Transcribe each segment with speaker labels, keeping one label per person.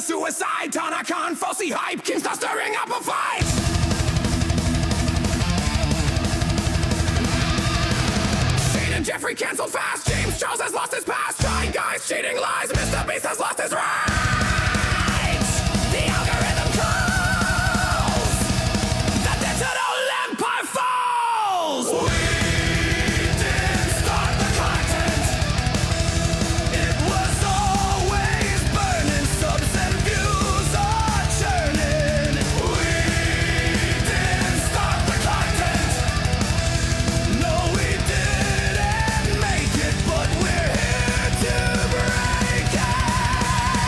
Speaker 1: suicide, Tanakon, falsy hype, Keemstar stirring up a fight. Shane and Jeffrey cancelled fast, James Charles has lost his past, trying guys, cheating lies, Mr. Beast has lost his rights. The algorithm calls, the digital empire falls. We didn't start the content, it was always burning, subs and views are churning. We didn't start the content, no we didn't make it, but we're here to break it.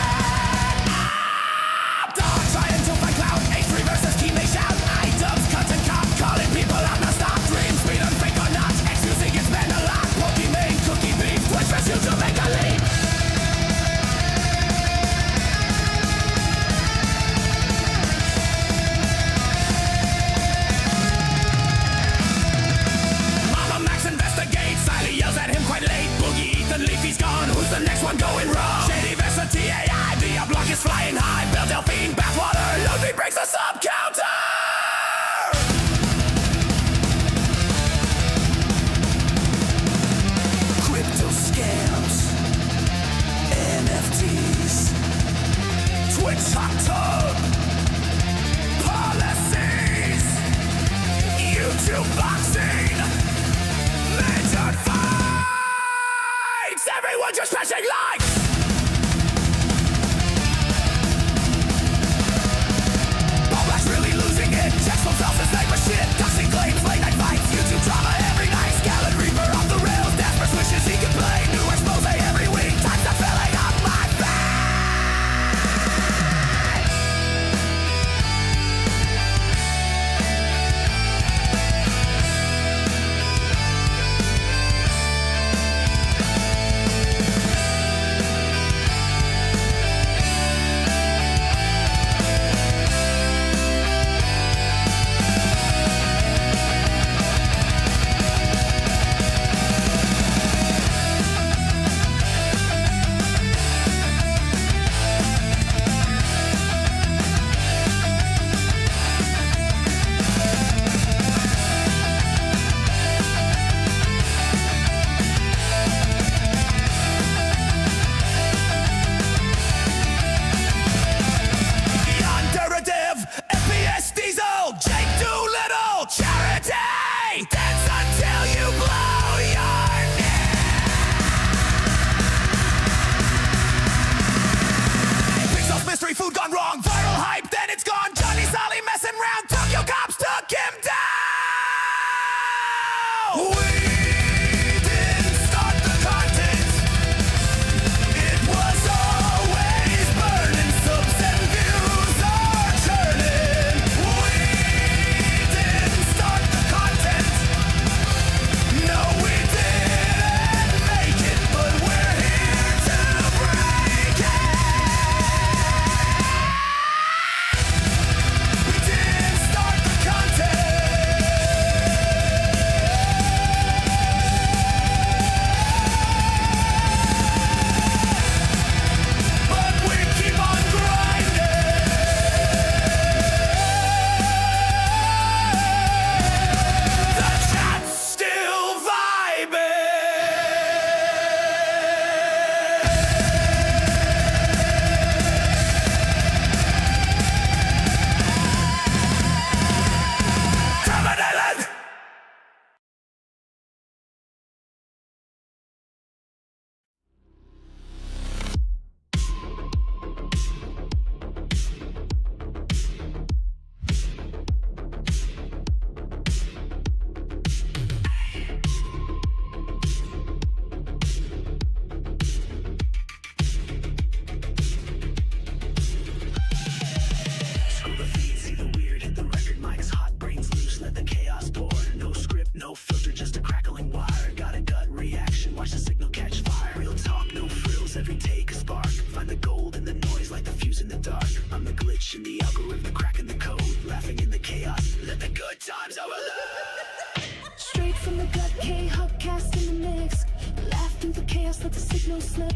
Speaker 2: every take a spark. Find the gold in the noise like the fuse in the dark. I'm the glitch in the algorithm, cracking the code. Laughing in the chaos, let the good times overload.
Speaker 3: Straight from the gut, KHuck cast in the mix. Laugh through the chaos, let the signal slip.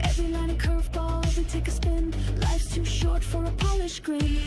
Speaker 3: Every line a curveball, every take a spin. Life's too short for a polished grin.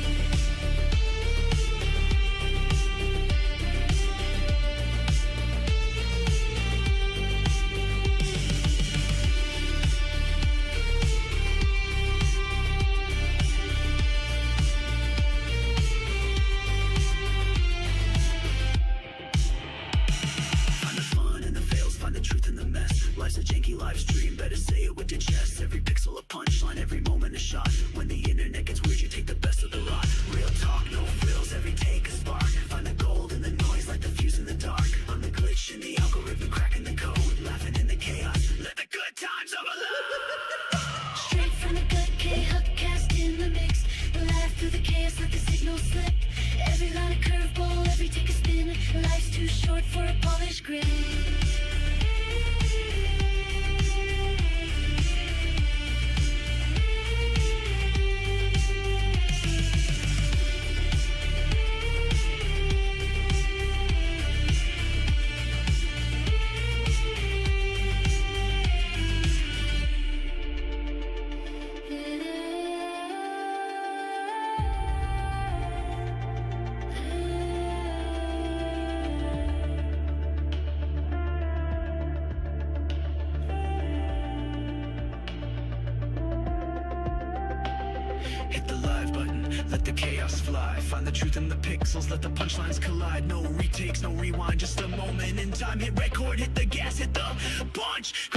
Speaker 2: Life's a janky live stream, better say it with your chest. Every pixel a punchline, every moment a shot. When the internet gets weird, you take the best of the lot. Real talk, no frills, every take a spark. Find the gold in the noise like the fuse in the dark. I'm the glitch in the algorithm, cracking the code. Laughing in the chaos, let the good times overload.
Speaker 3: Straight from the gut, KHuck cast in the mix. Laugh through the chaos, let the signal slip. Every line a curveball, every take a spin. Life's too short for a polished grin.
Speaker 2: Hit the live button, let the chaos fly. Find the truth in the pixels, let the punchlines collide. No retakes, no rewind, just a moment in time. Hit record, hit the gas, hit the punch.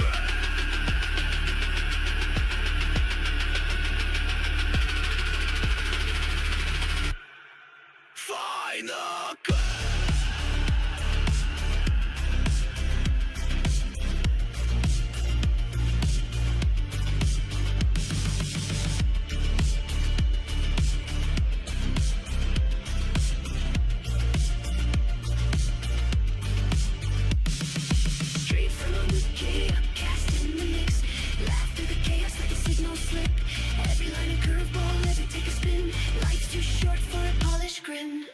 Speaker 2: Find the gun.
Speaker 3: Every line a curveball, every take a spin. Life's too short for a polished grin.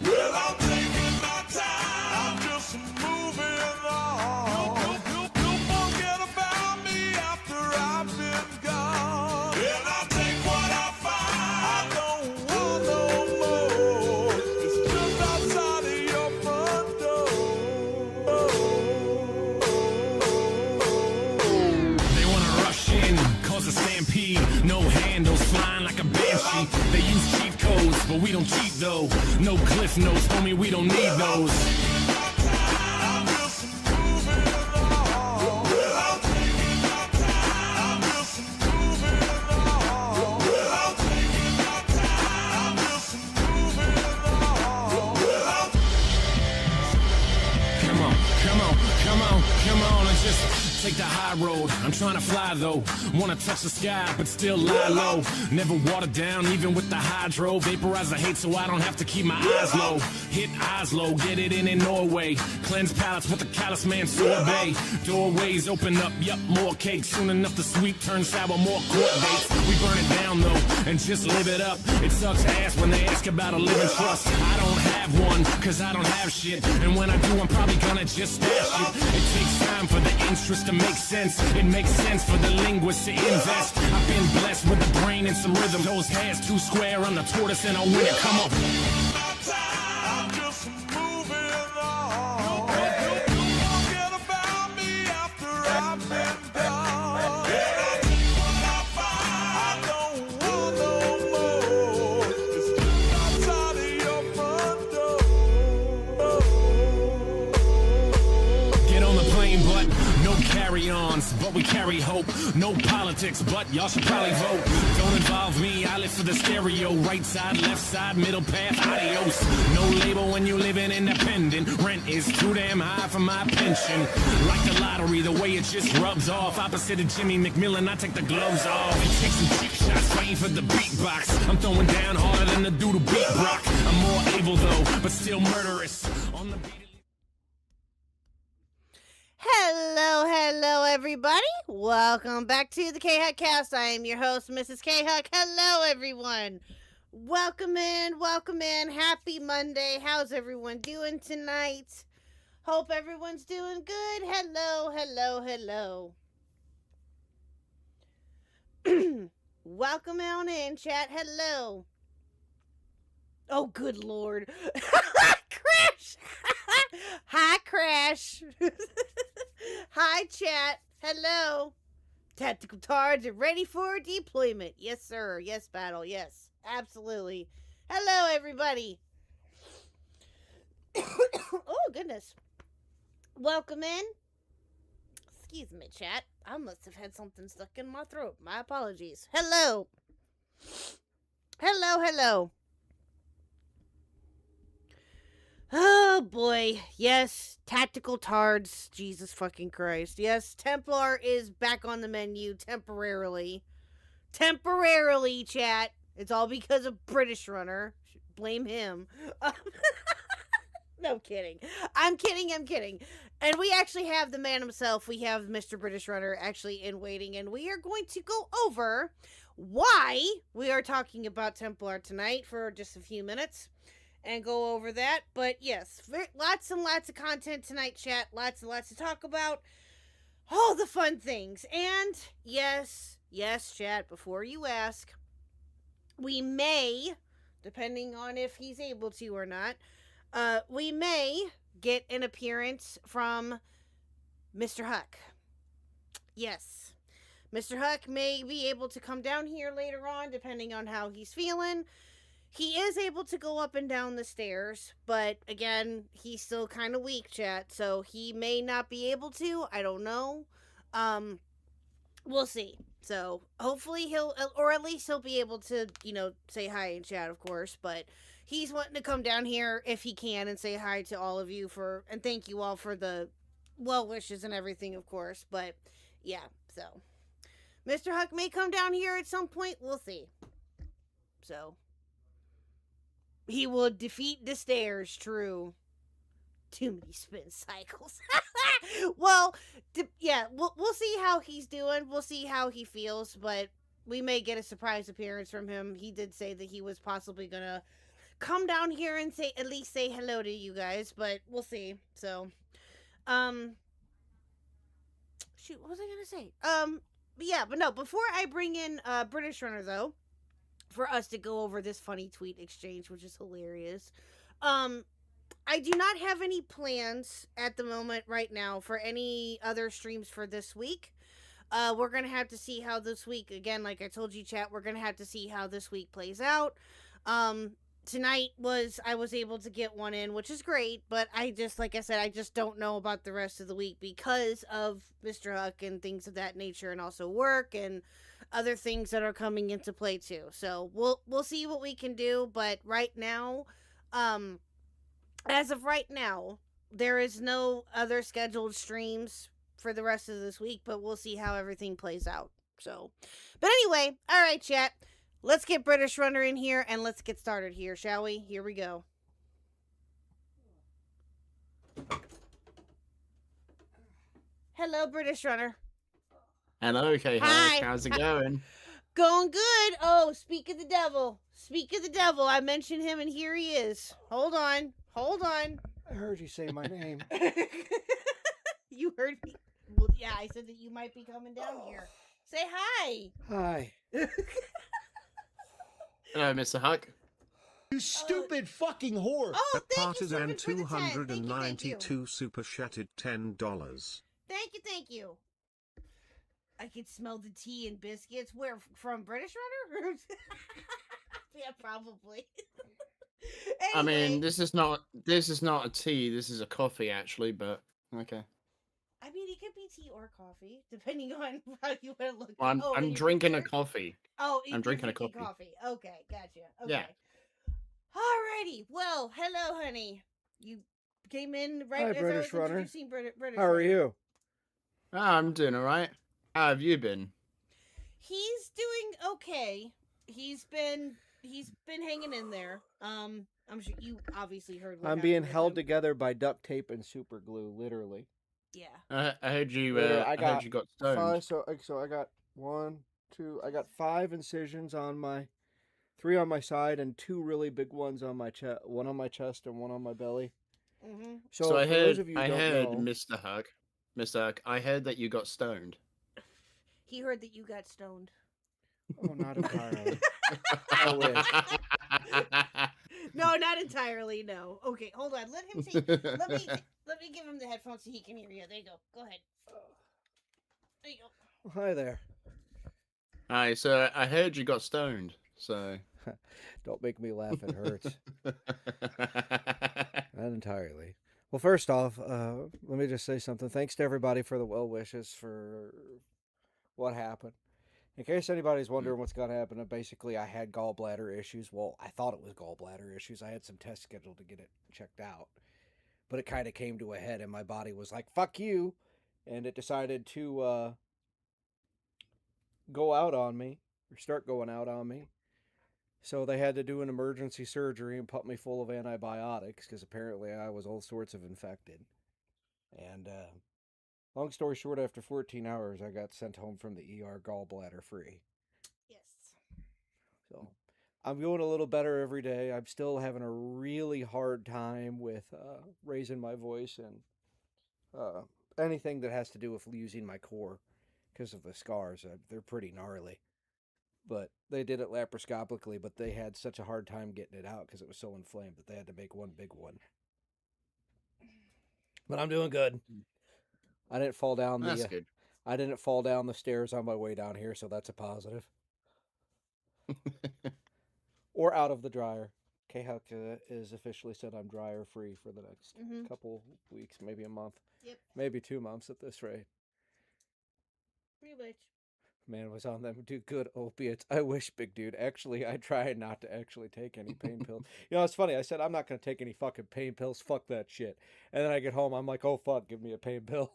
Speaker 4: Well, I'm taking my time, I'm just moving on. You forget about me after I've been gone. And I take what I find, I don't want no more. It's just outside of your front door.
Speaker 1: They wanna rush in, cause a stampede. No handles, flying like a banshee. They use cheat codes, but we don't cheat though. No cliff notes, homie, we don't need those.
Speaker 4: I'm just moving on. Well, I'm taking my time, I'm just moving on. Well, I'm taking my time, I'm just moving on. Well,
Speaker 1: Come on, come on, come on, come on, and just take the high road. I'm trying to fly though, wanna touch the sky, but still lie low. Never watered down, even with the hydro. Vaporize the hate so I don't have to keep my eyes low. Hit Oslo, get it in Norway. Cleanse palates with the callous man sorbet. Doorways open up, yup, more cake. Soon enough the sweet turns sour, more court dates. We burn it down though, and just live it up. It sucks ass when they ask about a living trust. I don't have one, cause I don't have shit. And when I do, I'm probably gonna just stash it. It takes time for the interest to make sense. It makes sense for the linguists to invest. I've been blessed with a brain and some rhythm. Those hands too square, I'm the tortoise and I'll win it. Come on.
Speaker 4: I'm just moving on. You forget about me after I've been gone. And I take what I find, I don't want no more. It's just outside of your front door.
Speaker 1: Get on the plane, but no carry carry-ons, but we carry hope. No politics, but y'all should probably vote. Don't involve me, I live for the stereo. Right side, left side, middle path, adios. No label when you living independent. Rent is too damn high for my pension. Like the lottery, the way it just rubs off. Opposite of Jimmy McMillan, I take the gloves off. And take some cheap shots, fighting for the beatbox. I'm throwing down harder than the dude who beat Brock. I'm more able though, but still murderous. On the beat.
Speaker 5: Hello, everybody. Welcome back to the KHuck cast. I am your host, Mrs. KHuck. Hello, everyone. Welcome in. Happy Monday. How's everyone doing tonight? Hope everyone's doing good. Hello. Welcome on in, chat. Hello. Oh, good Lord. Crash. Hi, Crash. Hi, chat. Hello. Tactical Tards are ready for deployment. Yes, sir. Yes, battle. Yes, absolutely. Hello, everybody. Oh, goodness. Welcome in. Excuse me, chat. I must have had something stuck in my throat. My apologies. Hello. Oh, boy. Yes, Tactical Tards. Jesus fucking Christ. Yes, Templar is back on the menu temporarily. Temporarily, chat. It's all because of British Runner. Blame him. No kidding. I'm kidding. And we actually have the man himself. We have Mr. British Runner actually in waiting. And we are going to go over why we are talking about Templar tonight for just a few minutes. And go over that. But yes, lots and lots of content tonight, chat. Lots and lots to talk about. All the fun things. And yes, chat, before you ask, we may, depending on if he's able to or not, we may get an appearance from Mr. Huck. Yes. Mr. Huck may be able to come down here later on, depending on how he's feeling. He is able to go up and down the stairs, but again, he's still kind of weak, chat, so he may not be able to. I don't know. We'll see. So, hopefully he'll, or at least he'll be able to, say hi in chat, of course, but he's wanting to come down here if he can and say hi to all of you and thank you all for the well wishes and everything, of course, but yeah, so. Mr. Huck may come down here at some point, we'll see. So. He will defeat the stairs, true. Too many spin cycles. Well, yeah, we'll see how he's doing. We'll see how he feels, but we may get a surprise appearance from him. He did say that he was possibly going to come down here and at least say hello to you guys, but we'll see. So, shoot, what was I going to say? But no, before I bring in British Runner, though, for us to go over this funny tweet exchange, which is hilarious. I do not have any plans at the moment right now for any other streams for this week. We're going to have to see how this week, again, like I told you, chat, we're going to have to see how this week plays out. Tonight I was able to get one in, which is great, but like I said, I just don't know about the rest of the week because of Mr. Huck and things of that nature, and also work and other things that are coming into play too. So we'll see what we can do, but right now, as of right now, there is no other scheduled streams for the rest of this week, but we'll see how everything plays out. So, but anyway, all right, chat. Let's get British Runner in here and let's get started here, shall we? Here we go. Hello, British Runner.
Speaker 6: Hello, KHuck.
Speaker 5: Hi.
Speaker 6: How's it going?
Speaker 5: Going good. Oh, speak of the devil. I mentioned him and here he is. Hold on.
Speaker 7: I heard you say my name.
Speaker 5: You heard me? Well, yeah, I said that you might be coming down here. Say hi.
Speaker 7: Hi.
Speaker 6: Hello, Mr. Huck.
Speaker 7: You stupid fucking whore.
Speaker 5: Oh, thank you,
Speaker 8: Partisan
Speaker 5: Servant, for the 10. Thank you.
Speaker 8: 292 super chatted $10.
Speaker 5: Thank you. I can smell the tea and biscuits. Where, from British Runner? Yeah, probably. Anyway.
Speaker 6: I mean, this is not a tea. This is a coffee, actually. But okay.
Speaker 5: I mean, it could be tea or coffee, depending on how you want to look.
Speaker 6: Well,
Speaker 5: Oh,
Speaker 6: I'm
Speaker 5: in your
Speaker 6: drinking a
Speaker 5: picture?
Speaker 6: coffee.
Speaker 5: Oh,
Speaker 6: I'm
Speaker 5: you're
Speaker 6: drinking a
Speaker 5: drinking
Speaker 6: coffee.
Speaker 5: Okay, gotcha. Okay.
Speaker 6: Yeah.
Speaker 5: Alrighty. Well, hello, honey. You came in right
Speaker 7: Hi,
Speaker 5: as I
Speaker 7: British
Speaker 5: was
Speaker 7: Runner.
Speaker 5: introducing British
Speaker 7: How are
Speaker 5: Runner.
Speaker 7: you?
Speaker 6: I'm doing all right. How have you been?
Speaker 5: He's doing okay. He's been hanging in there. I'm sure you obviously heard. What
Speaker 7: I'm
Speaker 5: happened
Speaker 7: being
Speaker 5: with
Speaker 7: held
Speaker 5: him.
Speaker 7: together by duct tape and super glue, literally.
Speaker 5: Yeah.
Speaker 6: I heard you.
Speaker 7: Literally,
Speaker 6: I heard you got stoned.
Speaker 7: I got 1, 2. I got 5 incisions on my, 3 on my side, and 2 really big ones on my chest. 1 on my chest and 1 on my belly.
Speaker 5: Mm-hmm.
Speaker 7: So,
Speaker 6: I
Speaker 7: for
Speaker 6: heard.
Speaker 7: those of you who
Speaker 6: I
Speaker 7: don't
Speaker 6: heard,
Speaker 7: know,
Speaker 6: Mr. Huck. Mr. Huck. I heard that you got stoned.
Speaker 5: He heard that you got stoned.
Speaker 7: oh, not entirely. I wish.
Speaker 5: No, not entirely. No. Okay, hold on. Let him take. let me give him the headphones so he can hear you. There you go. Go ahead. There you go.
Speaker 7: Hi there.
Speaker 6: Alright, so I heard you got stoned. So.
Speaker 7: Don't make me laugh. It hurts. Not entirely. Well, first off, let me just say something. Thanks to everybody for the well wishes for what happened. In case anybody's wondering what's going to happen, basically I had gallbladder issues. Well, I thought it was gallbladder issues. I had some tests scheduled to get it checked out. But it kind of came to a head and my body was like, fuck you. And it decided to go out on me, or start going out on me. So they had to do an emergency surgery and put me full of antibiotics because apparently I was all sorts of infected. And long story short, after 14 hours, I got sent home from the ER gallbladder free.
Speaker 5: Yes.
Speaker 7: So I'm doing a little better every day. I'm still having a really hard time with raising my voice and anything that has to do with using my core because of the scars. They're pretty gnarly. But they did it laparoscopically, but they had such a hard time getting it out because it was so inflamed that they had to make one big one. But I'm doing good. I didn't fall down
Speaker 6: That's good.
Speaker 7: I didn't fall down the stairs on my way down here, so that's a positive. Or out of the dryer. KHuck is officially said I'm dryer free for the next couple weeks, maybe a month.
Speaker 5: Yep.
Speaker 7: Maybe 2 months at this rate.
Speaker 5: Pretty much.
Speaker 7: Man was on them good opiates. I wish, big dude. Actually, I try not to actually take any pain pills. You know, it's funny. I said, I'm not going to take any fucking pain pills. Fuck that shit. And then I get home, I'm like, oh, fuck, give me a pain pill.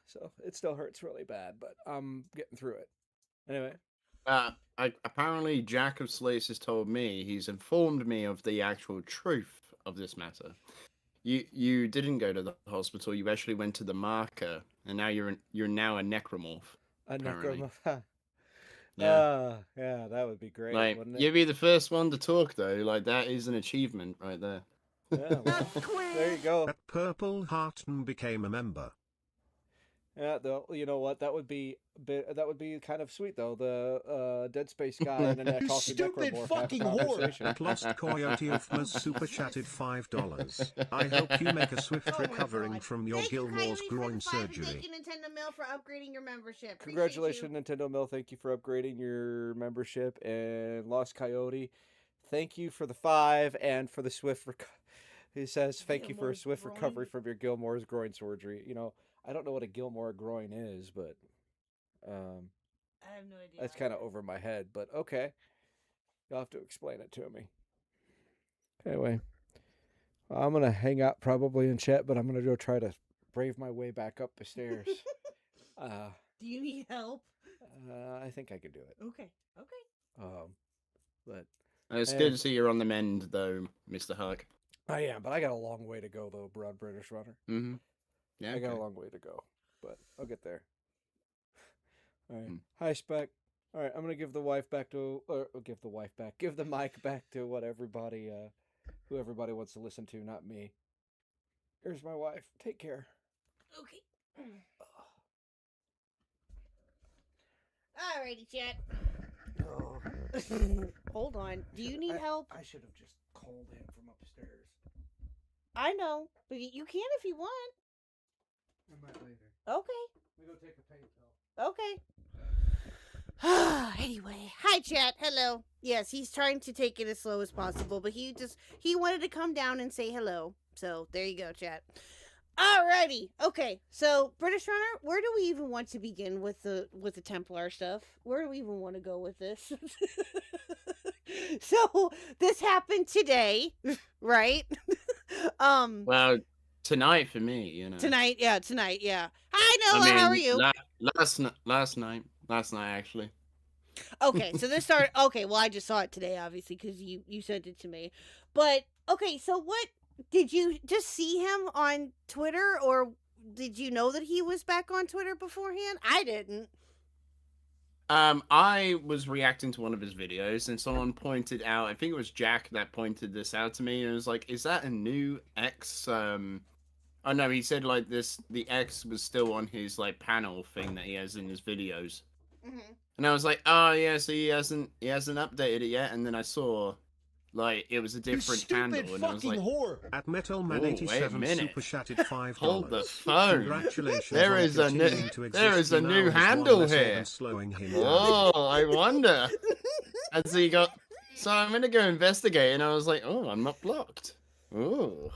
Speaker 7: So it still hurts really bad, but I'm getting through it. Anyway.
Speaker 6: Apparently, Jack of Slates has told me, he's informed me of the actual truth of this matter. You didn't go to the hospital. You actually went to the marker, and now you're now a necromorph.
Speaker 7: A
Speaker 6: apparently.
Speaker 7: necromorph.
Speaker 6: Yeah.
Speaker 7: Yeah, that would be great,
Speaker 6: Like,
Speaker 7: wouldn't it?
Speaker 6: you'd be the first one to talk, though. Like, that is an achievement right there.
Speaker 7: Yeah, well, there you go.
Speaker 8: That Purple Hearton became a member.
Speaker 7: Yeah, though, you know what? That would be kind of sweet, though. The Dead Space guy and a talking Stupid necromorph fucking have a
Speaker 8: At
Speaker 7: conversation.
Speaker 8: Lost Coyote of Mus super chatted $5. I hope you make a swift
Speaker 5: Oh my
Speaker 8: recovering
Speaker 5: God.
Speaker 8: from your
Speaker 5: Thank you,
Speaker 8: Gilmore's
Speaker 5: Kylie,
Speaker 8: groin
Speaker 5: for the 5, and
Speaker 8: surgery.
Speaker 5: thank you, Nintendo Mail, for upgrading your membership. Appreciate
Speaker 7: Congratulations,
Speaker 5: you.
Speaker 7: Nintendo Mill. Thank you for upgrading your membership. And Lost Coyote, thank you for the 5 and for the swift He says, thank you for a
Speaker 5: Gilmore's
Speaker 7: swift
Speaker 5: groin.
Speaker 7: recovery from your Gilmore's groin surgery. You know, I don't know what a Gilmore groin is, but
Speaker 5: I have no idea.
Speaker 7: that's kind of over my head. But okay. You'll have to explain it to me. Anyway, I'm going to hang out probably in chat, but I'm going to go try to brave my way back up the stairs.
Speaker 5: Do you need help?
Speaker 7: I think I could do it.
Speaker 5: Okay.
Speaker 7: But
Speaker 6: It's good to see you're on the mend, though, Mr. Huck.
Speaker 7: I am, but I got a long way to go, though, Broad British Runner.
Speaker 6: Mm-hmm. Yeah,
Speaker 7: I got a
Speaker 6: okay.
Speaker 7: long way to go, but I'll get there. All right. Hi, Spec. All right, I'm going to give the wife back to, give the mic back to what everybody, who everybody wants to listen to, not me. Here's my wife. Take care.
Speaker 5: Okay. Alrighty, chat.
Speaker 7: Oh.
Speaker 5: Hold on. Do you need help?
Speaker 7: I should have just called in from upstairs.
Speaker 5: I know, but you can if you want.
Speaker 7: I might later.
Speaker 5: Okay.
Speaker 7: We go take a pain pill.
Speaker 5: Okay. Anyway, hi chat. Hello. Yes, he's trying to take it as slow as possible, but he wanted to come down and say hello. So there you go, chat. Alrighty. Okay. So, British Runner, where do we even want to begin with the Templar stuff? Where do we even want to go with this? So, this happened today, right?
Speaker 6: Well, tonight for me,
Speaker 5: Tonight, yeah. Hi,
Speaker 6: I
Speaker 5: Noah.
Speaker 6: mean,
Speaker 5: How are you?
Speaker 6: last night actually.
Speaker 5: Okay, so this started. Okay, well, I just saw it today, obviously, because you sent it to me. But okay, so what did you just see him on Twitter, or did you know that he was back on Twitter beforehand? I didn't.
Speaker 6: I was reacting to one of his videos, and someone pointed out. I think it was Jack that pointed this out to me, and it was like, "Is that a new X?" Oh no, he said like this. The X was still on his like panel thing that he has in his videos.
Speaker 5: Mm-hmm.
Speaker 6: And I was like, oh yeah, so he hasn't updated it yet. And then I saw, like, it was a different handle, and I was like,
Speaker 8: whore. At
Speaker 6: wait a
Speaker 8: Metalman87
Speaker 6: minute.
Speaker 8: super chatted $5.
Speaker 6: hold the phone.
Speaker 8: Congratulations.
Speaker 6: There
Speaker 8: on
Speaker 6: is a new,
Speaker 8: continuing to
Speaker 6: there
Speaker 8: exist
Speaker 6: is a
Speaker 8: now
Speaker 6: new
Speaker 8: as one
Speaker 6: handle
Speaker 8: less
Speaker 6: here.
Speaker 8: organ slowing him down.
Speaker 6: Oh, I wonder. And so you got, so I'm gonna go investigate, and I was like, oh, I'm not blocked. Oh,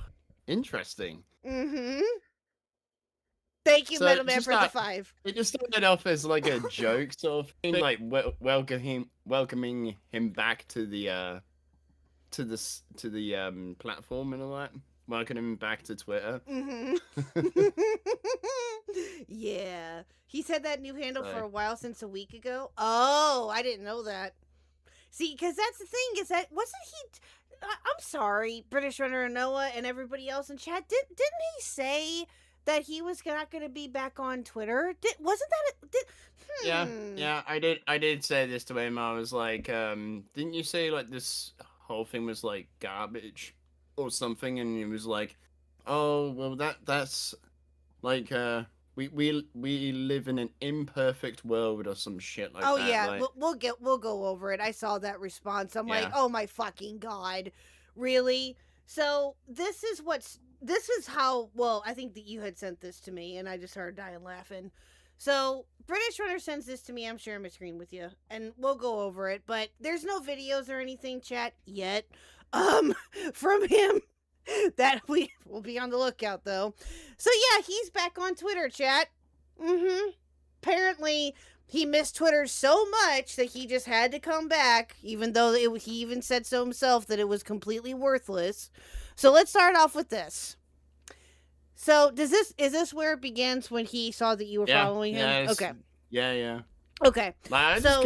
Speaker 6: interesting.
Speaker 5: Mm-hmm. Thank you,
Speaker 6: So,
Speaker 5: Metal Man,
Speaker 6: just
Speaker 5: for the
Speaker 6: that-
Speaker 5: 5.
Speaker 6: It just started off as like a joke sort of thing, like welcoming him back to the platform and all that. Welcoming him back to Twitter.
Speaker 5: Mm-hmm. Yeah. He said that new handle for
Speaker 6: Sorry.
Speaker 5: a while, since a week ago. Oh, I didn't know that. See, because that's the thing, is that, wasn't he... I'm sorry, British Runner and Noah and everybody else in chat, didn't he say that he was not going to be back on Twitter? Wasn't that...
Speaker 6: Yeah, I did say this to him. I was like, didn't you say like this whole thing was like garbage or something? And he was like, oh, well that's like we live in an imperfect world or some shit like
Speaker 5: Oh
Speaker 6: that.
Speaker 5: yeah,
Speaker 6: like,
Speaker 5: we'll go over it. I saw that response. I'm like,
Speaker 6: Yeah.
Speaker 5: oh my fucking god, really? So this is how. Well, I think that you had sent this to me, and I just started dying laughing. So British Runner sends this to me. I'm sharing my screen with you, and we'll go over it. But there's no videos or anything, chat, yet, from him. That we will be on the lookout though. So yeah, he's back on Twitter, chat. Mm-hmm. Apparently, he missed Twitter so much that he just had to come back, even though he even said so himself that it was completely worthless. So let's start off with this. So is this where it begins, when he saw that you were following him?
Speaker 6: it's-
Speaker 5: Okay.
Speaker 6: Yeah.
Speaker 5: Okay.
Speaker 6: Like,
Speaker 5: So-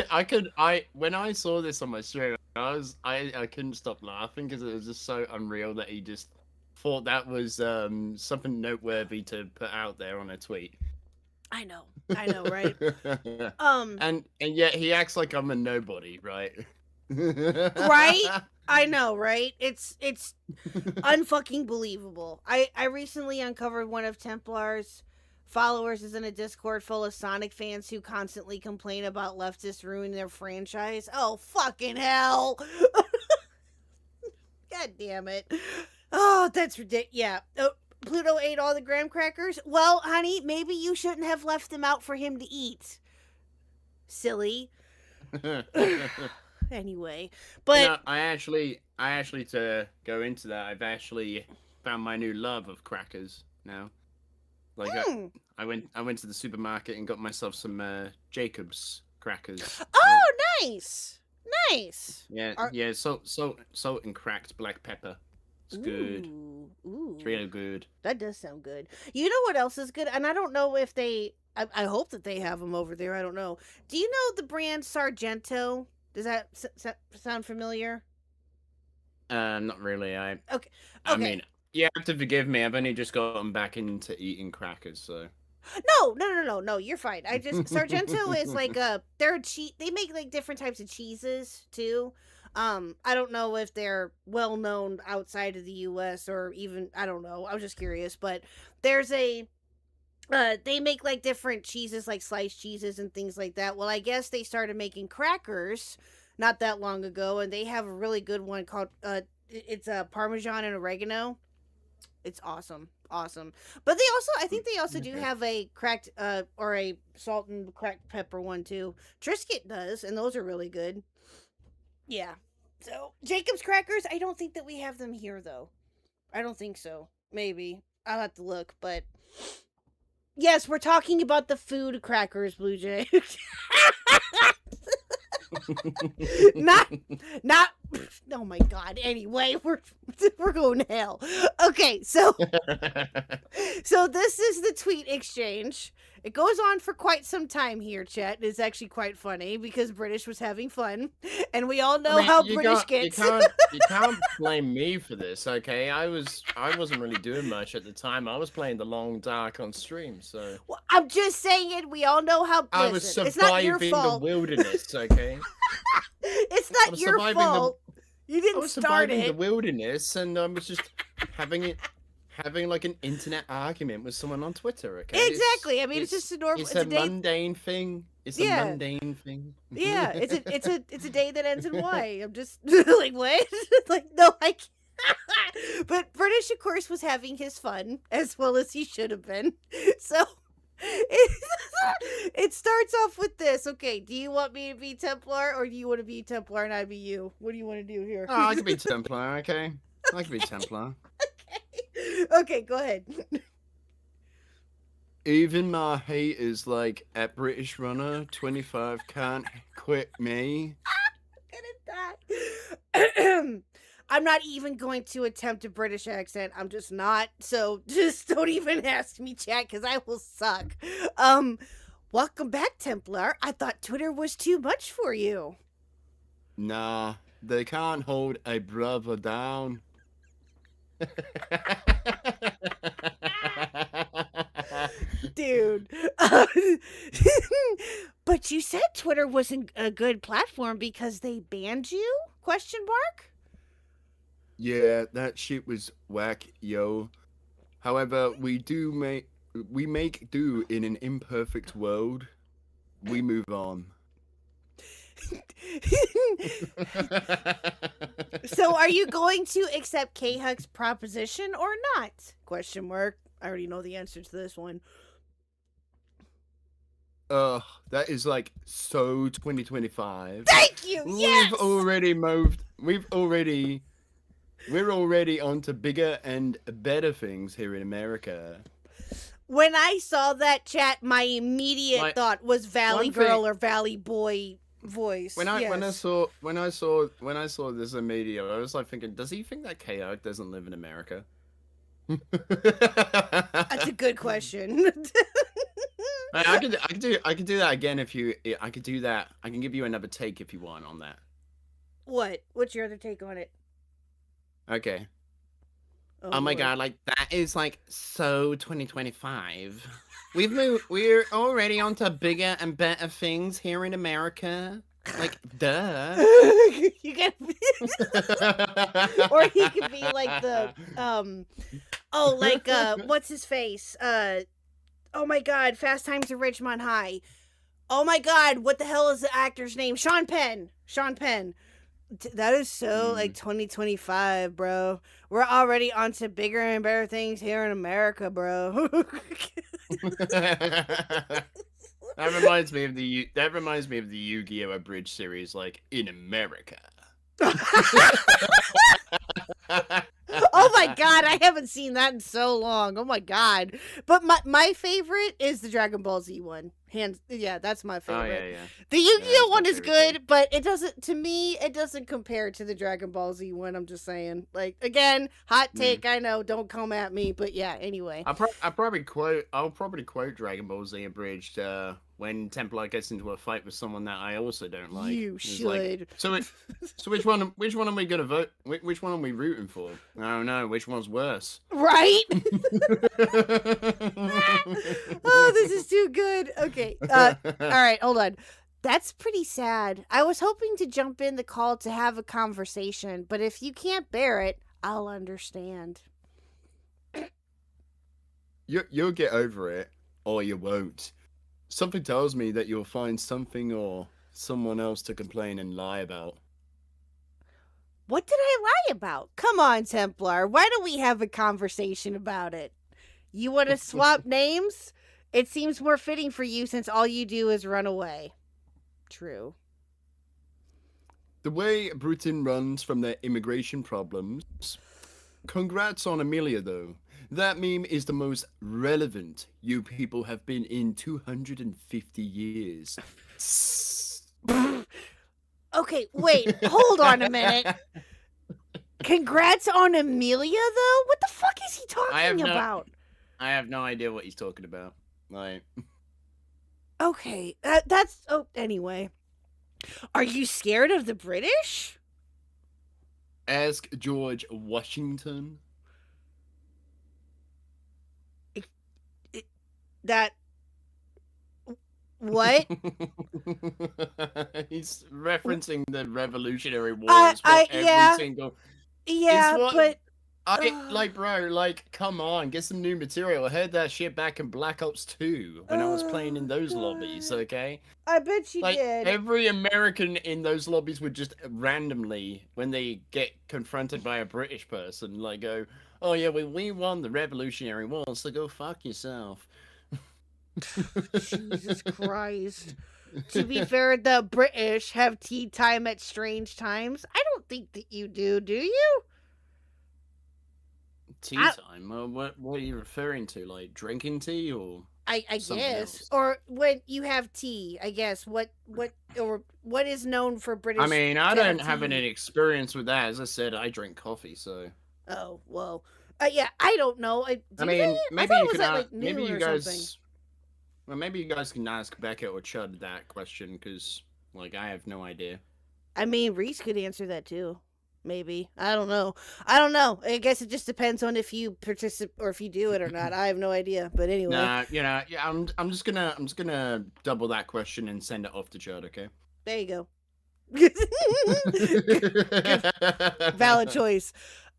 Speaker 6: when I saw this on my stream, I couldn't stop laughing because it was just so unreal that he just thought that was something noteworthy to put out there on a tweet.
Speaker 5: I know, right?
Speaker 6: And yet he acts like I'm a nobody, right?
Speaker 5: Right? I know, right? It's unfucking believable. I recently uncovered one of Templar's followers is in a Discord full of Sonic fans who constantly complain about leftists ruining their franchise. Oh, fucking hell. God damn it. Oh, that's ridiculous. Yeah. Oh, Pluto ate all the graham crackers? Well, honey, maybe you shouldn't have left them out for him to eat. Silly. Anyway, but
Speaker 6: You know, I actually to go into that, I've actually found my new love of crackers now. Like I went to the supermarket and got myself some Jacob's crackers.
Speaker 5: oh, nice.
Speaker 6: Yeah,
Speaker 5: Are-
Speaker 6: yeah, salt and cracked black pepper. It's good.
Speaker 5: Ooh.
Speaker 6: It's really good.
Speaker 5: That does sound good. You know what else is good? And I don't know if they... I hope that they have them over there. I don't know. Do you know the brand Sargento? Does that sound familiar?
Speaker 6: Not really. I
Speaker 5: Okay.
Speaker 6: mean, you have to forgive me. I've only just gotten back into eating crackers, so.
Speaker 5: No. You're fine. I just... Sargento is like they're cheese... They make like different types of cheeses, too. I don't know if they're well known outside of the US or even... I don't know. I was just curious. But there's a... they make like different cheeses, like sliced cheeses and things like that. Well, I guess they started making crackers not that long ago, and they have a really good one called it's Parmesan and oregano. It's awesome. But I think they also do have a cracked or a salt and cracked pepper one too. Triscuit does, and those are really good. Yeah. So Jacob's crackers, I don't think that we have them here though. I don't think so. Maybe. I'll have to look, but yes, we're talking about the food crackers, Blue Jay. not oh my god. Anyway, we're going to hell. Okay, so this is the tweet exchange. It goes on for quite some time here, chat. It's actually quite funny because British was having fun, and we all know how British gets.
Speaker 6: You can't blame me for this, okay? I wasn't really doing much at the time. I was playing the long dark on stream, so
Speaker 5: Well, I'm just saying, we all know how.
Speaker 6: I
Speaker 5: Listen,
Speaker 6: was
Speaker 5: it's not your
Speaker 6: surviving the
Speaker 5: fault.
Speaker 6: wilderness, okay?
Speaker 5: It's
Speaker 6: I
Speaker 5: not
Speaker 6: was
Speaker 5: your
Speaker 6: surviving the-
Speaker 5: fault. You
Speaker 6: I
Speaker 5: didn't
Speaker 6: was
Speaker 5: start
Speaker 6: surviving the
Speaker 5: it.
Speaker 6: wilderness, and I was just having like an internet argument with someone on Twitter, okay?
Speaker 5: Exactly. I mean, it's just a normal.
Speaker 6: It's
Speaker 5: It's
Speaker 6: a
Speaker 5: a day.
Speaker 6: mundane thing. It's
Speaker 5: Yeah.
Speaker 6: a mundane thing.
Speaker 5: Yeah, it's a day that ends in Y. I'm just like, what? Like, no, I can't. But British, of course, was having his fun as well as he should have been. So it starts off with this. Okay, do you want me to be Templar or do you want to be Templar and I be you? What do you want to do here?
Speaker 6: Oh, I could be Templar, okay? I could be Templar.
Speaker 5: Okay, go ahead.
Speaker 6: Even my hate is like at British Runner 25 can't quit me.
Speaker 5: I'm not even going to attempt a British accent. I'm just not. So just don't even ask me, chat, because I will suck. Welcome back, Templar. I thought Twitter was too much for you.
Speaker 6: Nah, they can't hold a brother down.
Speaker 5: Dude. But you said Twitter wasn't a good platform because they banned you? Question mark?
Speaker 6: Yeah, that shit was whack, yo. However, we make do in an imperfect world. We move on.
Speaker 5: So are you going to accept KHuck's proposition or not? Question mark. I already know the answer to this one.
Speaker 6: That is like so 2025.
Speaker 5: Thank you. Yes.
Speaker 6: We're already on to bigger and better things here in America.
Speaker 5: When I saw that, chat, my immediate thought was Valley Girl or Valley Boy voice.
Speaker 6: When I saw this in media, I was like thinking, does he think that KHuck doesn't live in America?
Speaker 5: That's a good question.
Speaker 6: I can do that again if you. I could do that. I can give you another take if you want on that.
Speaker 5: What? What's your other take on it?
Speaker 6: Okay. Oh my
Speaker 5: Lord.
Speaker 6: god, like that is like so 2025. We're already on to bigger and better things here in America. Like duh.
Speaker 5: You can or he could be like the what's his face? Oh my god, Fast Times at Ridgemont High. Oh my god, what the hell is the actor's name? Sean Penn. That is so like 2025, bro. We're already on to bigger and better things here in America, bro.
Speaker 6: That reminds me of the Yu-Gi-Oh! Abridged series, like in America.
Speaker 5: Oh my god, I haven't seen that in so long. Oh my god. But my favorite is the Dragon Ball Z one. That's my favorite.
Speaker 6: Oh yeah.
Speaker 5: The Yu-Gi-Oh
Speaker 6: that's my
Speaker 5: one is
Speaker 6: favorite
Speaker 5: good, but it doesn't compare to the Dragon Ball Z one. I'm just saying. Like, again, hot take, I know, don't come at me, but yeah, anyway.
Speaker 6: I'll probably quote Dragon Ball Z Abridged when Templar gets into a fight with someone that I also don't like.
Speaker 5: You
Speaker 6: It's
Speaker 5: should.
Speaker 6: like, so which one are we gonna vote? Which one are we rooting for? I don't know. Which one's worse?
Speaker 5: Right? Oh, this is too good. Okay. All right, hold on. That's pretty sad. I was hoping to jump in the call to have a conversation, but if you can't bear it, I'll understand.
Speaker 6: You'll get over it, or you won't. Something tells me that you'll find something or someone else to complain and lie about.
Speaker 5: What did I lie about? Come on, Templar. Why don't we have a conversation about it? You want to swap names? It seems more fitting for you since all you do is run away. True.
Speaker 6: The way Britain runs from their immigration problems. Congrats on Amelia, though. That meme is the most relevant you people have been in 250 years.
Speaker 5: Okay, wait, hold on a minute. Congrats on Amelia, though? What the fuck is he talking about?
Speaker 6: I have no idea what he's talking about. Like,
Speaker 5: Okay, anyway. Are you scared of the British?
Speaker 6: ask George Washington.
Speaker 5: That... What?
Speaker 6: He's referencing the Revolutionary Wars.
Speaker 5: Yeah.
Speaker 6: Single...
Speaker 5: Yeah, but...
Speaker 6: bro, come on, get some new material. I heard that shit back in Black Ops 2 when I was playing in those lobbies, okay?
Speaker 5: I bet you did.
Speaker 6: Every American in those lobbies would just randomly, when they get confronted by a British person, go, oh yeah, we won the Revolutionary War, so go fuck yourself.
Speaker 5: Jesus Christ. To be fair, the British have tea time at strange times. I don't think that you do you?
Speaker 6: Tea time? What are you referring to? Like drinking tea or
Speaker 5: I
Speaker 6: something
Speaker 5: guess.
Speaker 6: else?
Speaker 5: Or when you have tea, I guess. What is known for British?
Speaker 6: I mean, I
Speaker 5: to
Speaker 6: don't have
Speaker 5: tea?
Speaker 6: any experience with that. As I said, I drink coffee, so.
Speaker 5: Oh, well. Yeah, I don't know.
Speaker 6: I
Speaker 5: Do
Speaker 6: mean,
Speaker 5: they?
Speaker 6: maybe
Speaker 5: I thought
Speaker 6: you
Speaker 5: it was
Speaker 6: can
Speaker 5: at,
Speaker 6: ask,
Speaker 5: like,
Speaker 6: maybe
Speaker 5: noon
Speaker 6: you
Speaker 5: or
Speaker 6: guys.
Speaker 5: something.
Speaker 6: Well, maybe you guys can ask Becca or Chud that question because, I have no idea.
Speaker 5: I mean, Reese could answer that too. Maybe. I don't know. I guess it just depends on if you participate or if you do it or not. I have no idea. But anyway.
Speaker 6: Nah, yeah, I'm just gonna double that question and send it off to Chud, okay?
Speaker 5: There you go. Valid choice.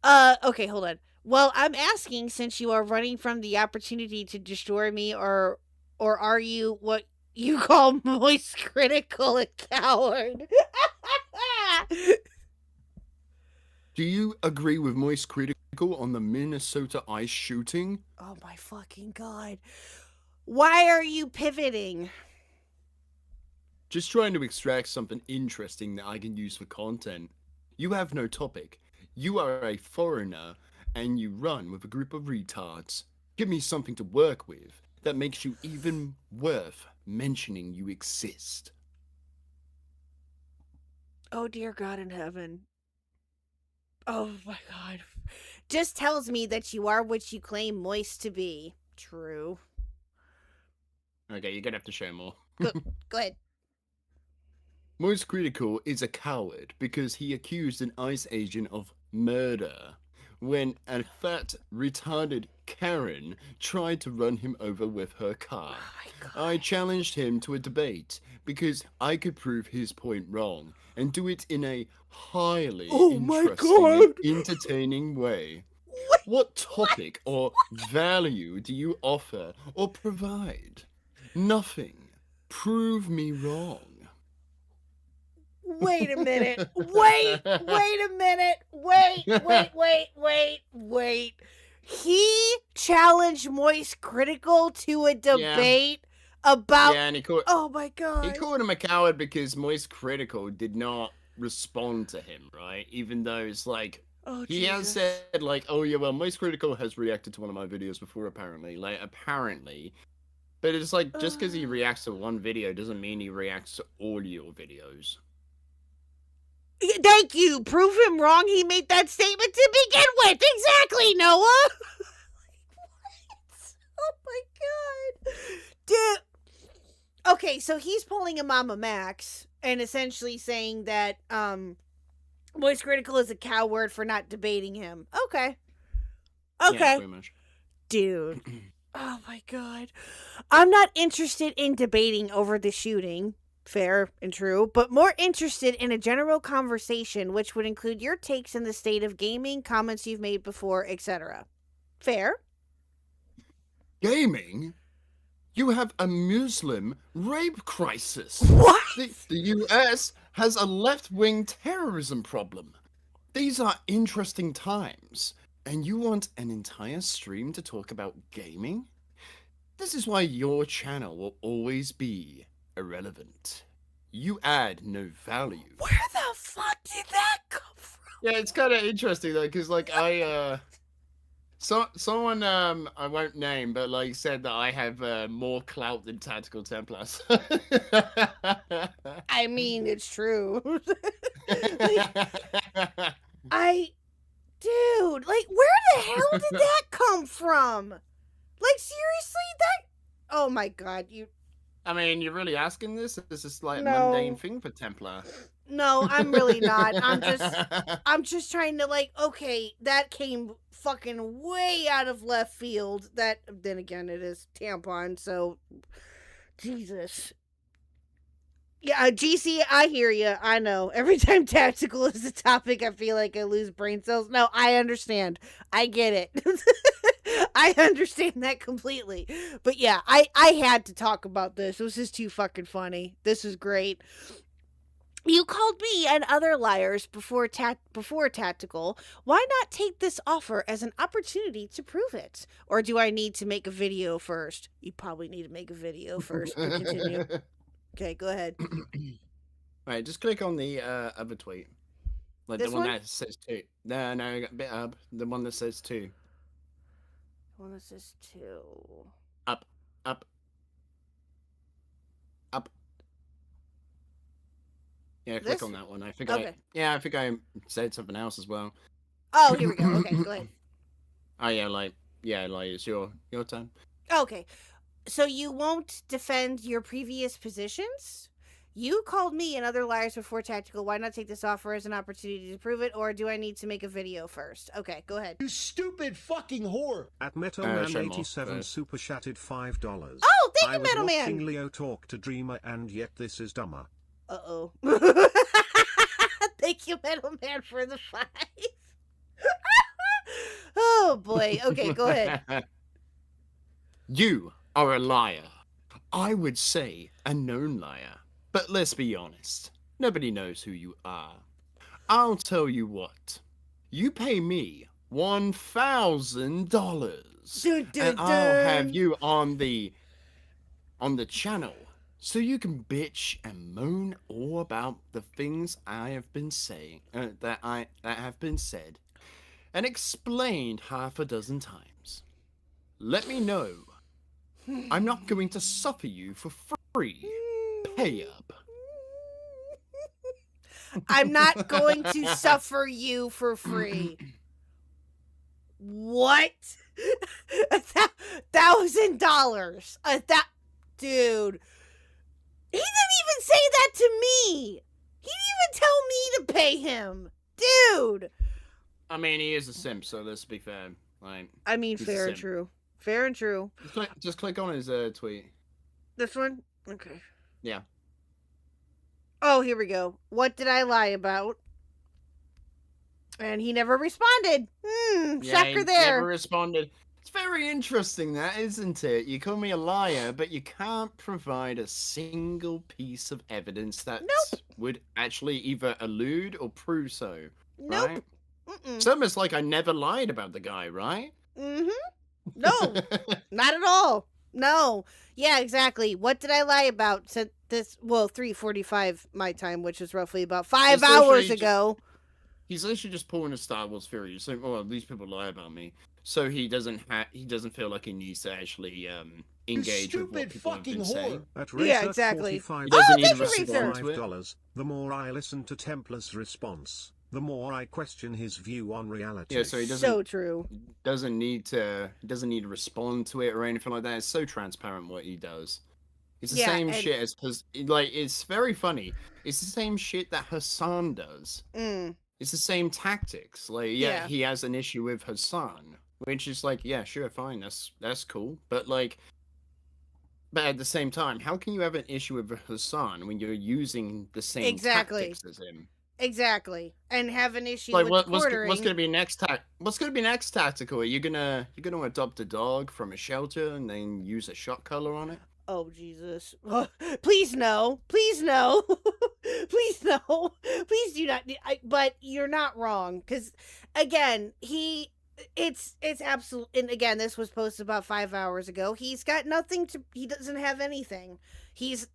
Speaker 5: Okay, hold on. Well, I'm asking, since you are running from the opportunity to destroy me, or are you what you call moist critical a coward?
Speaker 6: Do you agree with Moist Critical on the Minnesota ice shooting?
Speaker 5: Oh my fucking god. Why are you pivoting?
Speaker 6: Just trying to extract something interesting that I can use for content. You have no topic. You are a foreigner, and you run with a group of retards. Give me something to work with that makes you even worth mentioning you exist.
Speaker 5: Oh dear God in heaven. Oh my god. Just tells me that you are what you claim moist to be. True.
Speaker 6: Okay, you're gonna have to show more.
Speaker 5: Go ahead.
Speaker 6: Moist Critical is a coward because he accused an ICE agent of murder when a fat, retarded Karen tried to run him over with her car. I challenged him to a debate because I could prove his point wrong and do it in a highly interesting and entertaining way. What topic or value do you offer or provide? Nothing. Prove me wrong.
Speaker 5: Wait a minute. Wait a minute. Wait. He challenged Moist Critical to a debate about...
Speaker 6: Yeah, and
Speaker 5: oh my god.
Speaker 6: He called him a coward because Moist Critical did not respond to him, right? Even though it's he has said oh yeah, well, Moist Critical has reacted to one of my videos before, apparently. But it's just because he reacts to one video doesn't mean he reacts to all your videos.
Speaker 5: Thank you. Prove him wrong. He made that statement to begin with. Exactly, Noah. What? Oh my god. Dude. Okay, so he's pulling a Mama Max and essentially saying that Moist Critical is a coward for not debating him. Okay.
Speaker 6: Yeah, pretty much.
Speaker 5: Dude. Oh my god. I'm not interested in debating over the shooting. Fair and true, but more interested in a general conversation which would include your takes in the state of gaming, comments you've made before, etc. Fair?
Speaker 6: Gaming? You have a Muslim rape crisis.
Speaker 5: What?
Speaker 6: The US has a left-wing terrorism problem. These are interesting times, and you want an entire stream to talk about gaming? This is why your channel will always be irrelevant. You add no value.
Speaker 5: Where the fuck did that come from?
Speaker 6: Yeah, it's kind of interesting though, because Someone I won't name, but like said that I have more clout than Tactical Templars.
Speaker 5: I mean, it's true. Dude, like, where the hell did that come from? Like, seriously, oh my god,
Speaker 6: I mean, you're really asking this? This is like a
Speaker 5: No.
Speaker 6: mundane thing for Templar.
Speaker 5: No, I'm really not. I'm just trying to, like, okay, that came fucking way out of left field. Then again, it is tampon, so, Jesus. Yeah, GC, I hear you. I know. Every time tactical is a topic, I feel like I lose brain cells. No, I understand. I get it. I understand that completely. But yeah, I had to talk about this. This is too fucking funny. This is great. You called me and other liars before tactical. Why not take this offer as an opportunity to prove it? Or do I need to make a video first? You probably need to make a video first. But continue. Okay, go ahead.
Speaker 6: Right, just click on the other tweet. Like
Speaker 5: This
Speaker 6: the one
Speaker 5: one?
Speaker 6: that says 2. No, a bit up. The one that says 2.
Speaker 5: Well, this is 2.
Speaker 6: Up. Yeah, click
Speaker 5: This?
Speaker 6: on that one. I think
Speaker 5: Okay.
Speaker 6: I think I said something else as well.
Speaker 5: Oh, here we go. Okay, go ahead.
Speaker 6: Oh yeah, it's your turn.
Speaker 5: Okay. So you won't defend your previous positions? You called me and other liars before tactical. Why not take this offer as an opportunity to prove it? Or do I need to make a video first? Okay, go ahead.
Speaker 9: You stupid fucking whore!
Speaker 8: At
Speaker 6: show
Speaker 8: MetalMan87
Speaker 6: more,
Speaker 8: super chatted $5.
Speaker 5: Oh, thank
Speaker 8: I
Speaker 5: you,
Speaker 8: was
Speaker 5: Metal
Speaker 8: watching
Speaker 5: Man.
Speaker 8: Leo talk to Dreamer, and yet this is dumber.
Speaker 5: Uh-oh. Thank you, Metal Man, for the 5. Oh, boy. Okay, go ahead.
Speaker 6: You are a liar. I would say a known liar. But let's be honest. Nobody knows who you are. I'll tell you what. You pay me $1,000.
Speaker 5: Dun, dun,
Speaker 6: And I'll have
Speaker 5: dun.
Speaker 6: you on the channel so you can bitch and moan all about the things I have been saying that have been said and explained half a dozen times. Let me know. I'm not going to suffer you for free. Pay up.
Speaker 5: I'm not going to suffer you for free. What? $1,000. Dude. He didn't even say that to me. He didn't even tell me to pay him. Dude.
Speaker 6: I mean, he is a simp, so let's be fair. Like,
Speaker 5: I mean,
Speaker 6: he's a
Speaker 5: fair and
Speaker 6: simp.
Speaker 5: true. Fair and true.
Speaker 6: Just click on his tweet.
Speaker 5: This one? Okay.
Speaker 6: Yeah.
Speaker 5: Oh, here we go. What did I lie about? And he never responded.
Speaker 6: Yeah,
Speaker 5: Shocker
Speaker 6: he
Speaker 5: there.
Speaker 6: never responded. It's very interesting, that, isn't it? You call me a liar, but you can't provide a single piece of evidence that would actually either allude or prove so.
Speaker 5: Nope.
Speaker 6: Right?
Speaker 5: Mm-mm.
Speaker 6: It's almost like I never lied about the guy, right?
Speaker 5: Mm-hmm. No, not at all. No. Yeah, exactly. What did I lie about? Said this, 3:45 my time, which is roughly about 5
Speaker 6: It's literally
Speaker 5: hours
Speaker 6: just-
Speaker 5: ago.
Speaker 6: He's literally just pulling a Star Wars theory. He's saying, "Oh, these people lie about me," so he doesn't feel like he needs to actually engage with what
Speaker 9: stupid
Speaker 6: people have been
Speaker 9: fucking
Speaker 6: saying.
Speaker 9: whore.
Speaker 8: At
Speaker 5: Yeah,
Speaker 8: Racer
Speaker 5: exactly.
Speaker 8: 45
Speaker 6: He doesn't
Speaker 5: Oh,
Speaker 6: need
Speaker 5: thank
Speaker 6: to
Speaker 5: you,
Speaker 6: respond
Speaker 5: Racer.
Speaker 6: to it.
Speaker 8: $5. The more I listen to Templar's response, the more I question his view on reality.
Speaker 6: Yeah, so he doesn't
Speaker 5: So true.
Speaker 6: need to respond to it or anything like that. It's so transparent what he does. It's the
Speaker 5: Yeah,
Speaker 6: same
Speaker 5: and-
Speaker 6: shit as like, it's very funny. It's the same shit that Hassan does.
Speaker 5: Mm.
Speaker 6: It's the same tactics. Like,
Speaker 5: Yeah.
Speaker 6: he has an issue with Hassan, which is like, yeah, sure, fine, that's cool. But like, but at the same time, how can you have an issue with Hassan when you're using the same
Speaker 5: Exactly.
Speaker 6: tactics as him?
Speaker 5: Exactly. And have an issue
Speaker 6: Like,
Speaker 5: with
Speaker 6: what's
Speaker 5: quartering.
Speaker 6: gonna be next? What's gonna be next tactical? Are you gonna adopt a dog from a shelter and then use a shot collar on it?
Speaker 5: Oh, Jesus. Please no. Please no. Please no. Please do not. But you're not wrong. Because, again, it's absolute. And again, this was posted about 5 hours ago. He's got nothing to. He doesn't have anything.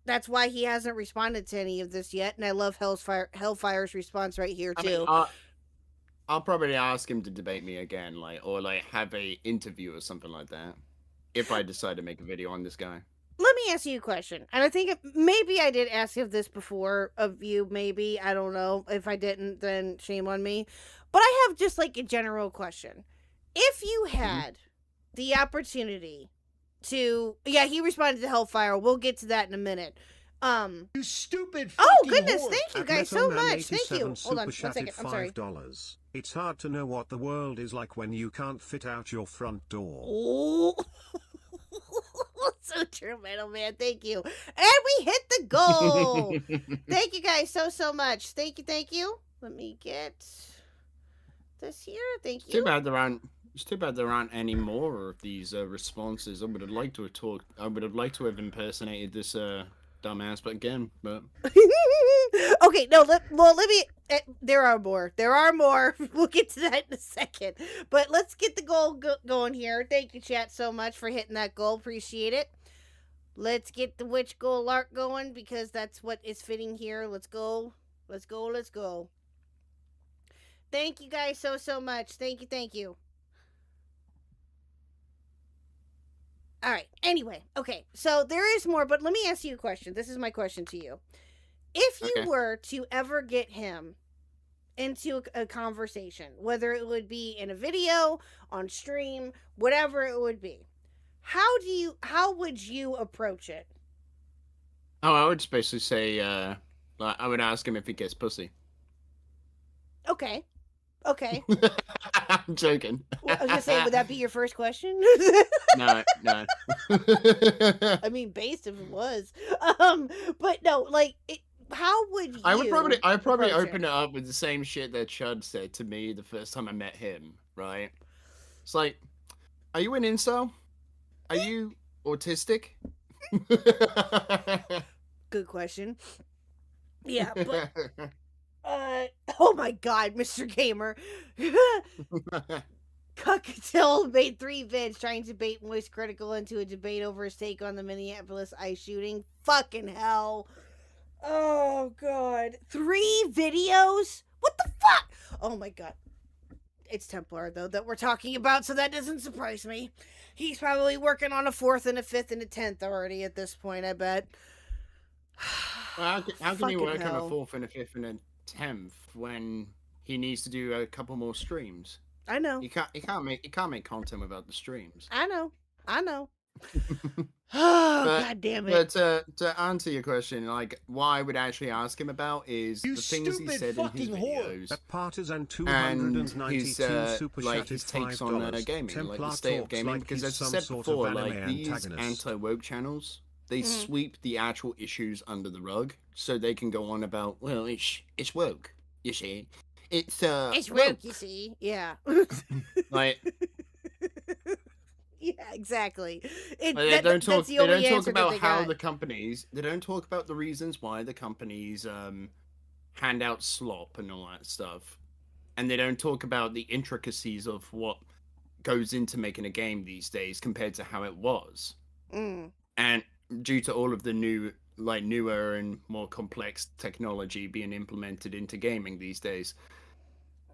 Speaker 5: That's why he hasn't responded to any of this yet. And I love Hellfire's response right here, too.
Speaker 6: I'll probably ask him to debate me again, like, or like have a interview or something like that, if I decide to make a video on this guy.
Speaker 5: Let me ask you a question. And I think maybe I did ask of this before of you, maybe. I don't know. If I didn't, then shame on me. But I have just like a general question. If you had the opportunity to, yeah, he responded to Hellfire. We'll get to that in a minute.
Speaker 9: You stupid
Speaker 5: Oh
Speaker 9: fucking
Speaker 5: goodness,
Speaker 9: whore.
Speaker 5: thank you guys so much. Thank you. Hold on, 1 second. I'm sorry.
Speaker 8: $5. It's hard to know what the world is like when you can't fit out your front door.
Speaker 5: Oh, so true, Metal Man. Thank you. And we hit the goal. Thank you guys so much. Thank you. Let me get this here. Thank you.
Speaker 6: It's too bad there aren't any more of these responses. I would have liked to have talked. I would have liked to have impersonated this dumbass, but again, but
Speaker 5: Okay, no. Let me. There are more. We'll get to that in a second. But let's get the goal going here. Thank you, chat, so much for hitting that goal. Appreciate it. Let's get the witch goal lark going because that's what is fitting here. Let's go. Thank you guys so much. Thank you. All right. Anyway, okay. So there is more, but let me ask you a question. This is my question to you. If you were to ever get him into a conversation, whether it would be in a video, on stream, whatever it would be, how would you approach it?
Speaker 6: oh, I would just basically say, I would ask him if he gets pussy.
Speaker 5: Okay.
Speaker 6: I'm joking.
Speaker 5: Well, I was gonna say, would that be your first question?
Speaker 6: No.
Speaker 5: I mean, based if it was. But no, like, how would you?
Speaker 6: I'd probably
Speaker 5: approach
Speaker 6: open it up with the same shit that Chud said to me the first time I met him. Right? It's like, are you an incel? Are you autistic?
Speaker 5: Good question. Yeah, but oh my god, Mr. Gamer. Cuckatill made 3 vids trying to bait Moist Critical into a debate over his take on the Minneapolis ICE shooting. Fucking hell. Oh god. 3 videos? What the fuck? Oh my god. It's Templar, though, that we're talking about, so that doesn't surprise me. He's probably working on a 4th and a 5th and a 10th already at this point, I bet.
Speaker 6: Well, how can you
Speaker 5: Fucking
Speaker 6: work on
Speaker 5: hell.
Speaker 6: a 4th and a 5th and a 10th when he needs to do a couple more streams?
Speaker 5: I know.
Speaker 6: He can't make content without the streams.
Speaker 5: I know. Oh,
Speaker 6: But-
Speaker 5: god damn it.
Speaker 6: But to answer your question, like what I would actually ask him about is
Speaker 9: You
Speaker 6: the things he
Speaker 9: stupid
Speaker 6: said in his
Speaker 9: fucking whore.
Speaker 6: videos
Speaker 8: At Partisan
Speaker 6: and
Speaker 8: 292
Speaker 6: his
Speaker 8: super
Speaker 6: like
Speaker 8: chatted
Speaker 6: his takes on
Speaker 8: $5.
Speaker 6: gaming, like
Speaker 8: Templar
Speaker 6: the state of
Speaker 8: talks
Speaker 6: gaming.
Speaker 8: like
Speaker 6: Because
Speaker 8: he's
Speaker 6: as I
Speaker 8: some
Speaker 6: said
Speaker 8: sort of
Speaker 6: before,
Speaker 8: anime
Speaker 6: like these
Speaker 8: antagonist.
Speaker 6: anti-woke channels, they sweep the actual issues under the rug, so they can go on about, well, it's woke, you see, it's
Speaker 5: woke, you see. Yeah.
Speaker 6: like.
Speaker 5: Yeah, exactly.
Speaker 6: Like, they don't talk.
Speaker 5: That's the
Speaker 6: They
Speaker 5: only
Speaker 6: don't talk
Speaker 5: answer
Speaker 6: about
Speaker 5: that they
Speaker 6: how
Speaker 5: got.
Speaker 6: the companies. They don't talk about the reasons why the companies hand out slop and all that stuff, and they don't talk about the intricacies of what goes into making a game these days compared to how it was.
Speaker 5: Mm.
Speaker 6: And due to all of the newer and more complex technology being implemented into gaming these days.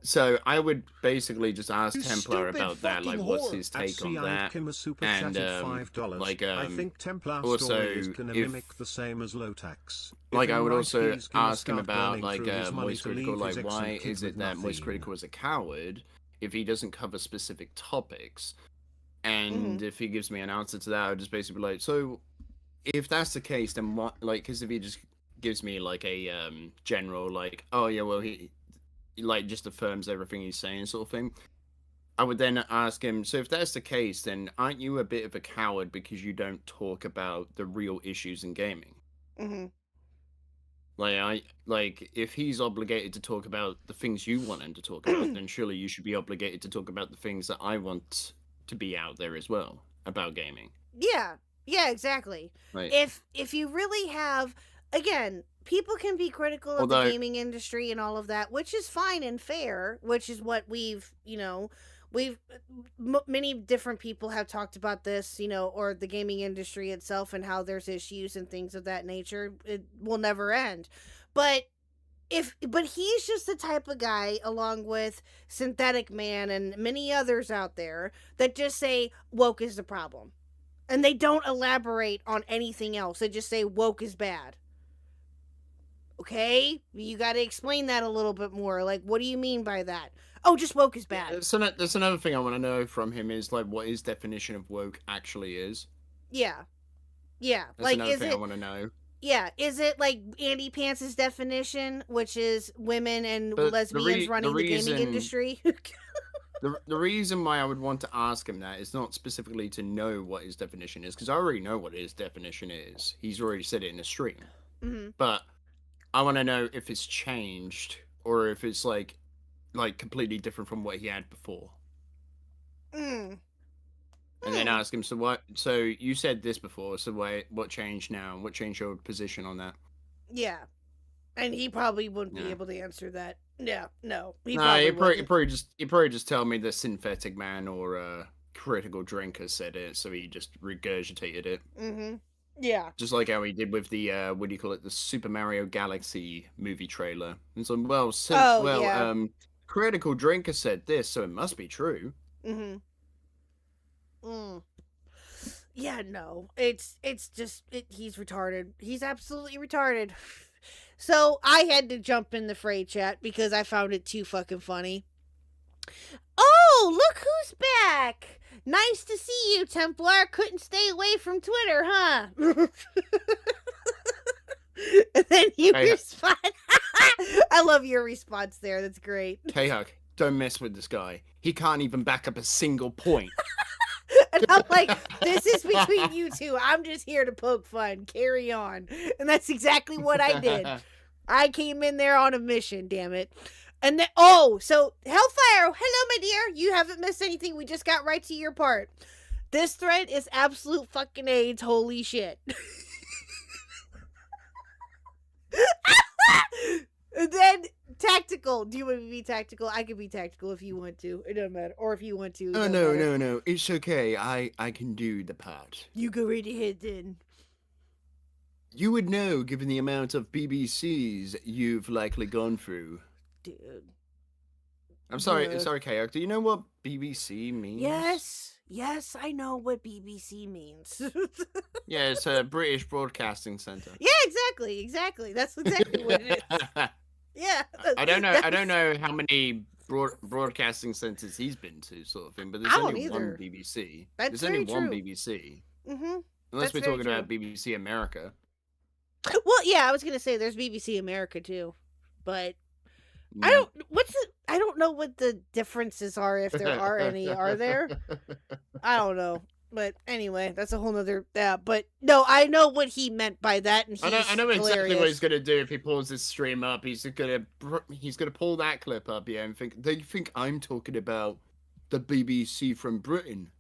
Speaker 6: So I would basically just ask
Speaker 9: You
Speaker 6: Templar
Speaker 9: stupid
Speaker 6: about that, like
Speaker 9: fucking
Speaker 6: what's
Speaker 9: whore.
Speaker 6: his
Speaker 8: At
Speaker 6: take on
Speaker 8: CI
Speaker 6: that.
Speaker 8: Kim a super
Speaker 6: and,
Speaker 8: chatted $5.
Speaker 6: like,
Speaker 8: I think Templar
Speaker 6: also,
Speaker 8: story is gonna
Speaker 6: if-
Speaker 8: mimic the same as Lotax.
Speaker 6: Like
Speaker 8: If
Speaker 6: I
Speaker 8: in
Speaker 6: would
Speaker 8: right
Speaker 6: also
Speaker 8: keys gonna
Speaker 6: ask him
Speaker 8: start
Speaker 6: about
Speaker 8: burning
Speaker 6: like
Speaker 8: through his money
Speaker 6: Moist
Speaker 8: to
Speaker 6: Critical,
Speaker 8: leave
Speaker 6: like
Speaker 8: his
Speaker 6: why
Speaker 8: ex and
Speaker 6: is
Speaker 8: kid
Speaker 6: it that
Speaker 8: with
Speaker 6: Moist
Speaker 8: nothing.
Speaker 6: Critical is a coward if he doesn't cover specific topics? And if he gives me an answer to that, I would just basically be like, so if that's the case, then what? Like, because if he just gives me like a general like, oh yeah, well he like just affirms everything he's saying, sort of thing. I would then ask him, so if that's the case, then aren't you a bit of a coward because you don't talk about the real issues in gaming?
Speaker 5: Mm-hmm.
Speaker 6: Like if he's obligated to talk about the things you want him to talk about, then surely you should be obligated to talk about the things that I want to be out there as well about gaming.
Speaker 5: Yeah, exactly.
Speaker 6: Like,
Speaker 5: If you really have, again, people can be critical of
Speaker 6: Although-
Speaker 5: the gaming industry and all of that, which is fine and fair, which is what many different people have talked about this, or the gaming industry itself and how there's issues and things of that nature. It will never end. But but he's just the type of guy, along with Synthetic Man and many others out there, that just say woke is the problem. And they don't elaborate on anything else. They just say woke is bad. Okay? You got to explain that a little bit more. Like, what do you mean by that? Oh, just woke is bad.
Speaker 6: So that's another thing I want to know from him is like what his definition of woke actually is.
Speaker 5: Yeah. Yeah.
Speaker 6: That's
Speaker 5: like,
Speaker 6: another
Speaker 5: is
Speaker 6: thing
Speaker 5: it...
Speaker 6: I want to know.
Speaker 5: Yeah, is it like Andy Pants' definition, which is women and lesbians running the gaming industry?
Speaker 6: The reason why I would want to ask him that is not specifically to know what his definition is, because I already know what his definition is. He's already said it in the stream.
Speaker 5: Mm-hmm.
Speaker 6: But I want to know if it's changed or if it's like completely different from what he had before. And then ask him, so what? So you said this before, so what changed now? What changed your position on that?
Speaker 5: Yeah, and he probably wouldn't be able to answer that. Yeah, no,
Speaker 6: He'd probably just tell me the Synthetic Man or Critical Drinker said it, so he just regurgitated it.
Speaker 5: Mm-hmm. Yeah.
Speaker 6: Just like how he did with the what do you call it, the Super Mario Galaxy movie trailer. And so Critical Drinker said this, so it must be true.
Speaker 5: Mm-hmm. Yeah, no. It's just he's retarded. He's absolutely retarded. So I had to jump in the fray chat because I found it too fucking funny. Oh, look who's back! Nice to see you, Templar. Couldn't stay away from Twitter, huh? And then you respond. I love your response there. That's great.
Speaker 6: KHuck, don't mess with this guy. He can't even back up a single point.
Speaker 5: And I'm like, this is between you two. I'm just here to poke fun. Carry on. And that's exactly what I did. I came in there on a mission, damn it. And then, so Hellfire, hello, my dear. You haven't missed anything. We just got right to your part. This thread is absolute fucking AIDS. Holy shit. And then Tactical. Do you want me to be tactical? I can be tactical if you want to. It doesn't matter. Or if you want to.
Speaker 6: Oh, no. It's okay. I can do the part.
Speaker 5: You go right ahead then.
Speaker 6: You would know, given the amount of BBCs you've likely gone through.
Speaker 5: Dude.
Speaker 6: I'm sorry, KHuck. Do you know what BBC means?
Speaker 5: Yes, I know what BBC means.
Speaker 6: Yeah, it's a British Broadcasting Centre.
Speaker 5: Yeah, exactly. That's exactly what it is. Yeah.
Speaker 6: I don't know how many broadcasting centres he's been to, sort of thing, but there's only one BBC.
Speaker 5: There's
Speaker 6: only one BBC.
Speaker 5: Mm-hmm.
Speaker 6: Unless we're talking about BBC America.
Speaker 5: Well, yeah, I was gonna say there's BBC America too, but I don't know what the differences are, if there are any. Are there? I don't know. But anyway, that's a whole nother. But no, I know what he meant by that, and
Speaker 6: I know exactly what he's gonna do if he pulls this stream up. He's gonna pull that clip up, and think they think I'm talking about the BBC from Britain.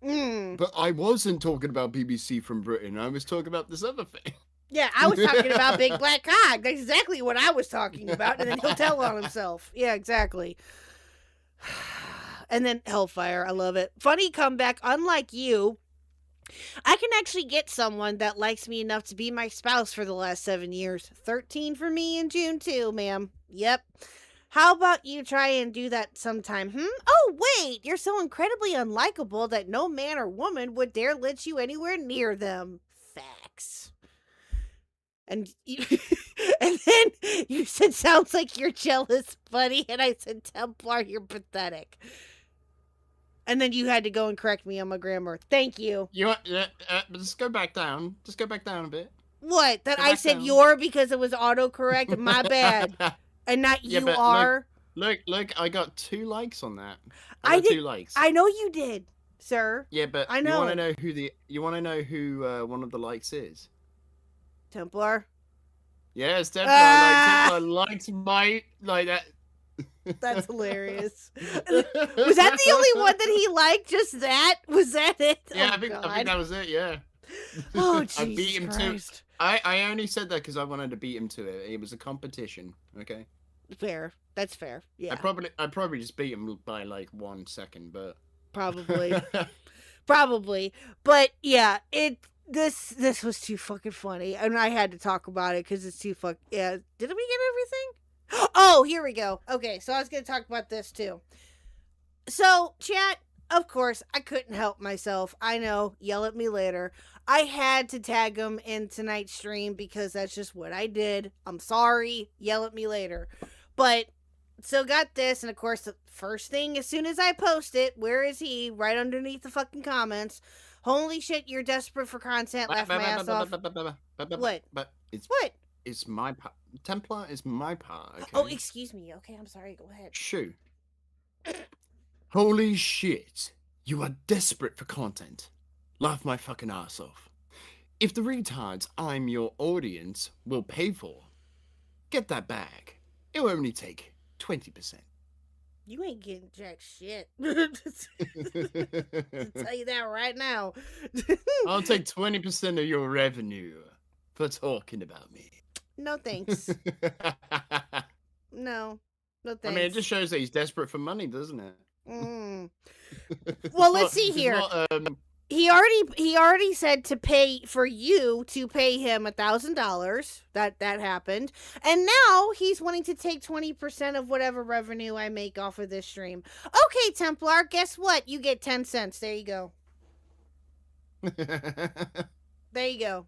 Speaker 6: But I wasn't talking about BBC from Britain. I was talking about this other thing.
Speaker 5: Yeah, I was talking about Big Black Cock. That's exactly what I was talking about, and then he'll tell on himself. Yeah, exactly. And then Hellfire, I love it. Funny comeback. Unlike you, I can actually get someone that likes me enough to be my spouse for the last 7 years. 13 for me in June too, ma'am. Yep. How about you try and do that sometime? Oh, wait, you're so incredibly unlikable that no man or woman would dare let you anywhere near them. Facts. And and then you said, sounds like you're jealous, buddy. And I said, Templar, you're pathetic. And then you had to go and correct me on my grammar. Thank you.
Speaker 6: Just go back down. Just go back down a bit.
Speaker 5: What? That I said you're because it was autocorrect? My bad. And not you are?
Speaker 6: Look, I got 2 likes on that. I got 2 likes.
Speaker 5: I know you did, sir.
Speaker 6: Yeah, but
Speaker 5: I know.
Speaker 6: You want to know who one of the likes is?
Speaker 5: Templar?
Speaker 6: Yes, Templar likes my that.
Speaker 5: That's hilarious. Was that the only one that he liked? Just that? Was that it?
Speaker 6: Yeah, I think that was it. Yeah.
Speaker 5: Oh, Jesus
Speaker 6: I beat him
Speaker 5: Christ.
Speaker 6: to. I only said that because I wanted to beat him to it. It was a competition. Okay.
Speaker 5: Fair. That's fair. Yeah.
Speaker 6: I probably just beat him by like 1 second, but
Speaker 5: probably. Probably. But yeah, This was too fucking funny, and I had to talk about it because it's too yeah. Did we get everything? Oh, here we go. Okay, so I was gonna talk about this too. So, chat, of course, I couldn't help myself. I know, yell at me later. I had to tag him in tonight's stream because that's just what I did. I'm sorry, yell at me later. But, so got this, and of course, the first thing, as soon as I post it, where is he? Right underneath the fucking comments. Holy shit, you're desperate for content, laugh my ass off. What?
Speaker 6: But it's
Speaker 5: What?
Speaker 6: It's my part. Templar is my part. Okay?
Speaker 5: Oh, excuse me. Okay, I'm sorry. Go ahead.
Speaker 6: Shoo. Holy shit. You are desperate for content. Laugh my fucking ass off. If the retards I'm your audience will pay for, get that bag. It will only take 20%.
Speaker 5: You ain't getting jack shit. I'll tell you that right now.
Speaker 6: I'll take 20% of your revenue for talking about me.
Speaker 5: No thanks. No. No thanks.
Speaker 6: I mean, it just shows that he's desperate for money, doesn't it?
Speaker 5: Well, let's see here. He already said to pay for you to pay him $1,000. That happened, and now he's wanting to take 20% of whatever revenue I make off of this stream. Okay, Templar, guess what? You get 10 cents. There you go. There you go.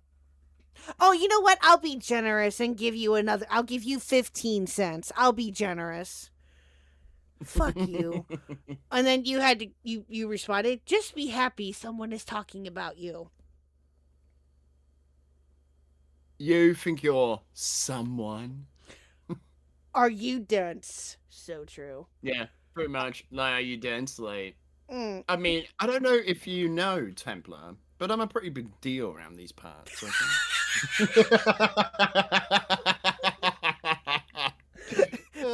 Speaker 5: Oh, you know what? I'll be generous and give you another. I'll give you 15 cents. I'll be generous. Fuck you. And then you had to, you responded, just be happy someone is talking about you.
Speaker 6: You think you're someone?
Speaker 5: Are you dense? So true.
Speaker 6: Yeah, pretty much. Like, are you dense? Like,
Speaker 5: Mm.
Speaker 6: I mean, I don't know if you know, Templar, but I'm a pretty big deal around these parts.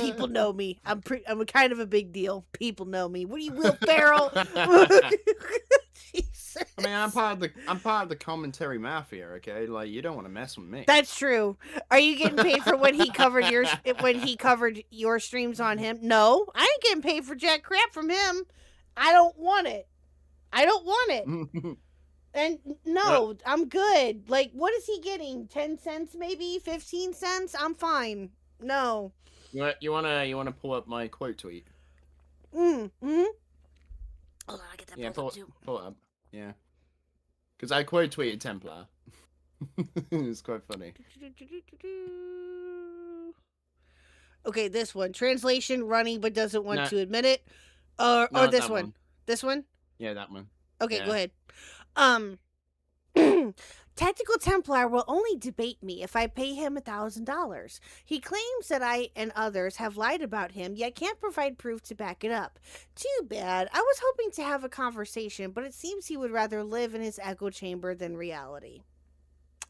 Speaker 5: People know me. I'm kind of a big deal. People know me. What are you, Will Ferrell? Jesus.
Speaker 6: I mean, I'm part of the commentary mafia. Okay, like, you don't want to mess with me.
Speaker 5: That's true. Are you getting paid for when he covered your streams on him? No, I ain't getting paid for jack crap from him. I don't want it. And no, I'm good. Like, what is he getting? 10 cents, maybe 15 cents? I'm fine. No.
Speaker 6: You wanna pull up my quote tweet?
Speaker 5: Hold on, I get that.
Speaker 6: Yeah,
Speaker 5: pulled up too.
Speaker 6: pull it up. Yeah, because I quote tweeted Templar. It's quite funny.
Speaker 5: Okay, this one. Translation running but doesn't want
Speaker 6: No.
Speaker 5: to admit it. Or this
Speaker 6: that
Speaker 5: one. This one?
Speaker 6: Yeah, that one.
Speaker 5: Okay,
Speaker 6: Yeah.
Speaker 5: go ahead. Tactical Templar will only debate me if I pay him $1,000. He claims that I and others have lied about him, yet can't provide proof to back it up. Too bad. I was hoping to have a conversation, but it seems he would rather live in his echo chamber than reality.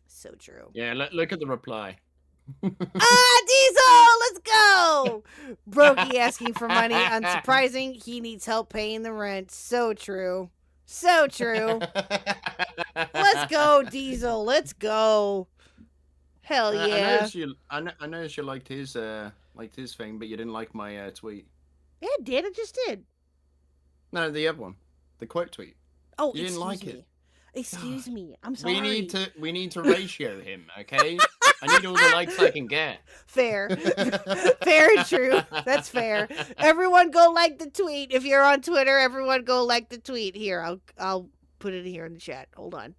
Speaker 5: So true.
Speaker 6: Yeah, look at the reply.
Speaker 5: Diesel, let's go. Brokey asking for money. Unsurprising. He needs help paying the rent. So true. So true. Let's go, Diesel. Let's go. Hell yeah.
Speaker 6: I noticed you liked his thing, but you didn't like my tweet.
Speaker 5: Yeah, I did. I just did.
Speaker 6: No, the other one, the quote tweet.
Speaker 5: Oh,
Speaker 6: You didn't like
Speaker 5: excuse
Speaker 6: it.
Speaker 5: me. Excuse me. I'm sorry.
Speaker 6: We need to ratio him, okay? I need all the likes I can get.
Speaker 5: Fair. Fair and true. That's fair. Everyone go like the tweet. If you're on Twitter, everyone go like the tweet. Here, I'll put it here in the chat. Hold on.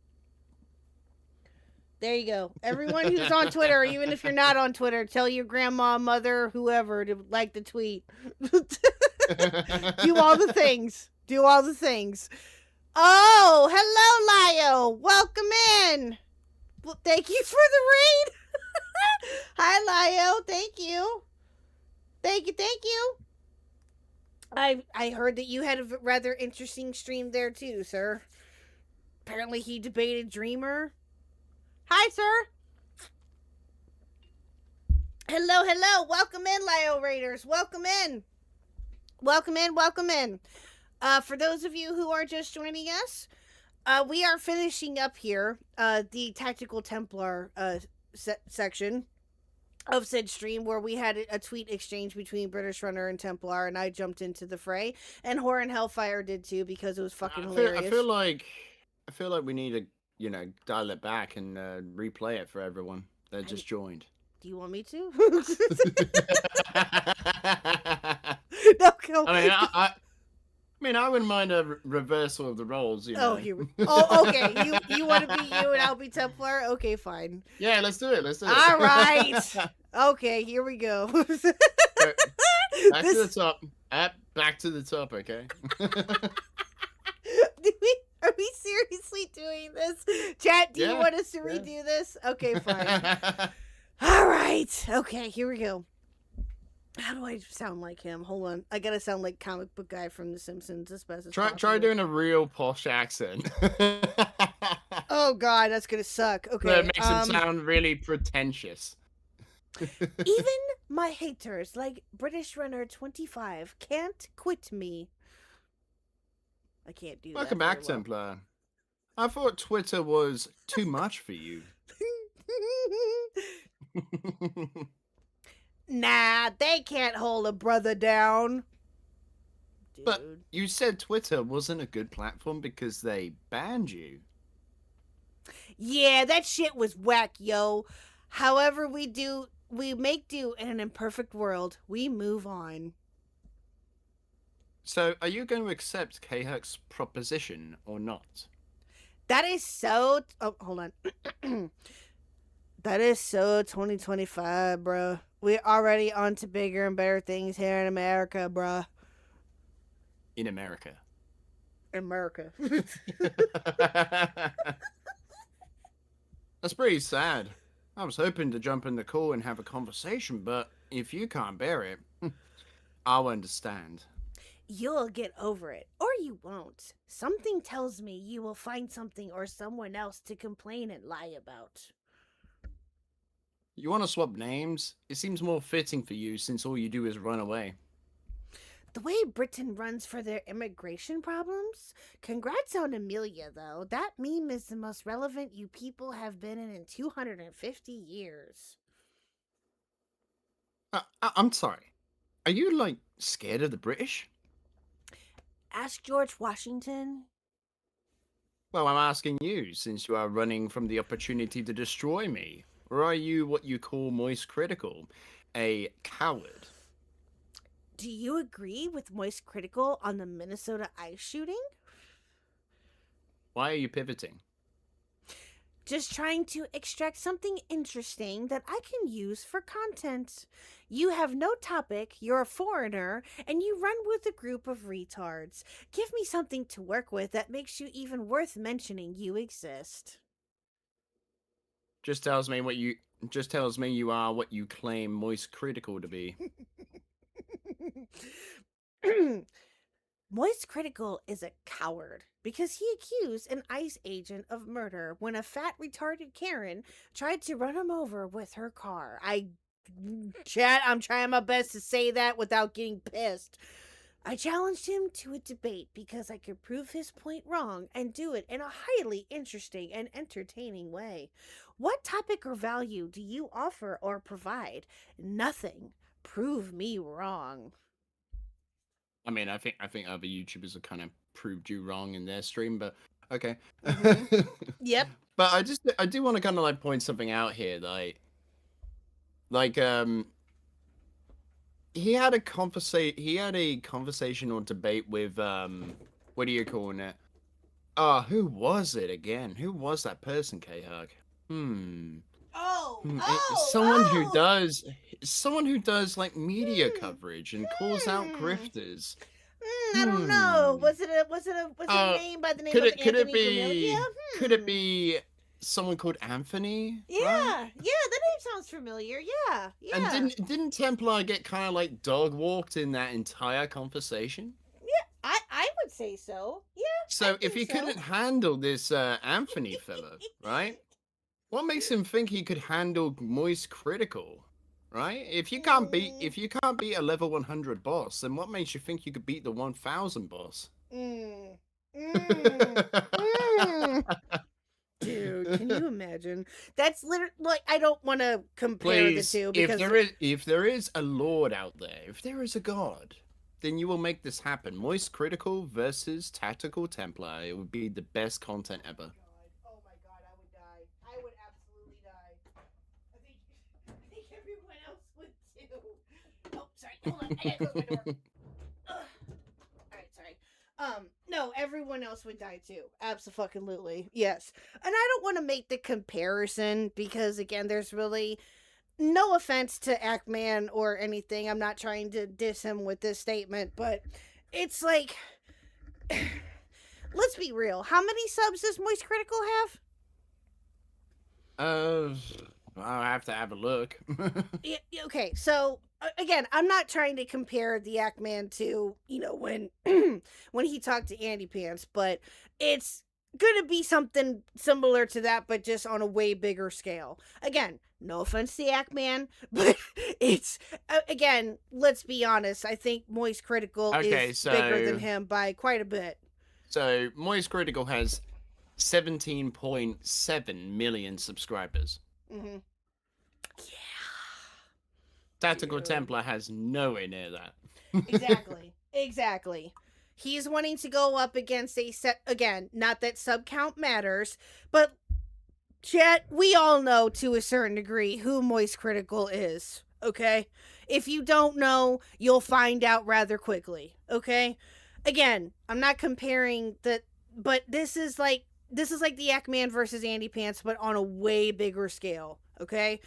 Speaker 5: There you go. Everyone who's on Twitter, even if you're not on Twitter, tell your grandma, mother, whoever to like the tweet. Do all the things. Do all the things. Oh, hello, Lio. Welcome in. Well, thank you for the raid. Hi, Lio. Thank you. Thank you. I heard that you had a rather interesting stream there too, sir. Apparently he debated Dreamer. Hi, sir. Hello. Welcome in, Lio Raiders. Welcome in. For those of you who are just joining us, we are finishing up here the Tactical Templar section of said stream, where we had a tweet exchange between British Runner and Templar, and I jumped into the fray, and Whore and Hellfire did too, because it was fucking hilarious.
Speaker 6: I feel like we need dial it back and replay it for everyone that just joined.
Speaker 5: Do you want me to?
Speaker 6: I
Speaker 5: No, go.
Speaker 6: I mean, I wouldn't mind a reversal of the roles,
Speaker 5: Oh, okay. You want to be you and I'll be Templar? Okay, fine.
Speaker 6: Yeah, let's do it.
Speaker 5: All right. Okay, here we go.
Speaker 6: Back to the top. Back to the top, okay?
Speaker 5: Are we seriously doing this? Chat, do you
Speaker 6: Yeah,
Speaker 5: want us to
Speaker 6: yeah.
Speaker 5: redo this? Okay, fine. All right. Okay, here we go. How do I sound like him? Hold on. I gotta sound like comic book guy from The Simpsons as best as
Speaker 6: Try
Speaker 5: possible.
Speaker 6: doing a real posh accent.
Speaker 5: Oh God, that's gonna suck. Okay.
Speaker 6: That makes him sound really pretentious.
Speaker 5: Even my haters, like British Runner 25, can't quit me. I can't do
Speaker 6: Welcome
Speaker 5: that.
Speaker 6: back,
Speaker 5: very well.
Speaker 6: Templar. I thought Twitter was too much for you.
Speaker 5: Nah, they can't hold a brother down. Dude.
Speaker 6: But you said Twitter wasn't a good platform because they banned you.
Speaker 5: Yeah, that shit was whack, yo. However, we make do in an imperfect world. We move on.
Speaker 6: So, are you going to accept KHuck's proposition or not?
Speaker 5: That is so. Oh, hold on. That is so 2025, bruh. We're already on to bigger and better things here in America, bruh.
Speaker 6: In America.
Speaker 5: America.
Speaker 6: That's pretty sad. I was hoping to jump in the call and have a conversation, but if you can't bear it, I'll understand.
Speaker 5: You'll get over it, or you won't. Something tells me you will find something or someone else to complain and lie about.
Speaker 6: You want to swap names? It seems more fitting for you since all you do is run away.
Speaker 5: The way Britain runs for their immigration problems? Congrats on Amelia, though. That meme is the most relevant you people have been in 250 years.
Speaker 6: I'm sorry. Are you, like, scared of the British?
Speaker 5: Ask George Washington.
Speaker 6: Well, I'm asking you, since you are running from the opportunity to destroy me. Or are you what you call moist critical? A coward?
Speaker 5: Do you agree with Moist Critical on the Minnesota ice shooting?
Speaker 6: Why are you pivoting?
Speaker 5: Just trying to extract something interesting that I can use for content. You have no topic, you're a foreigner, and you run with a group of retards. Give me something to work with that makes you even worth mentioning you exist.
Speaker 6: Just tells me you are what you claim moist critical to be.
Speaker 5: Moist Critical is a coward because he accused an ICE agent of murder when a fat retarded Karen tried to run him over with her car. Chat, I'm trying my best to say that without getting pissed. I challenged him to a debate because I could prove his point wrong and do it in a highly interesting and entertaining way. What topic or value do you offer or provide? Nothing. Prove me wrong.
Speaker 6: I mean, I think other YouTubers have kind of proved you wrong in their stream, but okay.
Speaker 5: Yep.
Speaker 6: But I do want to kind of like point something out here, like he had a conversation or debate with what do you call it? Who was it again? Who was that person, KHuck? Someone who does like media coverage and calls out grifters.
Speaker 5: I don't know. Was it a name by the name of Anthony Vermillion?
Speaker 6: Could it be someone called Anthony?
Speaker 5: Yeah,
Speaker 6: right?
Speaker 5: yeah, that name sounds familiar. Yeah.
Speaker 6: And didn't Templar get kind of like dog walked in that entire conversation?
Speaker 5: Yeah, I would say so. Yeah.
Speaker 6: So if he couldn't handle this Anthony fella, right? What makes him think he could handle Moist Critical? Right? If you can't beat a level 100 boss, then what makes you think you could beat the 1000 boss?
Speaker 5: Dude, can you imagine? That's literally like I don't want to compare the two because
Speaker 6: if there is a lord out there, if there is a god, then you will make this happen. Moist Critical versus Tactical Templar. It would be the best content ever.
Speaker 5: Oh my god, hold on. I gotta close my door. Ugh. All right, sorry. No, everyone else would die too. Absolutely, yes. And I don't want to make the comparison because, again, there's really no offense to Ackman or anything. I'm not trying to diss him with this statement, but it's like, let's be real. How many subs does Moist Critical have?
Speaker 6: I'll have to have a look.
Speaker 5: Yeah, okay, so again, I'm not trying to compare the Ackman to, when when he talked to Andy Pants, but it's gonna be something similar to that, but just on a way bigger scale. Again, no offense to Ackman, but it's again, let's be honest. I think Moist Critical is bigger than him by quite a bit.
Speaker 6: So Moist Critical has 17.7 million subscribers.
Speaker 5: Mm-hmm.
Speaker 6: Tactical Templar has nowhere near that.
Speaker 5: Exactly. He's wanting to go up against a set again. Not that sub count matters, but chat, we all know to a certain degree who Moist Critical is. Okay, if you don't know, you'll find out rather quickly. Okay, again, I'm not comparing but this is like the Ackman versus Andy Pants, but on a way bigger scale. Okay.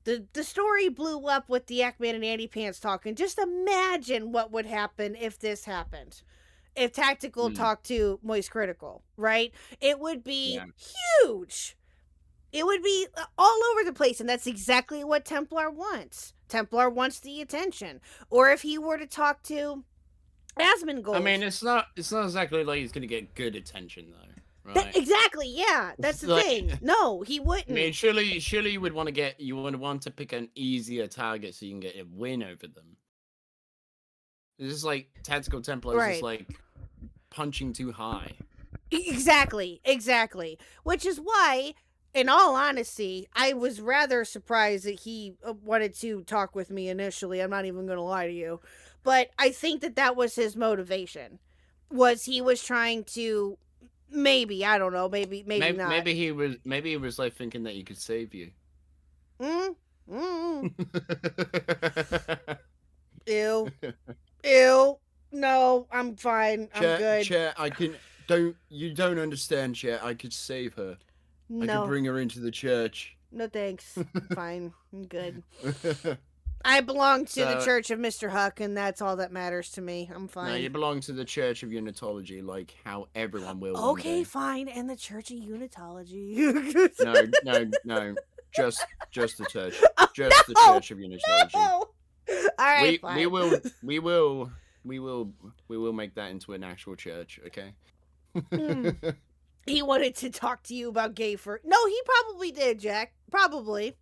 Speaker 5: The story blew up with the Ackman and Andy Pants talking. Just imagine what would happen if this happened. If Tactical talked to Moist Critical, right? It would be huge. It would be all over the place, and that's exactly what Templar wants. Templar wants the attention. Or if he were to talk to Asmongold.
Speaker 6: I mean, it's not exactly like he's going to get good attention, though. Right.
Speaker 5: Exactly, yeah. That's the thing. No, he wouldn't.
Speaker 6: I mean, surely you would want to pick an easier target so you can get a win over them. It's just like Tactical Templar is just like punching too high.
Speaker 5: Exactly. Which is why, in all honesty, I was rather surprised that he wanted to talk with me initially. I'm not even going to lie to you. But I think that was his motivation. He was trying to... Maybe, I don't know. Maybe not.
Speaker 6: Maybe he was like thinking that he could save you.
Speaker 5: Ew. No, I'm fine. I'm good.
Speaker 6: Chat, you don't understand, chat. I could save her.
Speaker 5: No.
Speaker 6: I could bring her into the church.
Speaker 5: No thanks. Fine. I'm good. I belong to the Church of Mr. Huck, and that's all that matters to me. I'm fine.
Speaker 6: No, you belong to the Church of Unitology, like how everyone will.
Speaker 5: Okay, fine. And the Church of Unitology.
Speaker 6: No. Just the church. Just the Church of Unitology.
Speaker 5: No. All right, fine.
Speaker 6: We will make that into an actual church, okay?
Speaker 5: He wanted to talk to you about gay No, he probably did, Jack. Probably.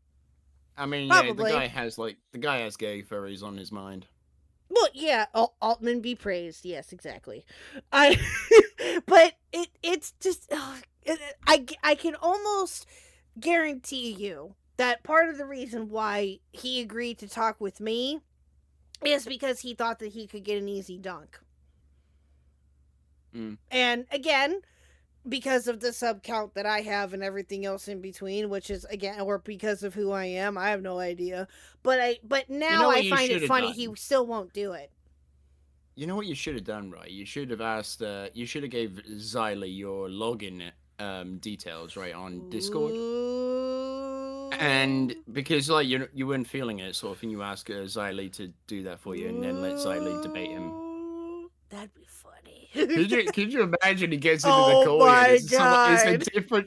Speaker 6: I mean,
Speaker 5: Probably.
Speaker 6: the guy has gay furries on his mind.
Speaker 5: Well, yeah, Altman be praised. Yes, exactly. But it's just I can almost guarantee you that part of the reason why he agreed to talk with me is because he thought that he could get an easy dunk. And again, because of the sub count that I have and everything else in between, which is again, or because of who I am, I have no idea. But now I find it funny he still won't do it.
Speaker 6: You know what you should have done, right? You should have asked. You should have gave Xylee your login details, right, on Discord.
Speaker 5: Ooh.
Speaker 6: And because like you weren't feeling it, sort of thing, you ask Xylee to do that for you, and then let Xylee debate him.
Speaker 5: That'd be funny.
Speaker 6: Could you imagine he gets into
Speaker 5: Oh
Speaker 6: the call
Speaker 5: my
Speaker 6: and
Speaker 5: God.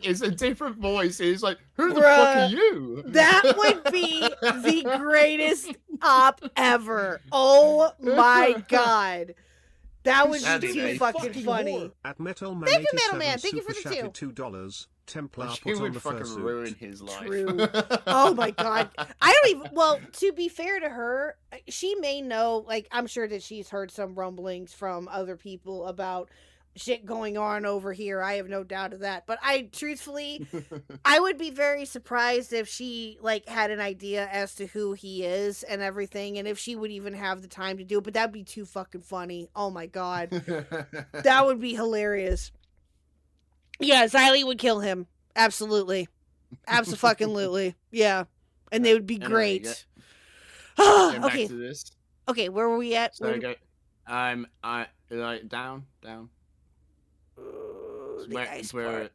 Speaker 6: it's a different voice. He's like, who the fuck are you?
Speaker 5: That would be the greatest op ever. Oh my God. That would be too fucking funny.
Speaker 8: At Metalman
Speaker 5: Thank you,
Speaker 8: 87
Speaker 5: Metalman. Thank you for
Speaker 8: Super
Speaker 5: the
Speaker 8: Shacky
Speaker 5: two.
Speaker 8: $2. Templar
Speaker 6: She
Speaker 8: put on
Speaker 6: would
Speaker 8: the
Speaker 6: fucking
Speaker 8: fursuit.
Speaker 6: ruin his life.
Speaker 5: True. Oh my God. I don't even, well, to be fair to her, she may know, like, I'm sure that she's heard some rumblings from other people about shit going on over here. I have no doubt of that. But truthfully, I would be very surprised if she, like, had an idea as to who he is and everything, and if she would even have the time to do it. But that'd be too fucking funny. Oh my God. That would be hilarious. Yeah, Xylee would kill him. Absolutely. Absolutely. Yeah. And they would be great.
Speaker 6: Getting back
Speaker 5: Okay.
Speaker 6: to this.
Speaker 5: Okay, where were we at?
Speaker 6: So okay, I like down. It's
Speaker 5: The ice
Speaker 6: it's where
Speaker 5: part.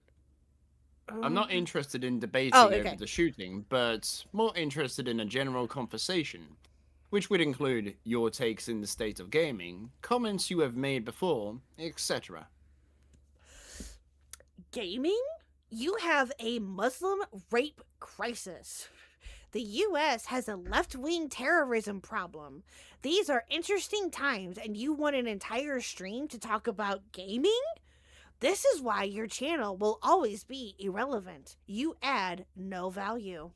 Speaker 6: I'm not interested in debating
Speaker 5: Oh,
Speaker 6: over
Speaker 5: okay.
Speaker 6: the shooting, but more interested in a general conversation, which would include your takes in the state of gaming, comments you have made before, etc.
Speaker 5: Gaming? You have a Muslim rape crisis. The U.S. has a left-wing terrorism problem. These are interesting times, and you want an entire stream to talk about gaming? This is why your channel will always be irrelevant. You add no value.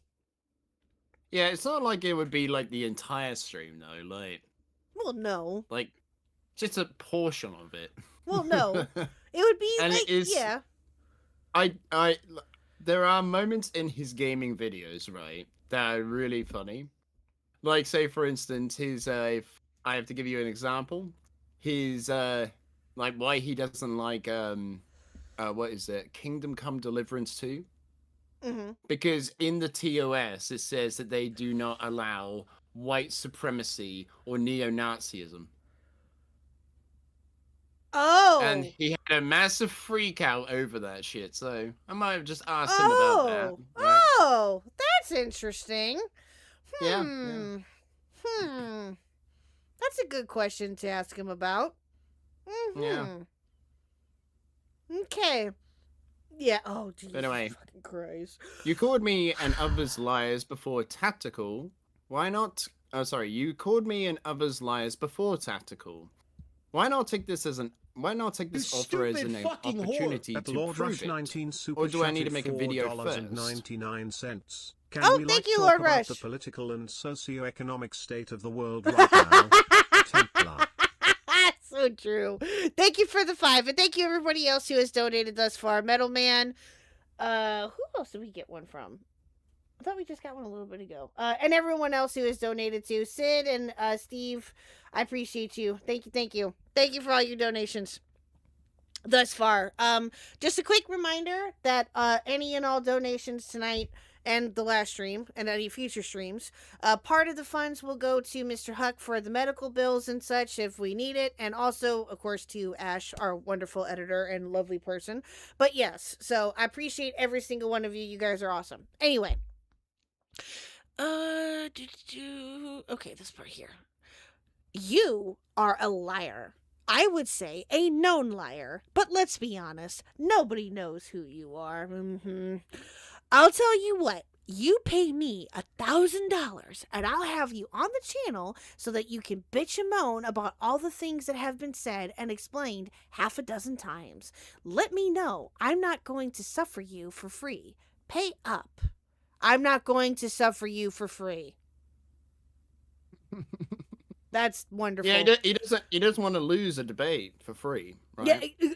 Speaker 6: Yeah, it's not like it would be like the entire stream though,
Speaker 5: Well, no.
Speaker 6: like just a portion of it.
Speaker 5: Well, no. It would be
Speaker 6: And
Speaker 5: like,
Speaker 6: it is-
Speaker 5: yeah.
Speaker 6: There are moments in his gaming videos, right, that are really funny. Like, say for instance, his I have to give you an example. His like why he doesn't like what is it? Kingdom Come Deliverance 2?
Speaker 5: Mm-hmm.
Speaker 6: Because in the TOS it says that they do not allow white supremacy or neo-Nazism.
Speaker 5: Oh.
Speaker 6: And he had a massive freak out over that shit, so I might have just asked him about that. Right?
Speaker 5: Oh, that's interesting.
Speaker 6: Yeah,
Speaker 5: That's a good question to ask him about.
Speaker 6: Yeah.
Speaker 5: Okay. Yeah. Oh, Jesus
Speaker 6: Anyway.
Speaker 5: fucking Christ.
Speaker 6: You called me and others liars before Tactical. Why not? Oh, sorry. You called me and others liars before Tactical. Why not take this as an? Why not take this
Speaker 9: You
Speaker 6: offer as
Speaker 9: stupid
Speaker 6: an
Speaker 9: fucking whore.
Speaker 6: opportunity
Speaker 8: At
Speaker 6: to
Speaker 8: Lord
Speaker 6: prove
Speaker 8: Rush
Speaker 6: it?
Speaker 8: 19 super
Speaker 6: Or do I need to
Speaker 8: chatted
Speaker 6: make a video first?
Speaker 8: $4.99. Can
Speaker 5: Oh,
Speaker 8: we
Speaker 5: thank you,
Speaker 8: talk
Speaker 5: Lord
Speaker 8: about
Speaker 5: Rush.
Speaker 8: the political and socio-economic state of the world right now? Templar.
Speaker 5: So true. Thank you for the 5, and thank you everybody else who has donated thus far. Metal Man. Who else did we get one from? I thought we just got one a little bit ago. And everyone else who has donated to Sid and Steve. I appreciate you. Thank you. Thank you for all your donations thus far. Just a quick reminder that any and all donations tonight and the last stream and any future streams, part of the funds will go to Mr. HuckUck for the medical bills and such if we need it, and also of course to Ash, our wonderful editor and lovely person. But yes, so I appreciate every single one of you. You guys are awesome. Anyway, okay, this part here. You are a liar. I would say a known liar, but let's be honest, nobody knows who you are. I'll tell you what, you pay me $1,000 and I'll have you on the channel so that you can bitch and moan about all the things that have been said and explained half a dozen times. Let me know. I'm not going to suffer you for free. Pay up. I'm not going to suffer you for free. That's wonderful.
Speaker 6: Yeah, he doesn't want to lose a debate for free, right?
Speaker 5: Yeah,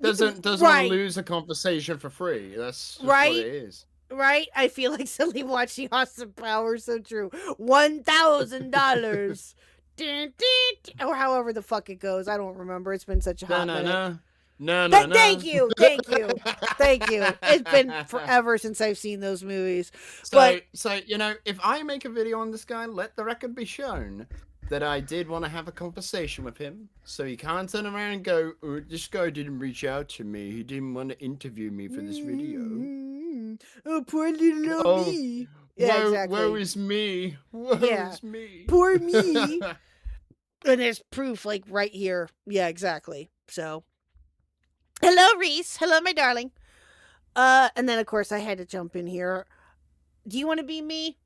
Speaker 6: doesn't
Speaker 5: right.
Speaker 6: want to lose a conversation for free. That's just
Speaker 5: Right.
Speaker 6: what it is.
Speaker 5: Right? I feel like suddenly watching Austin Powers. So true. $1,000. Or however the fuck it goes. I don't remember. It's been such a hot minute.
Speaker 6: No.
Speaker 5: Thank you. It's been forever since I've seen those movies.
Speaker 6: So if I make a video on this guy, let the record be shown that I did want to have a conversation with him. So he can't turn around and go, oh, this guy didn't reach out to me. He didn't want to interview me for this video.
Speaker 5: Oh, poor little me. Yeah, exactly.
Speaker 6: Woe is me. Woe is me.
Speaker 5: Poor me. And there's proof, like, right here. Yeah, exactly. So, hello, Reese. Hello, my darling. And then, of course, I had to jump in here. Do you want to be me?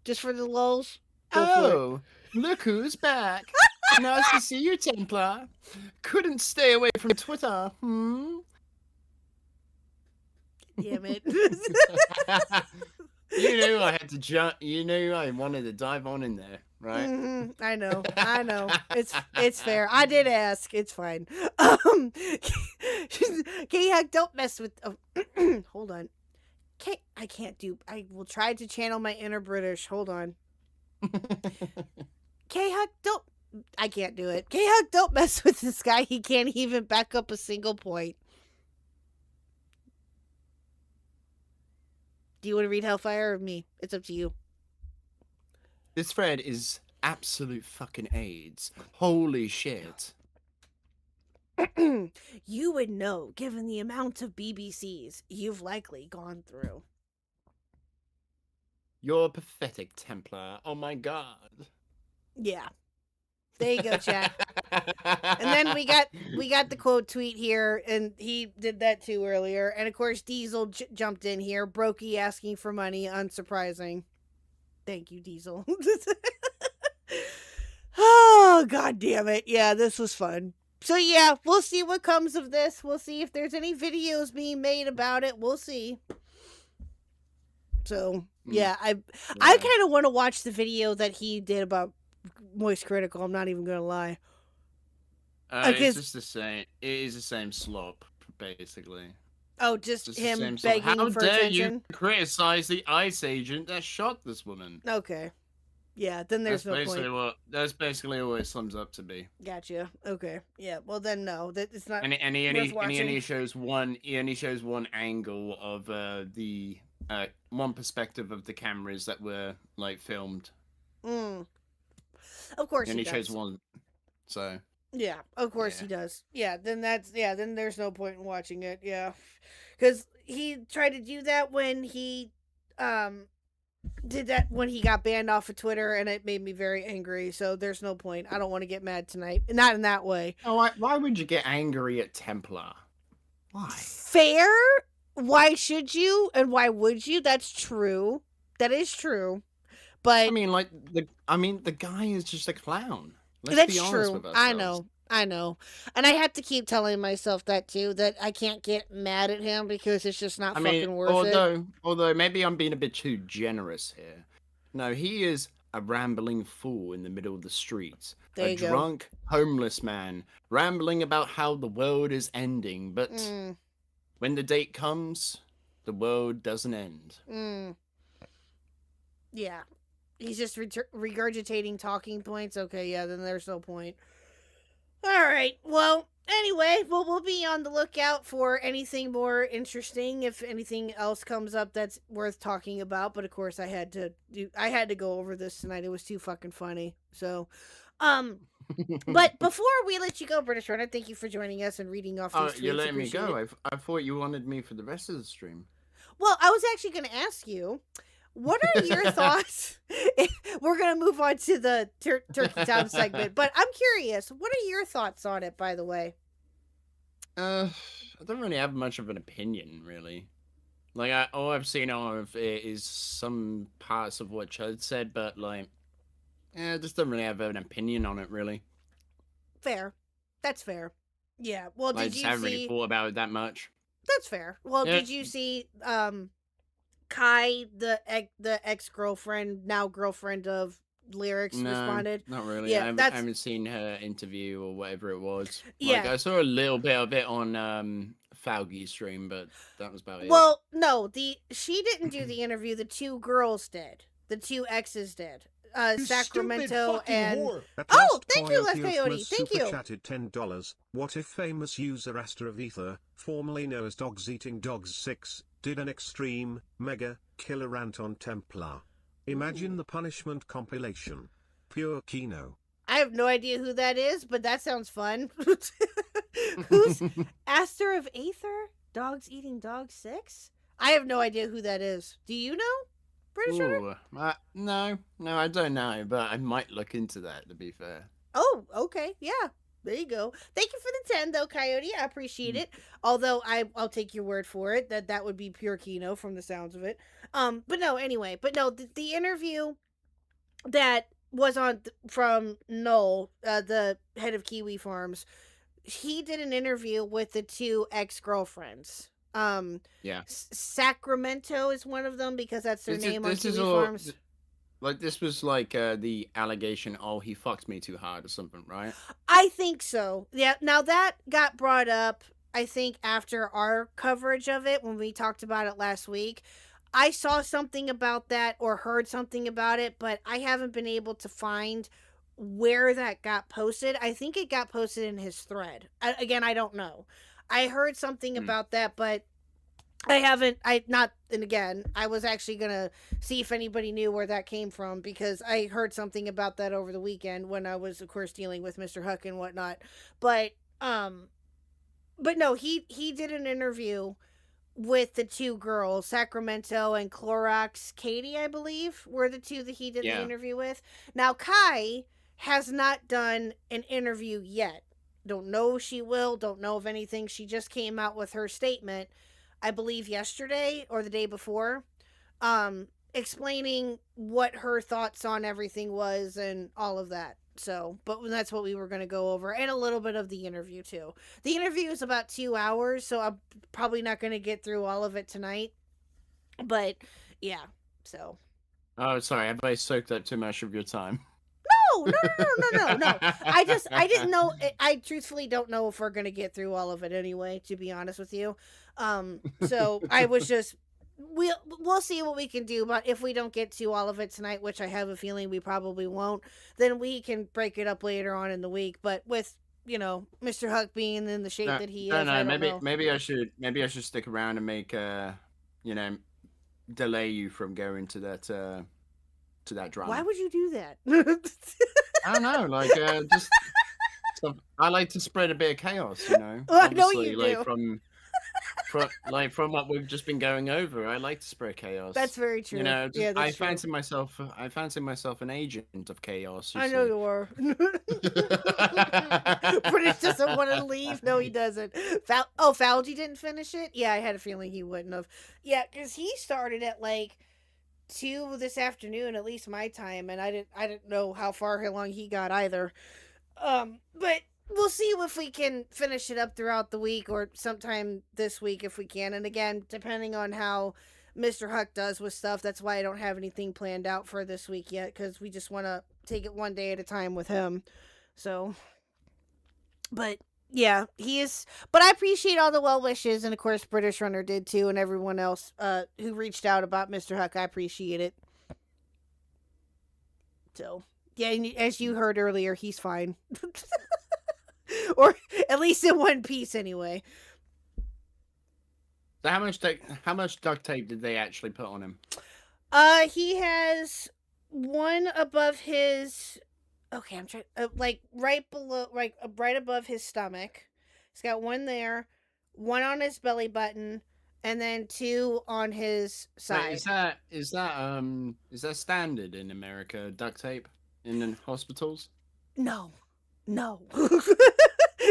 Speaker 5: Just for the lulz?
Speaker 6: Oh, look who's back. Nice to see you, Templar. Couldn't stay away from Twitter,
Speaker 5: Damn it.
Speaker 6: You knew I had to jump. You knew I wanted to dive on in there, right?
Speaker 5: Mm-hmm. I know. It's fair. I did ask. It's fine. KHuck, don't mess with. Oh, hold on. I can't do. I will try to channel my inner British. Hold on. KHuck, don't. I can't do it. KHuck, don't mess with this guy. He can't even back up a single point. Do you want to read Hellfire or me? It's up to you.
Speaker 6: This thread is absolute fucking AIDS. Holy shit.
Speaker 5: You would know, given the amount of BBCs you've likely gone through.
Speaker 6: You're pathetic, Templar. Oh my god.
Speaker 5: Yeah. There you go, chat. And then we got the quote tweet here, and he did that too earlier. And of course, Diesel jumped in here. Brokey asking for money, unsurprising. Thank you, Diesel. Oh, god damn it. Yeah, this was fun. So yeah, we'll see what comes of this. We'll see if there's any videos being made about it. We'll see. So yeah, I kind of want to watch the video that he did about Moist Critical. I'm not even gonna lie.
Speaker 6: It's just the same. It is the same slop, basically.
Speaker 5: Oh, just
Speaker 6: Just
Speaker 5: him
Speaker 6: the same slop.
Speaker 5: begging
Speaker 6: How
Speaker 5: for
Speaker 6: dare
Speaker 5: attention.
Speaker 6: you criticize the ICE agent that shot this woman?
Speaker 5: Okay. Yeah, then there's no point.
Speaker 6: That's basically what it sums up to be.
Speaker 5: Gotcha. Okay. Yeah. Well, then no, that it's not.
Speaker 6: And he
Speaker 5: worth watching.
Speaker 6: only shows one. He only shows one angle of the one perspective of the cameras that were like filmed.
Speaker 5: Of course
Speaker 6: And
Speaker 5: he
Speaker 6: he
Speaker 5: does.
Speaker 6: shows one. So.
Speaker 5: Yeah, of course
Speaker 6: Yeah.
Speaker 5: he does. Yeah, then then there's no point in watching it. Yeah, because he tried to do that when he did that when he got banned off of Twitter, and it made me very angry. So there's no point. I don't want to get mad tonight. Not in that way.
Speaker 6: Oh, why would you get angry at Templar? Why?
Speaker 5: Fair? Why should you? And why would you? That's true. That is true. But
Speaker 6: I mean, the guy is just a clown. Let's
Speaker 5: that's
Speaker 6: be honest
Speaker 5: true.
Speaker 6: with
Speaker 5: I
Speaker 6: ourselves.
Speaker 5: know. And I have to keep telling myself that too, that I can't get mad at him because it's just not fucking worth it.
Speaker 6: Although maybe I'm being a bit too generous here. No, he is a rambling fool in the middle of the streets.
Speaker 5: There
Speaker 6: A
Speaker 5: you go.
Speaker 6: drunk, homeless man rambling about how the world is ending, but when the date comes, the world doesn't end.
Speaker 5: Yeah. He's just regurgitating talking points. Okay, yeah, then there's no point. All right. Well, anyway, we'll be on the lookout for anything more interesting if anything else comes up that's worth talking about. But of course, I had to go over this tonight. It was too fucking funny. So, but before we let you go, British Runner, thank you for joining us and reading off these tweets.
Speaker 6: You're letting me
Speaker 5: Appreciate
Speaker 6: go.
Speaker 5: it.
Speaker 6: I thought you wanted me for the rest of the stream.
Speaker 5: Well, I was actually going to ask you, what are your thoughts? We're going to move on to the Turkey Town segment, but I'm curious, what are your thoughts on it, by the way?
Speaker 6: I don't really have much of an opinion, really. Like, all I've seen of it is some parts of what Chud said, but, like, I just don't really have an opinion on it, really.
Speaker 5: Fair. That's fair. Yeah. Well,
Speaker 6: I
Speaker 5: did
Speaker 6: just
Speaker 5: you
Speaker 6: haven't
Speaker 5: see...
Speaker 6: really thought about it that much.
Speaker 5: That's fair. Well,
Speaker 6: Yeah.
Speaker 5: did you see Kai, the ex-girlfriend, now girlfriend of Lyrics, responded?
Speaker 6: Not really.
Speaker 5: Yeah,
Speaker 6: I haven't seen her interview or whatever it was.
Speaker 5: Yeah.
Speaker 6: Like, I saw a little bit of it on Falgy's stream, but that was about it.
Speaker 5: Well, no, she didn't do the interview. The two girls did. The two exes did.
Speaker 9: You
Speaker 5: Sacramento
Speaker 9: stupid fucking
Speaker 5: and
Speaker 9: whore.
Speaker 8: At
Speaker 5: Oh,
Speaker 8: last,
Speaker 5: thank you, Les
Speaker 8: Coyote
Speaker 5: Coyote.
Speaker 8: Optimus
Speaker 5: Thank
Speaker 8: super
Speaker 5: you.
Speaker 8: chatted $10. What if famous user Aster of Ether, formerly known as Dogs Eating Dogs 6, did an extreme, mega, killer rant on Templar? Imagine the punishment compilation. Pure Kino.
Speaker 5: I have no idea who that is, but that sounds fun. Who's Aster of Aether? Dogs Eating Dogs 6? I have no idea who that is. Do you know? British Runner?
Speaker 6: Ooh, no, I don't know, but I might look into that, to be fair.
Speaker 5: Oh, okay. Yeah. There you go. Thank you for the 10, though, Coyote. I appreciate it. Although I'll take your word for it that would be pure Kino from the sounds of it. But no, anyway. But no, the interview that was on from Noel, the head of Kiwi Farms, he did an interview with the two ex-girlfriends.
Speaker 6: Yeah.
Speaker 5: Sacramento is one of them because that's their name on Kiwi
Speaker 6: all,
Speaker 5: Farms.
Speaker 6: Like, this was like the allegation, oh, he fucked me too hard or something, right?
Speaker 5: I think so. Yeah. Now that got brought up, I think, after our coverage of it when we talked about it last week. I saw something about that or heard something about it, but I haven't been able to find where that got posted. I think it got posted in his thread. Again, I don't know. I heard something about that, but I haven't. And again, I was actually gonna see if anybody knew where that came from because I heard something about that over the weekend when I was, of course, dealing with Mr. Huck and whatnot. But um, but no, he did an interview with the two girls, Sacramento and Clorox Katie, I believe, were the two that he did the
Speaker 6: Yeah.
Speaker 5: interview with. Now Kai has not done an interview yet. Don't know if she will. Don't know of anything. She just came out with her statement, I believe yesterday or the day before, explaining what her thoughts on everything was and all of that. So, but that's what we were going to go over, and a little bit of the interview too. The interview is about 2 hours, so I'm probably not going to get through all of it tonight. But yeah, so
Speaker 6: Oh, sorry. Have I soaked up too much of your time?
Speaker 5: no. I didn't know. I truthfully don't know if we're gonna get through all of it anyway. To be honest with you, so I was just we'll see what we can do. But if we don't get to all of it tonight, which I have a feeling we probably won't, then we can break it up later on in the week. But with Mr. Huck being in the shape that he is, I don't know.
Speaker 6: Maybe I should stick around and make delay you from going to that drama.
Speaker 5: Why would you do that?
Speaker 6: I don't know, like just I like to spread a bit of chaos,
Speaker 5: Well, I know you
Speaker 6: like
Speaker 5: do.
Speaker 6: from what we've just been going over. I like to spread chaos.
Speaker 5: That's very true. Yeah,
Speaker 6: I
Speaker 5: that's true.
Speaker 6: fancy myself an agent of chaos.
Speaker 5: I know you are. British doesn't want to leave. No, he doesn't. Fauci didn't finish it? Yeah, I had a feeling he wouldn't have. Yeah, because he started at like 2 this afternoon, at least my time, and I didn't know how long he got either. But we'll see if we can finish it up throughout the week or sometime this week if we can. And again, depending on how Mr. Huck does with stuff, that's why I don't have anything planned out for this week yet, because we just want to take it one day at a time with him. So, but yeah, he is. But I appreciate all the well wishes, and of course, British Runner did too, and everyone else who reached out about Mr. Huck. I appreciate it. So, yeah, and as you heard earlier, he's fine. Or at least in one piece, anyway.
Speaker 6: So how much duct tape did they actually put on him?
Speaker 5: He has one above his. Okay, I'm trying. Like right below, right above his stomach. He's got one there, one on his belly button, and then 2 on his side.
Speaker 6: Wait, is that standard in America? Duct tape in the hospitals?
Speaker 5: No.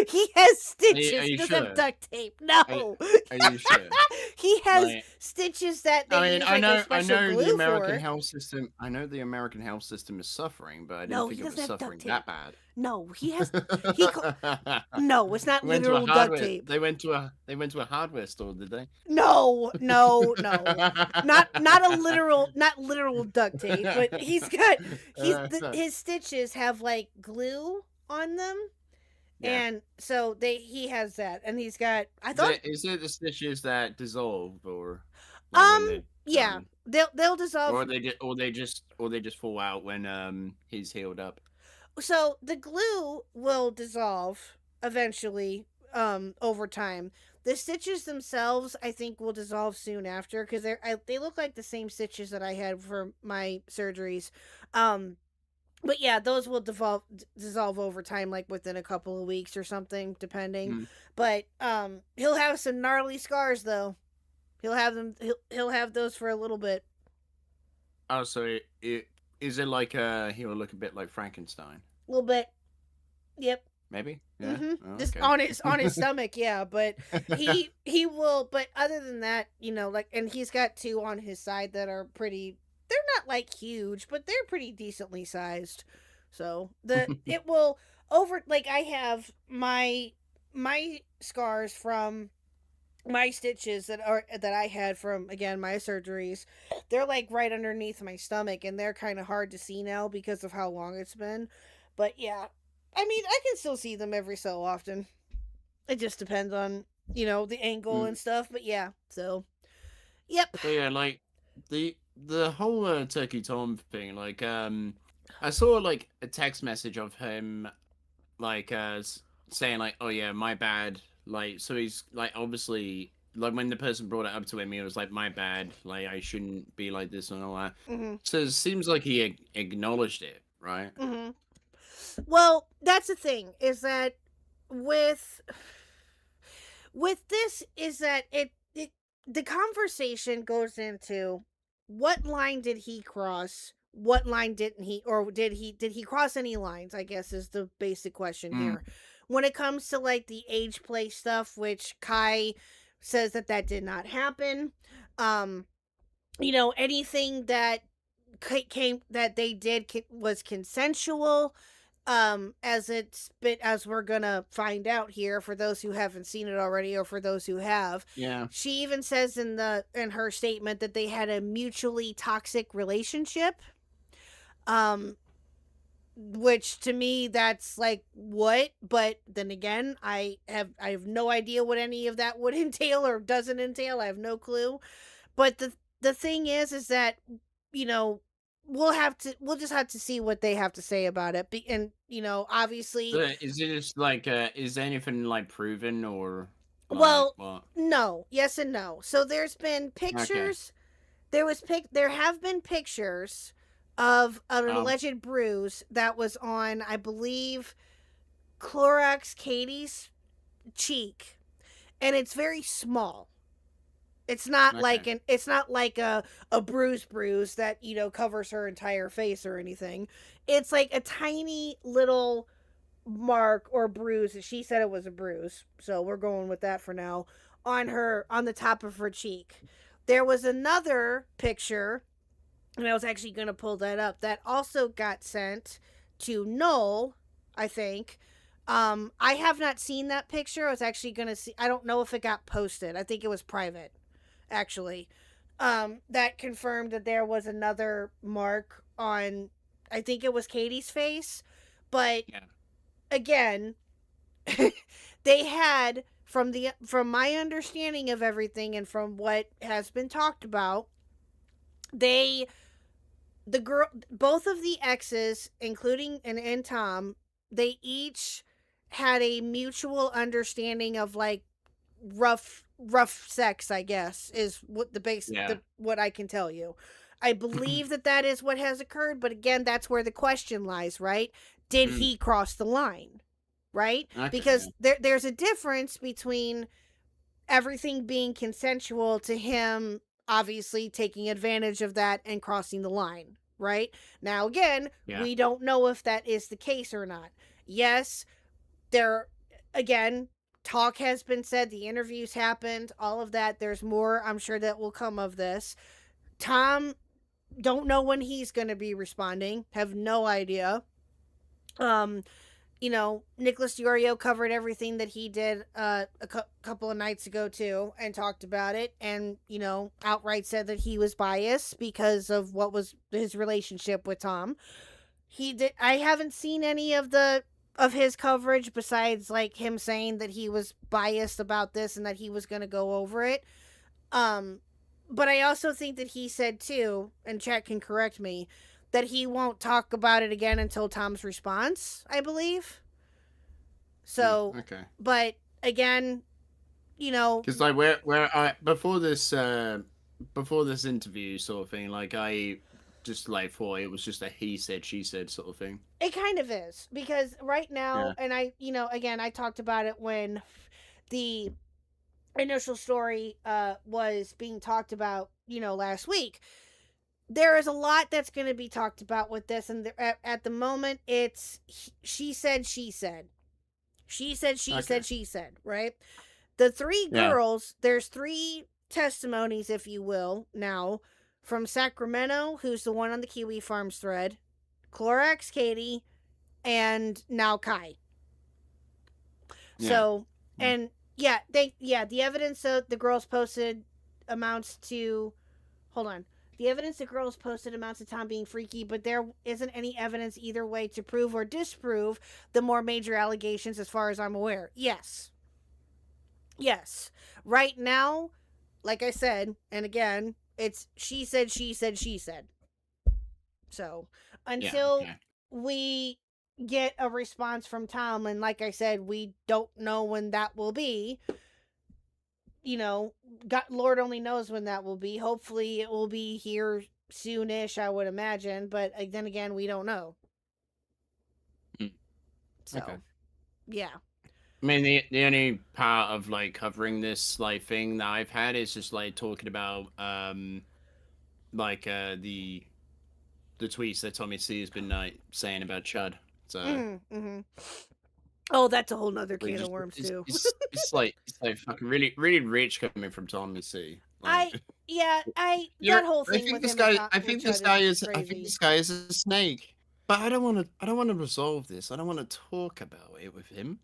Speaker 5: He has stitches.
Speaker 6: Are you
Speaker 5: He doesn't
Speaker 6: sure?
Speaker 5: have duct tape. No.
Speaker 6: Are you sure?
Speaker 5: He has
Speaker 6: Like,
Speaker 5: stitches that they
Speaker 6: I mean,
Speaker 5: use
Speaker 6: I
Speaker 5: like a
Speaker 6: know
Speaker 5: special glue
Speaker 6: the American
Speaker 5: for.
Speaker 6: health system. I know the American health system is suffering, but I
Speaker 5: No,
Speaker 6: didn't
Speaker 5: he
Speaker 6: think it was
Speaker 5: doesn't have
Speaker 6: suffering
Speaker 5: duct tape.
Speaker 6: that bad.
Speaker 5: No, he has. No, it's not
Speaker 6: Went to
Speaker 5: literal
Speaker 6: a
Speaker 5: duct
Speaker 6: hardware.
Speaker 5: tape.
Speaker 6: They went to a hardware store, did they?
Speaker 5: No. Not literal duct tape, but his stitches have like glue on them.
Speaker 6: Yeah.
Speaker 5: And so he has that, and he's got.
Speaker 6: Is it the stitches that dissolve, or like when they,
Speaker 5: yeah, they'll dissolve.
Speaker 6: or they just fall out when he's healed up.
Speaker 5: So the glue will dissolve eventually over time. The stitches themselves, I think, will dissolve soon after because they look like the same stitches that I had for my surgeries. But yeah, those will dissolve over time, like within a couple of weeks or something, depending.
Speaker 6: Mm.
Speaker 5: But he'll have some gnarly scars though. He'll have them. He'll have those for a little bit.
Speaker 6: Oh, so is it like he'll look a bit like Frankenstein?
Speaker 5: A little bit. Yep.
Speaker 6: Maybe. Yeah. Oh,
Speaker 5: Just
Speaker 6: okay.
Speaker 5: on his stomach, yeah. But he will. But other than that, like, and he's got 2 on his side that are pretty. They're not like huge, but they're pretty decently sized. So it will like I have my scars from my stitches that I had from, again, my surgeries. They're like right underneath my stomach, and they're kind of hard to see now because of how long it's been. But yeah, I mean, I can still see them every so often. It just depends on the angle and stuff. But yeah, so yep.
Speaker 6: But yeah, like the whole Turkey Tom thing, like I saw like a text message of him like saying like, oh yeah, my bad, like, so he's like obviously like when the person brought it up to him, he was like, "My bad. Like I shouldn't be like this and all that."
Speaker 5: Mm-hmm.
Speaker 6: So it seems like he acknowledged it, right?
Speaker 5: Mm-hmm. Well, that's the thing, is that with this is that it the conversation goes into what line did he cross, what line didn't he, or did he cross any lines, I guess is the basic question here. When it comes to like the age play stuff, which Kai says that did not happen. Anything that came that they did was consensual, as we're gonna find out here, for those who haven't seen it already or for those who have.
Speaker 6: Yeah.
Speaker 5: She even says in her statement that they had a mutually toxic relationship, which to me, that's like, what? But then again, I have no idea what any of that would entail or doesn't entail. I have no clue. But the thing is that, we'll just have to see what they have to say about it. And obviously,
Speaker 6: But is it just like, is anything like proven or? Like,
Speaker 5: well,
Speaker 6: what?
Speaker 5: no, yes and no. So there's been pictures. There have been pictures of an alleged bruise that was on, I believe, Clorox Katie's cheek, and it's very small. It's not like a bruise that covers her entire face or anything. It's like a tiny little mark or bruise. She said it was a bruise, so we're going with that for now. On the top of her cheek. There was another picture, and I was actually going to pull that up, that also got sent to Noel, I think. I have not seen that picture. I was actually going to see. I don't know if it got posted. I think it was private, actually. That confirmed that there was another mark on, I think it was Katie's face. But again, they had, from my understanding of everything and from what has been talked about, both of the exes, including and Tom, they each had a mutual understanding of like rough sex, I guess, is what what I can tell you. I believe that is what has occurred, but again, that's where the question lies, right? Did he cross the line, right?
Speaker 6: Okay,
Speaker 5: because there's a difference between everything being consensual to him obviously taking advantage of that and crossing the line, right? Now, again, we don't know if that is the case or not. Yes, again, talk has been said, the interviews happened, all of that. There's more, I'm sure, that will come of this. Tom, don't know when he's going to be responding. Have no idea. Nicholas Diorio covered everything that he did a couple of nights ago too, and talked about it, and outright said that he was biased because of what was his relationship with Tom. I haven't seen any of his coverage besides like him saying that he was biased about this and that he was going to go over it. But I also think that he said too, and Chat can correct me, that he won't talk about it again until Tom's response, I believe. So,
Speaker 6: okay.
Speaker 5: But again,
Speaker 6: because like where before this interview sort of thing, like I just like thought it was just a he said she said sort of thing.
Speaker 5: It kind of is, because right now, and I again, I talked about it when the initial story was being talked about last week. There is a lot that's going to be talked about with this, and at the moment it's she said, right? The three girls, there's three testimonies, if you will, now from Sacramento, who's the one on the Kiwi Farms thread, Clorox Katie, and now Kai. So, and the evidence that the girls posted amounts to, the evidence the girls posted amounts to Tom being freaky, but there isn't any evidence either way to prove or disprove the more major allegations as far as I'm aware. Yes. Right now, like I said, and again, it's she said. So, until we get a response from Tom, and like I said, we don't know when that will be, God, Lord only knows when that will be. Hopefully, it will be here soonish, I would imagine. But then again, we don't know.
Speaker 6: Mm.
Speaker 5: So,
Speaker 6: Okay.
Speaker 5: yeah.
Speaker 6: I mean, the only part of like covering this like thing that I've had is just like talking about like the tweets that Tommy C has been like saying about Chud. So
Speaker 5: Mm-hmm. Oh, that's a whole nother can of worms
Speaker 6: it's,
Speaker 5: too.
Speaker 6: it's like fucking really rich coming from Tommy C. Like,
Speaker 5: That whole thing with him and
Speaker 6: I
Speaker 5: with
Speaker 6: think
Speaker 5: Chud
Speaker 6: this guy is I
Speaker 5: crazy.
Speaker 6: think this guy is a snake. But I don't want to resolve this. I don't want to talk about it with him.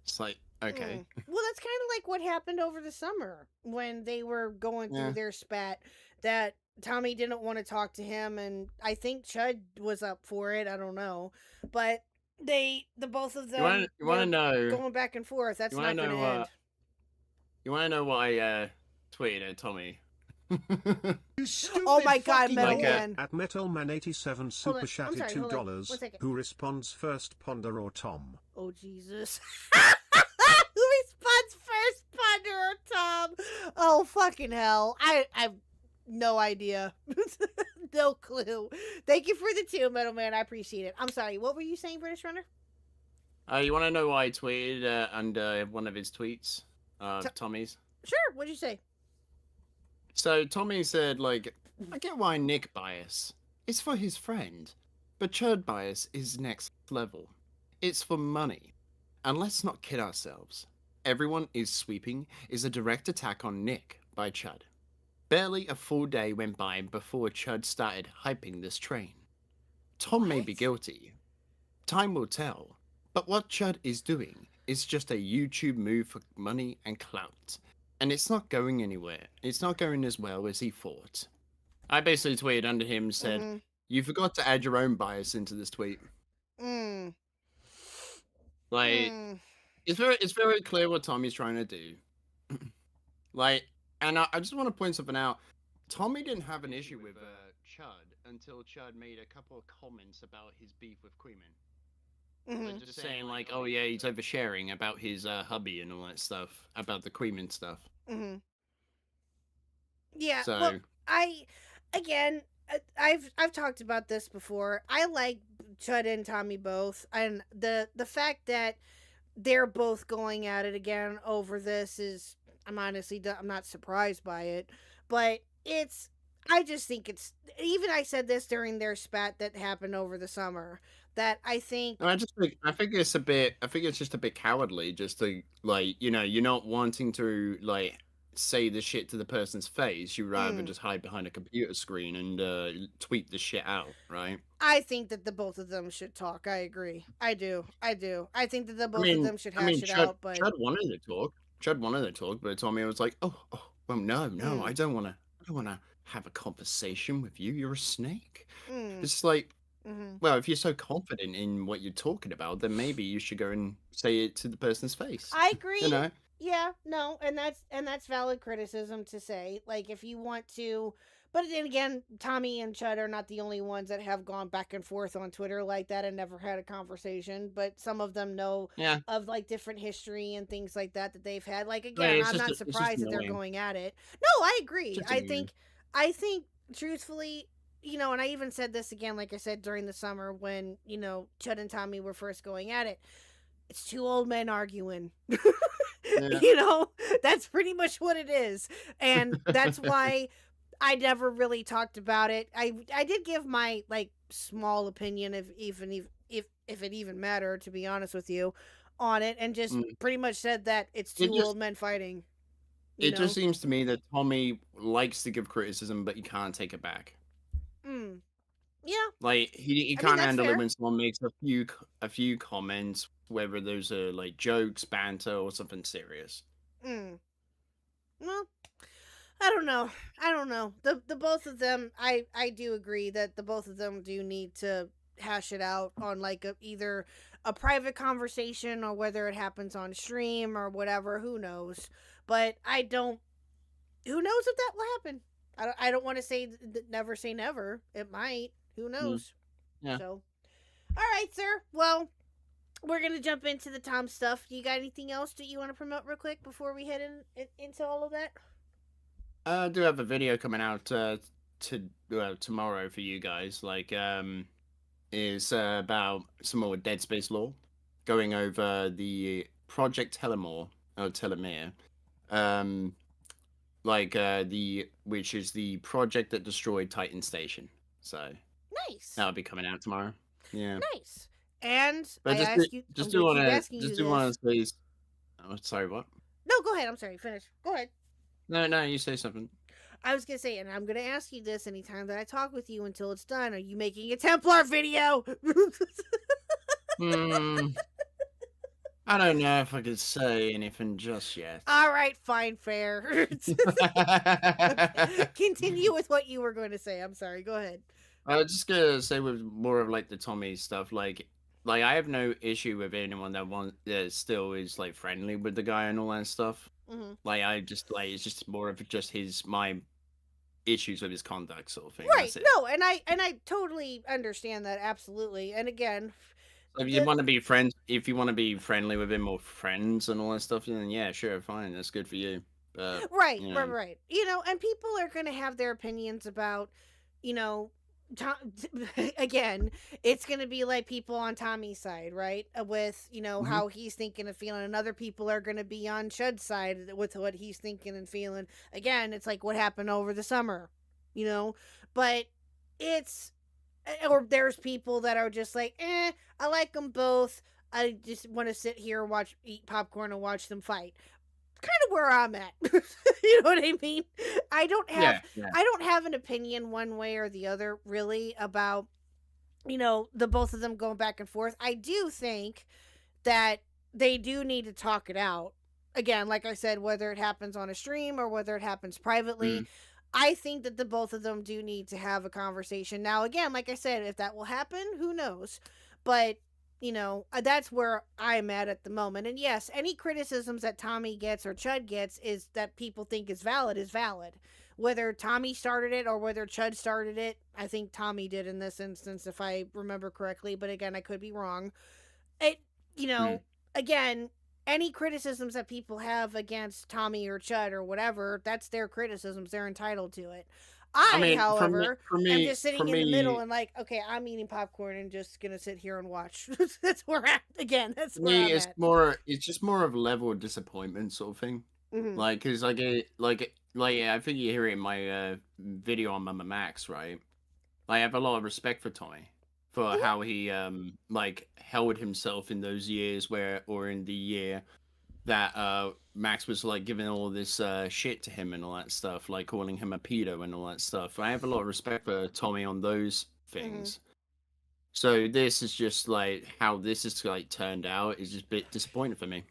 Speaker 6: It's like, okay.
Speaker 5: Well, that's kind of like what happened over the summer when they were going through
Speaker 6: Yeah.
Speaker 5: their spat. That Tommy didn't want to talk to him, and I think Chud was up for it. I don't know, but the both of them
Speaker 6: You want to know?
Speaker 5: going back and forth. That's
Speaker 6: You
Speaker 5: not
Speaker 6: want to
Speaker 5: going
Speaker 6: know
Speaker 5: to end.
Speaker 6: You want to know what I tweeted at Tommy?
Speaker 9: You stupid
Speaker 5: Oh my God,
Speaker 9: fucking
Speaker 5: Metal
Speaker 6: Like,
Speaker 5: Man.
Speaker 8: At Metalman87 super
Speaker 5: I'm
Speaker 8: chatted
Speaker 5: sorry, hold on.
Speaker 8: $2.
Speaker 5: 1 second.
Speaker 8: Who responds first, Ponder or Tom?
Speaker 5: Oh Jesus! Who responds first, Ponder or Tom? Oh fucking hell! I've no idea, no clue. Thank you for the 2, Metal Man. I appreciate it. I'm sorry. What were you saying, British Runner?
Speaker 6: You want to know what I tweeted under one of his tweets? Tommy's.
Speaker 5: Sure. What'd you say?
Speaker 6: So Tommy said, like, I get why Nick bias. It's for his friend. But Chud bias is next level. It's for money. And let's not kid ourselves. Everyone is Sweeping is a direct attack on Nick by Chud. Barely a full day went by before Chud started hyping this train. Tom may be
Speaker 5: What?
Speaker 6: guilty. Time will tell. But what Chud is doing is just a YouTube move for money and clout. And it's not going anywhere. It's not going as well as he thought. I basically tweeted under him and said, you forgot to add your own bias into this tweet. Like, it's very clear what Tommy's trying to do. Like, and I just want to point something out. Tommy didn't have an issue with Chud until Chud made a couple of comments about his beef with Queeman. Like, just saying, like, oh yeah, he's oversharing about his hubby and all that stuff, about the Queeman stuff.
Speaker 5: Yeah.
Speaker 6: So,
Speaker 5: Well, I've talked about this before. I like Chud and Tommy both, and the fact that they're both going at it again over this is, I'm not surprised by it, but I just think it's, even I said this during their spat that happened over the summer, that I think
Speaker 6: I think it's just a bit cowardly, just to, like, you're not wanting to, like, say the shit to the person's face. You rather just hide behind a computer screen and tweet the shit out, right?
Speaker 5: I think that the both of them should talk. I agree. I do. I think that the both of them should hash it out. But
Speaker 6: Chud wanted to talk. But Tommy was like, "Oh, well, no, I don't want to have a conversation with you. You're a snake." It's like, well, if you're so confident in what you're talking about, then maybe you should go and say it to the person's face.
Speaker 5: I agree.
Speaker 6: You know?
Speaker 5: Yeah, no, and that's valid criticism to say. Like, if you want to, but then again, Tommy and Chud are not the only ones that have gone back and forth on Twitter like that and never had a conversation. But some of them know of, like, different history and things like that they've had. Like, again, I'm not surprised that they're going at it. No, I agree. I think truthfully, and I even said this again, like I said, during the summer when, Chud and Tommy were first going at it. It's 2 old men arguing. That's pretty much what it is. And that's why I never really talked about it. I did give my, like, small opinion, if it even mattered, to be honest with you, on it, and just pretty much said that it's 2 old men fighting.
Speaker 6: It just seems to me that Tommy likes to give criticism, but he can't take it back.
Speaker 5: Yeah.
Speaker 6: Like, he can't handle it when someone makes a few comments, whether those are, like, jokes, banter, or something serious.
Speaker 5: Well, I don't know. The both of them, I do agree that the both of them do need to hash it out on, like, either a private conversation or whether it happens on stream or whatever. Who knows? But who knows if that will happen? I don't want to say never say never. It might. Who knows?
Speaker 6: Yeah.
Speaker 5: So, all right, sir. Well, we're gonna jump into the Tom stuff. You got anything else that you want to promote real quick before we head into all of that?
Speaker 6: I do have a video coming out tomorrow for you guys. Like, is about some more Dead Space lore, going over the Project Telomere, which is the project that destroyed Titan Station. So
Speaker 5: Nice.
Speaker 6: that'll be coming out tomorrow. Yeah.
Speaker 5: Nice. And
Speaker 6: But
Speaker 5: I ask you,
Speaker 6: just
Speaker 5: I'm
Speaker 6: do
Speaker 5: gonna
Speaker 6: want
Speaker 5: keep
Speaker 6: to
Speaker 5: asking
Speaker 6: just
Speaker 5: you
Speaker 6: do
Speaker 5: this.
Speaker 6: want to say. Oh, sorry, what?
Speaker 5: No, go ahead. I'm sorry. Finish. Go ahead.
Speaker 6: No, you say something.
Speaker 5: I was gonna say, and I'm gonna ask you this anytime that I talk with you until it's done. Are you making a Templar video?
Speaker 6: I don't know if I could say anything just yet.
Speaker 5: All right, fine, fair. Continue with what you were going to say. I'm sorry. Go ahead.
Speaker 6: I was just gonna say with more of like the Tommy stuff, like I have no issue with anyone that still is like friendly with the guy and all that stuff.
Speaker 5: Mm-hmm.
Speaker 6: Like I just like it's just more of just my issues with his conduct sort of thing.
Speaker 5: Right.
Speaker 6: That's it.
Speaker 5: No, and I totally understand that absolutely. And again,
Speaker 6: So if you want to be friends, if you want to be friendly with him or friends and all that stuff, then yeah, sure, fine, that's good for you. But
Speaker 5: right,
Speaker 6: you know,
Speaker 5: right. You know, and people are going to have their opinions about, you know, Tom, again, it's going to be like people on Tommy's side, right? With, you know, how he's thinking and feeling, and other people are going to be on Chud's side with what he's thinking and feeling. Again, it's like what happened over the summer, you know? But it's, or there's people that are just like, I like them both. I just want to sit here and eat popcorn and watch them fight. Kind of where I'm at. You know what I mean? I don't have an opinion one way or the other really about, you know, the both of them going back and forth. I do think that they do need to talk it out. Again, like I said, whether it happens on a stream or whether it happens privately, I think that the both of them do need to have a conversation. Now, again, like I said, if that will happen, who knows? But you know, that's where I'm at the moment. And yes, any criticisms that Tommy gets or Chud gets is that people think is valid. Whether Tommy started it or whether Chud started it, I think Tommy did in this instance, if I remember correctly. But again, I could be wrong. You know, again, any criticisms that people have against Tommy or Chud or whatever, that's their criticisms. They're entitled to it. I mean, however, I'm just sitting in the middle and like, okay, I'm eating popcorn and just gonna sit here and watch. That's where again, that's where I'm at.
Speaker 6: It's just more of a level of disappointment sort of thing. Like, cause I think you hear it in my video on Mama Max, right? I have a lot of respect for Tommy for how he like held himself in those years or in the year that Max was like giving all this shit to him and all that stuff, like calling him a pedo and all that stuff. I have a lot of respect for Tommy on those things. So this is just like how this is like turned out is just a bit disappointing for me.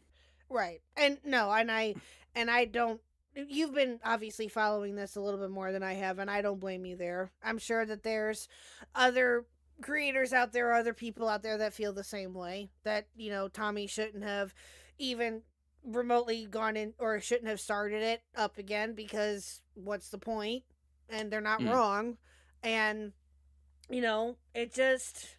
Speaker 5: Right. And no, and I don't, you've been obviously following this a little bit more than I have, and I don't blame you there. I'm sure that there's other creators out there, other people out there that feel the same way, that, you know, Tommy shouldn't have even remotely gone in or shouldn't have started it up again, because what's the point? And they're not wrong. And you know, it just,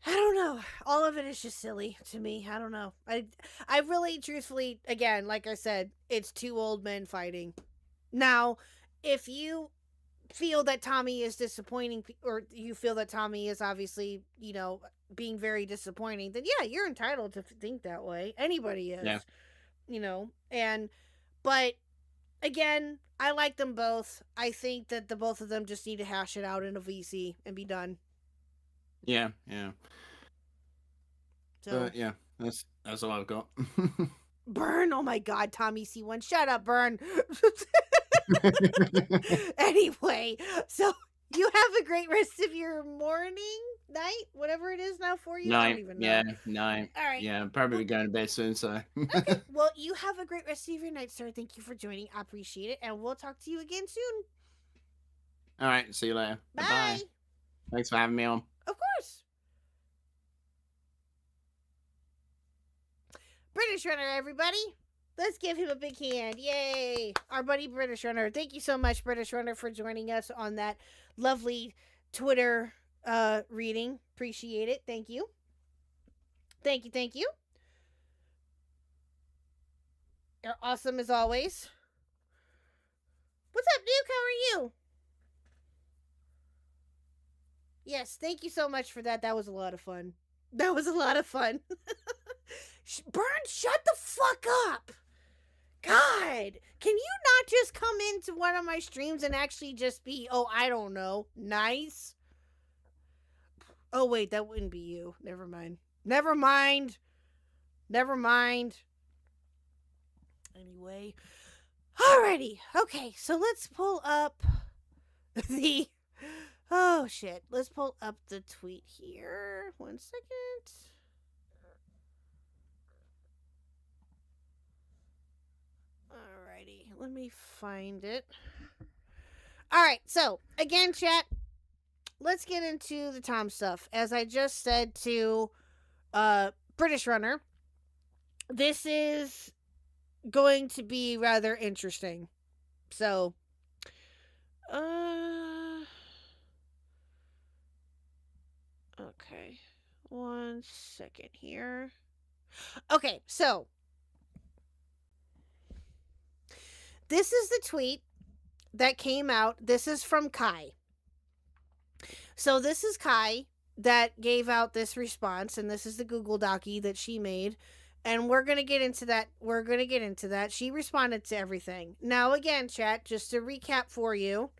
Speaker 5: I don't know, all of it is just silly to me. I don't know. I really truthfully, again, like I said, it's two old men fighting. Now, if you feel that Tommy is disappointing, or you feel that Tommy is obviously, you know, being very disappointing, then yeah, you're entitled to think that way. Anybody is, you know, but again, I like them both. I think that the both of them just need to hash it out in a VC and be done.
Speaker 6: Yeah.
Speaker 5: So
Speaker 6: yeah, that's all I've got.
Speaker 5: Burn, oh my god, Tommy C1, shut up, Burn. Anyway, so you have a great rest of your morning, night, whatever it is now for you.
Speaker 6: Night.
Speaker 5: I don't even know.
Speaker 6: Yeah, night.
Speaker 5: All right.
Speaker 6: Yeah, I'm probably going to bed soon, so.
Speaker 5: Okay. Well, you have a great rest of your night, sir. Thank you for joining. I appreciate it. And we'll talk to you again soon.
Speaker 6: All right. See you later.
Speaker 5: Bye.
Speaker 6: Bye-bye. Thanks for having me on.
Speaker 5: Of course. British Runner, everybody. Let's give him a big hand. Yay. Our buddy British Runner. Thank you so much, British Runner, for joining us on that lovely Twitter reading. Appreciate it. Thank you. Thank you, thank you. You're awesome as always. What's up, Duke? How are you? Yes, thank you so much for that. That was a lot of fun. That was a lot of fun. Burn, shut the fuck up. God, can you not just come into one of my streams and actually just be, oh, I don't know, nice? Oh, wait, that wouldn't be you. Never mind. Never mind. Never mind. Anyway. Alrighty. Okay, so let's pull up the... Oh, shit. Let's pull up the tweet here. 1 second. Alrighty. Let me find it. Alright, so, again, chat, let's get into the Tom stuff. As I just said to British Runner, this is going to be rather interesting. So, okay. 1 second here. Okay, so this is the tweet that came out. This is from Kai. So this is Kai that gave out this response, and this is the Google Docie that she made. And we're going to get into that. She responded to everything. Now, again, chat, just to recap for you,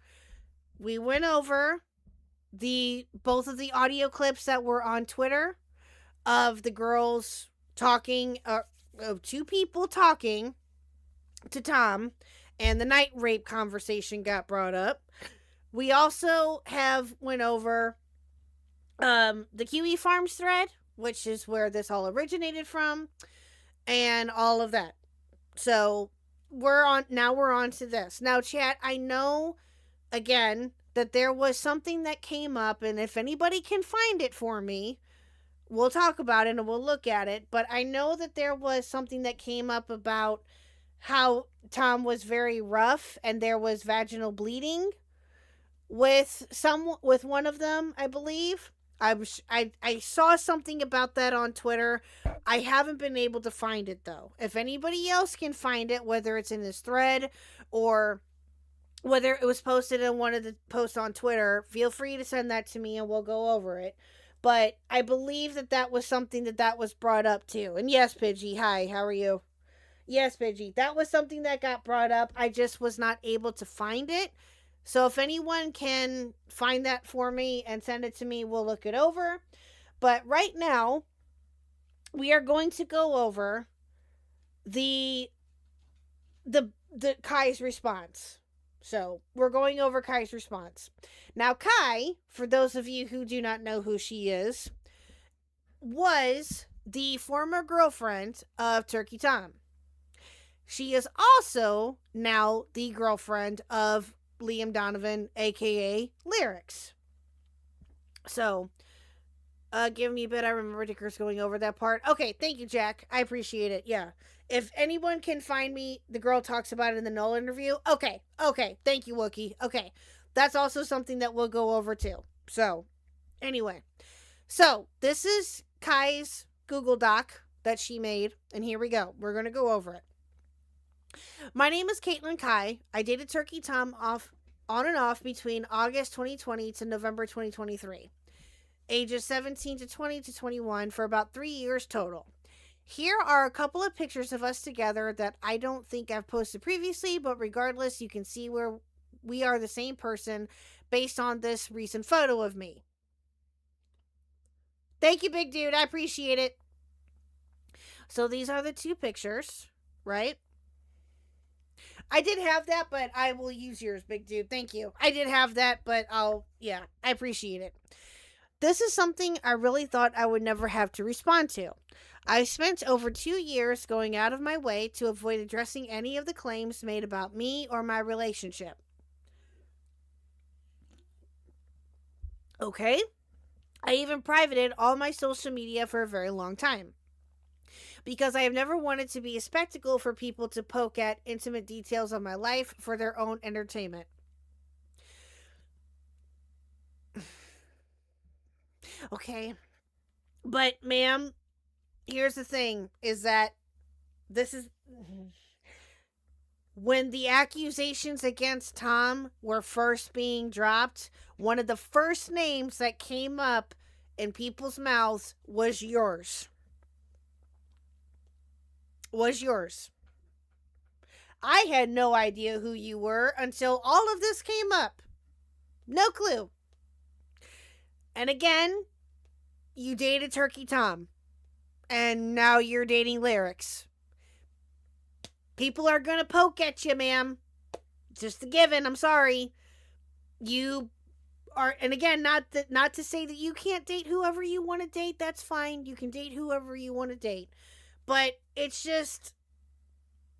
Speaker 5: we went over both of the audio clips that were on Twitter of the girls talking, of two people talking to Tom, and the night rape conversation got brought up. We also went over the Kiwi Farms thread, which is where this all originated from, and all of that. So we're on to this. Now, chat, I know, again, that there was something that came up, and if anybody can find it for me, we'll talk about it and we'll look at it. But I know that there was something that came up about how Tom was very rough and there was vaginal bleeding with one of them, I believe. I saw something about that on Twitter. I haven't been able to find it, though. If anybody else can find it, whether it's in this thread or whether it was posted in one of the posts on Twitter, feel free to send that to me and we'll go over it. But I believe that was something that was brought up too. And yes, Pidgey, hi, how are you? Yes, Pidgey, that was something that got brought up. I just was not able to find it. So if anyone can find that for me and send it to me, we'll look it over. But right now, we are going to go over the Kai's response. So we're going over Kai's response. Now, Kai, for those of you who do not know who she is, was the former girlfriend of Turkey Tom. She is also now the girlfriend of Liam Donovan, aka Lyrics. So, give me a bit. I remember Dicker's going over that part. Okay, thank you, Jack. I appreciate it. Yeah. If anyone can find me, the girl talks about it in the Noel interview. Okay. Thank you, Wookie. Okay. That's also something that we'll go over too. So, anyway. So, this is Kai's Google Doc that she made. And here we go. We're going to go over it. My name is Caitlin Kai. I dated Turkey Tom on and off between August 2020 to November 2023. Ages 17 to 20 to 21 for about 3 years total. Here are a couple of pictures of us together that I don't think I've posted previously, but regardless, you can see where we are the same person based on this recent photo of me. Thank you, big dude. I appreciate it. So these are the two pictures, right? I did have that, but I will use yours, big dude. Thank you. I did have that, but I appreciate it. This is something I really thought I would never have to respond to. I spent over 2 years going out of my way to avoid addressing any of the claims made about me or my relationship. Okay? I even privated all my social media for a very long time, because I have never wanted to be a spectacle for people to poke at intimate details of my life for their own entertainment. Okay. But, ma'am, here's the thing, is that this is when the accusations against Tom were first being dropped, one of the first names that came up in people's mouths was yours. Was yours. I had no idea who you were until all of this came up. No clue. And again, you dated Turkey Tom. And now you're dating Lyrics. People are going to poke at you, ma'am. Just a given. I'm sorry. You are, and again, not to say that you can't date whoever you want to date. That's fine. You can date whoever you want to date. But it's just,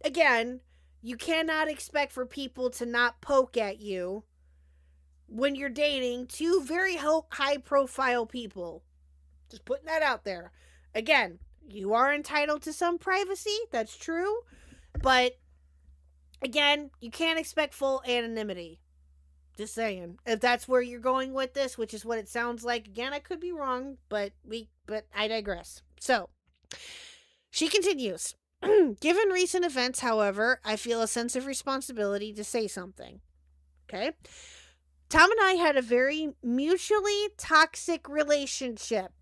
Speaker 5: again, you cannot expect for people to not poke at you when you're dating two very high-profile people. Just putting that out there. Again, you are entitled to some privacy. That's true. But, again, you can't expect full anonymity. Just saying. If that's where you're going with this, which is what it sounds like. Again, I could be wrong, but I digress. So, she continues. Given recent events, however, I feel a sense of responsibility to say something. Okay? Tom and I had a very mutually toxic relationship.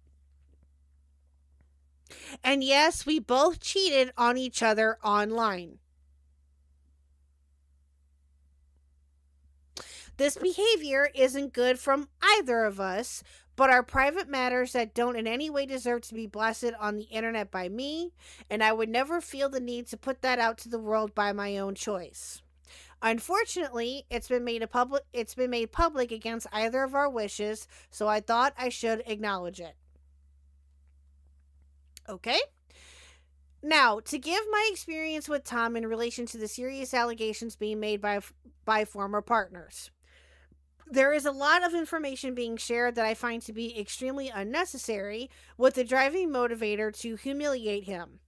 Speaker 5: And yes, we both cheated on each other online. This behavior isn't good from either of us, but are private matters that don't in any way deserve to be blasted on the internet by me, and I would never feel the need to put that out to the world by my own choice. Unfortunately, it's been made public against either of our wishes, so I thought I should acknowledge it. Okay? Now, to give my experience with Tom in relation to the serious allegations being made by former partners. There is a lot of information being shared that I find to be extremely unnecessary, with the driving motivator to humiliate him.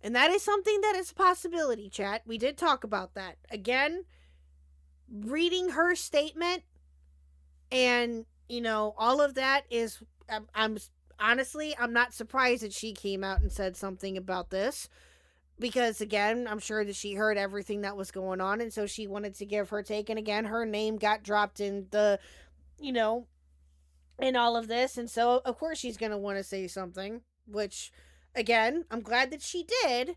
Speaker 5: And that is something that is a possibility, chat. We did talk about that. Again, reading her statement and, all of that is, I'm honestly, I'm not surprised that she came out and said something about this. Because, again, I'm sure that she heard everything that was going on, and so she wanted to give her take. And, again, her name got dropped in the, in all of this. And so, of course, she's going to want to say something, which, again, I'm glad that she did.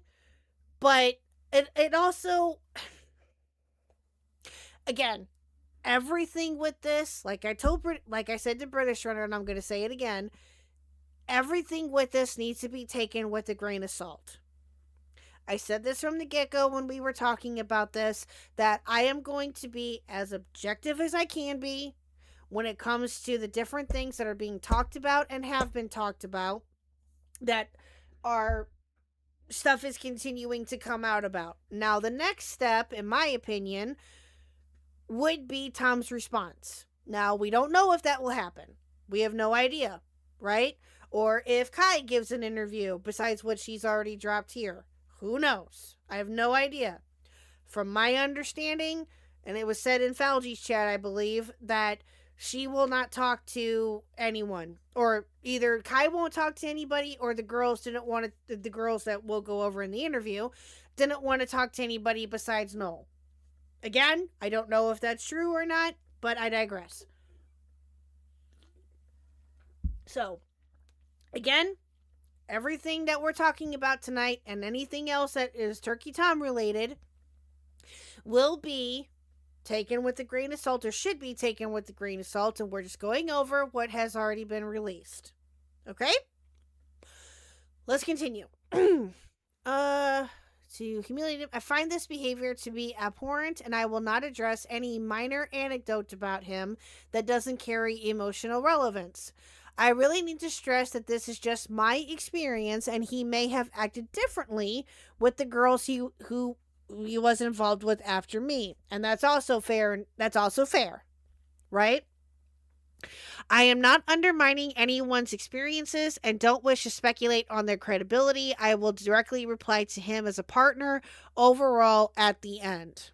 Speaker 5: But it also, again, everything with this, like I said to British Runner, and I'm going to say it again, everything with this needs to be taken with a grain of salt. I said this from the get-go when we were talking about this, that I am going to be as objective as I can be when it comes to the different things that are being talked about and have been talked about that are stuff is continuing to come out about. Now, the next step, in my opinion, would be Tom's response. Now, we don't know if that will happen. We have no idea, right? Or if Kai gives an interview besides what she's already dropped here. Who knows? I have no idea. From my understanding, and it was said in Falgi's chat, I believe, that she will not talk to anyone. Or either Kai won't talk to anybody, or the girls the girls that will go over in the interview didn't want to talk to anybody besides Noel. Again, I don't know if that's true or not, but I digress. So, again, everything that we're talking about tonight and anything else that is Turkey Tom related will be taken with a grain of salt, or should be taken with a grain of salt, and we're just going over what has already been released. Okay? Let's continue. To humiliate him, I find this behavior to be abhorrent, and I will not address any minor anecdote about him that doesn't carry emotional relevance. I really need to stress that this is just my experience, and he may have acted differently with the girls who he was involved with after me. And that's also fair. Right? I am not undermining anyone's experiences and don't wish to speculate on their credibility. I will directly reply to him as a partner overall at the end.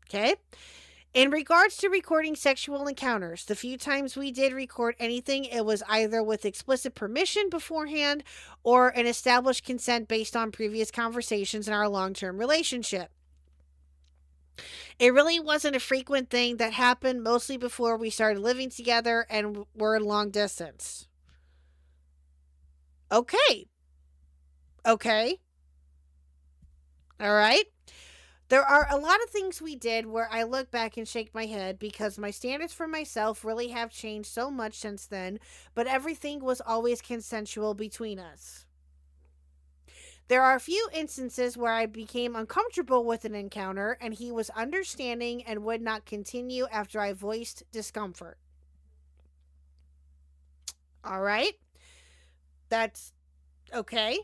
Speaker 5: Okay? In regards to recording sexual encounters, the few times we did record anything, it was either with explicit permission beforehand or an established consent based on previous conversations in our long-term relationship. It really wasn't a frequent thing that happened, mostly before we started living together and were long distance. Okay. Okay. All right. There are a lot of things we did where I look back and shake my head because my standards for myself really have changed so much since then, but everything was always consensual between us. There are a few instances where I became uncomfortable with an encounter and he was understanding and would not continue after I voiced discomfort. All right. That's okay.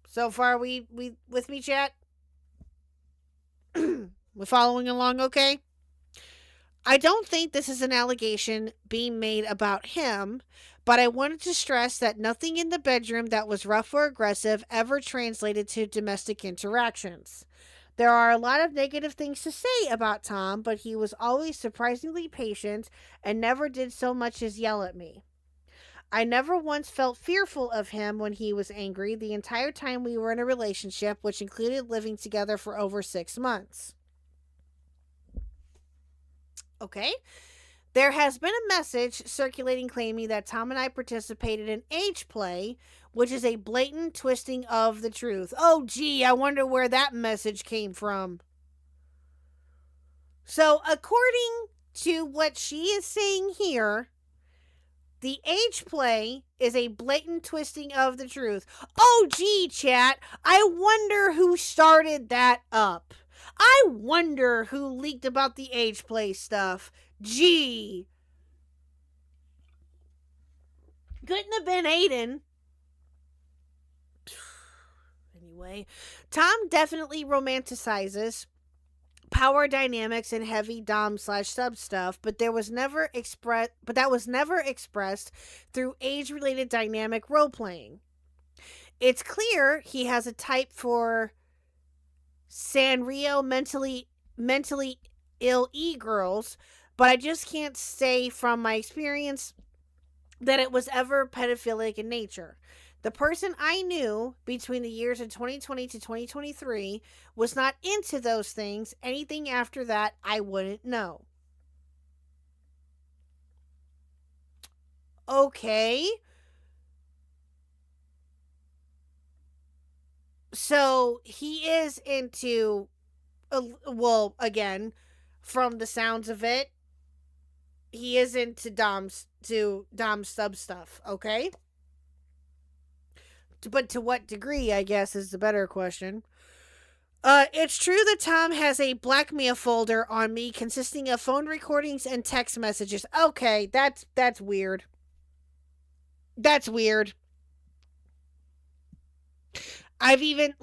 Speaker 5: So far we with me, chat? We're following along okay? I don't think this is an allegation being made about him, but I wanted to stress that nothing in the bedroom that was rough or aggressive ever translated to domestic interactions. There are a lot of negative things to say about Tom, but he was always surprisingly patient and never did so much as yell at me. I never once felt fearful of him when he was angry the entire time we were in a relationship, which included living together for over 6 months. Okay. There has been a message circulating claiming that Tom and I participated in age play, which is a blatant twisting of the truth. Oh, gee, I wonder where that message came from. So, according to what she is saying here, the age play is a blatant twisting of the truth. Oh, gee, chat, I wonder who started that up. I wonder who leaked about the age play stuff. Gee. Couldn't have been Aiden. Anyway, Tom definitely romanticizes power dynamics and heavy dom/sub stuff, but that was never expressed through age-related dynamic role-playing. It's clear he has a type for Sanrio mentally ill e-girls, but I just can't say from my experience that it was ever pedophilic in nature. The person I knew between the years of 2020 to 2023 was not into those things. Anything after that, I wouldn't know. Okay. So he is into, well, again, from the sounds of it, he is into Dom sub stuff, okay? But to what degree, I guess, is the better question. It's true that Tom has a blackmail folder on me consisting of phone recordings and text messages. Okay, that's weird. That's weird. I'm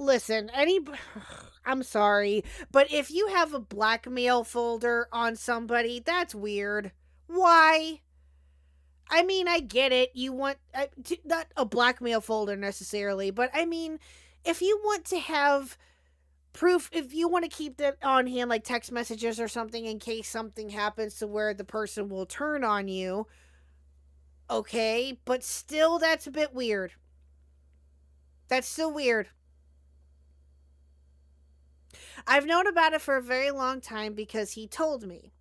Speaker 5: sorry, but if you have a blackmail folder on somebody, that's weird. Why? I mean, I get it. You want, not a blackmail folder necessarily, but I mean, if you want to have proof, if you want to keep that on hand, like text messages or something, in case something happens to where the person will turn on you, okay, but still, that's a bit weird. That's still weird. I've known about it for a very long time because he told me.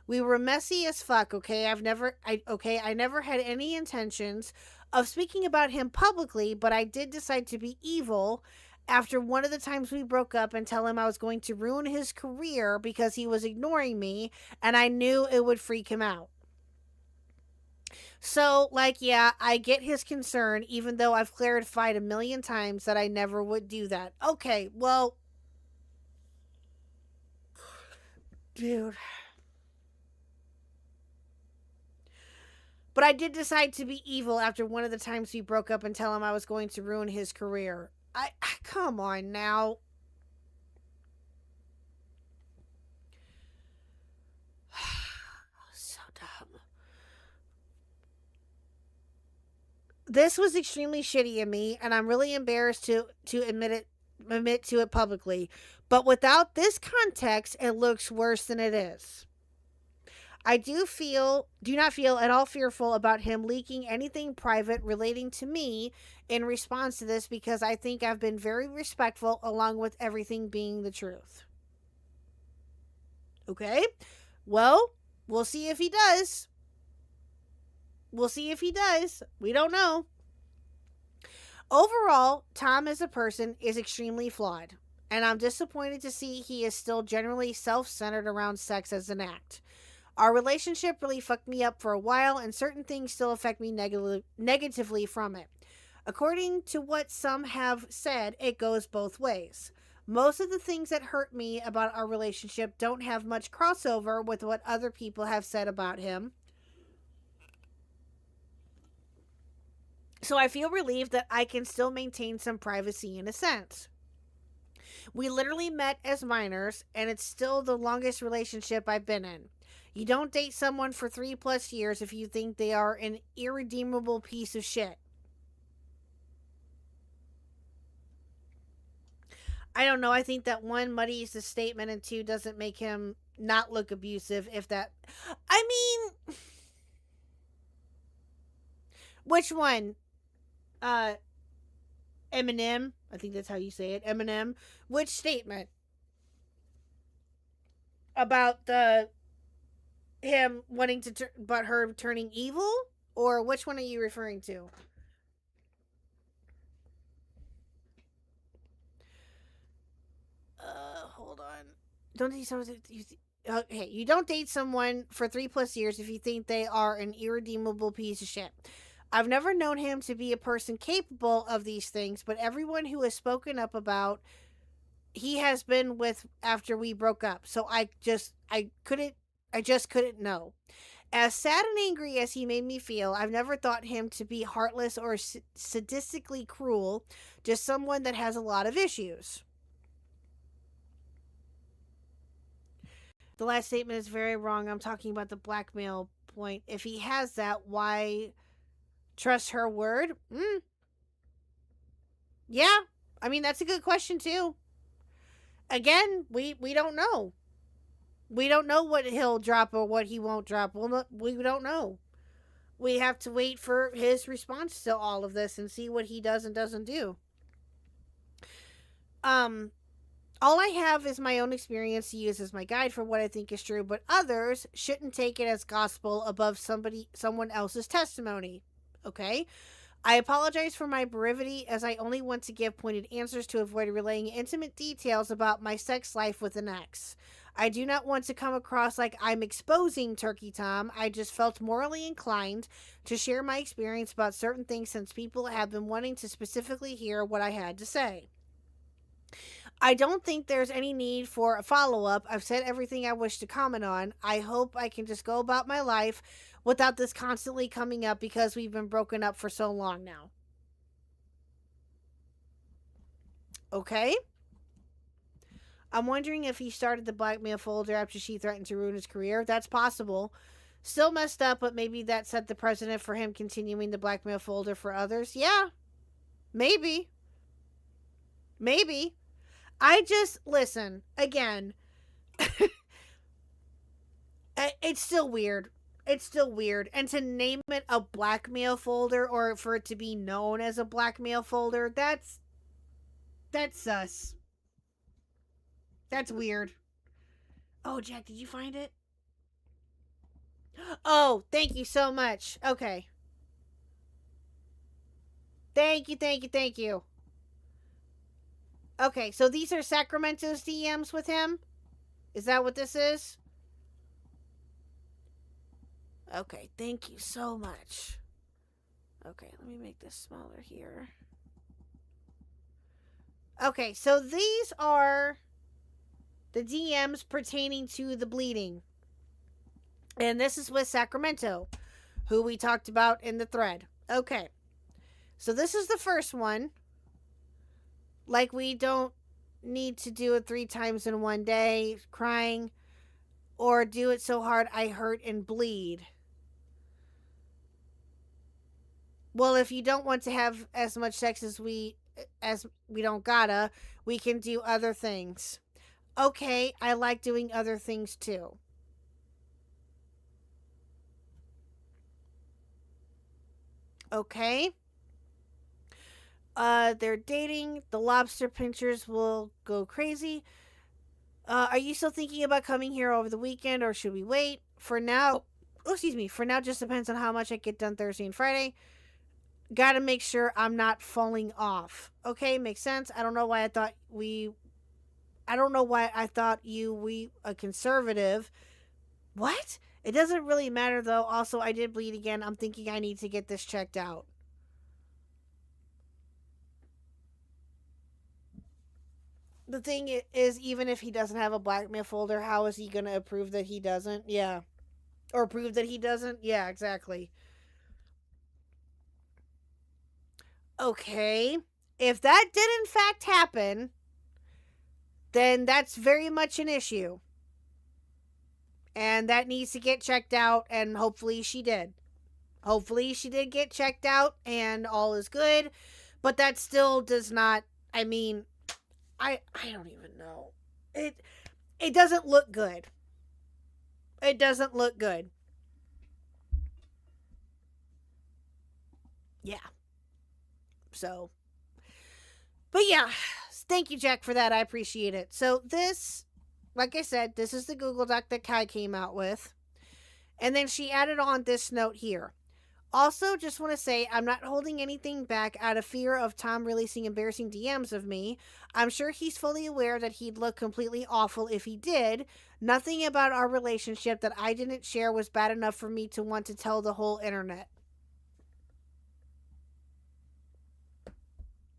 Speaker 5: We were messy as fuck, okay? I never had any intentions of speaking about him publicly, but I did decide to be evil after one of the times we broke up and tell him I was going to ruin his career because he was ignoring me, and I knew it would freak him out. So, yeah, I get his concern, even though I've clarified a million times that I never would do that. Okay, well, dude. But I did decide to be evil after one of the times we broke up and tell him I was going to ruin his career. Come on now. So dumb. This was extremely shitty of me, and I'm really embarrassed to admit to it publicly. But without this context, it looks worse than it is. I do not feel at all fearful about him leaking anything private relating to me in response to this because I think I've been very respectful along with everything being the truth. Okay? Well, we'll see if he does. We'll see if he does. We don't know. Overall, Tom as a person is extremely flawed, and I'm disappointed to see he is still generally self-centered around sex as an act. Our relationship really fucked me up for a while, and certain things still affect me negatively from it. According to what some have said, it goes both ways. Most of the things that hurt me about our relationship don't have much crossover with what other people have said about him. So I feel relieved that I can still maintain some privacy in a sense. We literally met as minors, and it's still the longest relationship I've been in. You don't date someone for 3+ years if you think they are an irredeemable piece of shit. I don't know. I think that 1 muddies the statement and 2 doesn't make him not look abusive. If that, I mean, which one? Eminem. I think that's how you say it. Eminem. Which statement? About him wanting to but her turning evil, or which one are you referring to? Hold on. Don't date someone. Okay, you don't date someone for 3+ years if you think they are an irredeemable piece of shit. I've never known him to be a person capable of these things, but everyone who has spoken up about he has been with after we broke up. So I just couldn't know. As sad and angry as he made me feel, I've never thought him to be heartless or sadistically cruel, just someone that has a lot of issues. The last statement is very wrong. I'm talking about the blackmail point. If he has that, why trust her word? Yeah. I mean, that's a good question, too. Again, we don't know. We don't know what he'll drop or what he won't drop. We don't know. We have to wait for his response to all of this and see what he does and doesn't do. All I have is my own experience to use as my guide for what I think is true, but others shouldn't take it as gospel above someone else's testimony. Okay? I apologize for my brevity as I only want to give pointed answers to avoid relaying intimate details about my sex life with an ex. I do not want to come across like I'm exposing Turkey Tom. I just felt morally inclined to share my experience about certain things since people have been wanting to specifically hear what I had to say. I don't think there's any need for a follow-up. I've said everything I wish to comment on. I hope I can just go about my life without this constantly coming up because we've been broken up for so long now. Okay? I'm wondering if he started the blackmail folder after she threatened to ruin his career. That's possible. Still messed up, but maybe that set the precedent for him continuing the blackmail folder for others. Yeah. Maybe. Maybe. Listen, again, it's still weird. It's still weird. And to name it a blackmail folder or for it to be known as a blackmail folder, that's sus. That's weird. Oh, Jack, did you find it? Oh, thank you so much. Okay. Thank you. Okay, so these are Sacramento's DMs with him? Is that what this is? Okay, thank you so much. Okay, let me make this smaller here. Okay, so these are the DMs pertaining to the bleeding. And this is with Sacramento, who we talked about in the thread. Okay, so this is the first one. Like, we don't need to do it 3 times in one day, crying, or do it so hard I hurt and bleed. Well, if you don't want to have as much sex as we don't gotta, we can do other things. Okay, I like doing other things too. Okay. They're dating. The lobster pinchers will go crazy. Are you still thinking about coming here over the weekend, or should we wait? For now, excuse me. For now, just depends on how much I get done Thursday and Friday. Gotta make sure I'm not falling off. Okay, makes sense. I don't know why I thought we a conservative. What? It doesn't really matter though. Also, I did bleed again. I'm thinking I need to get this checked out. The thing is, even if he doesn't have a blackmail folder, how is he going to prove that he doesn't? Yeah. Or prove that he doesn't? Yeah, exactly. Okay. If that did in fact happen, then that's very much an issue. And that needs to get checked out, and hopefully she did. Hopefully she did get checked out and all is good. But that still does not, I mean, I don't even know. It doesn't look good. It doesn't look good. Yeah. So, but yeah, thank you, Jack, for that. I appreciate it. So this, like I said, this is the Google Doc that Kai came out with. And then she added on this note here. Also, just want to say, I'm not holding anything back out of fear of Tom releasing embarrassing DMs of me. I'm sure he's fully aware that he'd look completely awful if he did. Nothing about our relationship that I didn't share was bad enough for me to want to tell the whole internet.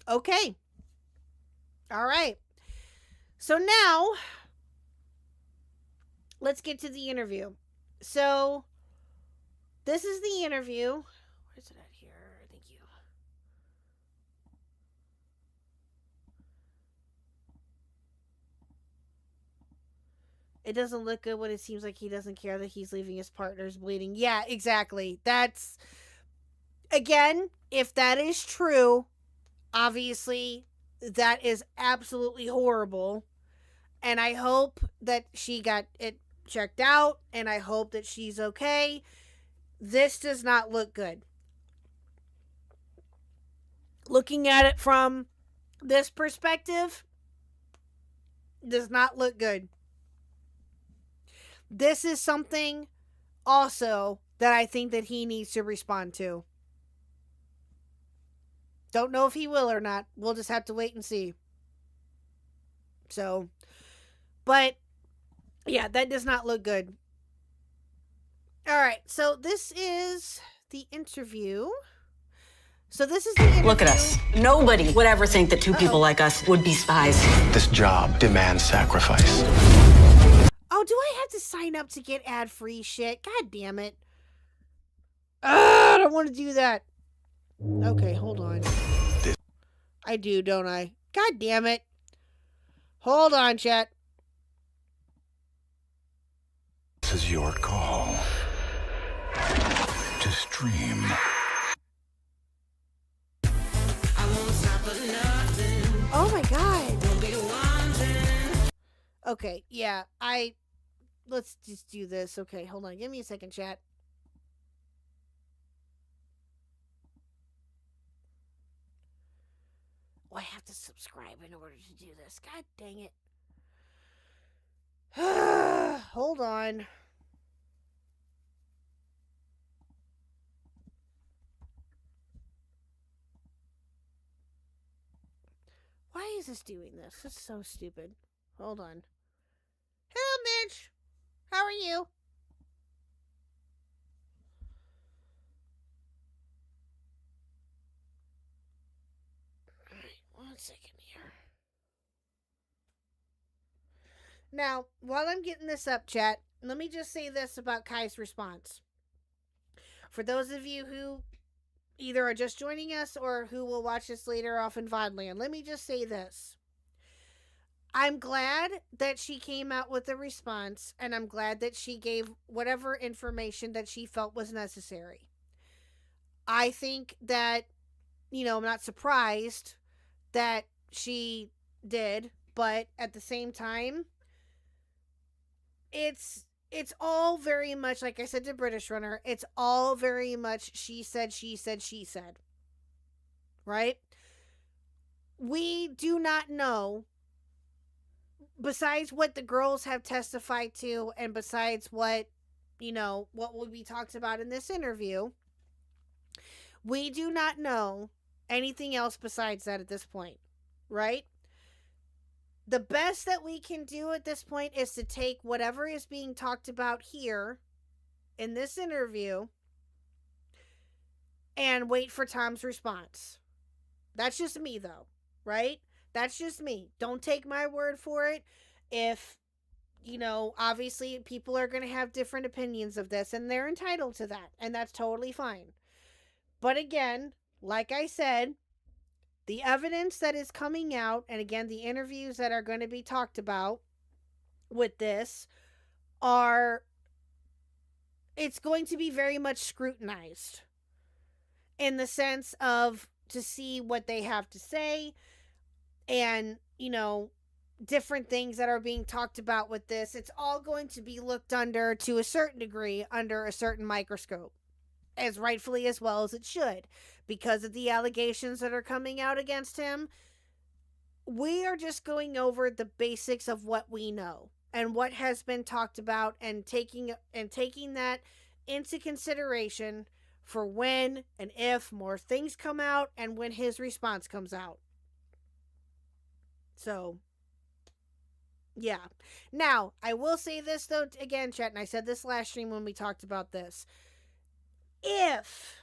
Speaker 5: Okay. All right. So now, let's get to the interview. So, this is the interview. Where's it at here? Thank you. It doesn't look good when it seems like he doesn't care that he's leaving his partner's bleeding. Yeah, exactly. That's, again, if that is true, obviously, that is absolutely horrible. And I hope that she got it checked out, and I hope that she's okay. This does not look good. Looking at it from this perspective, does not look good. This is something also that I think that he needs to respond to. Don't know if he will or not. We'll just have to wait and see. So, but yeah, that does not look good. All right, so this is the interview. So this is the interview.
Speaker 10: Look at us. Nobody would ever think that two people like us would be spies.
Speaker 11: This job demands sacrifice.
Speaker 5: Oh, do I have to sign up to get ad-free shit? God damn it. I don't want to do that. Okay, hold on. I do, don't I? God damn it. Hold on, chat.
Speaker 11: This is your call to stream.
Speaker 5: Oh my god. Okay, yeah, let's just do this. Okay, hold on. Give me a second, chat. Oh, I have to subscribe in order to do this. God dang it. Hold on. Why is this doing this? This is so stupid. Hold on. Hello, Mitch. How are you? Alright, 1 second here. Now, while I'm getting this up, chat, let me just say this about Kai's response. For those of you who either are just joining us or who will watch this later off in VODland, let me just say this. I'm glad that she came out with a response, and I'm glad that she gave whatever information that she felt was necessary. I think that, I'm not surprised that she did, but at the same time, it's it's all very much, like I said to British Runner, it's all very much she said, she said, she said. Right? We do not know, besides what the girls have testified to and besides what, what will be talked about in this interview, we do not know anything else besides that at this point. Right? The best that we can do at this point is to take whatever is being talked about here in this interview and wait for Tom's response. That's just me, though, right? That's just me. Don't take my word for it. If, obviously people are going to have different opinions of this, and they're entitled to that, and that's totally fine. But again, like I said, the evidence that is coming out, and again, the interviews that are going to be talked about with this it's going to be very much scrutinized in the sense of to see what they have to say and, different things that are being talked about with this. It's all going to be looked under, to a certain degree, under a certain microscope, as rightfully as well as it should, because of the allegations that are coming out against him. We are just going over the basics of what we know and what has been talked about, and taking that into consideration for when and if more things come out and when his response comes out. So, yeah. Now, I will say this, though, again, chat, and I said this last stream when we talked about this. If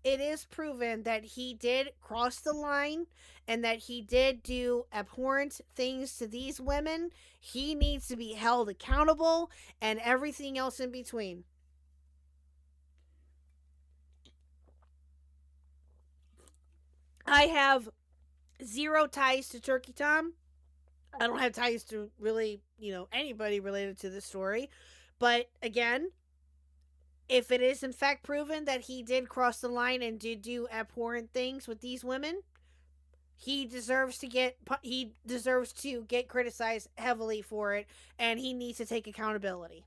Speaker 5: it is proven that he did cross the line and that he did do abhorrent things to these women, he needs to be held accountable and everything else in between. I have zero ties to Turkey Tom. I don't have ties to really, anybody related to this story. But again, if it is in fact proven that he did cross the line and did do abhorrent things with these women, he deserves to get criticized heavily for it, and he needs to take accountability.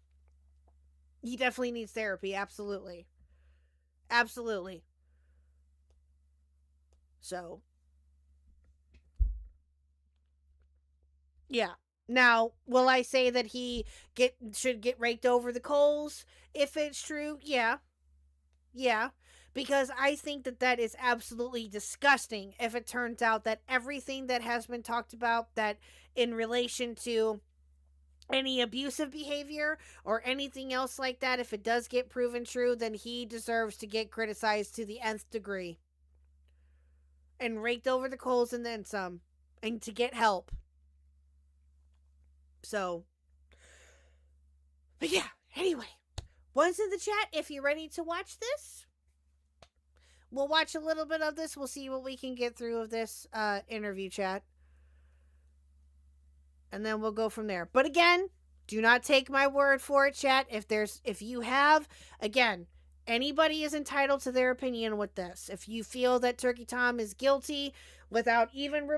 Speaker 5: He definitely needs therapy, absolutely. Absolutely. So, yeah. Now, will I say that he should get raked over the coals if it's true? Yeah. Yeah. Because I think that is absolutely disgusting if it turns out that everything that has been talked about, that in relation to any abusive behavior or anything else like that, if it does get proven true, then he deserves to get criticized to the nth degree. And raked over the coals and then some. And to get help. So, but yeah, anyway, one's in the chat if you're ready to watch this. We'll watch a little bit of this. We'll see what we can get through of this interview, chat. And then we'll go from there. But again, do not take my word for it, chat. If you have, again, anybody is entitled to their opinion with this. If you feel that Turkey Tom is guilty without even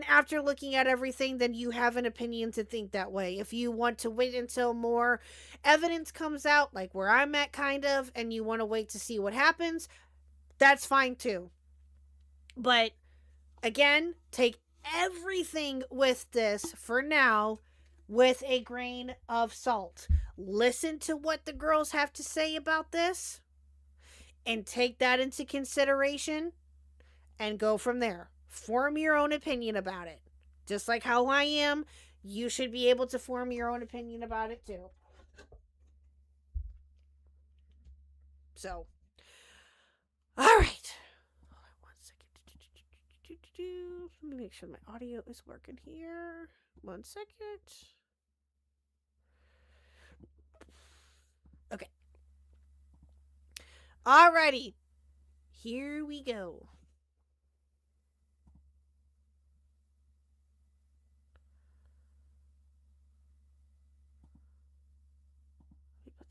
Speaker 5: after looking at everything, then you have an opinion to think that way. If you want to wait until more evidence comes out, like where I'm at kind of, and you want to wait to see what happens, that's fine too. But again, take everything with this for now with a grain of salt. Listen to what the girls have to say about this and take that into consideration and go from there. Form your own opinion about it. Just like how I am, you should be able to form your own opinion about it too. So, all right. Hold on 1 second. Let me make sure my audio is working here. 1 second. Okay. Alrighty. Here we go.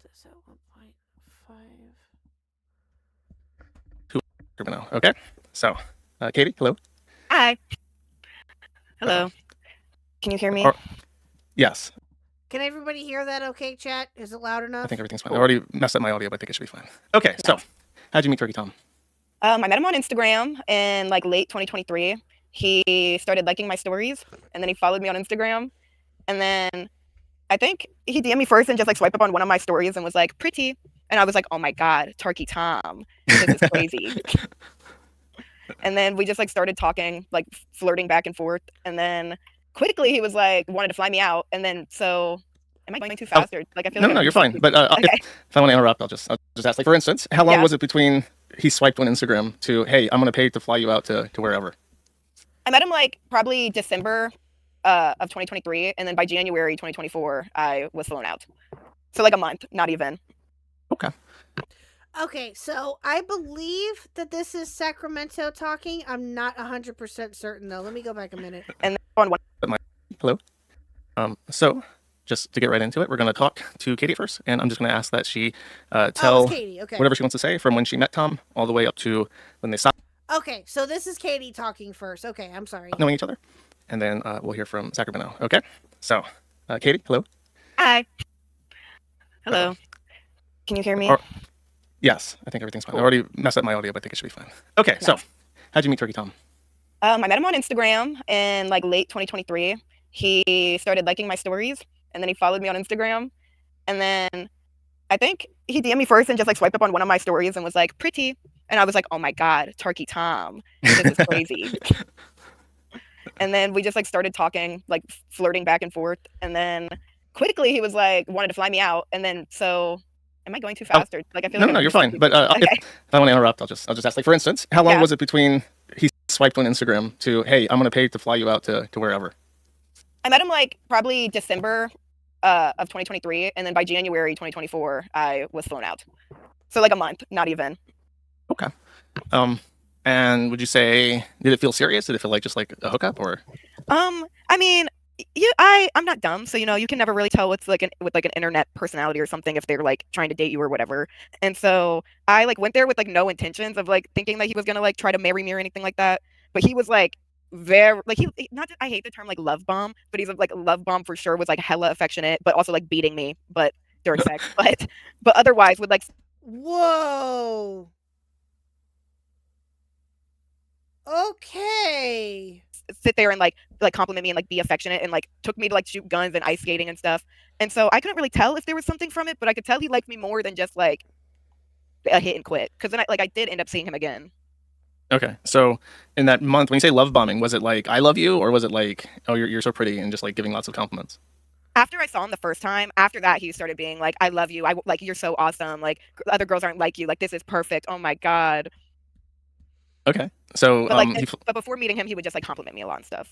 Speaker 5: This at 1.5.
Speaker 12: Okay, so Katie, hello.
Speaker 13: Hi. Hello. Can you hear me?
Speaker 12: Yes.
Speaker 5: Can everybody hear that okay, chat? Is it loud enough?
Speaker 12: I think everything's fine. I already messed up my audio, but I think it should be fine. Okay, so how'd you meet Turkey Tom?
Speaker 13: I met him on Instagram in like late 2023. He started liking my stories, and then he followed me on Instagram. And then I think he DM'd me first and just like swiped up on one of my stories and was like, pretty. And I was like, oh my God, Turkey Tom. This is crazy. And then we just like started talking, like flirting back and forth. And then quickly he was like, wanted to fly me out. And then so am I going too fast? Or like I feel
Speaker 12: No,
Speaker 13: like
Speaker 12: no, you're fine. But
Speaker 13: okay.
Speaker 12: if I want to interrupt, I'll just ask. Like for instance, how long
Speaker 13: Yeah.
Speaker 12: was it between he swiped on Instagram to, hey, I'm gonna pay to fly you out to wherever?
Speaker 13: I met him like probably December of 2023, and then by January 2024, I was flown out. So like a month, not even.
Speaker 12: Okay.
Speaker 5: Okay, so I believe that this is Sacramento talking. I'm not 100% certain though. Let me go back a minute.
Speaker 13: And then on one.
Speaker 12: Hello. So just to get right into it, we're gonna talk to Katie first, and I'm just gonna ask that she tell
Speaker 5: it's Katie. Okay.
Speaker 12: whatever she wants to say from when she met Tom all the way up to when they stopped
Speaker 5: Okay, so this is Katie talking first. Okay, I'm sorry.
Speaker 12: knowing each other, and then we'll hear from Sacramento. Okay. So, Katie, hello.
Speaker 13: Hi. Hello. Can you hear me?
Speaker 12: Yes, I think everything's fine. I already messed up my audio, but I think it should be fine. Okay, so how'd you meet Turkey Tom?
Speaker 13: I met him on Instagram in like late 2023. He started liking my stories, and then he followed me on Instagram. And then I think he DM'd me first and just like swiped up on one of my stories and was like, pretty. And I was like, oh my God, Turkey Tom. This is crazy. And then we just like started talking, like flirting back and forth. And then quickly he was like, wanted to fly me out. And then so am I going too fast? Or like I feel
Speaker 12: No, you're fine. But
Speaker 13: okay.
Speaker 12: if I want to interrupt, I'll just ask. Like for instance, how long
Speaker 13: Yeah.
Speaker 12: was it between he swiped on Instagram to, hey, I'm gonna pay to fly you out to wherever?
Speaker 13: I met him like probably December of 2023, and then by January 2024, I was flown out. So like a month, not even.
Speaker 12: Okay. And would you say, did it feel serious? Did it feel like just like a hookup, or?
Speaker 13: I mean, I'm not dumb, so you can never really tell what's like with like an internet personality or something if they're like trying to date you or whatever. And so I like went there with like no intentions of like thinking that he was gonna like try to marry me or anything like that. But he was like very like he not I hate the term like love bomb, but he's like love bomb for sure, was like hella affectionate, but also like beating me, but during sex. But otherwise would like
Speaker 5: Whoa. Okay.
Speaker 13: sit there and like compliment me and like be affectionate and like took me to like shoot guns and ice skating and stuff. And so I couldn't really tell if there was something from it, but I could tell he liked me more than just like a hit and quit. Because then I did end up seeing him again.
Speaker 12: Okay, so in that month, when you say love bombing, was it like I love you, or was it like, oh, you're so pretty and just like giving lots of compliments?
Speaker 13: After I saw him the first time, after that he started being like, I love you. I like you're so awesome. Like other girls aren't like you. Like this is perfect. Oh my God.
Speaker 12: Okay, so
Speaker 13: But like but before meeting him, he would just like compliment me a lot and stuff.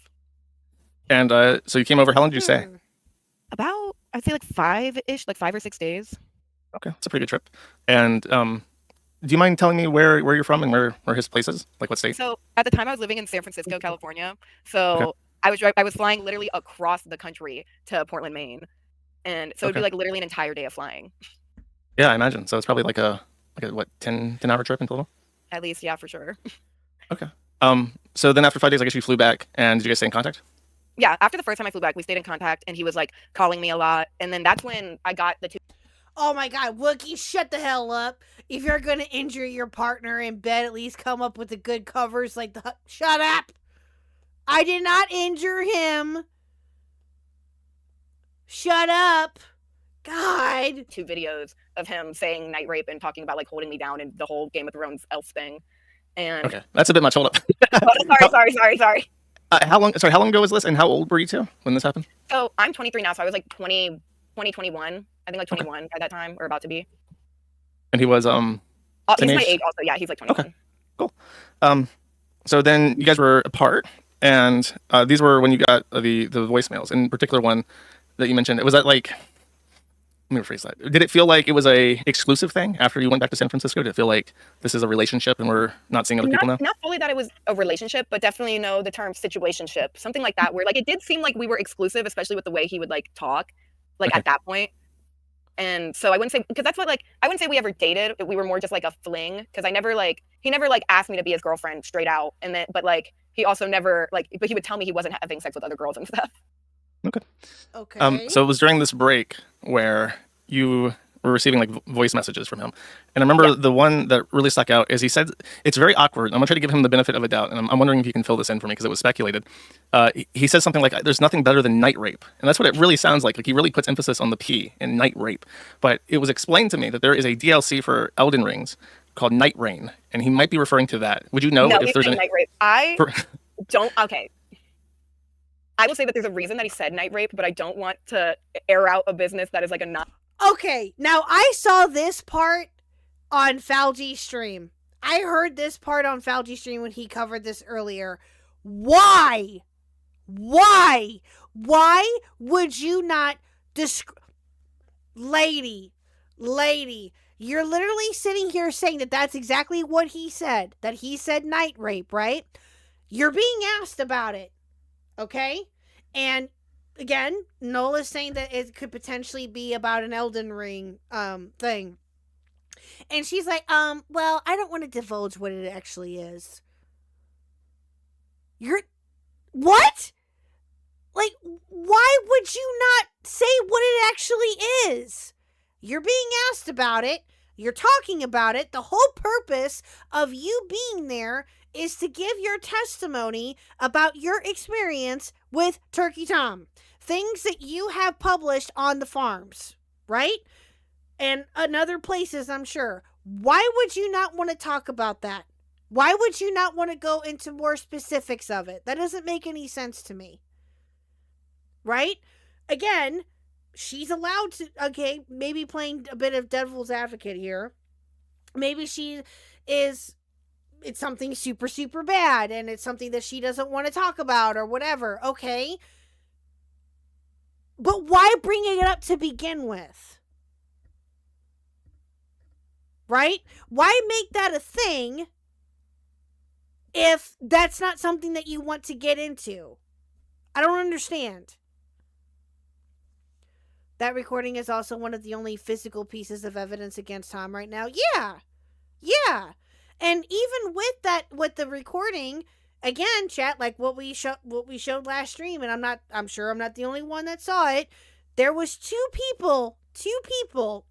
Speaker 12: and so you came over. How long did you stay?
Speaker 13: About I'd say like 5-ish, like 5 or 6 days.
Speaker 12: Okay, it's a pretty good trip. And do you mind telling me where you're from and where his place is? Like what state?
Speaker 13: So at the time I was living in San Francisco, California. So I was flying literally across the country to Portland, Maine. And so it'd be like literally an entire day of flying.
Speaker 12: Yeah, I imagine. So it's probably like a what 10-hour trip in total?
Speaker 13: At least, yeah, for sure.
Speaker 12: Okay. So then after 5 days, I guess you flew back, and did you guys stay in contact?
Speaker 13: Yeah, after the first time I flew back, we stayed in contact, and he was like calling me a lot. And then that's when I got the two.
Speaker 5: Oh my God, Wookie, shut the hell up. If you're gonna injure your partner in bed, at least come up with the good covers like the shut up. I did not injure him. Shut up. God.
Speaker 13: 2 videos of him saying night rape and talking about like holding me down and the whole Game of Thrones elf thing. And
Speaker 12: Okay, that's a bit much. Hold up.
Speaker 13: sorry.
Speaker 12: How long ago was this, and how old were you two when this happened?
Speaker 13: So I'm 23 now, so I was like 21. I think like 21 by that time, or about to be.
Speaker 12: And he was
Speaker 13: he's
Speaker 12: same
Speaker 13: my
Speaker 12: age?
Speaker 13: age also. Yeah, he's like 21.
Speaker 12: Okay, cool. So then you guys were apart, and these were when you got the voicemails. In particular, one that you mentioned. Was that like? Let me rephrase that. Did it feel like it was a exclusive thing after you went back to San Francisco? Did it feel like this is a relationship and we're not seeing other people now?
Speaker 13: Not fully that it was a relationship, but definitely the term situationship, something like that, where like it did seem like we were exclusive, especially with the way he would like talk, like at that point. And so I wouldn't say, because that's what like I wouldn't say we ever dated. We were more just like a fling, because he never like asked me to be his girlfriend straight out, and then but like he also never like, but he would tell me he wasn't having sex with other girls and stuff.
Speaker 5: Okay.
Speaker 12: So it was during this break where you were receiving like voice messages from him, and I remember the one that really stuck out is he said it's very awkward. I'm gonna try to give him the benefit of a doubt, and I'm wondering if you can fill this in for me because it was speculated. He said something like, "There's nothing better than night rape," and that's what it really sounds like. Like he really puts emphasis on the P in night rape. But it was explained to me that there is a DLC for Elden Rings called Night Rain, and he might be referring to that. Would you know
Speaker 13: No,
Speaker 12: if
Speaker 13: he
Speaker 12: there's
Speaker 13: said
Speaker 12: any?
Speaker 13: night rape. I don't. Okay. I will say that there's a reason that he said night rape, but I don't want to air out a business that is like a not.
Speaker 5: Okay, now I saw this part on Falgi's stream. I heard this part on Falgi's stream when he covered this earlier. Why? Why would you not Lady, you're literally sitting here saying that that's exactly what he said. That he said night rape, right? You're being asked about it. Okay? And again, Nola's saying that it could potentially be about an Elden Ring thing. And she's like, well, I don't want to divulge what it actually is. What? Like, why would you not say what it actually is? You're being asked about it. You're talking about it. The whole purpose of you being there is to give your testimony about your experience with Turkey Tom. Things that you have published on the farms, right? And other places, I'm sure. Why would you not want to talk about that? Why would you not want to go into more specifics of it? That doesn't make any sense to me. Right? Again, she's allowed to, okay, maybe playing a bit of devil's advocate here. Maybe it's something super, super bad and it's something that she doesn't want to talk about or whatever. Okay. But why bring it up to begin with? Right? Why make that a thing if that's not something that you want to get into? I don't understand. That recording is also one of the only physical pieces of evidence against Tom right now. Yeah. And even with the recording, again, chat, like what we showed last stream, and I'm sure I'm not the only one that saw it. There was two people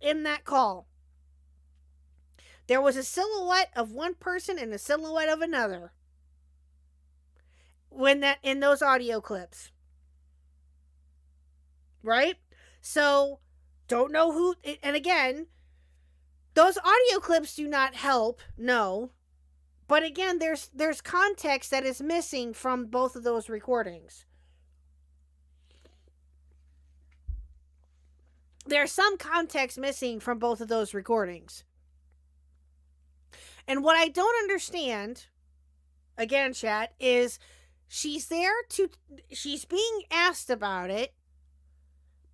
Speaker 5: in that call. There was a silhouette of one person and a silhouette of another. In those audio clips. Right? So, don't know who, and again, those audio clips do not help, no. But again, there's context that is missing from both of those recordings. There's some context missing from both of those recordings. And what I don't understand, again, chat, is she's being asked about it,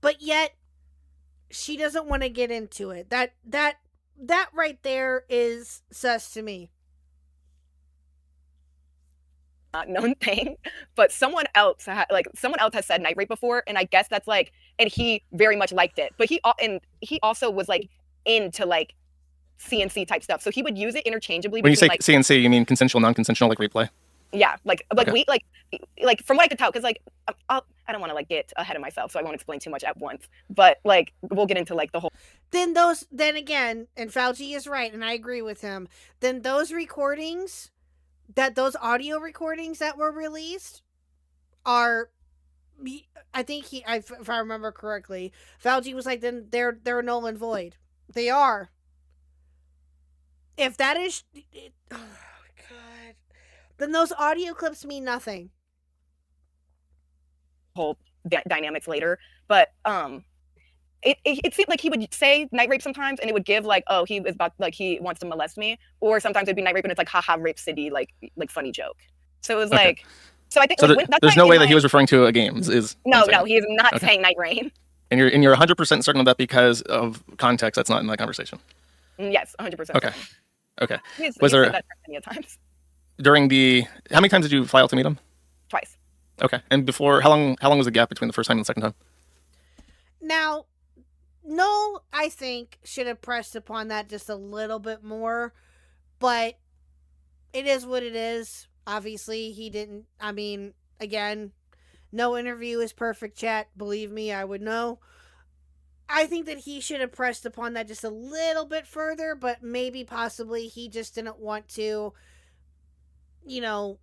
Speaker 5: but yet she doesn't want to get into it. That right there is sus to me.
Speaker 13: Not known thing, but someone else has said night rape before, and I guess that's like, and he very much liked it. But he also was like into like CNC type stuff, so he would use it interchangeably.
Speaker 12: When you say
Speaker 13: like,
Speaker 12: CNC, you mean consensual, non-consensual, like replay?
Speaker 13: Yeah, like
Speaker 12: Okay.
Speaker 13: we like from what I could tell, because like I don't want to like get ahead of myself, so I won't explain too much at once. But like we'll get into like the whole.
Speaker 5: Then again, and Fauci is right, and I agree with him. Then those audio recordings that were released are, I think if I remember correctly, Fauci was like, then they're null and void. They are. If that is, oh God, then those audio clips mean nothing.
Speaker 13: Whole dynamics later, but it seemed like he would say night rape sometimes, and it would give like, oh, he was about like he wants to molest me, or sometimes it'd be night rape and it's like haha rape city, like funny joke. So it was
Speaker 12: Okay.
Speaker 13: like, so I think
Speaker 12: So
Speaker 13: like,
Speaker 12: there's no way that he was referring to a game.
Speaker 13: No, he is not saying night rain.
Speaker 12: And you're 100% certain of that because of context that's not in that conversation.
Speaker 13: Yes, 100%.
Speaker 12: Okay.
Speaker 13: Was
Speaker 12: there
Speaker 13: said that many times?
Speaker 12: How many times did you fly out to meet him?
Speaker 13: Twice.
Speaker 12: Okay. And before, how long was the gap between the first time and the second time?
Speaker 5: Now, no, I think should have pressed upon that just a little bit more, but it is what it is. Obviously, he didn't. I mean, again, No interview is perfect, chat. Believe me, I would know. I think that he should have pressed upon that just a little bit further, but maybe possibly he just didn't want to, you know,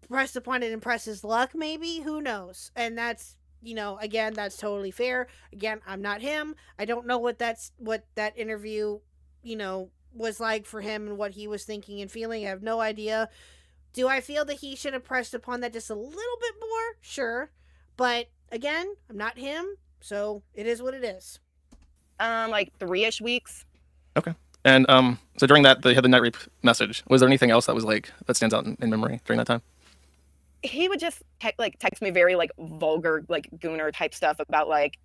Speaker 5: press upon it and press his luck, maybe. Who knows? And that's, again, that's totally fair. Again, I'm not him. I don't know what that interview, was like for him and what he was thinking and feeling. I have no idea. Do I feel that he should have pressed upon that just a little bit more? Sure. But again, I'm not him, so it is what it is.
Speaker 13: Like 3-ish weeks.
Speaker 12: Okay. And so during that, they had the night rape message. Was there anything else that was like that stands out in memory during that time?
Speaker 13: He would just text me very like vulgar, like gooner type stuff about like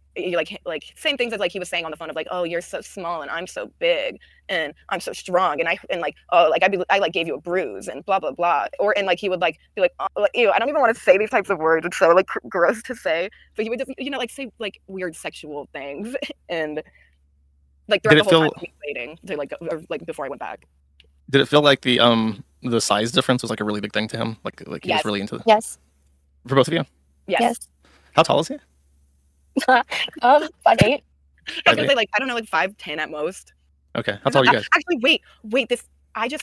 Speaker 13: same things as like he was saying on the phone of like, oh, you're so small and I'm so big and I'm so strong and like, oh, like I like gave you a bruise and blah blah blah, and like he would like be like, oh, ew, I don't even want to say these types of words. It's so like gross to say, but he would just like say like weird sexual things and like throughout the whole time waiting to like before I went back.
Speaker 12: Did it feel like the size difference was like a really big thing to him? Like he was really into it?
Speaker 14: Yes.
Speaker 12: For both of you?
Speaker 14: Yes.
Speaker 12: How tall is he?
Speaker 14: 5'8".
Speaker 13: I was gonna say like I don't know, like 5'10" at most.
Speaker 12: Okay. How tall are you guys?
Speaker 13: Actually, wait.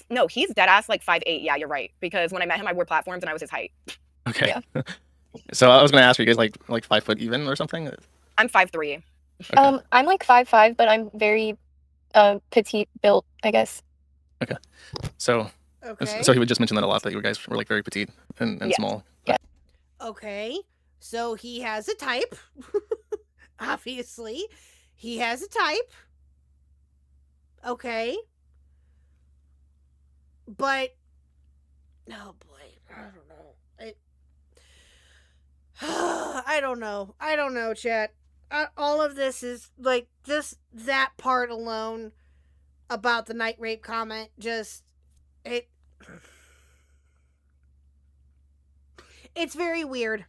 Speaker 13: No, he's dead ass like 5'8". Yeah, you're right. Because when I met him, I wore platforms and I was his height.
Speaker 12: Okay. Yeah. So I was gonna ask, are you guys like 5 foot even or something?
Speaker 13: I'm 5'3".
Speaker 12: Okay.
Speaker 14: I'm like 5'5", but I'm very petite built, I guess.
Speaker 12: Okay. So he would just mention that a lot, that you guys were like very petite and small.
Speaker 14: Yeah.
Speaker 5: Okay. So he has a type. Obviously. He has a type. Okay. But oh boy, I don't know. I don't know, chat. All of this is like just that part alone about the night rape comment. It's very weird.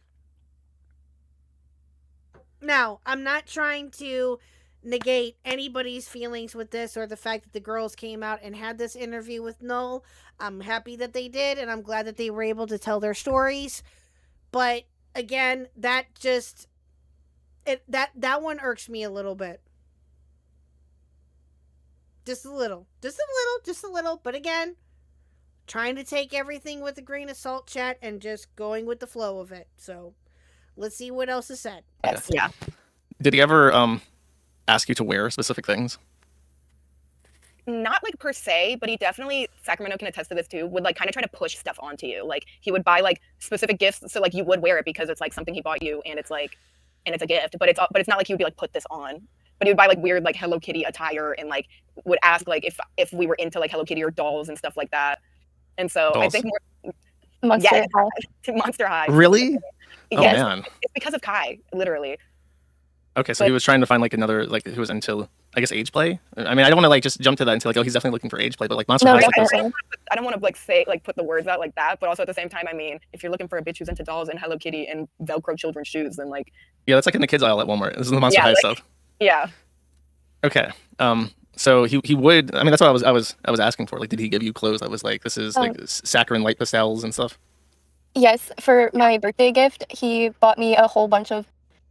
Speaker 5: Now, I'm not trying to negate anybody's feelings with this or the fact that the girls came out and had this interview with Null. I'm happy that they did, and I'm glad that they were able to tell their stories. But again, that one irks me a little bit. Just a little. But again, trying to take everything with a grain of salt, chat, and just going with the flow of it. So let's see what else is said.
Speaker 14: Yes.
Speaker 13: Yeah.
Speaker 12: Did he ever ask you to wear specific things?
Speaker 13: Not like per se, but he definitely, Sacramento can attest to this too, would like kind of try to push stuff onto you. Like he would buy like specific gifts so like you would wear it because it's like something he bought you and it's a gift, but it's not like he would be like, put this on. But he would buy like weird like Hello Kitty attire and like would ask like if we were into like Hello Kitty or dolls and stuff like that. And so
Speaker 12: Dolls.
Speaker 13: I think
Speaker 14: Monster High.
Speaker 13: Monster High.
Speaker 12: Really?
Speaker 13: Yes.
Speaker 12: Oh man.
Speaker 13: It's because of Kai, literally.
Speaker 12: Okay, so he was trying to find like another, like who was into, I guess, age play. I mean, I don't want to like just jump to that and say like, oh, he's definitely looking for age play, but like Monster High.
Speaker 13: I don't want to like say like put the words out like that, but also at the same time, I mean, if you're looking for a bitch who's into dolls and Hello Kitty and Velcro children's shoes, then like
Speaker 12: yeah, that's like in the kids aisle at Walmart. This is the Monster High stuff.
Speaker 13: Yeah.
Speaker 12: Okay. So he would. I mean, that's what I was asking for. Like, did he give you clothes that was like, this is like saccharine light pastels and stuff?
Speaker 14: Yes, for my birthday gift, he bought me a whole bunch of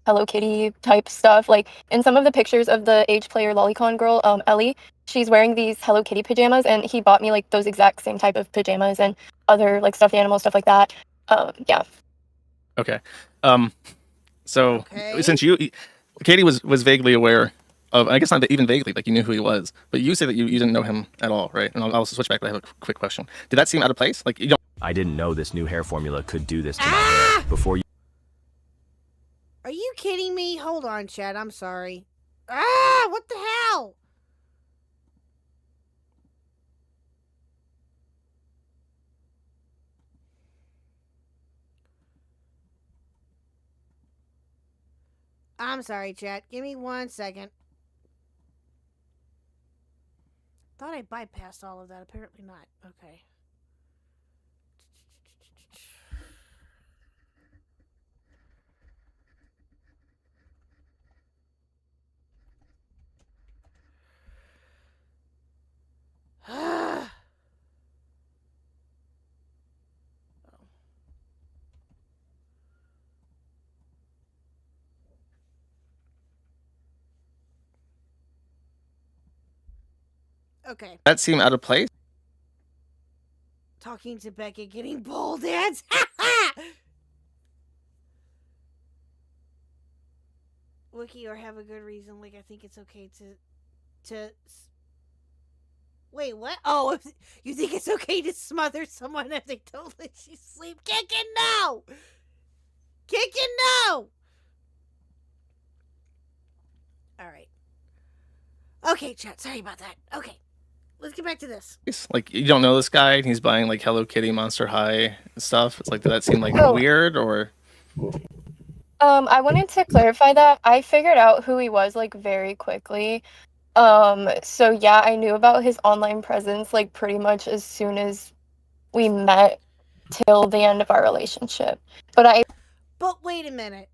Speaker 14: Hello Kitty type stuff. Like in some of the pictures of the age player lolicon girl, Ellie, she's wearing these Hello Kitty pajamas, and he bought me like those exact same type of pajamas and other like stuffed animal stuff like that. Yeah.
Speaker 12: Okay. So since Katie was vaguely aware of, I guess not even vaguely, like you knew who he was, but you say that you didn't know him at all, right? And I'll switch back, but I have a quick question. Did that seem out of place? Like you don't.
Speaker 15: I didn't know this new hair formula could do this to my hair before you.
Speaker 5: Are you kidding me? Hold on, Chad. I'm sorry. What the hell? I'm sorry, chat. Give me 1 second. Thought I bypassed all of that. Apparently not. Okay. Okay.
Speaker 12: That seem out of place?
Speaker 5: Talking to Beckett, getting pole dance. Wiki or have a good reason. Like I think it's okay to. Wait, what? Oh, you think it's okay to smother someone if they don't let you sleep? Kickin' no! Kickin' no! Alright. Okay, chat. Sorry about that. Okay. Let's get back to this.
Speaker 12: Like, you don't know this guy, and he's buying, like, Hello Kitty, Monster High stuff. It's like, did that seem, like,
Speaker 14: Oh.
Speaker 12: weird, or...
Speaker 14: I wanted to clarify that. I figured out who he was, like, very quickly. So yeah, I knew about his online presence, like, pretty much as soon as we met till the end of our relationship. But
Speaker 5: wait a minute.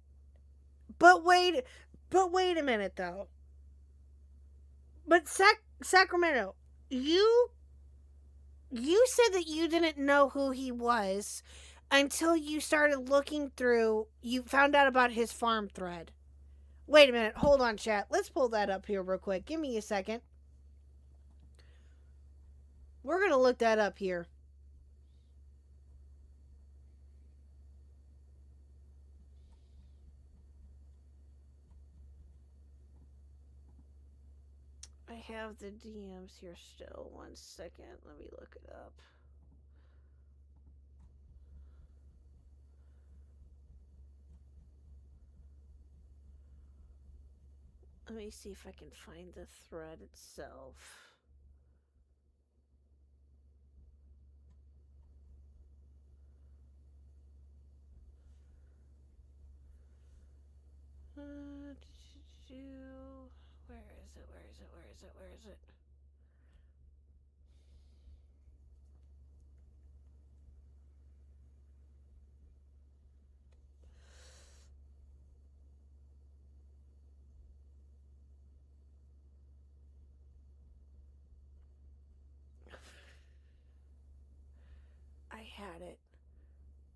Speaker 5: But wait a minute, though. But Sacramento, you said that you didn't know who he was until you started looking through, you found out about his farm thread. Wait a minute. Hold on, chat. Let's pull that up here real quick. Give me a second. We're going to look that up here. I have the DMs here still. 1 second. Let me look it up. Let me see if I can find the thread itself. Where is it? Where is it? Where is it? Where is it? I had it.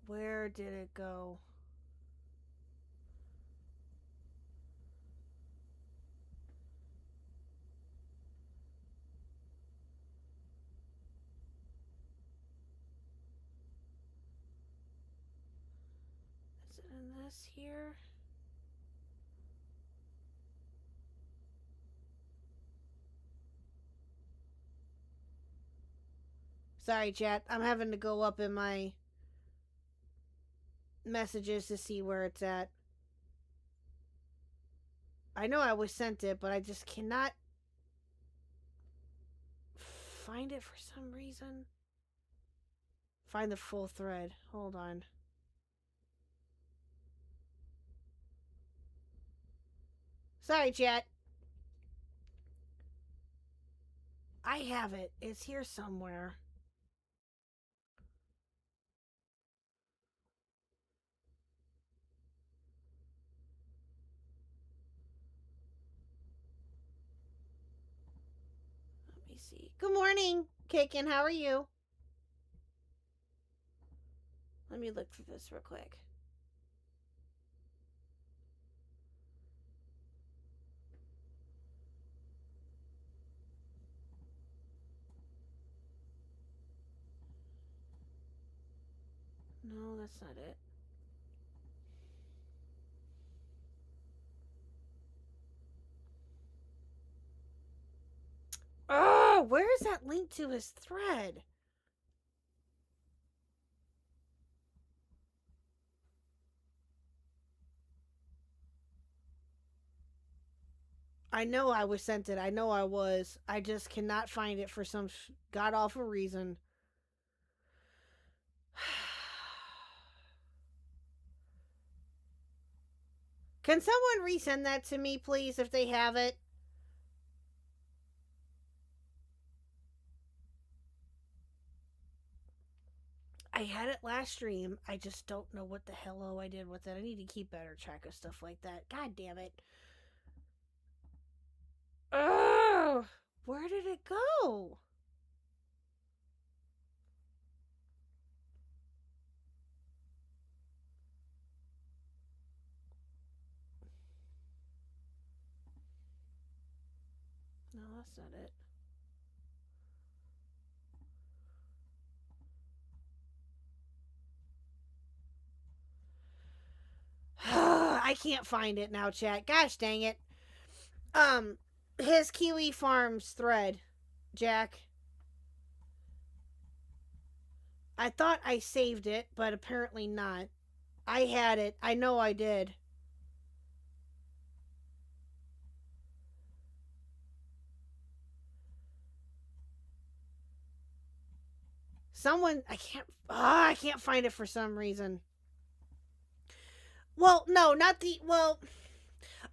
Speaker 5: Where did it go? Is it in this here? Sorry, chat. I'm having to go up in my messages to see where it's at. I know I was sent it, but I just cannot find it for some reason. Find the full thread. Hold on. Sorry, chat. I have it. It's here somewhere. Let me see. Good morning, Kickin. How are you? Let me look through this real quick. No, that's not it. Oh, where is that link to his thread? I know I was sent it. I know I was. I just cannot find it for some god awful reason. Can someone resend that to me, please, if they have it? I had it last stream. I just don't know what the hello I did with it. I need to keep better track of stuff like that. God damn it. Ugh! Where did it go? No, that's not it. I can't find it now, chat. Gosh dang it. His Kiwi Farms thread, Jack. I thought I saved it, but apparently not. I had it. I know I did. Someone, I can't find it for some reason. Well, no, not the, well,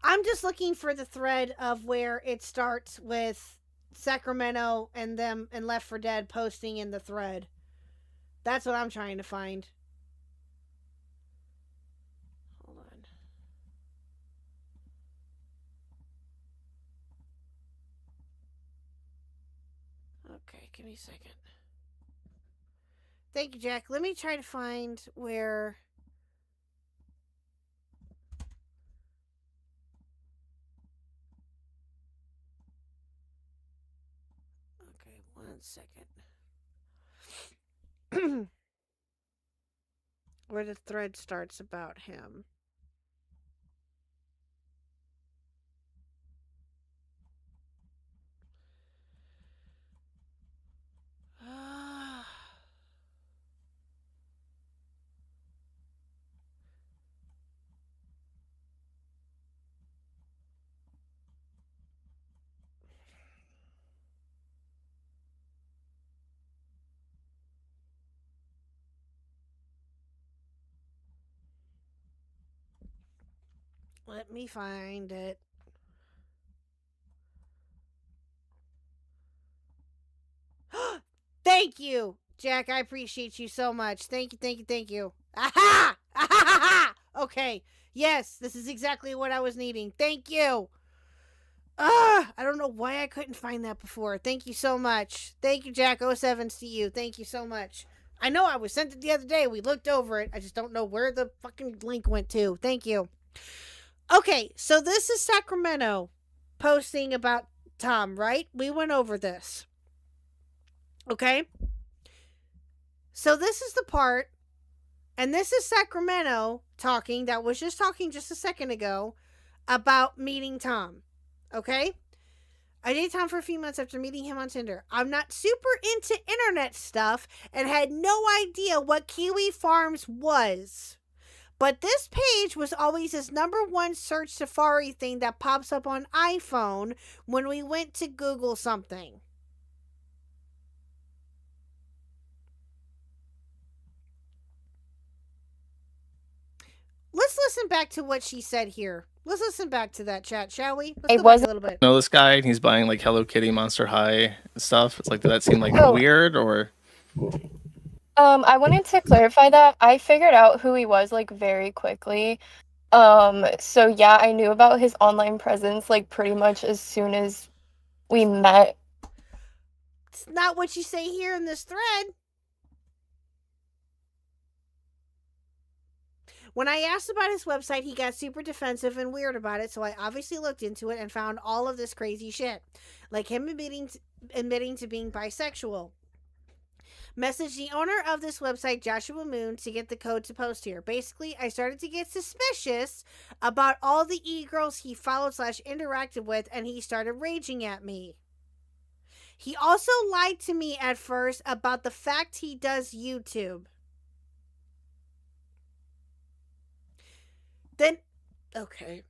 Speaker 5: I'm just looking for the thread of where it starts with Sacramento and them and Left 4 Dead posting in the thread. That's what I'm trying to find. Hold on. Okay, give me a second. Thank you, Jack. Let me try to find where... Okay, 1 second. Where the thread starts about him. Let me find it. Thank you, Jack. I appreciate you so much. Thank you, thank you, thank you. Aha! Aha! Okay. Yes, this is exactly what I was needing. Thank you. I don't know why I couldn't find that before. Thank you so much. Thank you, Jack07 to you. Thank you so much. I know I was sent it the other day. We looked over it. I just don't know where the fucking link went to. Thank you. Okay, so this is Sacramento posting about Tom, right? We went over this. Okay? So this is the part, and this is Sacramento talking, that was just talking just a second ago, about meeting Tom. Okay? I dated Tom for a few months after meeting him on Tinder. I'm not super into internet stuff and had no idea what Kiwi Farms was. But this page was always his #1 search Safari thing that pops up on iPhone when we went to Google something. Let's listen back to what she said here. Let's listen back to that, chat, shall we? Let's go back a little bit.
Speaker 12: Know this guy, and he's buying like Hello Kitty, Monster High stuff. It's like, did that seem like weird or?
Speaker 14: I wanted to clarify that. I figured out who he was like very quickly. So yeah, I knew about his online presence like pretty much as soon as we met.
Speaker 5: It's not what you say here in this thread. When I asked about his website, he got super defensive and weird about it, so I obviously looked into it and found all of this crazy shit. Like him admitting to being bisexual. Messaged the owner of this website, Joshua Moon, to get the code to post here. Basically, I started to get suspicious about all the e-girls he followed / interacted with, and he started raging at me. He also lied to me at first about the fact he does YouTube. Then, okay.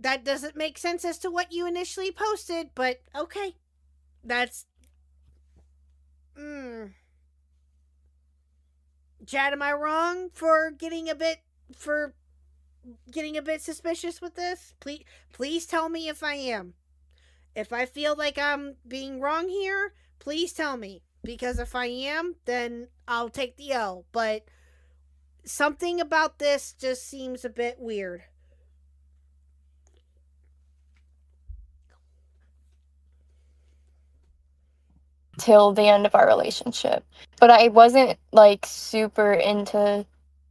Speaker 5: That doesn't make sense as to what you initially posted, but okay. That's... Chad, am I wrong for getting a bit suspicious with this? Please tell me if I am. If I feel like I'm being wrong here, please tell me. Because if I am, then I'll take the L. But something about this just seems a bit weird.
Speaker 14: Till the end of our relationship. But I wasn't like super into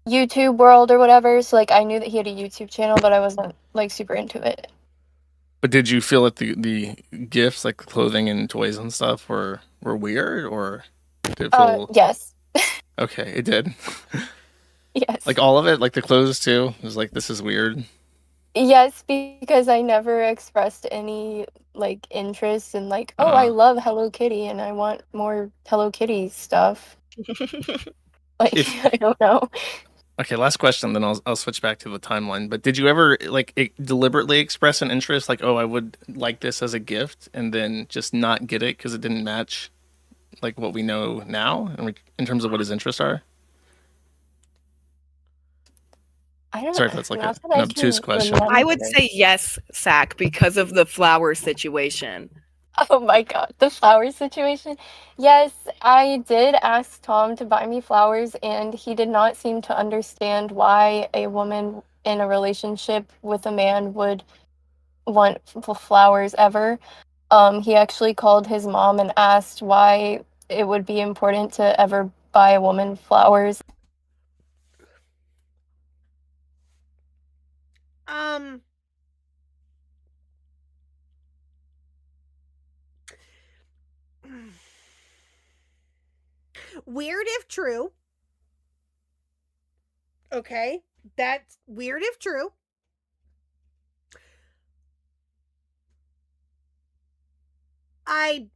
Speaker 14: YouTube world or whatever, so like I knew that he had a YouTube channel, but I wasn't like super into it.
Speaker 12: But did you feel that the gifts, like clothing and toys and stuff, were weird, or did it feel?
Speaker 14: Yes.
Speaker 12: Okay, it did.
Speaker 14: Yes.
Speaker 12: Like all of it, like the clothes too. It was like, this is weird.
Speaker 14: Yes, because I never expressed any like interest in like, oh, I
Speaker 12: Uh,
Speaker 14: love Hello Kitty and I want more Hello Kitty stuff. Like,
Speaker 12: if
Speaker 14: I don't know.
Speaker 12: Okay, last question, then I'll switch back to the timeline. But did you ever like deliberately express an interest, like, oh, I would like this as a gift, and then just not get it because it didn't match like what we know now in terms of what his interests are?
Speaker 14: I don't
Speaker 12: Sorry if that's like
Speaker 14: not that
Speaker 12: an
Speaker 14: I
Speaker 12: obtuse
Speaker 14: can
Speaker 12: question.
Speaker 13: I would
Speaker 14: remember.
Speaker 13: say yes, Sack, because of the flower situation.
Speaker 14: Oh my god, the flower situation. Yes, I did ask Tom to buy me flowers, and he did not seem to understand why a woman in a relationship with a man would want flowers ever. He actually called his mom and asked why it would be important to ever buy a woman flowers.
Speaker 5: Weird if true. Okay, that's weird if true. I.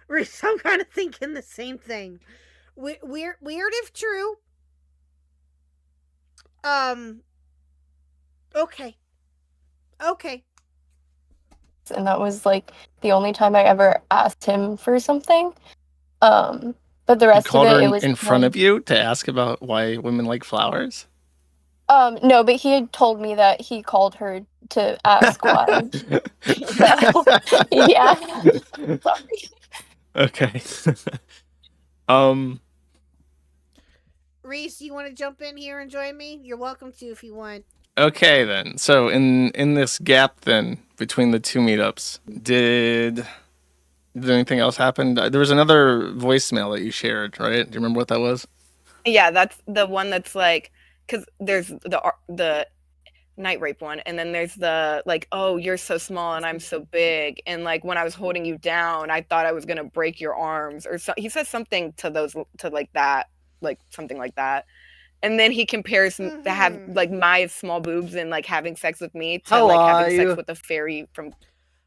Speaker 5: Reese, I'm kind of thinking the same thing. Weird if true. Okay. Okay.
Speaker 14: And that was like the only time I ever asked him for something. But the
Speaker 12: You
Speaker 14: rest of
Speaker 12: called her
Speaker 14: it was
Speaker 12: in front
Speaker 14: him.
Speaker 12: of you to ask about why women like flowers?
Speaker 14: No, but he had told me that he called her to ask why. So, yeah. Sorry.
Speaker 12: Okay.
Speaker 5: Reese, you want to jump in here and join me? You're welcome to if you want.
Speaker 12: Okay then. So in this gap then between the two meetups, did anything else happen? There was another voicemail that you shared, right? Do you remember what that was?
Speaker 13: Yeah, that's the one that's like, because there's the night rape one, and then there's the like, oh, you're so small and I'm so big, and like when I was holding you down, I thought I was gonna break your arms, or so he says something to like that, like something like that, and then he compares to have like my small boobs and like having sex with me to like having sex with a fairy from.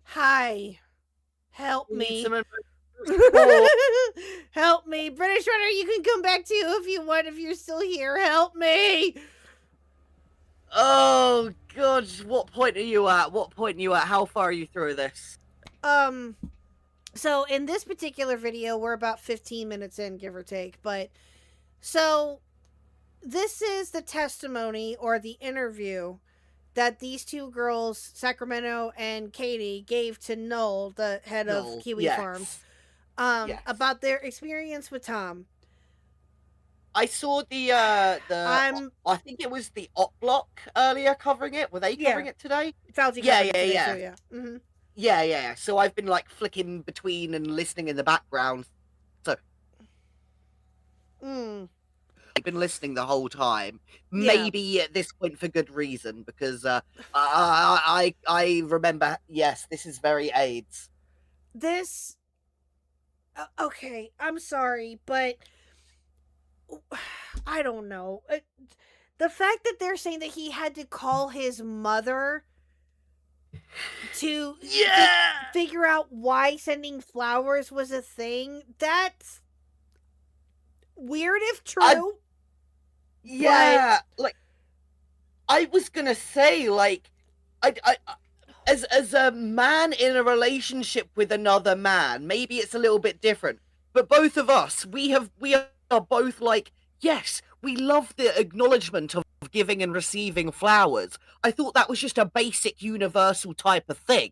Speaker 5: Hi. Help me.
Speaker 16: Some
Speaker 5: Help me. British Runner, you can come back too if you want, if you're still here. Help me.
Speaker 16: Oh, God. What point are you at? How far are you through this?
Speaker 5: So in this particular video, we're about 15 minutes in, give or take. But, so, this is the testimony or the interview that these two girls, Sacramento and Katie, gave to Noel, the head of Kiwi Farms, about their experience with Tom.
Speaker 16: I saw I think it was the Op Block earlier covering it. Were they covering it today?
Speaker 5: Fauci
Speaker 16: Yeah.
Speaker 5: Too, mm-hmm.
Speaker 16: Yeah. So I've been like flicking between and listening in the background. So I've been listening the whole time. Maybe at this point for good reason, because I remember. Yes, this is very AIDS.
Speaker 5: This. Okay, I'm sorry, but I don't know. The fact that they're saying that he had to call his mother to figure out why sending flowers was a thing, that's weird if true.
Speaker 16: Yeah, like I was gonna say, like I as a man in a relationship with another man, maybe it's a little bit different. But both of us, we are both like, yes, we love the acknowledgement of giving and receiving flowers. I thought that was just a basic universal type of thing.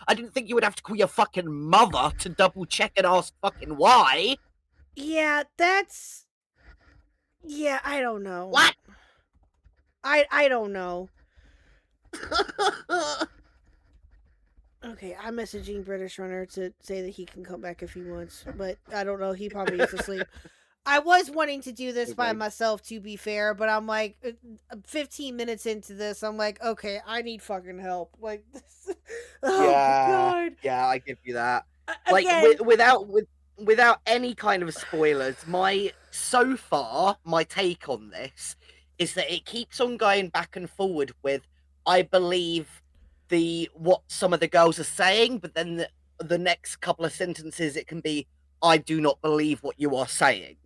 Speaker 16: I didn't think you would have to call your fucking mother to double check and ask fucking why.
Speaker 5: Yeah, that's... Yeah, I don't know.
Speaker 16: What?
Speaker 5: I don't know. Okay, I'm messaging British Runner to say that he can come back if he wants, but I don't know. He probably is asleep. I was wanting to do this by
Speaker 16: Agreed.
Speaker 5: myself, to be fair, but I'm like, 15 minutes into this, I'm like, okay, I need fucking help. Like, this, oh my god.
Speaker 16: Yeah, I give you that. Like,
Speaker 5: Again,
Speaker 16: without any kind of spoilers, so far my take on this is that it keeps on going back and forward with I believe what some of the girls are saying, but then the next couple of sentences it can be I do not believe what you are saying.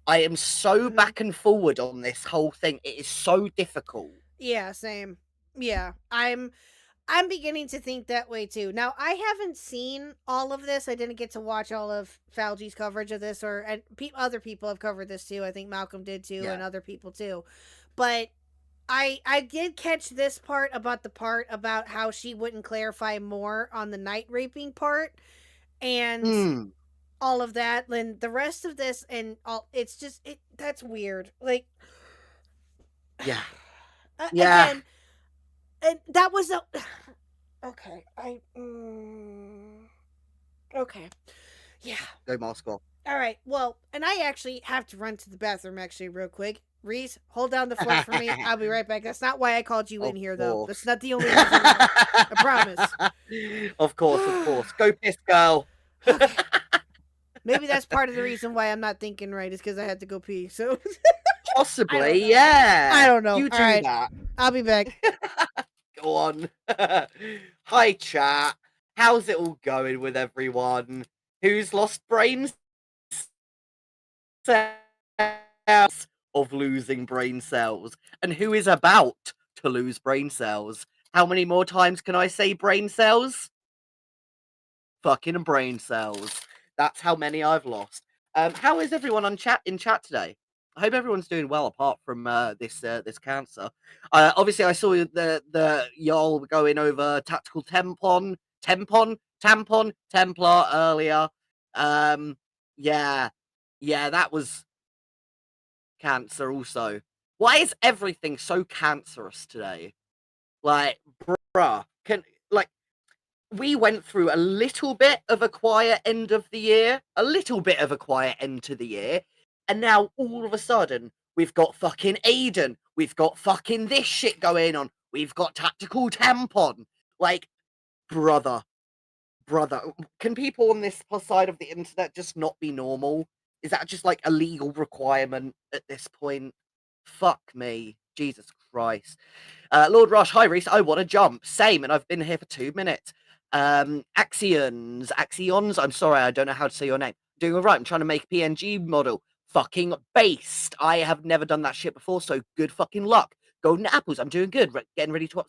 Speaker 16: I am so back and forward on this whole thing. It is so difficult.
Speaker 5: yeah, same. Yeah, I'm beginning to think that way too. Now, I haven't seen all of this. I didn't get to watch all of Falgi's coverage of this, and other people have covered this too. I think Malcolm did too, and other people too. But I did catch this part about how she wouldn't clarify more on the night raping part, and all of that. And the rest of this and all, it's just that's weird. Like,
Speaker 16: Yeah.
Speaker 5: Again, and that was a okay. Okay. Yeah.
Speaker 16: Go Moscow.
Speaker 5: All right. Well, and I actually have to run to the bathroom actually real quick. Reese, hold down the fort for me. I'll be right back. That's not why I called you in here, though. That's not the only reason. I promise.
Speaker 16: Of course. Go piss, girl.
Speaker 5: Maybe that's part of the reason why I'm not thinking right is because I had to go pee. So
Speaker 16: possibly, yeah.
Speaker 5: I don't know.
Speaker 16: You do
Speaker 5: All right.
Speaker 16: that.
Speaker 5: I'll be back.
Speaker 16: Go on. Hi, chat. How's it all going with everyone? Who's lost brain cells of losing brain cells? And who is about to lose brain cells? How many more times can I say brain cells? Fucking brain cells. That's how many I've lost. How is everyone in chat today? I hope everyone's doing well, apart from this cancer. Obviously, I saw the y'all going over Tactical Templar earlier. Yeah, that was cancer. Also, why is everything so cancerous today? Like, bruh, we went through a little bit of a quiet end of the year, and now all of a sudden we've got fucking Aiden, we've got fucking this shit going on, we've got Tactical Tampon. Like, brother, can people on this side of the internet just not be normal? Is that just like a legal requirement at this point? Fuck me. Jesus Christ. Lord Rush, hi Reese, I want to jump. Same, and I've been here for 2 minutes. Axions, I'm sorry, I don't know how to say your name. Doing all right, I'm trying to make a PNG model. Fucking based. I have never done that shit before, so good fucking luck. Golden apples, I'm doing good. Getting ready to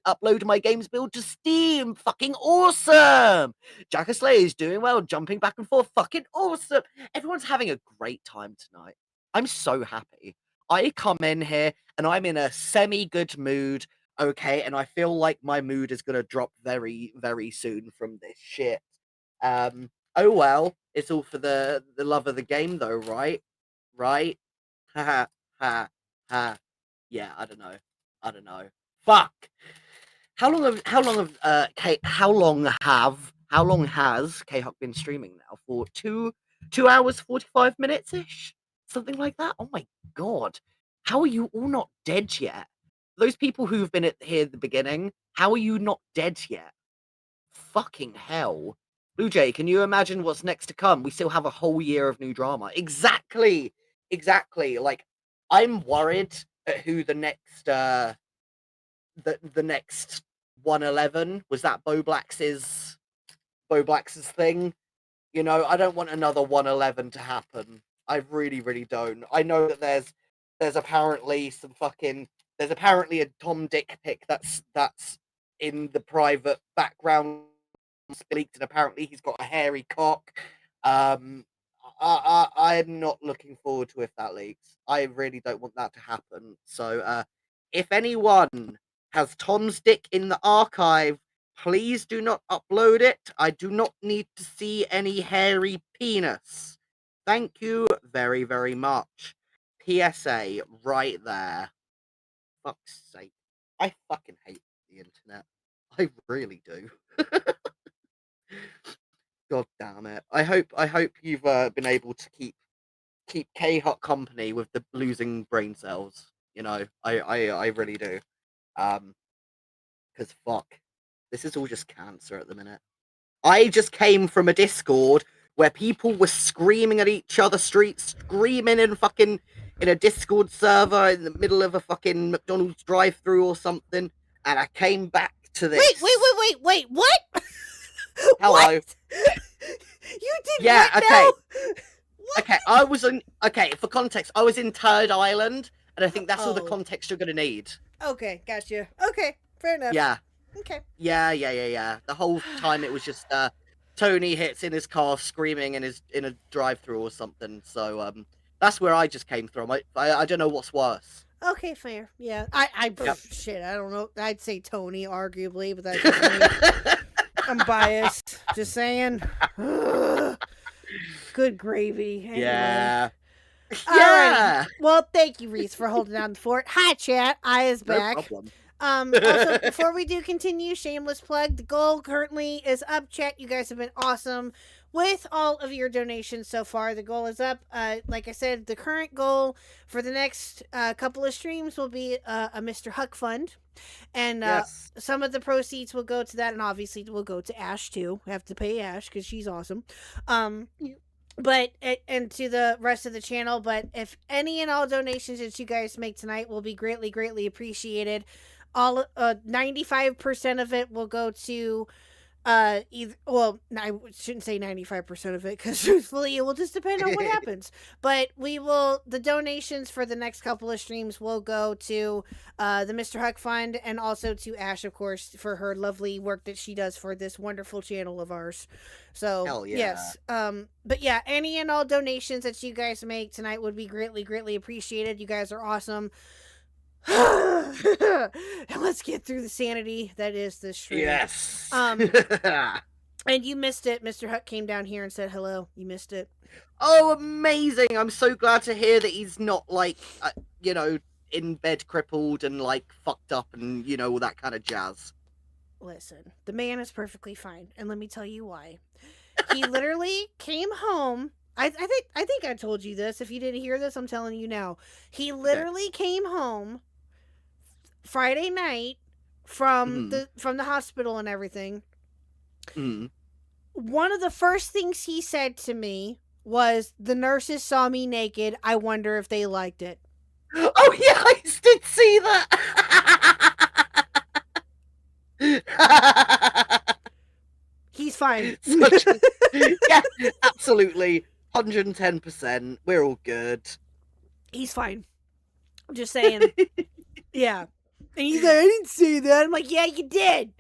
Speaker 16: upload my games build to Steam. Fucking awesome. Jacker Slay is doing well, jumping back and forth. Fucking awesome. Everyone's having a great time tonight. I'm so happy. I come in here and I'm in a semi-good mood, okay, and I feel like my mood is gonna drop very, very soon from this shit. Oh well, it's all for the love of the game, though, right? Right? Ha ha ha. Yeah, I don't know. Fuck. How long has KHuck been streaming now? For 2 hours 45 minutes ish, something like that. Oh my god, how are you all not dead yet? Those people who've been here at the beginning, how are you not dead yet? Fucking hell. Blue Jay, can you imagine what's next to come? We still have a whole year of new drama. Exactly. Like, I'm worried at who the next the next 111 was. That Bo Blacks's thing. You know, I don't want another 111 to happen. I really, really don't. I know that there's apparently a Tom Dick pic that's in the private background leaked, and apparently he's got a hairy cock. I'm not looking forward to if that leaks. I really don't want that to happen. So if anyone has Tom's dick in the archive, please do not upload it. I do not need to see any hairy penis. Thank you very, very much. PSA right there. Fuck's sake. I fucking hate the internet. I really do. God damn it. I hope you've been able to keep keep KHuck company with the losing brain cells. You know, I really do. Because fuck, this is all just cancer at the minute. I just came from a Discord where people were screaming at each other, screaming in a Discord server in the middle of a fucking McDonald's drive-through or something, and I came back to this.
Speaker 5: Wait, what?
Speaker 16: Hello.
Speaker 5: What? You did
Speaker 16: Yeah,
Speaker 5: what
Speaker 16: okay.
Speaker 5: now?
Speaker 16: Okay, for context, I was in Turd Island, and I think that's all the
Speaker 5: Oh.
Speaker 16: context you're gonna need.
Speaker 5: Okay, gotcha. Okay, fair enough.
Speaker 16: Yeah.
Speaker 5: Okay.
Speaker 16: Yeah. The whole time it was just Tony hits in his car screaming in a drive-through or something. So that's where I just came from. I don't know what's worse.
Speaker 5: Okay, fair. Yeah. I
Speaker 16: Yep.
Speaker 5: shit, I don't know. I'd say Tony, arguably, but that's just me. I'm biased. Just saying. Good gravy. Anyway.
Speaker 16: Yeah.
Speaker 5: All right. Well, thank you, Reese, for holding down the fort. Hi, chat. I is back.
Speaker 16: No problem.
Speaker 5: Also, before we do continue, shameless plug, the goal currently is up, chat. You guys have been awesome with all of your donations so far. The goal is up. Like I said, the current goal for the next couple of streams will be a Mr. Huck fund. And
Speaker 16: Yes.
Speaker 5: some of the proceeds will go to that, and obviously will go to Ash too. We have to pay Ash because she's awesome. But and to the rest of the channel. But if any and all donations that you guys make tonight will be greatly appreciated. All 95% of it will go to I shouldn't say 95% of it, because truthfully it will just depend on what happens. But the donations for the next couple of streams will go to the Mr. Huck Fund, and also to Ash, of course, for her lovely work that she does for this wonderful channel of ours. So
Speaker 16: Hell yeah.
Speaker 5: yes. But yeah, any and all donations that you guys make tonight would be greatly appreciated. You guys are awesome. And let's get through the sanity that is this stream.
Speaker 16: Yes.
Speaker 5: And you missed it. Mr. Huck came down here and said hello. You missed it.
Speaker 16: Oh, amazing! I'm so glad to hear that he's not in bed crippled and fucked up and all that kind of jazz.
Speaker 5: Listen, the man is perfectly fine, and let me tell you why. He literally came home. I think I told you this. If you didn't hear this, I'm telling you now. He literally came home Friday night from the hospital and everything. One of the first things he said to me was, "The nurses saw me naked. I wonder if they liked it."
Speaker 16: Oh yeah, I did see that.
Speaker 5: He's fine.
Speaker 16: Yeah, absolutely. 110%. We're all good.
Speaker 5: He's fine. I'm just saying. Yeah. And he's like, "I didn't say that." I'm like, "Yeah, you did.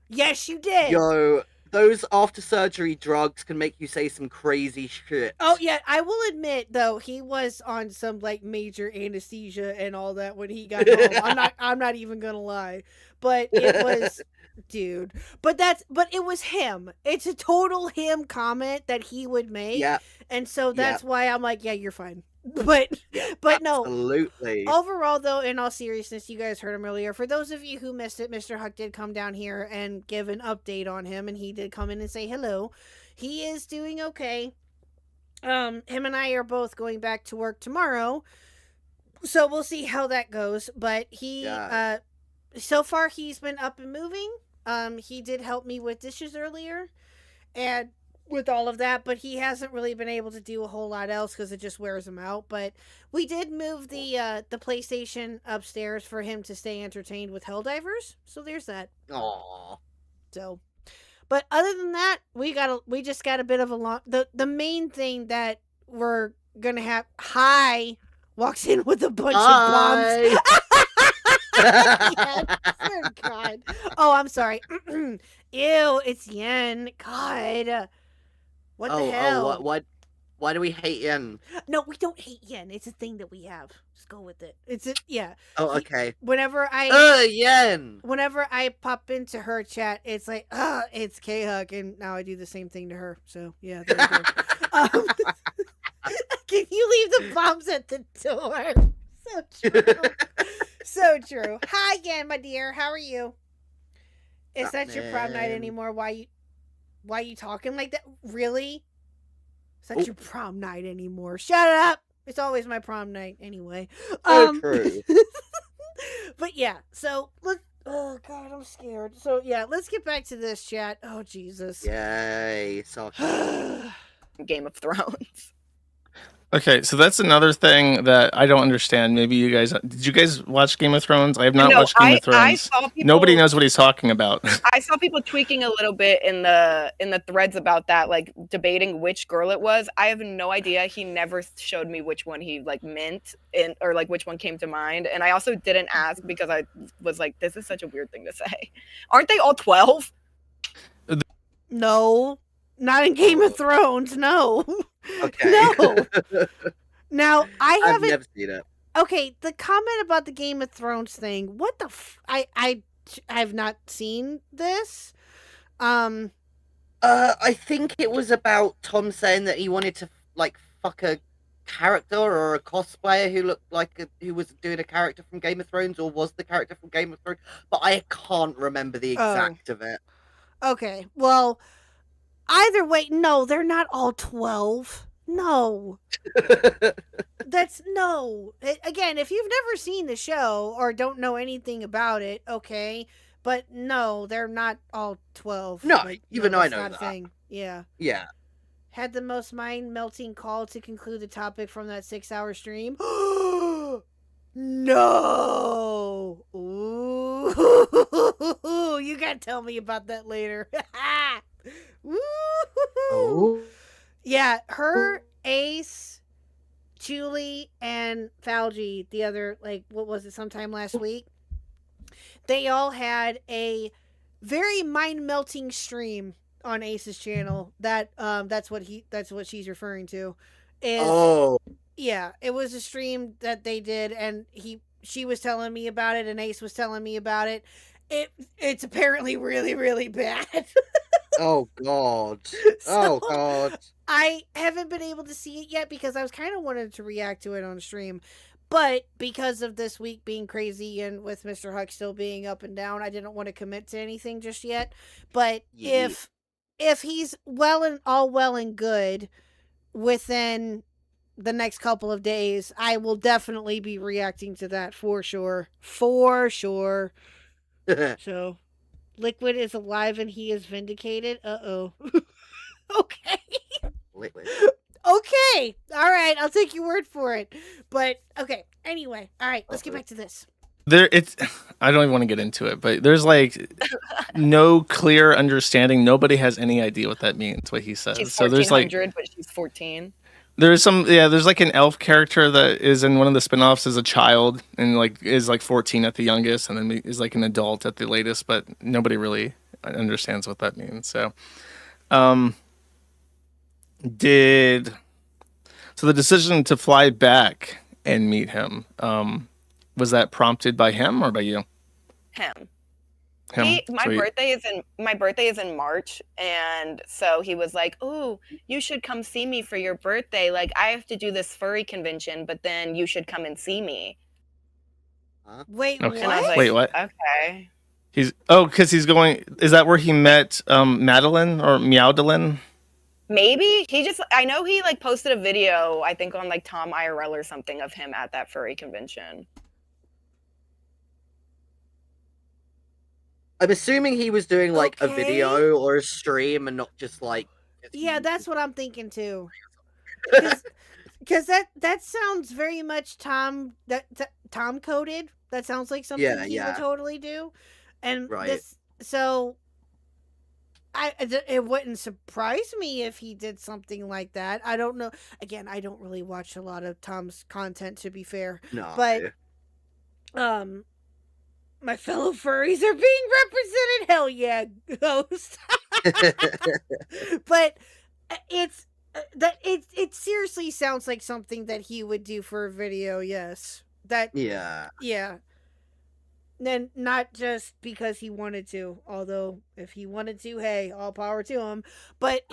Speaker 5: Yes, you did."
Speaker 16: Yo, those after surgery drugs can make you say some crazy shit.
Speaker 5: Oh yeah, I will admit though, he was on some major anesthesia and all that when he got home. I'm not even gonna lie. But it was dude. But it was him. It's a total him comment that he would make.
Speaker 16: Yeah.
Speaker 5: And so that's why I'm like, yeah, you're fine. But no.
Speaker 16: Absolutely.
Speaker 5: Overall, though, in all seriousness, you guys heard him earlier. For those of you who missed it, Mr. Huck did come down here and give an update on him, and he did come in and say hello. He is doing okay. Him and I are both going back to work tomorrow, so we'll see how that goes. But he, so far, he's been up and moving. He did help me with dishes earlier, and with all of that, but he hasn't really been able to do a whole lot else because it just wears him out. But we did move the PlayStation upstairs for him to stay entertained with Helldivers, so there's that.
Speaker 16: Aww.
Speaker 5: So, but other than that, we just got a bit of a long. The main thing that we're gonna have. Hi walks in with a bunch of bombs. Yes. Oh, God. Oh, I'm sorry. Ew, it's Yen. God. What the hell?
Speaker 16: Why do we hate Yen?
Speaker 5: No, we don't hate Yen. It's a thing that we have. Just go with it. Yeah.
Speaker 16: Oh, okay.
Speaker 5: Whenever I
Speaker 16: Yen.
Speaker 5: Whenever I pop into her chat, it's like, it's KHuck, and now I do the same thing to her. So yeah, there you go. Can you leave the bombs at the door? So true. So true. Hi again, my dear. How are you? Is that your prom night anymore? Why you talking like that? Really? Is that your prom night anymore? Shut up. It's always my prom night anyway.
Speaker 16: So true.
Speaker 5: But yeah, so let's. Oh God, I'm scared. So yeah, let's get back to this chat. Oh Jesus.
Speaker 16: Yay, so
Speaker 13: Game of Thrones.
Speaker 12: Okay, so that's another thing that I don't understand. Maybe you guys did you guys watch Game of Thrones? I have not
Speaker 13: No,
Speaker 12: watched Game of
Speaker 13: I
Speaker 12: Thrones.
Speaker 13: saw people-
Speaker 12: Nobody knows what he's talking about.
Speaker 13: I saw people tweaking a little bit in the threads about that, like debating which girl it was. I have no idea. He never showed me which one he like meant or like which one came to mind. And I also didn't ask because I was like, this is such a weird thing to say. Aren't they all 12?
Speaker 5: No, not in Game of Thrones. No.
Speaker 16: Okay.
Speaker 5: No. Now I
Speaker 16: I've
Speaker 5: haven't.
Speaker 16: never seen it.
Speaker 5: Okay, the comment about the Game of Thrones thing. What the? I have not seen this.
Speaker 16: I think it was about Tom saying that he wanted to like fuck a character or a cosplayer who looked like who was doing a character from Game of Thrones or was the character from Game of Thrones, but I can't remember the exact of it.
Speaker 5: Okay, well, either way, no, they're not all 12. No. That's no. Again, if you've never seen the show or don't know anything about it, okay, but no, they're not all 12.
Speaker 16: No,
Speaker 5: Like,
Speaker 16: even
Speaker 5: no,
Speaker 16: I
Speaker 5: that's
Speaker 16: know
Speaker 5: not a
Speaker 16: that.
Speaker 5: thing. Yeah.
Speaker 16: Yeah.
Speaker 5: Had the most mind-melting call to conclude the topic from that 6-hour stream. No. Ooh. You gotta tell me about that later.
Speaker 16: Oh.
Speaker 5: Yeah, her, Ace, Julie, and Falgi, the other, like, what was it, sometime last week? They all had a very mind-melting stream on Ace's channel. That's what she's referring to.
Speaker 16: Oh.
Speaker 5: Yeah, it was a stream that they did, and she was telling me about it, and Ace was telling me about it. It's apparently really, really bad.
Speaker 16: Oh God. Oh God.
Speaker 5: I haven't been able to see it yet because I was kind of wanted to react to it on stream. But because of this week being crazy and with Mr. Huck still being up and down, I didn't want to commit to anything just yet. But
Speaker 16: Yeah.
Speaker 5: if he's well and good within the next couple of days, I will definitely be reacting to that for sure. For sure. So, Liquid is alive and he is vindicated. Uh-oh. Okay.
Speaker 16: Liquid.
Speaker 5: Okay. All right. I'll take your word for it. But, okay. Anyway. All right. Let's get back to this.
Speaker 12: I don't even want to get into it, but there's like no clear understanding. Nobody has any idea what that means, what he says.
Speaker 13: She's
Speaker 12: So there's like,
Speaker 13: but she's 14.
Speaker 12: there's like an elf character that is in one of the spin-offs as a child and like is like 14 at the youngest and then is like an adult at the latest, but nobody really understands what that means. So, so the decision to fly back and meet him, was that prompted by him or by you?
Speaker 13: Him.
Speaker 12: Him.
Speaker 13: My birthday is in March, and so he was like, "Oh, you should come see me for your birthday. Like, I have to do this furry convention, but then you should come and see me."
Speaker 5: Wait,
Speaker 12: Okay.
Speaker 13: And I was like,
Speaker 12: Wait, what?
Speaker 13: Okay.
Speaker 12: Because he's going. Is that where he met Madeline or Meowdeline?
Speaker 13: Maybe I know he like posted a video, I think on like Tom IRL or something of him at that furry convention.
Speaker 16: I'm assuming he was doing like a
Speaker 5: Okay.
Speaker 16: video or a stream and not just like.
Speaker 5: Yeah, that's what I'm thinking too. Because that sounds very much Tom coded. That sounds like something he would totally do. And
Speaker 16: Right.
Speaker 5: so it wouldn't surprise me if he did something like that. I don't know. Again, I don't really watch a lot of Tom's content, to be fair.
Speaker 16: No.
Speaker 5: But my fellow furries are being represented. Hell yeah, Ghost. But it seriously sounds like something that he would do for a video. Yes.
Speaker 16: Yeah.
Speaker 5: Yeah. Then not just because he wanted to, although if he wanted to, hey, all power to him. But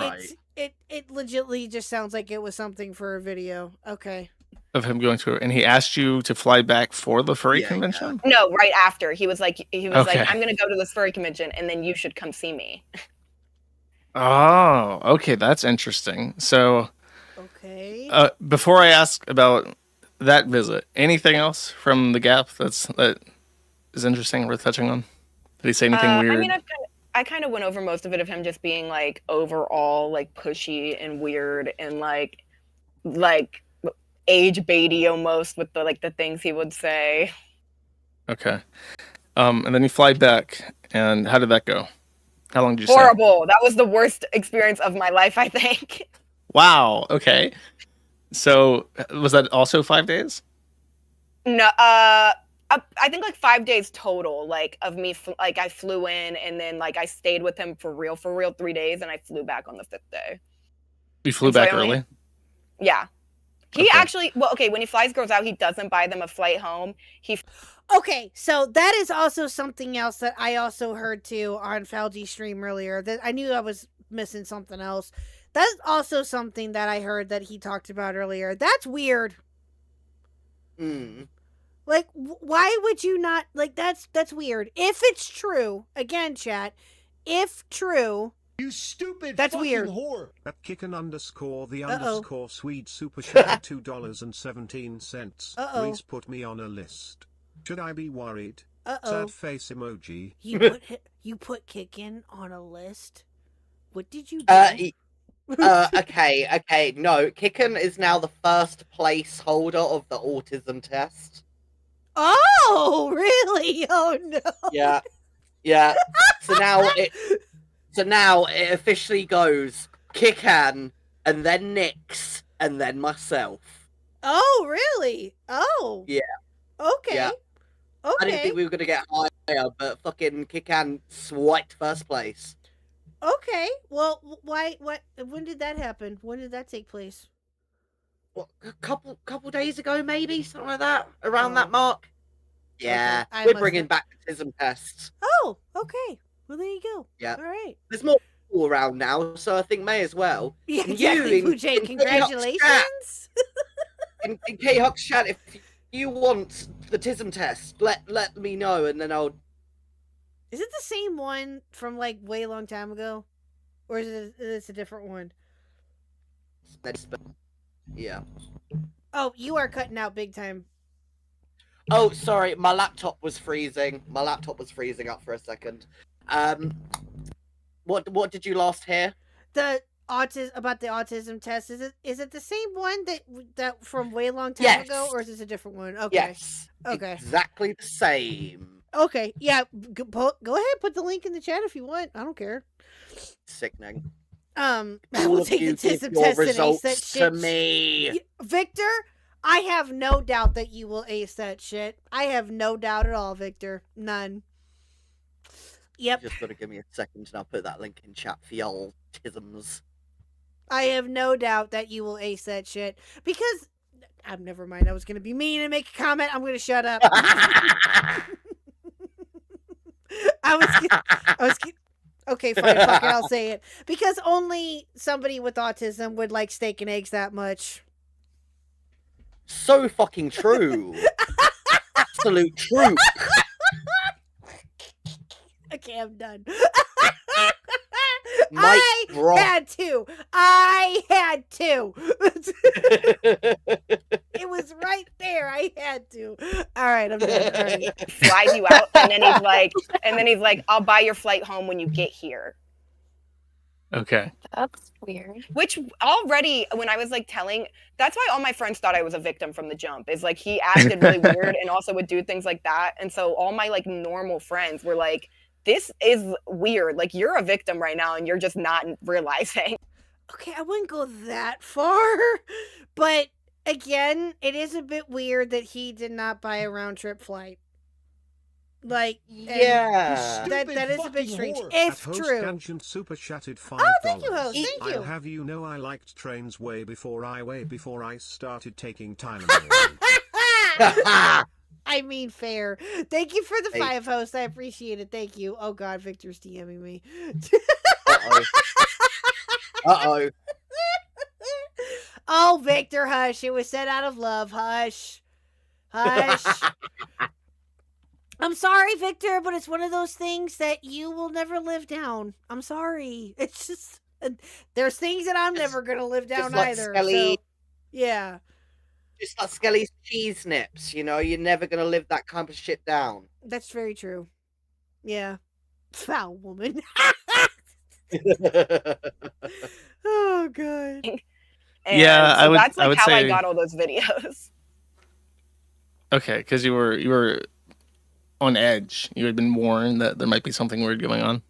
Speaker 5: it legitimately just sounds like it was something for a video. Okay.
Speaker 12: Of him going to, and he asked you to fly back for the furry convention?
Speaker 13: No, right after. He was like,
Speaker 12: Okay.
Speaker 13: I'm gonna go to this furry convention and then you should come see me.
Speaker 12: Oh, okay, that's interesting. So,
Speaker 5: okay.
Speaker 12: Before I ask about that visit, anything else from the Gap that is interesting, worth touching on? Did he say anything weird?
Speaker 13: I mean, I kind of went over most of it of him just being like overall like pushy and weird and like age baity almost with the things he would say.
Speaker 12: Okay. And then you fly back, and how did that go? How long did you stay?
Speaker 13: Horrible. That was the worst experience of my life, I think.
Speaker 12: Wow. Okay. So was that also 5 days?
Speaker 13: No, I think like 5 days total, like of me, like I flew in and then like I stayed with him for real 3 days and I flew back on the 5th day.
Speaker 12: You flew back early?
Speaker 13: Yeah. He actually, well, okay, when he flies girls out, he doesn't buy them a flight home.
Speaker 5: Okay, so that is also something else that I also heard too on Falgi's stream earlier, that I knew I was missing something else. That's also something that I heard that he talked about earlier. That's weird. Like, why would you not, like, that's weird. If it's true, again, chat, if true,
Speaker 9: you stupid
Speaker 5: that's
Speaker 9: fucking
Speaker 5: weird.
Speaker 9: whore.
Speaker 8: At _the
Speaker 5: Uh-oh.
Speaker 8: _ Swede super chat $2.17.
Speaker 5: Uh-oh.
Speaker 8: Please put me on a list. Should I be worried?
Speaker 5: Uh-oh.
Speaker 8: Sad face emoji.
Speaker 5: You put Kickin on a list? What did you do?
Speaker 16: Okay. No, Kicken is now the first placeholder of the autism test.
Speaker 5: Oh, really? Oh no.
Speaker 16: Yeah. So now it officially goes Kickan, and then Nix, and then myself.
Speaker 5: Oh, really? Oh.
Speaker 16: Yeah.
Speaker 5: Okay.
Speaker 16: Yeah.
Speaker 5: Okay.
Speaker 16: I didn't think we were gonna get higher, but fucking Kickan swiped first place.
Speaker 5: Okay. Well, why? What? When did that happen? When did that take place?
Speaker 16: What? A couple days ago, maybe something like that. Around that mark. Yeah,
Speaker 5: Okay,
Speaker 16: we're bringing back autism tests.
Speaker 5: Oh, okay. Well, there you go.
Speaker 16: Yeah.
Speaker 5: All right.
Speaker 16: There's more people around now, so I think may as well.
Speaker 5: Yeah,
Speaker 16: And
Speaker 5: exactly,
Speaker 16: you,
Speaker 5: Poochie.
Speaker 16: in
Speaker 5: Congratulations.
Speaker 16: In KHuck's chat, if you want the autism test, let me know, and then I'll.
Speaker 5: Is it the same one from like way long time ago, or is it a different one?
Speaker 16: Yeah.
Speaker 5: Oh, you are cutting out big time.
Speaker 16: Oh, sorry, my laptop was freezing. My laptop was freezing up for a second. What did you last hear?
Speaker 5: About the autism test. Is it the same one that from way long time ago, or is this a different one? Okay.
Speaker 16: Yes.
Speaker 5: Okay.
Speaker 16: Exactly the same.
Speaker 5: Okay. Yeah. Go ahead. Put the link in the chat if you want. I don't care.
Speaker 16: Sickening.
Speaker 5: I
Speaker 16: All
Speaker 5: will
Speaker 16: of
Speaker 5: take
Speaker 16: you
Speaker 5: the
Speaker 16: give
Speaker 5: autism
Speaker 16: your
Speaker 5: test and ace
Speaker 16: results
Speaker 5: that
Speaker 16: to
Speaker 5: shit.
Speaker 16: me.
Speaker 5: Victor, I have no doubt that you will ace that shit. I have no doubt at all, Victor. None. Yep.
Speaker 16: Just gotta give me a second, and I'll put that link in chat for y'all autisms.
Speaker 5: I have no doubt that you will ace that shit because. Never mind. I was gonna be mean and make a comment. I'm gonna shut up. Okay, fine. Fuck it. I'll say it because only somebody with autism would like steak and eggs that much.
Speaker 16: So fucking true. Absolute truth.
Speaker 5: Okay, I'm done.
Speaker 16: I
Speaker 5: had to. It was right there. I had to. All right, I'm done. All right.
Speaker 13: Flies you out, and then he's like, I'll buy your flight home when you get here.
Speaker 12: Okay.
Speaker 14: That's weird.
Speaker 13: Which already, when I was like that's why all my friends thought I was a victim from the jump. Is like he acted really weird and also would do things like that, and so all my like normal friends were like, "This is weird. Like you're a victim right now, and you're just not realizing."
Speaker 5: Okay, I wouldn't go that far, but again, it is a bit weird that he did not buy a round trip flight. Like,
Speaker 16: yeah,
Speaker 5: that is a bit strange.
Speaker 8: At
Speaker 5: If
Speaker 8: Host
Speaker 5: true.
Speaker 8: Tangent super chatted $5.
Speaker 5: Oh, thank you, Host. Thank you.
Speaker 8: I'll have you know I liked trains way before I started taking Tylenol.
Speaker 5: I mean, fair. Thank you for the
Speaker 16: Hey.
Speaker 5: 5 hosts. I appreciate it. Thank you. Oh God, Victor's DMing me.
Speaker 16: Uh-oh.
Speaker 5: Oh, Victor, hush. It was said out of love. Hush. Hush. I'm sorry, Victor, but it's one of those things that you will never live down. I'm sorry. It's just there's things that I'm never gonna live down
Speaker 16: like
Speaker 5: either.
Speaker 16: Skelly.
Speaker 5: So. Yeah.
Speaker 16: Just like Skelly's cheese nips, you know, you're never gonna live that kind of shit down.
Speaker 5: That's very true. Yeah. Foul woman. Oh god.
Speaker 13: And
Speaker 12: Yeah,
Speaker 13: so that's
Speaker 12: I
Speaker 13: like
Speaker 12: would
Speaker 13: how I
Speaker 12: say
Speaker 13: got all those videos.
Speaker 12: okay, because you were on edge. You had been warned that there might be something weird going on.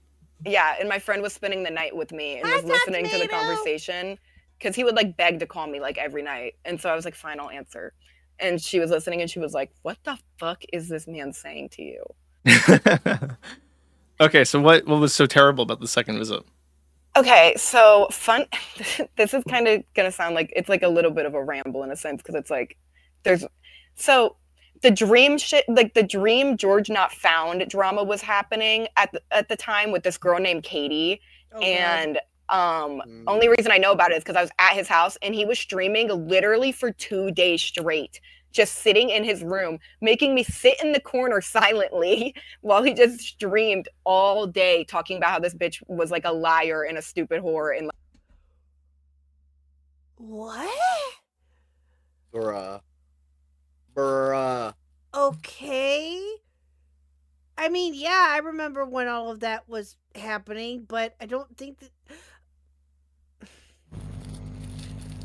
Speaker 13: Yeah, and my friend was spending the night with me and was listening to the conversation because he would like beg to call me like every night. And so I was like, fine, I'll answer. And she was listening and she was like, what the fuck is this man saying to you?
Speaker 12: Okay, so what was so terrible about the second visit?
Speaker 13: Okay, so fun. This is kind of gonna sound like it's like a little bit of a ramble in a sense because it's like there's so the dream shit, like the dream George Not Found drama was happening at the time with this girl named Katie, and only reason I know about it is because I was at his house and he was streaming literally for 2 days straight, just sitting in his room, making me sit in the corner silently while he just streamed all day, talking about how this bitch was like a liar and a stupid whore and.
Speaker 5: What?
Speaker 16: Bruh.
Speaker 5: Okay. I mean, yeah, I remember when all of that was happening, but I don't think that.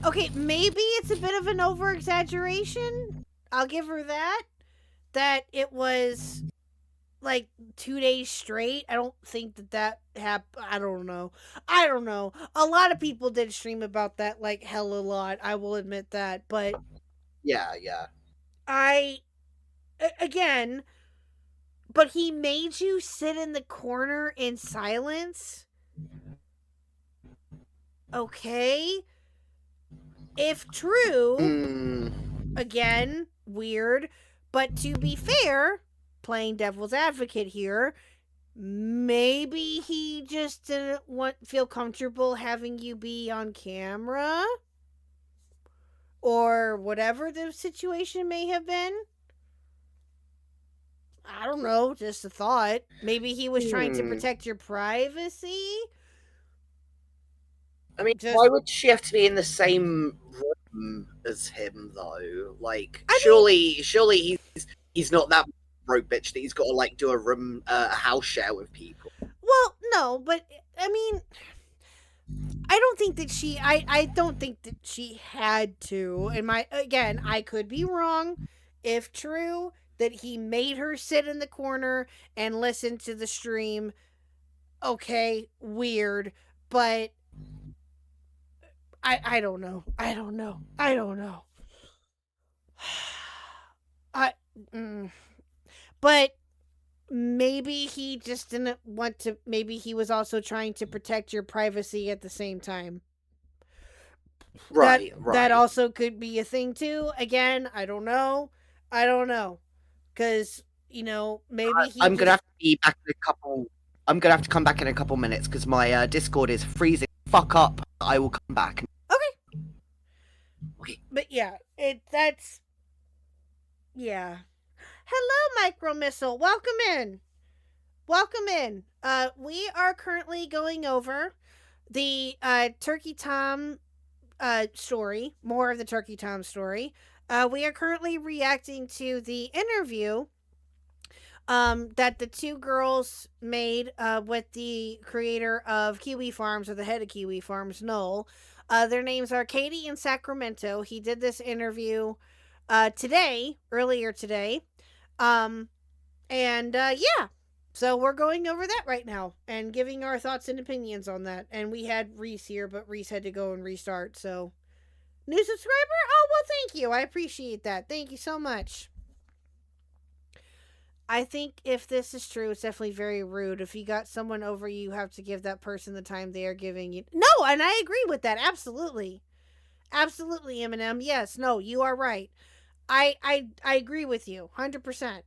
Speaker 5: Okay, maybe it's a bit of an over exaggeration. I'll give her that. That it was like 2 days straight. I don't think that happened. I don't know. A lot of people did stream about that like hell a lot. I will admit that, but
Speaker 16: yeah.
Speaker 5: Again, but he made you sit in the corner in silence? Okay. If true, again, weird. But to be fair, playing devil's advocate here, maybe he just didn't feel comfortable having you be on camera? Or whatever the situation may have been? I don't know, just a thought. Maybe he was trying to protect your privacy?
Speaker 16: I mean, why would she have to be in the same room as him, though? Like, surely he's not that broke bitch that he's got to like do a house share with people.
Speaker 5: Well, no, but I mean, I don't think that I don't think that she had to. And again, I could be wrong. If true, that he made her sit in the corner and listen to the stream. Okay, weird, but I don't know. But maybe he just didn't want to. Maybe he was also trying to protect your privacy at the same time.
Speaker 16: Right.
Speaker 5: That also could be a thing too. Again, I don't know. Because, maybe
Speaker 16: I'm gonna have to be back in a couple. I'm gonna have to come back in a couple minutes because my Discord is freezing. Fuck up. I will come back.
Speaker 5: Okay. But yeah, that's. Yeah. Hello, Micro Missile. Welcome in. We are currently going over the Turkey Tom story. More of the Turkey Tom story. We are currently reacting to the interview that the two girls made with the creator of Kiwi Farms, or the head of Kiwi Farms, Noel. Their names are Katie and Sacramento. He did this interview earlier today. Yeah. So we're going over that right now and giving our thoughts and opinions on that. And we had Reese here, but Reese had to go and restart. So, new subscriber? Oh, well, thank you. I appreciate that. Thank you so much. I think if this is true, it's definitely very rude. If you got someone over, you have to give that person the time they are giving you. No, and I agree with that. Absolutely. Absolutely, Eminem. Yes, no, you are right. I agree with you 100%.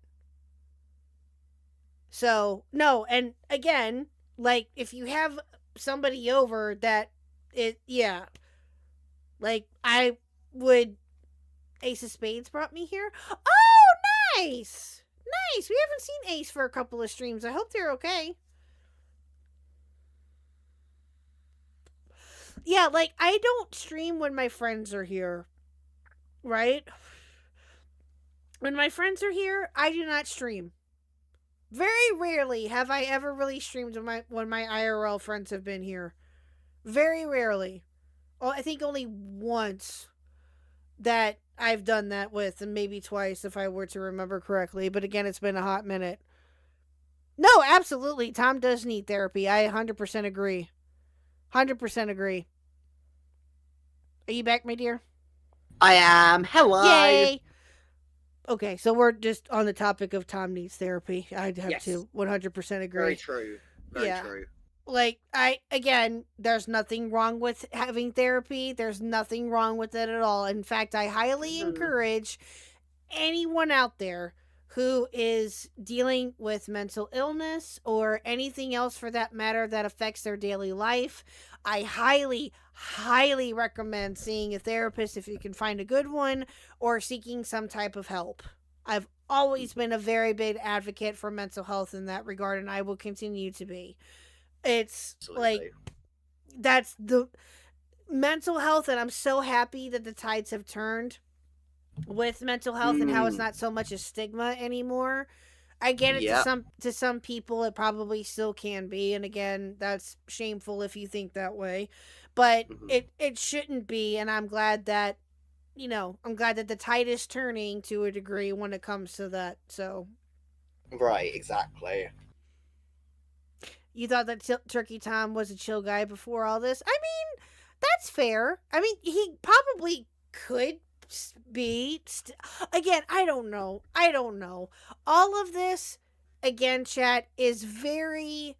Speaker 5: So, no, and again, like, if you have somebody over that like, I would. Ace of Spades brought me here. Oh, nice! We haven't seen Ace for a couple of streams. I hope they're okay. Yeah, like, I don't stream when my friends are here. right? When my friends are here, I do not stream. Very rarely have I ever really streamed when my IRL friends have been here. Very rarely. Well, I think only once that I've done that with, and maybe twice if I were to remember correctly. But again, it's been a hot minute. No, absolutely. Tom does need therapy. I 100% agree. 100% agree. Are you back, my dear?
Speaker 16: I am. Hello.
Speaker 5: Yay! Okay, so we're just on the topic of Tom needs therapy. I'd have to 100% agree.
Speaker 16: Very true. Very true.
Speaker 5: Like, there's nothing wrong with having therapy. There's nothing wrong with it at all. In fact, I highly encourage anyone out there who is dealing with mental illness or anything else for that matter that affects their daily life. I highly, highly recommend seeing a therapist if you can find a good one, or seeking some type of help. I've always been a very big advocate for mental health in that regard, and I will continue to be. It's like, that's the mental health, and I'm so happy that the tides have turned with mental health and how it's not so much a stigma anymore. I get it, to some people it probably still can be, and again, that's shameful if you think that way, but it shouldn't be, and I'm glad that the tide is turning to a degree when it comes to that. So
Speaker 16: right, exactly.
Speaker 5: You thought that Turkey Tom was a chill guy before all this? I mean, that's fair. I mean, he probably could be. Again, I don't know. All of this, again, chat, is very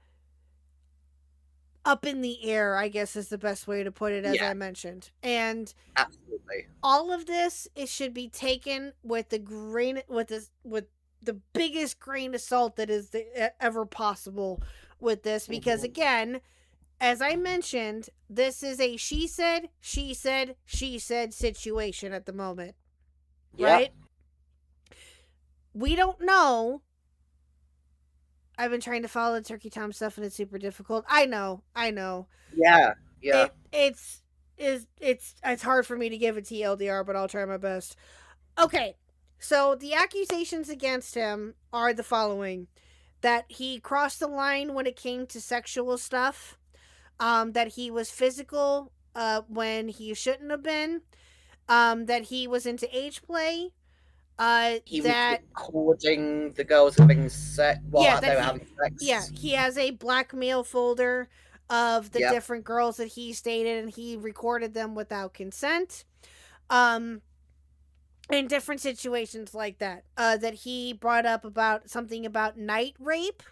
Speaker 5: up in the air, I guess is the best way to put it, as I mentioned. And
Speaker 16: absolutely,
Speaker 5: all of this, it should be taken with the biggest grain of salt that is ever possible with this, because again, as I mentioned, this is a she said situation at the moment. Right? We don't know. I've been trying to follow the Turkey Tom stuff and it's super difficult. I know.
Speaker 16: Yeah.
Speaker 5: It's hard for me to give a TLDR, but I'll try my best. Okay. So the accusations against him are the following: that he crossed the line when it came to sexual stuff, that he was physical when he shouldn't have been, that he was into age play,
Speaker 16: he was recording the girls having sex while they were having sex.
Speaker 5: Yeah, he has a blackmail folder of the different girls that he's dated, and he recorded them without consent. In different situations like that, that he brought up about something about night rape,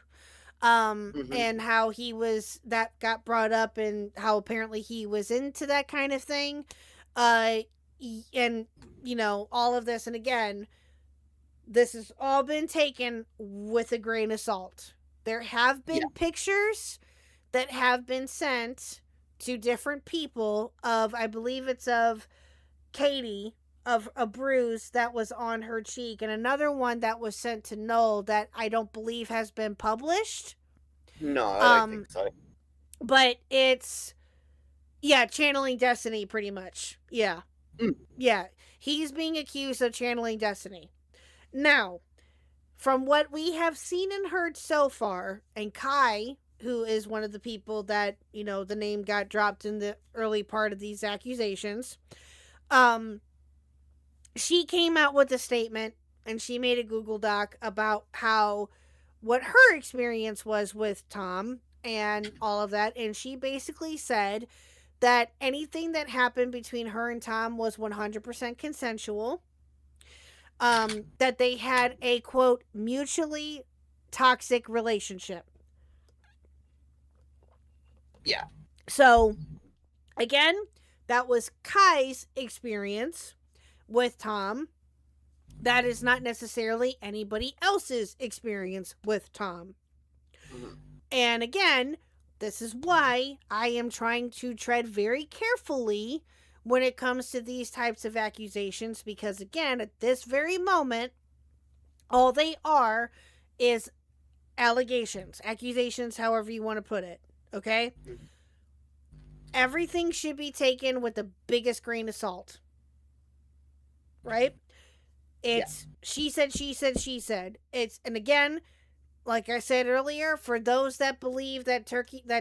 Speaker 5: and how that got brought up, and how apparently he was into that kind of thing, and all of this. And again, this has all been taken with a grain of salt. There have been pictures that have been sent to different people of, I believe it's of Katie, of a bruise that was on her cheek, and another one that was sent to Null that I don't believe has been published.
Speaker 16: No, I don't think so.
Speaker 5: But it's, channeling Destiny, pretty much. Yeah. He's being accused of channeling Destiny. Now, from what we have seen and heard so far, and Kai, who is one of the people that, the name got dropped in the early part of these accusations, she came out with a statement, and she made a Google Doc about what her experience was with Tom and all of that. And she basically said that anything that happened between her and Tom was 100% consensual. That they had a, quote, mutually toxic relationship.
Speaker 16: Yeah.
Speaker 5: So, again, that was Kai's experience with Tom. That is not necessarily anybody else's experience with Tom. And again, this is why I am trying to tread very carefully when it comes to these types of accusations, because again, at this very moment, all they are is accusations, however you want to put it. Okay? Everything should be taken with the biggest grain of salt. right? It's she said, she said, she said. And again, like I said earlier, for those that believe that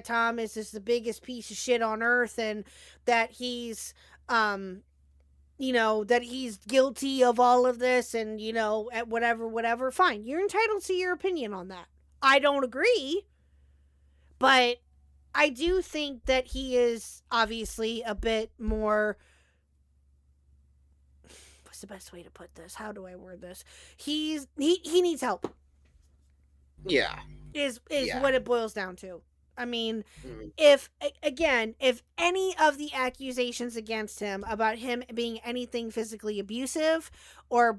Speaker 5: Tom is just the biggest piece of shit on earth, and that he's that he's guilty of all of this, and at whatever, fine, you're entitled to your opinion on that. I don't agree, but I do think that he is obviously a bit more, what's the best way to put this? How do I word this? He needs help.
Speaker 16: Yeah.
Speaker 5: Is what it boils down to. I mean, if any of the accusations against him about him being anything physically abusive or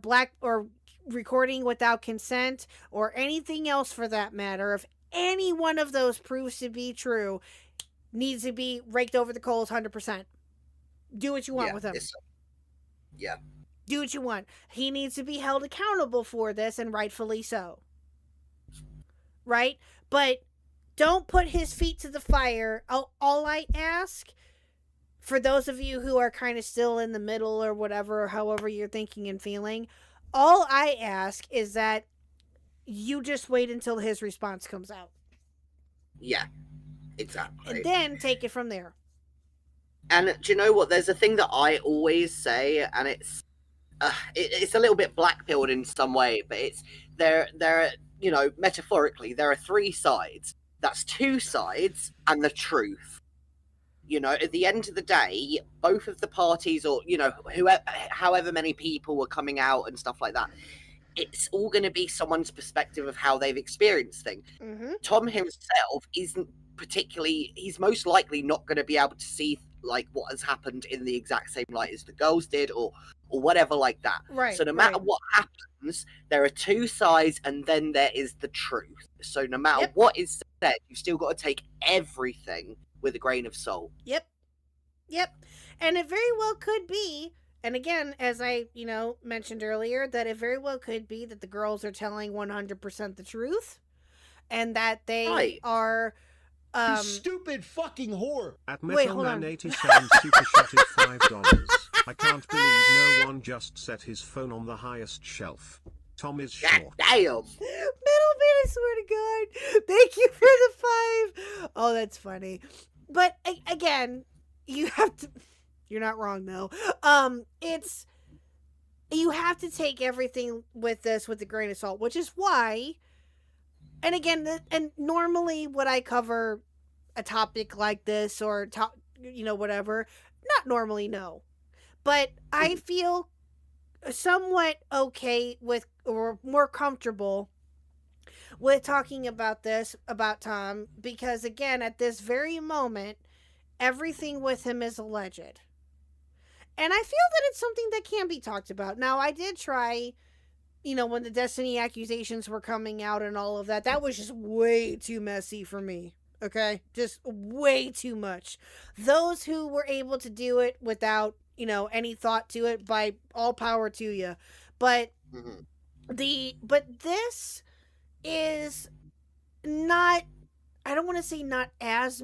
Speaker 5: recording without consent or anything else for that matter, if any one of those proves to be true, needs to be raked over the coals 100%. Do what you want with him.
Speaker 16: Yeah.
Speaker 5: Do what you want. He needs to be held accountable for this, and rightfully so. Right? But don't put his feet to the fire. All I ask, for those of you who are kind of still in the middle or whatever, or however you're thinking and feeling, all I ask is that you just wait until his response comes out.
Speaker 16: Yeah, exactly.
Speaker 5: And then take it from there.
Speaker 16: And do you know what? There's a thing that I always say, and it's a little bit black-pilled in some way, but it's there. Metaphorically, there are three sides. That's two sides and the truth. At the end of the day, both of the parties, or however many people were coming out and stuff like that, it's all going to be someone's perspective of how they've experienced things.
Speaker 5: Mm-hmm.
Speaker 16: Tom himself isn't particularly, he's most likely not going to be able to see like what has happened in the exact same light as the girls did, or whatever like that.
Speaker 5: Right.
Speaker 16: So no matter what happens, there are two sides, and then there is the truth. So no matter what is said, you've still got to take everything with a grain of salt.
Speaker 5: Yep. And it very well could be, and again, as I, mentioned earlier, that it very well could be that the girls are telling 100% the truth, and that they are...
Speaker 9: You stupid fucking whore.
Speaker 8: At Metalman87 super shotted $5. I can't believe no one just set his phone on the highest shelf. Tom is short.
Speaker 16: Damn.
Speaker 5: Middleman, I swear to God. Thank you for the 5. Oh, that's funny. But again, you have to. You're not wrong though. You have to take everything with this with a grain of salt, which is why. And again, and normally would I cover a topic like this or whatever? Not normally, no. But I feel somewhat okay with, or more comfortable with talking about this, about Tom, because again, at this very moment, everything with him is alleged. And I feel that it's something that can be talked about. Now, I did try, when the Destiny accusations were coming out and all of that, that was just way too messy for me. Okay? Just way too much. Those who were able to do it without, any thought to it, by all power to you. But this is not, I don't want to say not as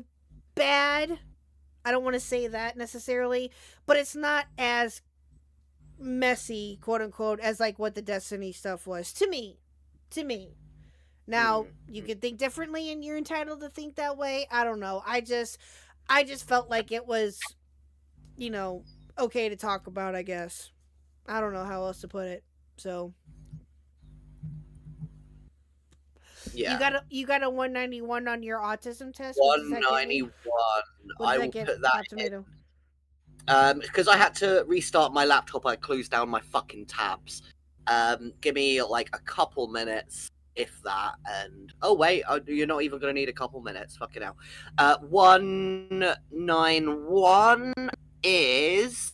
Speaker 5: bad. I don't want to say that necessarily, but it's not as messy, quote unquote, as like what the Destiny stuff was to me. Now, you could think differently and you're entitled to think that way. I don't know. I just felt like it was, okay to talk about, I guess. I don't know how else to put it. So
Speaker 16: yeah.
Speaker 5: You got a 191 on your autism test?
Speaker 16: 191. I will put that in. Because I had to restart my laptop, I closed down my fucking tabs. Give me like a couple minutes, if that, and you're not even gonna need a couple minutes. Fucking hell. 191 is,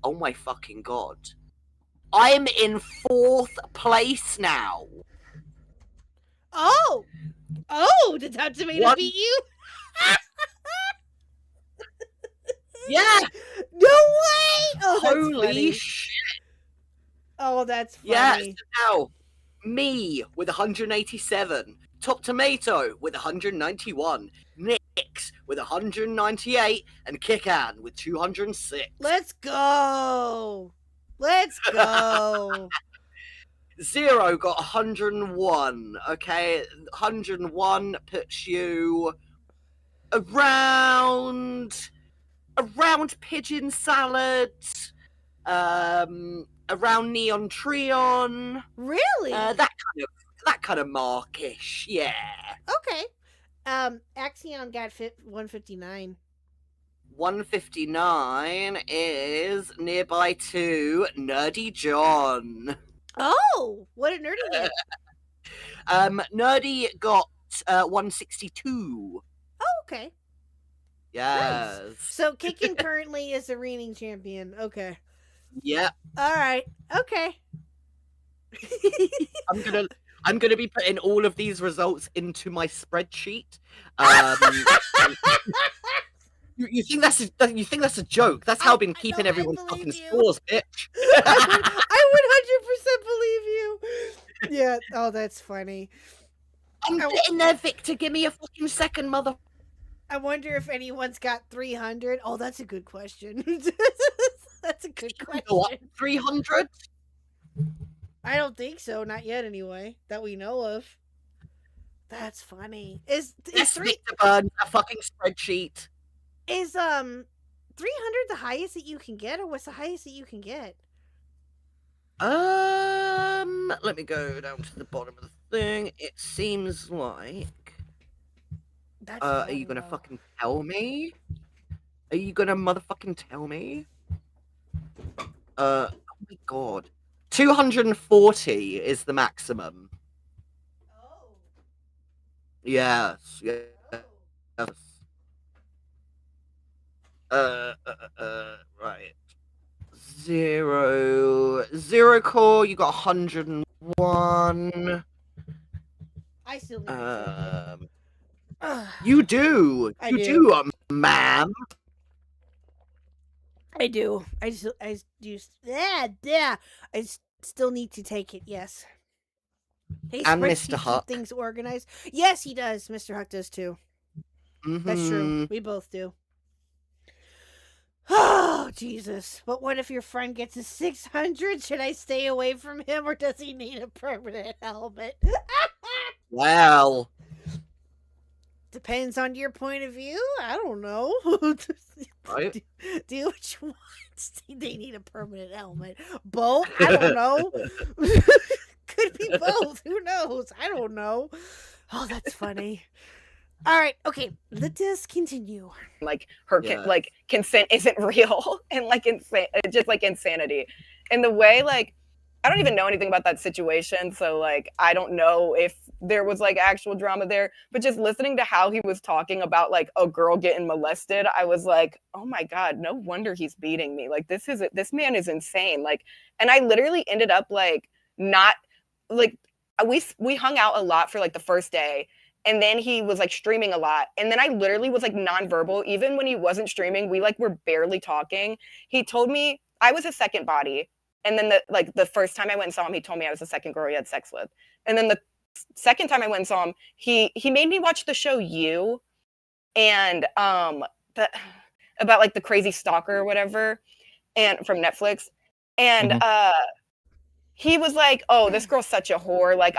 Speaker 16: oh my fucking god, I'm in 4th place now.
Speaker 5: Oh, did that tomato beat you?
Speaker 16: Yeah.
Speaker 5: No way. Oh, that's
Speaker 16: holy
Speaker 5: funny.
Speaker 16: Shit.
Speaker 5: Oh, that's funny.
Speaker 16: Yeah. So now, me with 187, Top Tomato with 191, Nix with 198, and Kickan with 206.
Speaker 5: Let's go. Let's go.
Speaker 16: 0 got 101. Okay, 101 puts you around pigeon salad, around neon treon.
Speaker 5: Really?
Speaker 16: That kind of markish. Yeah.
Speaker 5: Okay. Axion got 159.
Speaker 16: 159 is nearby to Nerdy John.
Speaker 5: Oh, what did Nerdy get?
Speaker 16: Nerdy got 162.
Speaker 5: Oh, okay.
Speaker 16: Yes.
Speaker 5: Nice. So Kickin currently is the reigning champion. Okay.
Speaker 16: Yep.
Speaker 5: All right. Okay.
Speaker 16: I'm gonna be putting all of these results into my spreadsheet. You think that's a joke? That's how I've been keeping everyone's fucking scores, bitch.
Speaker 5: I 100% believe you. Yeah. Oh, that's funny.
Speaker 16: I'm getting there, Victor. Give me a fucking second, mother.
Speaker 5: I wonder if anyone's got 300. Oh, that's a good question. That's a good question.
Speaker 16: 300?
Speaker 5: I don't think so. Not yet, anyway. That we know of. That's funny. Is
Speaker 16: Victor burn a fucking spreadsheet?
Speaker 5: Is 300 the highest that you can get, or what's the highest that you can get?
Speaker 16: Let me go down to the bottom of the thing. It seems like. Are you gonna fucking tell me? Are you gonna motherfucking tell me? Oh my god. 240 is the maximum.
Speaker 5: Oh.
Speaker 16: Yes. Yes. Right. 0 core, you got 101.
Speaker 5: I still need
Speaker 16: you do.
Speaker 5: I
Speaker 16: you
Speaker 5: do.
Speaker 16: Ma'am.
Speaker 5: I do. I still need to take it. Yes. Hey,
Speaker 16: And
Speaker 5: spreadsheets
Speaker 16: Mr.
Speaker 5: keep
Speaker 16: Huck.
Speaker 5: things organized. Yes, he does. Mr. Huck does too. That's true. We both do. Oh, Jesus. But what if your friend gets a 600? Should I stay away from him, or does he need a permanent helmet?
Speaker 16: Well.
Speaker 5: Depends on your point of view. I don't know.
Speaker 16: Right?
Speaker 5: Do what you want. They need a permanent helmet. Both? I don't know. Could be both. Who knows? I don't know. Oh, that's funny. All right. Okay. Let us continue.
Speaker 13: Like her, like consent isn't real, and like just like insanity, and the way like I don't even know anything about that situation, so like I don't know if there was like actual drama there, but just listening to how he was talking about like a girl getting molested, I was like, oh my god, no wonder he's beating me. Like this man is insane. Like, and I literally ended up like not like we hung out a lot for like the first day. And then he was like streaming a lot. And then I literally was like nonverbal. Even when he wasn't streaming, we like were barely talking. He told me I was a second body. And then the first time I went and saw him, he told me I was the second girl he had sex with. And then the second time I went and saw him, he made me watch the show You and about like the crazy stalker or whatever, and from Netflix. And he was like, oh, this girl's such a whore. Like,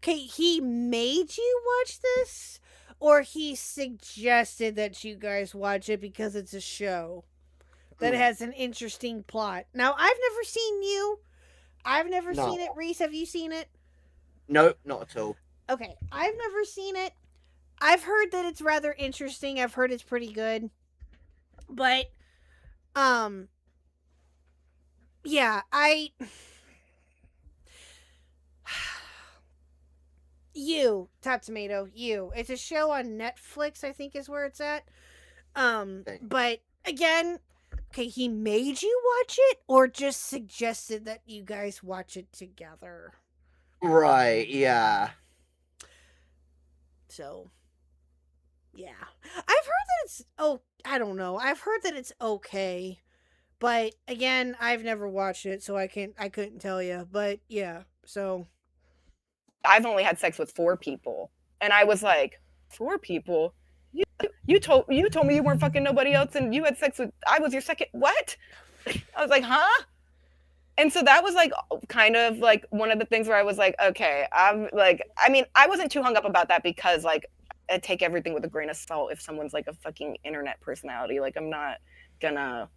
Speaker 5: okay, he made you watch this, or he suggested that you guys watch it because it's a show that has an interesting plot. Now, I've never seen You. I've never seen it. Reese, have you seen it?
Speaker 16: No, not at all.
Speaker 5: Okay, I've never seen it. I've heard that it's rather interesting. I've heard it's pretty good. But, yeah, You, Top Tomato, You. It's a show on Netflix, I think is where it's at. But again, okay, he made you watch it or just suggested that you guys watch it together?
Speaker 16: Right, yeah.
Speaker 5: So, yeah. I've heard that it's, I don't know. I've heard that it's okay. But again, I've never watched it, so I couldn't tell you. But yeah, so
Speaker 13: I've only had sex with 4 people. And I was like, 4 people? You told me you weren't fucking nobody else and you had sex with, I was your second, what? I was like, huh? And so that was like kind of like one of the things where I was like, okay, I'm like, I mean, I wasn't too hung up about that because like I take everything with a grain of salt if someone's like a fucking internet personality. Like I'm not gonna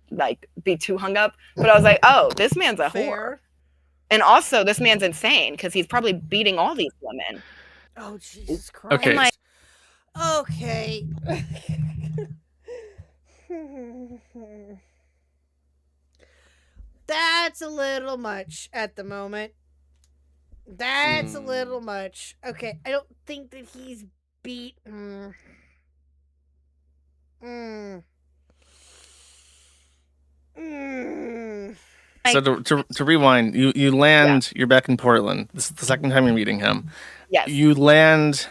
Speaker 13: like be too hung up. But I was like, oh, this man's a whore. And also this man's insane because he's probably beating all these women.
Speaker 5: Oh Jesus Christ.
Speaker 12: Okay.
Speaker 13: And, like,
Speaker 5: okay. That's a little much at the moment. That's a little much. Okay, I don't think that he's beat.
Speaker 12: So to rewind, you land. You're back in Portland. This is the second time you're meeting him.
Speaker 13: Yes.
Speaker 12: You land,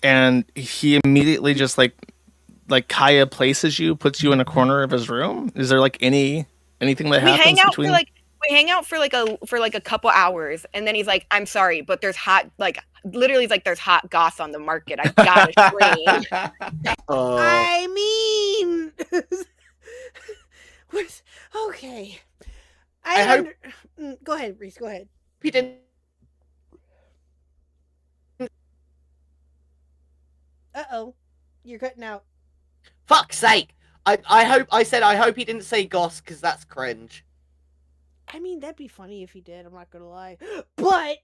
Speaker 12: and he immediately just like Kaya places you, puts you in a corner of his room. Is there like anything that happens between?
Speaker 13: We hang out for like a couple hours, and then he's like, "I'm sorry, but there's hot literally he's like there's hot goss on the market. I gotta scream."
Speaker 5: I mean, okay.
Speaker 16: I hope-
Speaker 5: Go ahead, Reese. Go ahead.
Speaker 16: He didn't.
Speaker 5: Uh-oh. You're cutting out.
Speaker 16: Fuck's sake! I hope he didn't say goss because that's cringe.
Speaker 5: I mean, that'd be funny if he did. I'm not gonna lie, but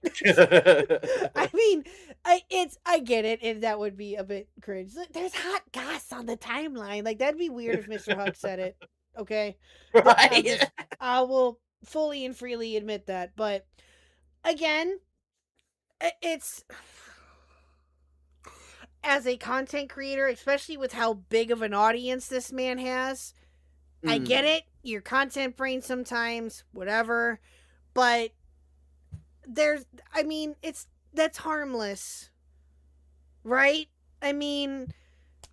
Speaker 5: I mean, I get it, and that would be a bit cringe. Look, there's hot goss on the timeline. Like that'd be weird if Mr. Huck said it. Okay,
Speaker 16: Right.
Speaker 5: I will fully and freely admit that. But again, it's as a content creator, especially with how big of an audience this man has. I get it. Your content brain sometimes, whatever. But that's harmless. Right? I mean,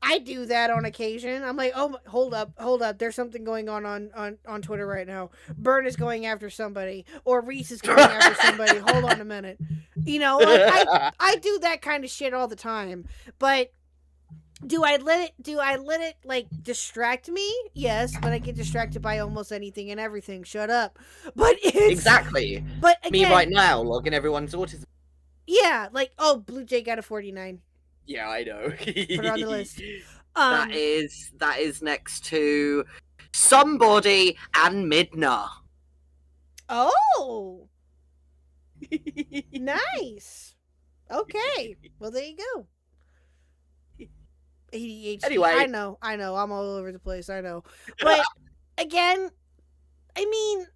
Speaker 5: I do that on occasion. I'm like, oh, hold up. There's something going on Twitter right now. Bern is going after somebody, or Reese is going after somebody. Hold on a minute. You know, like, I do that kind of shit all the time. But do I let it like distract me? Yes, but I get distracted by almost anything and everything. Shut up. But it's
Speaker 16: Exactly.
Speaker 5: But again,
Speaker 16: Me right now, logging everyone's autism.
Speaker 5: Yeah, like, oh, Blue Jay got a 49.
Speaker 16: Yeah, I know.
Speaker 5: Put it on the list.
Speaker 16: That is next to Somebody and Midna.
Speaker 5: Oh, nice. Okay, well there you go. ADHD.
Speaker 16: Anyway.
Speaker 5: I know. I'm all over the place. I know. But again, I mean,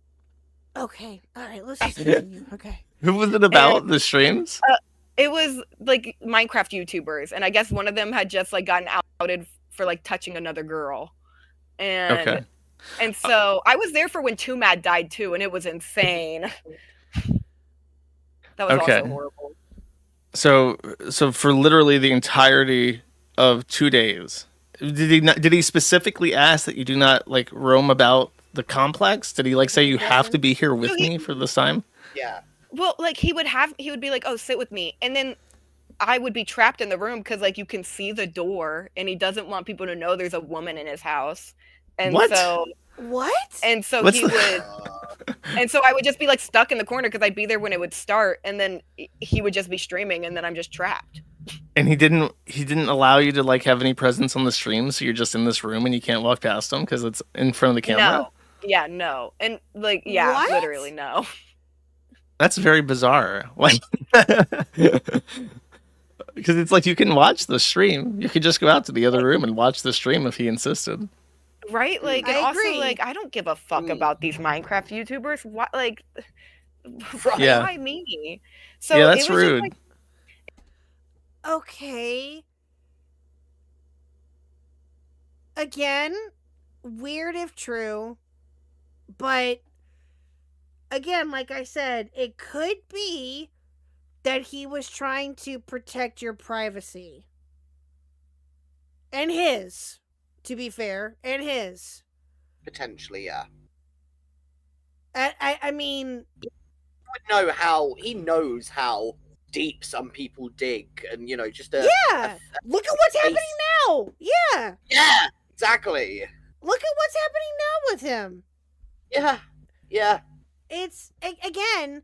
Speaker 5: okay. All right, let's just continue. Okay.
Speaker 12: Who was it about? The streams?
Speaker 13: It was like Minecraft YouTubers, and I guess one of them had just like gotten outed for like touching another girl. And
Speaker 12: Okay.
Speaker 13: And so I was there for when Too Mad died too, and it was insane. That was
Speaker 12: Okay.
Speaker 13: also horrible.
Speaker 12: So for literally the entirety of 2 days, did he specifically ask that you do not like roam about the complex? Did he like say you have to be here with me for this time?
Speaker 16: Yeah.
Speaker 13: Well, like he would be like, "Oh, sit with me," and then I would be trapped in the room because like you can see the door, and he doesn't want people to know there's a woman in his house. And
Speaker 12: What?
Speaker 13: so
Speaker 5: What?
Speaker 13: And so
Speaker 12: What's
Speaker 13: he would, and so I would just be like stuck in the corner because I'd be there when it would start, and then he would just be streaming, and then I'm just trapped.
Speaker 12: And he didn't allow you to like have any presence on the stream, so you're just in this room and you can't walk past him because it's in front of the camera.
Speaker 13: No, yeah, no, and like yeah,
Speaker 5: What?
Speaker 13: literally no.
Speaker 12: That's very bizarre. Like, because it's like you can watch the stream. You could just go out to the other room and watch the stream if he insisted.
Speaker 13: Right? Like,
Speaker 5: I
Speaker 13: and also,
Speaker 5: agree.
Speaker 13: like, I don't give a fuck about these Minecraft YouTubers. What, like,
Speaker 12: Yeah.
Speaker 13: why me? So
Speaker 12: Yeah,
Speaker 13: it
Speaker 12: that's
Speaker 13: was just,
Speaker 12: rude.
Speaker 13: like,
Speaker 5: Okay. Again, weird if true, but again, like I said, it could be that he was trying to protect your privacy. And his, to be fair, and his.
Speaker 16: Potentially, yeah.
Speaker 5: I mean,
Speaker 16: He knows how deep some people dig, and just
Speaker 5: yeah. Look at what's happening now. Yeah.
Speaker 16: Yeah, exactly.
Speaker 5: Look at what's happening now with him.
Speaker 16: Yeah.
Speaker 5: it's again,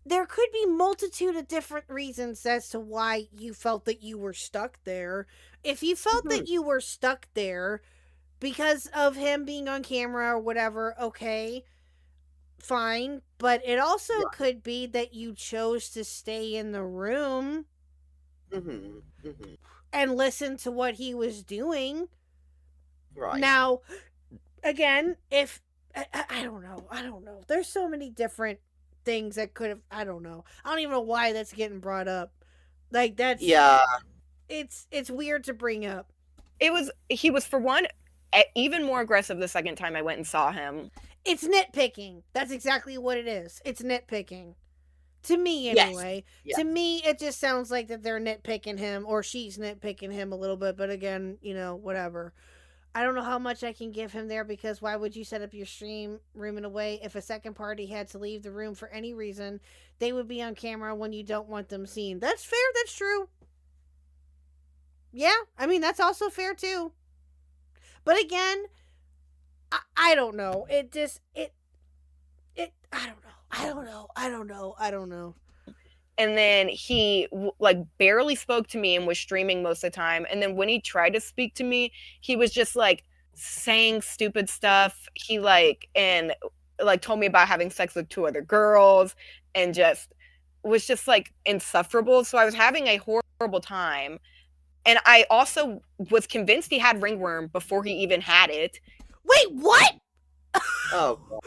Speaker 5: there could be multitude of different reasons as to why you felt that you were stuck there. If you felt that you were stuck there because of him being on camera or whatever, okay, fine. But it also could be that you chose to stay in the room and listen to what he was doing.
Speaker 16: Right.
Speaker 5: Now, again, if I don't know. There's so many different things that could have. I don't know. I don't even know why that's getting brought up. Like that's It's weird to bring up.
Speaker 13: He was for one even more aggressive the second time I went and saw him.
Speaker 5: It's nitpicking. That's exactly what it is. It's nitpicking. To me, anyway.
Speaker 16: Yes.
Speaker 5: To me, it just sounds like that they're nitpicking him, or she's nitpicking him a little bit. But again, whatever. I don't know how much I can give him there, because why would you set up your stream room in a way if a second party had to leave the room for any reason, they would be on camera when you don't want them seen. That's fair. That's true. Yeah, I mean, that's also fair too. But again, I don't know. I don't know.
Speaker 13: And then he barely spoke to me and was streaming most of the time. And then when he tried to speak to me, he was just saying stupid stuff. He told me about having sex with 2 other girls and was insufferable. So I was having a horrible time. And I also was convinced he had ringworm before he even had it.
Speaker 5: Wait, what?
Speaker 16: Oh God.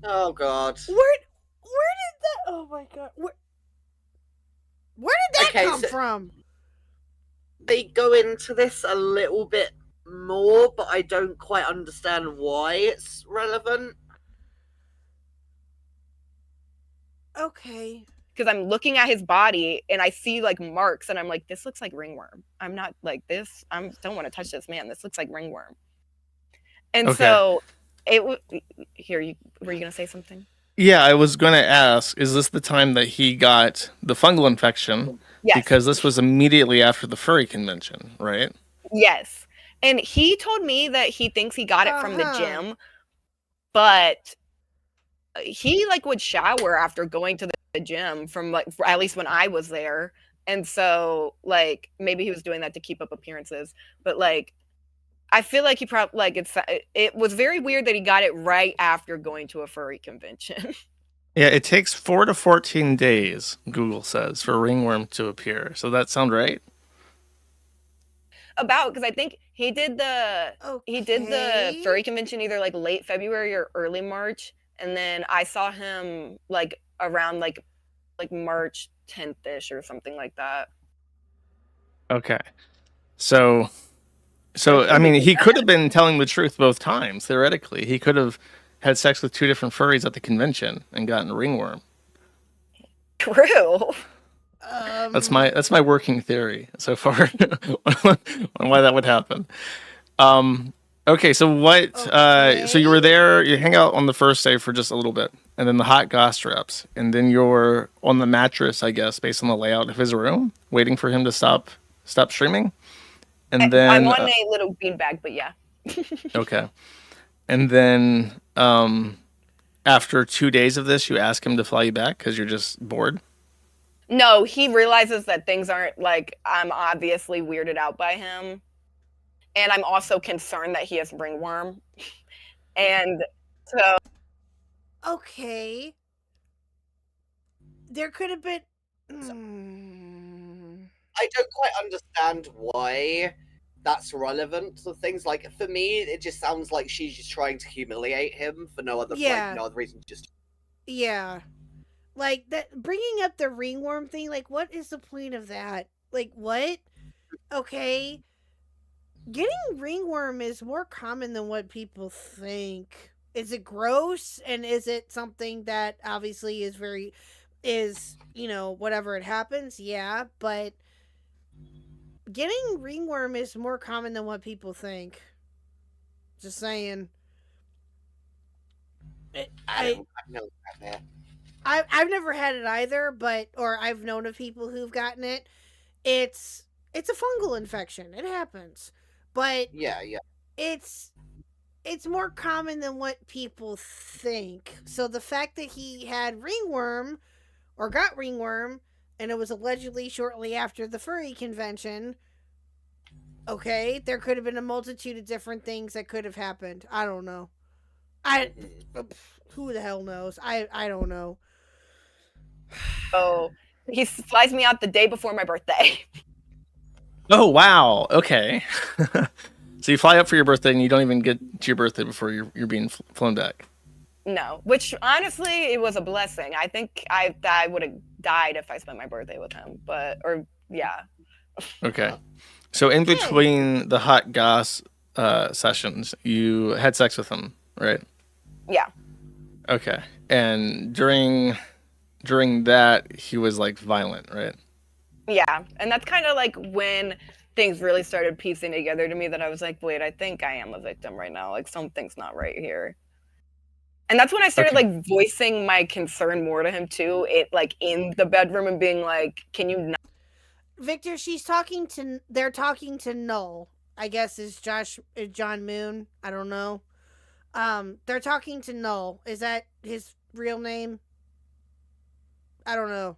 Speaker 16: Oh God.
Speaker 5: Where did that? Oh my God. Where did that come from?
Speaker 16: They go into this a little bit more, but I don't quite understand why it's relevant.
Speaker 5: Okay.
Speaker 13: Because I'm looking at his body and I see marks and I'm like, this looks like ringworm. I'm not like this. I don't want to touch this man. This looks like ringworm. And so were you gonna say something?
Speaker 12: Yeah, I was going to ask, is this the time that he got the fungal infection?
Speaker 13: Yes.
Speaker 12: Because this was immediately after the furry convention, right?
Speaker 13: Yes. And he told me that he thinks he got it from the gym, but he would shower after going to the gym from at least when I was there. And so maybe he was doing that to keep up appearances, but I feel like he probably it was very weird that he got it right after going to a furry convention.
Speaker 12: Yeah, it takes 4 to 14 days, Google says, for ringworm to appear. So that sound right?
Speaker 13: Because I think he did the furry convention either late February or early March, and then I saw him around March 10th-ish or something like that.
Speaker 12: Okay. So I mean, he could have been telling the truth both times, theoretically. He could have had sex with 2 different furries at the convention and gotten ringworm.
Speaker 13: True.
Speaker 12: That's my working theory so far on why that would happen. Okay, so what? So you were there. You hang out on the first day for just a little bit, and then the hot goss reps, and then you're on the mattress, I guess, based on the layout of his room, waiting for him to stop streaming. And then
Speaker 13: I'm on a little beanbag, but yeah.
Speaker 12: Okay. And then after 2 days of this, you ask him to fly you back because you're just bored?
Speaker 13: No, he realizes that things aren't I'm obviously weirded out by him. And I'm also concerned that he has ringworm. And so...
Speaker 5: Okay. There could have been...
Speaker 16: I don't quite understand why that's relevant to things. For me, it just sounds like she's just trying to humiliate him for no other reason.
Speaker 5: Yeah. That bringing up the ringworm thing, what is the point of that? What? Okay. Getting ringworm is more common than what people think. Is it gross? And is it something that obviously is whatever it happens? Yeah, but getting ringworm is more common than what people think. Just saying. I've never had it either, or I've known of people who've gotten it. It's a fungal infection. It happens. But
Speaker 16: yeah.
Speaker 5: it's more common than what people think. So the fact that he had ringworm or got ringworm, and it was allegedly shortly after the furry convention. Okay, there could have been a multitude of different things that could have happened. I don't know. Who the hell knows? I don't know.
Speaker 13: Oh, he flies me out the day before my birthday.
Speaker 12: Oh wow. Okay. So you fly up for your birthday and you don't even get to your birthday before you're being flown back.
Speaker 13: No, which honestly, it was a blessing. I think I would have died if I spent my birthday with him. Yeah.
Speaker 12: Okay. So in between the hot goss sessions, you had sex with him, right?
Speaker 13: Yeah.
Speaker 12: Okay. And during that, he was like violent, right?
Speaker 13: Yeah, and that's kind of like when things really started piecing together to me that I was like, wait, I think I am a victim right now. Like something's not right here. And that's when I started like voicing my concern more to him too. It like in the bedroom and being like, can you not?
Speaker 5: Victor, they're talking to Null. I guess is John Moon. I don't know. They're talking to Null. Is that his real name? I don't know.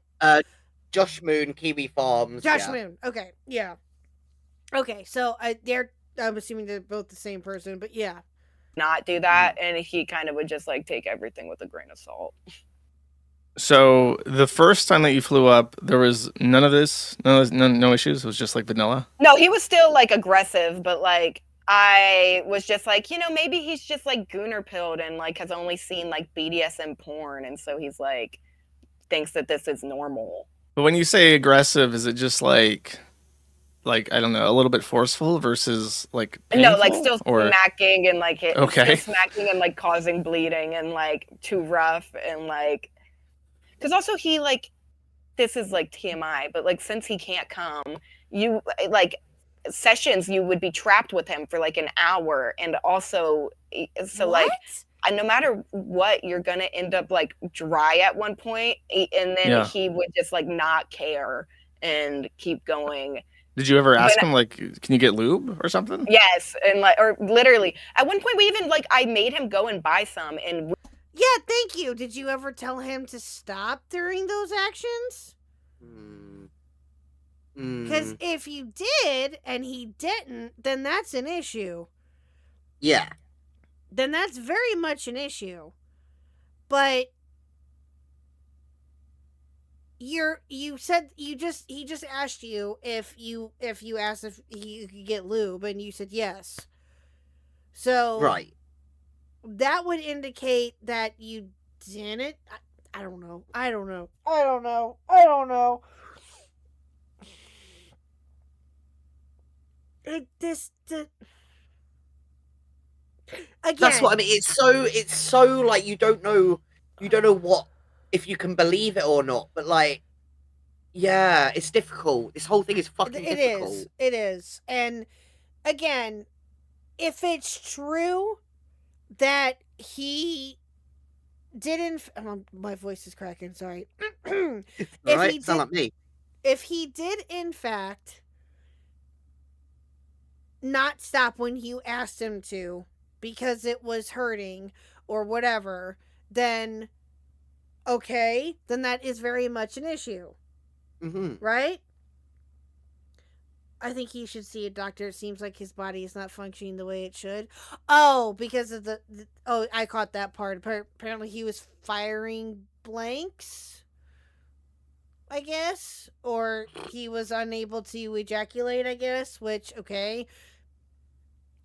Speaker 16: Josh Moon, Kiwi Farms.
Speaker 5: Josh Moon. Okay, yeah. Okay, so I'm assuming they're both the same person, but yeah.
Speaker 13: Not do that, and he kind of would just like take everything with a grain of salt.
Speaker 12: So the first time that you flew up, there was none of this, no issues. It was just like vanilla.
Speaker 13: No, he was still like aggressive, but like I was just like, maybe he's just like gooner pilled and like has only seen like BDSM porn, and so he's like thinks that this is normal.
Speaker 12: But when you say aggressive, is it just like I don't know, a little bit forceful versus like painful?
Speaker 13: No, like still smacking and like still smacking and like causing bleeding and like too rough and like, because also he like, this is like TMI, but like since he can't come, you like sessions you would be trapped with him for like an hour, and also so
Speaker 5: what?
Speaker 13: Like no matter what, you're gonna end up like dry at one point, and then he would just like not care and keep going.
Speaker 12: Did you ever ask him like, can you get lube or something?
Speaker 13: Yes, and like, or literally at one point we even like I made him go and buy some, and
Speaker 5: yeah, thank you. Did you ever tell him to stop during those actions? Because if you did and he didn't, then that's an issue.
Speaker 16: Yeah.
Speaker 5: Then that's very much an issue. But he just asked you if you asked if you could get lube, and you said yes. So
Speaker 16: right.
Speaker 5: That would indicate that you didn't. I don't know. Again,
Speaker 16: that's what I mean. It's so like you don't know what, if you can believe it or not. But like, yeah, it's difficult. This whole thing is fucking difficult.
Speaker 5: It is. And again, if it's true that he didn't, my voice is cracking. Sorry.
Speaker 16: Sound like me.
Speaker 5: If he did in fact not stop when you asked him to because it was hurting or whatever, then okay, then that is very much an issue. Right? I think he should see a doctor. It seems like his body is not functioning the way it should. Oh, because of oh, I caught that part. Apparently he was firing blanks, I guess, or he was unable to ejaculate, I guess, which, okay,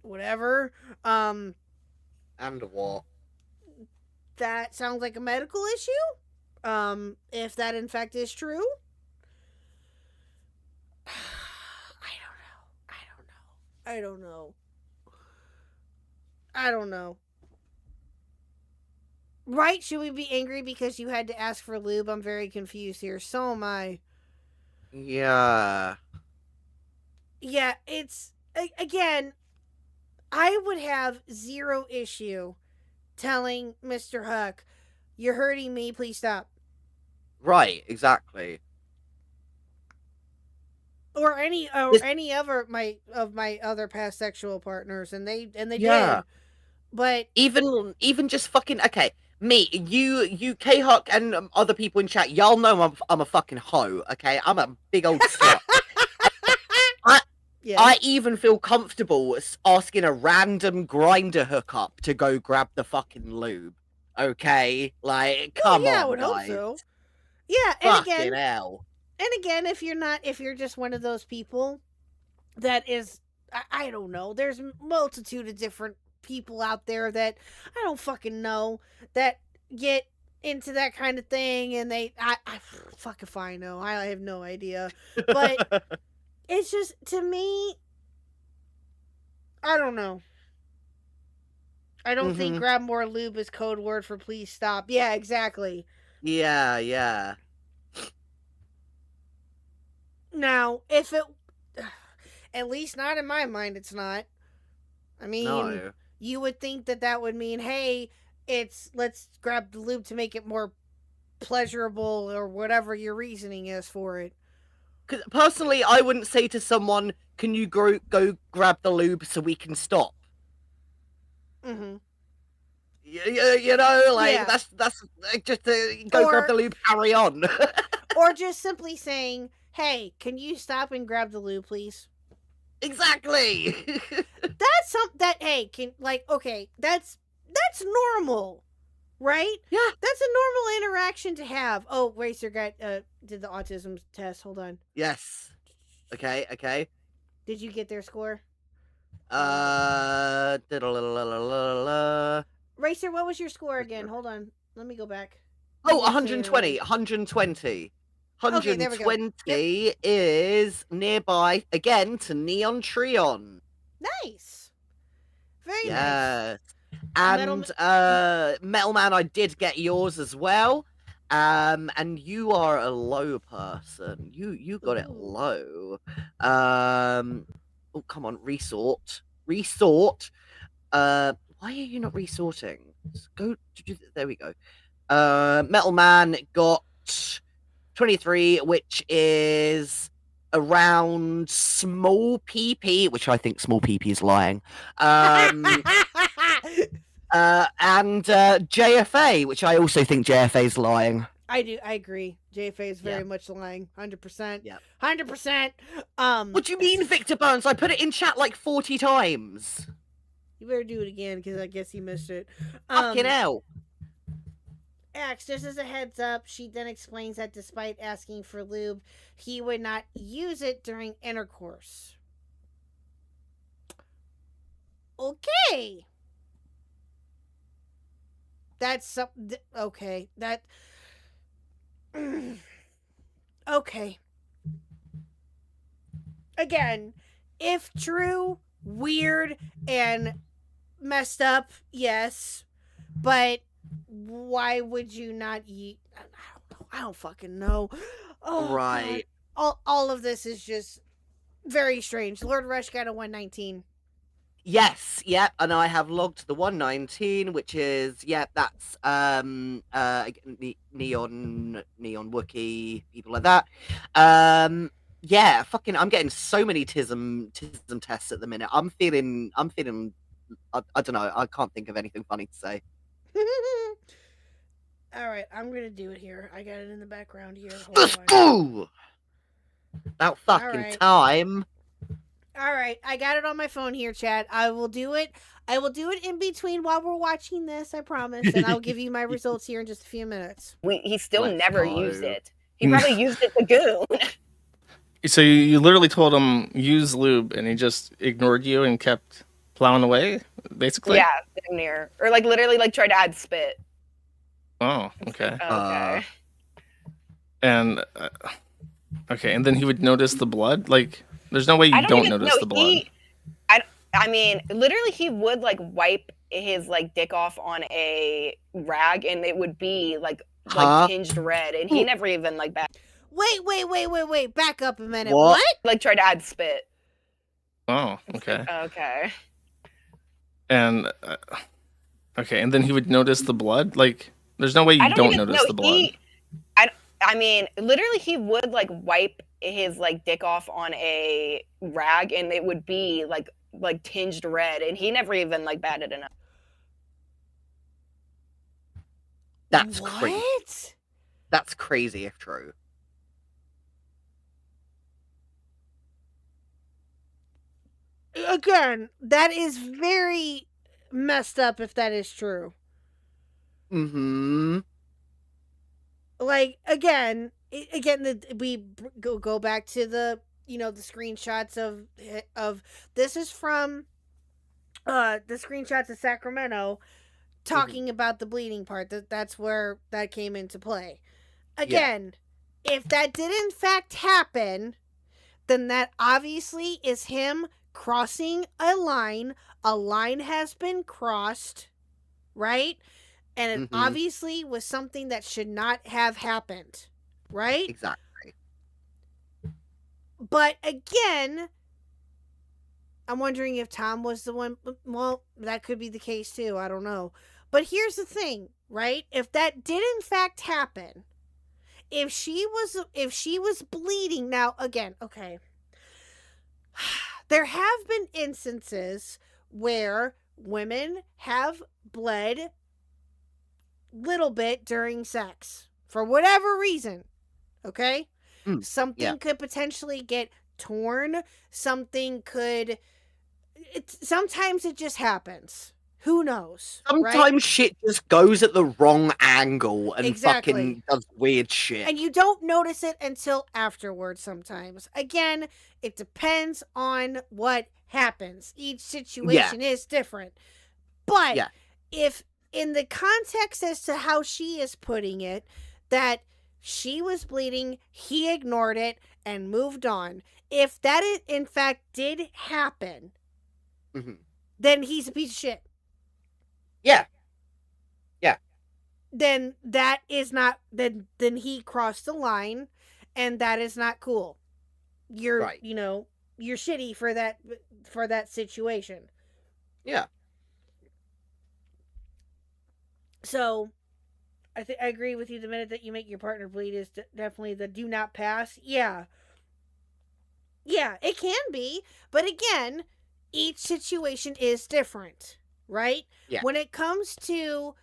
Speaker 5: whatever.
Speaker 16: And what?
Speaker 5: That sounds like a medical issue. If that in fact is true. I don't know. Right? Should we be angry because you had to ask for lube? I'm very confused here. So am I.
Speaker 16: Yeah.
Speaker 5: Yeah, it's... Again, I would have zero issue telling Mr. Huck, you're hurting me, please stop.
Speaker 16: Right, exactly.
Speaker 5: Or any other my other past sexual partners, and they did. But
Speaker 16: even just fucking okay. Me, you, KHuck, and other people in chat, y'all know I'm a fucking hoe. Okay, I'm a big old slut. I even feel comfortable asking a random grinder hookup to go grab the fucking lube. Okay, like come
Speaker 5: I
Speaker 16: on,
Speaker 5: would hope
Speaker 16: guys.
Speaker 5: so. Yeah, and
Speaker 16: Fucking hell.
Speaker 5: And again, if you're just one of those people that is, I don't know. There's a multitude of different people out there that I don't fucking know that get into that kind of thing, and I fuck if I know. I have no idea, but it's just, to me, I don't know. I don't think grab more lube is code word for please stop. Yeah, exactly.
Speaker 16: Yeah.
Speaker 5: Now, if it, at least not in my mind, it's not. I mean,
Speaker 16: No.
Speaker 5: you would think that would mean, hey, let's grab the lube to make it more pleasurable, or whatever your reasoning is for it.
Speaker 16: Because personally, I wouldn't say to someone, "Can you go grab the lube so we can stop?"
Speaker 5: Mm-hmm.
Speaker 16: You know, like that's just go grab the lube, carry on.
Speaker 5: Or just simply saying, "Hey, can you stop and grab the lube, please?"
Speaker 16: Exactly.
Speaker 5: That's okay, that's normal, right?
Speaker 16: Yeah,
Speaker 5: that's a normal interaction to have. Oh, Racer got did the autism test. Hold on.
Speaker 16: Yes. Okay.
Speaker 5: Did you get their score? Racer, what was your score again? Hold on. Let me go back.
Speaker 16: Oh, 120. 120.
Speaker 5: Okay, there we go.
Speaker 16: 120 is nearby again to Neon Treon.
Speaker 5: Nice. Very nice.
Speaker 16: Yes. And Metal Man, I did get yours as well. And you are a low person. You got it low. Oh, come on, resort. Why are you not resorting? Go. There we go. Metal Man got 23, which is around small PP, which I think small PP is lying. And JFA, which I also think JFA is lying.
Speaker 5: I agree. JFA is very much lying. 100%.
Speaker 16: Yeah.
Speaker 5: 100%.
Speaker 16: What do you mean, Victor Burns? I put it in chat like 40 times.
Speaker 5: You better do it again, because I guess he missed it.
Speaker 16: Fucking hell.
Speaker 5: Axe, just as a heads up, she then explains that despite asking for lube, he would not use it during intercourse. Okay. That's okay. That okay. Again, if true, weird, and messed up, yes, but why would you not eat? I don't fucking know. Oh,
Speaker 16: right.
Speaker 5: God. All of this is just very strange. Lord Rush got a 119.
Speaker 16: Yes, yep, and I have logged the 119, which is that's Neon Wookie, people like that. Yeah, fucking, I'm getting so many tism tests at the minute. I'm feeling I don't know, I can't think of anything funny to say.
Speaker 5: All right, I'm gonna do it here. I got it in the background here.
Speaker 16: Let's go. About fucking time.
Speaker 5: All right, I got it on my phone here, chat. I will do it in between while we're watching this, I promise, and I'll give you my results here in just a few minutes.
Speaker 13: He still never used it. He probably used it to goon.
Speaker 12: So you literally told him use lube, and he just ignored you and kept plowing away, basically?
Speaker 13: Yeah, damn near. Or like literally like tried to add spit.
Speaker 12: Oh, okay.
Speaker 13: Okay.
Speaker 12: And okay, and then he would notice the blood? Like, there's no way you don't notice the blood.
Speaker 13: I mean, literally he would like wipe his like dick off on a rag and it would be like tinged red, and he never even like that.
Speaker 5: Wait. Back up a minute.
Speaker 16: What?
Speaker 13: Like tried to add spit.
Speaker 12: Oh, okay.
Speaker 13: Okay.
Speaker 12: And okay, and then he would notice the blood? Like, there's no way you don't notice the blood.
Speaker 13: I mean, literally he would like wipe his like dick off on a rag and it would be like tinged red, and he never even like batted enough.
Speaker 16: That's crazy.
Speaker 5: What?
Speaker 16: That's crazy if true.
Speaker 5: Again, that is very messed up if that is true.
Speaker 16: Mm-hmm.
Speaker 5: Like, again, we go back to the, the screenshots of this is from the screenshots of Sacramento talking about the bleeding part. That's where that came into play. Again, if that did in fact happen, then that obviously is him crossing a line. A line has been crossed, right? And it obviously was something that should not have happened, right?
Speaker 16: Exactly.
Speaker 5: But again, I'm wondering if Tom was the one. Well, that could be the case too. I don't know. But here's the thing, right? If that did in fact happen, if she was bleeding, now again, okay. There have been instances where women have bled little bit during sex for whatever reason. Okay? Something could potentially get torn. Something could. Sometimes it just happens. Who knows?
Speaker 16: Sometimes shit just goes at the wrong angle and
Speaker 5: Exactly.
Speaker 16: fucking does weird shit.
Speaker 5: And you don't notice it until afterwards sometimes. Again, it depends on what happens. Each situation is different. But if in the context as to how she is putting it, that she was bleeding, he ignored it and moved on. If that in fact did happen, then he's a piece of shit.
Speaker 16: Yeah.
Speaker 5: Then that is not, then he crossed the line, and that is not cool. You're you're shitty for that situation.
Speaker 16: Yeah.
Speaker 5: So I agree with you. The minute that you make your partner bleed is definitely the do not pass. Yeah, it can be, but again, each situation is different, right?
Speaker 16: Yeah.
Speaker 5: When it comes to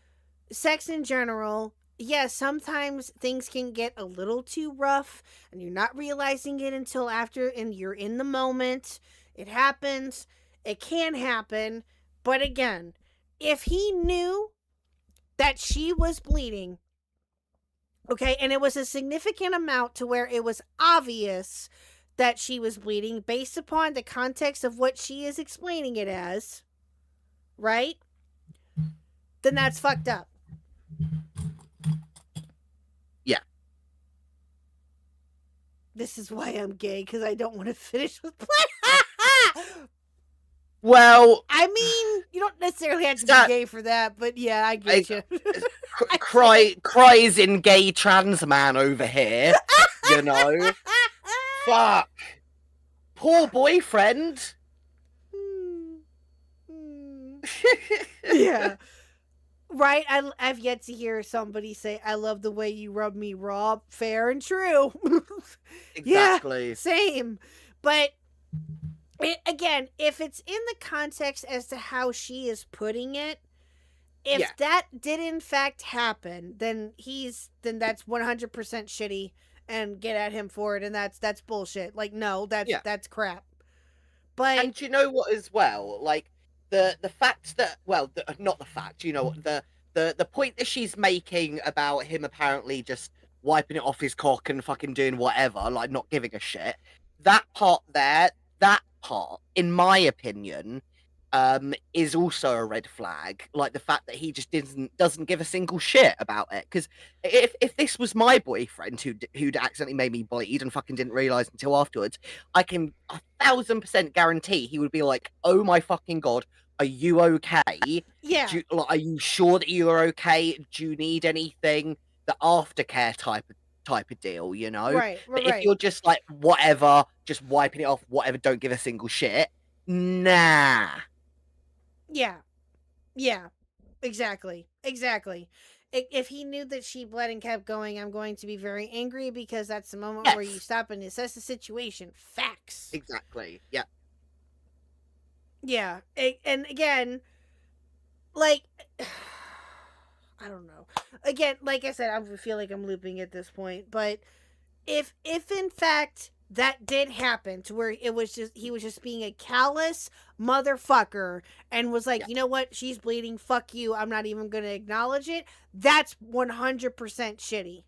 Speaker 5: sex in general, yes, sometimes things can get a little too rough and you're not realizing it until after, and you're in the moment. It happens. It can happen. But again, if he knew that she was bleeding, okay, and it was a significant amount to where it was obvious that she was bleeding based upon the context of what she is explaining it as, right? Then that's fucked up.
Speaker 16: Yeah.
Speaker 5: This is why I'm gay, because I don't want to finish with play.
Speaker 16: Well,
Speaker 5: I mean, you don't necessarily have to be gay for that, but yeah, I get you.
Speaker 16: Cries in gay trans man over here, you know. Fuck. Poor boyfriend.
Speaker 5: Yeah. Right? I've yet to hear somebody say, I love the way you rub me raw. Fair and true.
Speaker 16: Exactly.
Speaker 5: Yeah, same. But again, if it's in the context as to how she is putting it, if that did in fact happen, then that's 100% shitty, and get at him for it, and that's bullshit. Like, no, that's crap. But
Speaker 16: and you know what as well? Like the fact that, well, not the fact, you know, the point that she's making about him apparently just wiping it off his cock and fucking doing whatever, like not giving a shit. That part, in my opinion, is also a red flag. Like the fact that he just doesn't give a single shit about it. Because if this was my boyfriend who'd accidentally made me bleed and fucking didn't realize until afterwards, I can 1,000% guarantee he would be like, "Oh my fucking god, are you okay?
Speaker 5: Yeah.
Speaker 16: Are you sure that you are okay? Do you need anything?" The aftercare type of deal, you know?
Speaker 5: Right.
Speaker 16: But if you're just like, whatever, just wiping it off, whatever, don't give a single shit, nah.
Speaker 5: Yeah. Exactly. If he knew that she bled and kept going, I'm going to be very angry, because that's the moment where you stop and assess the situation. Facts.
Speaker 16: Exactly. Yeah.
Speaker 5: Yeah. And again, like, I don't know. Again, like I said, I feel like I'm looping at this point, but if in fact that did happen to where it was just he was just being a callous motherfucker and was like, you know what, she's bleeding, fuck you, I'm not even gonna acknowledge it, that's 100% shitty.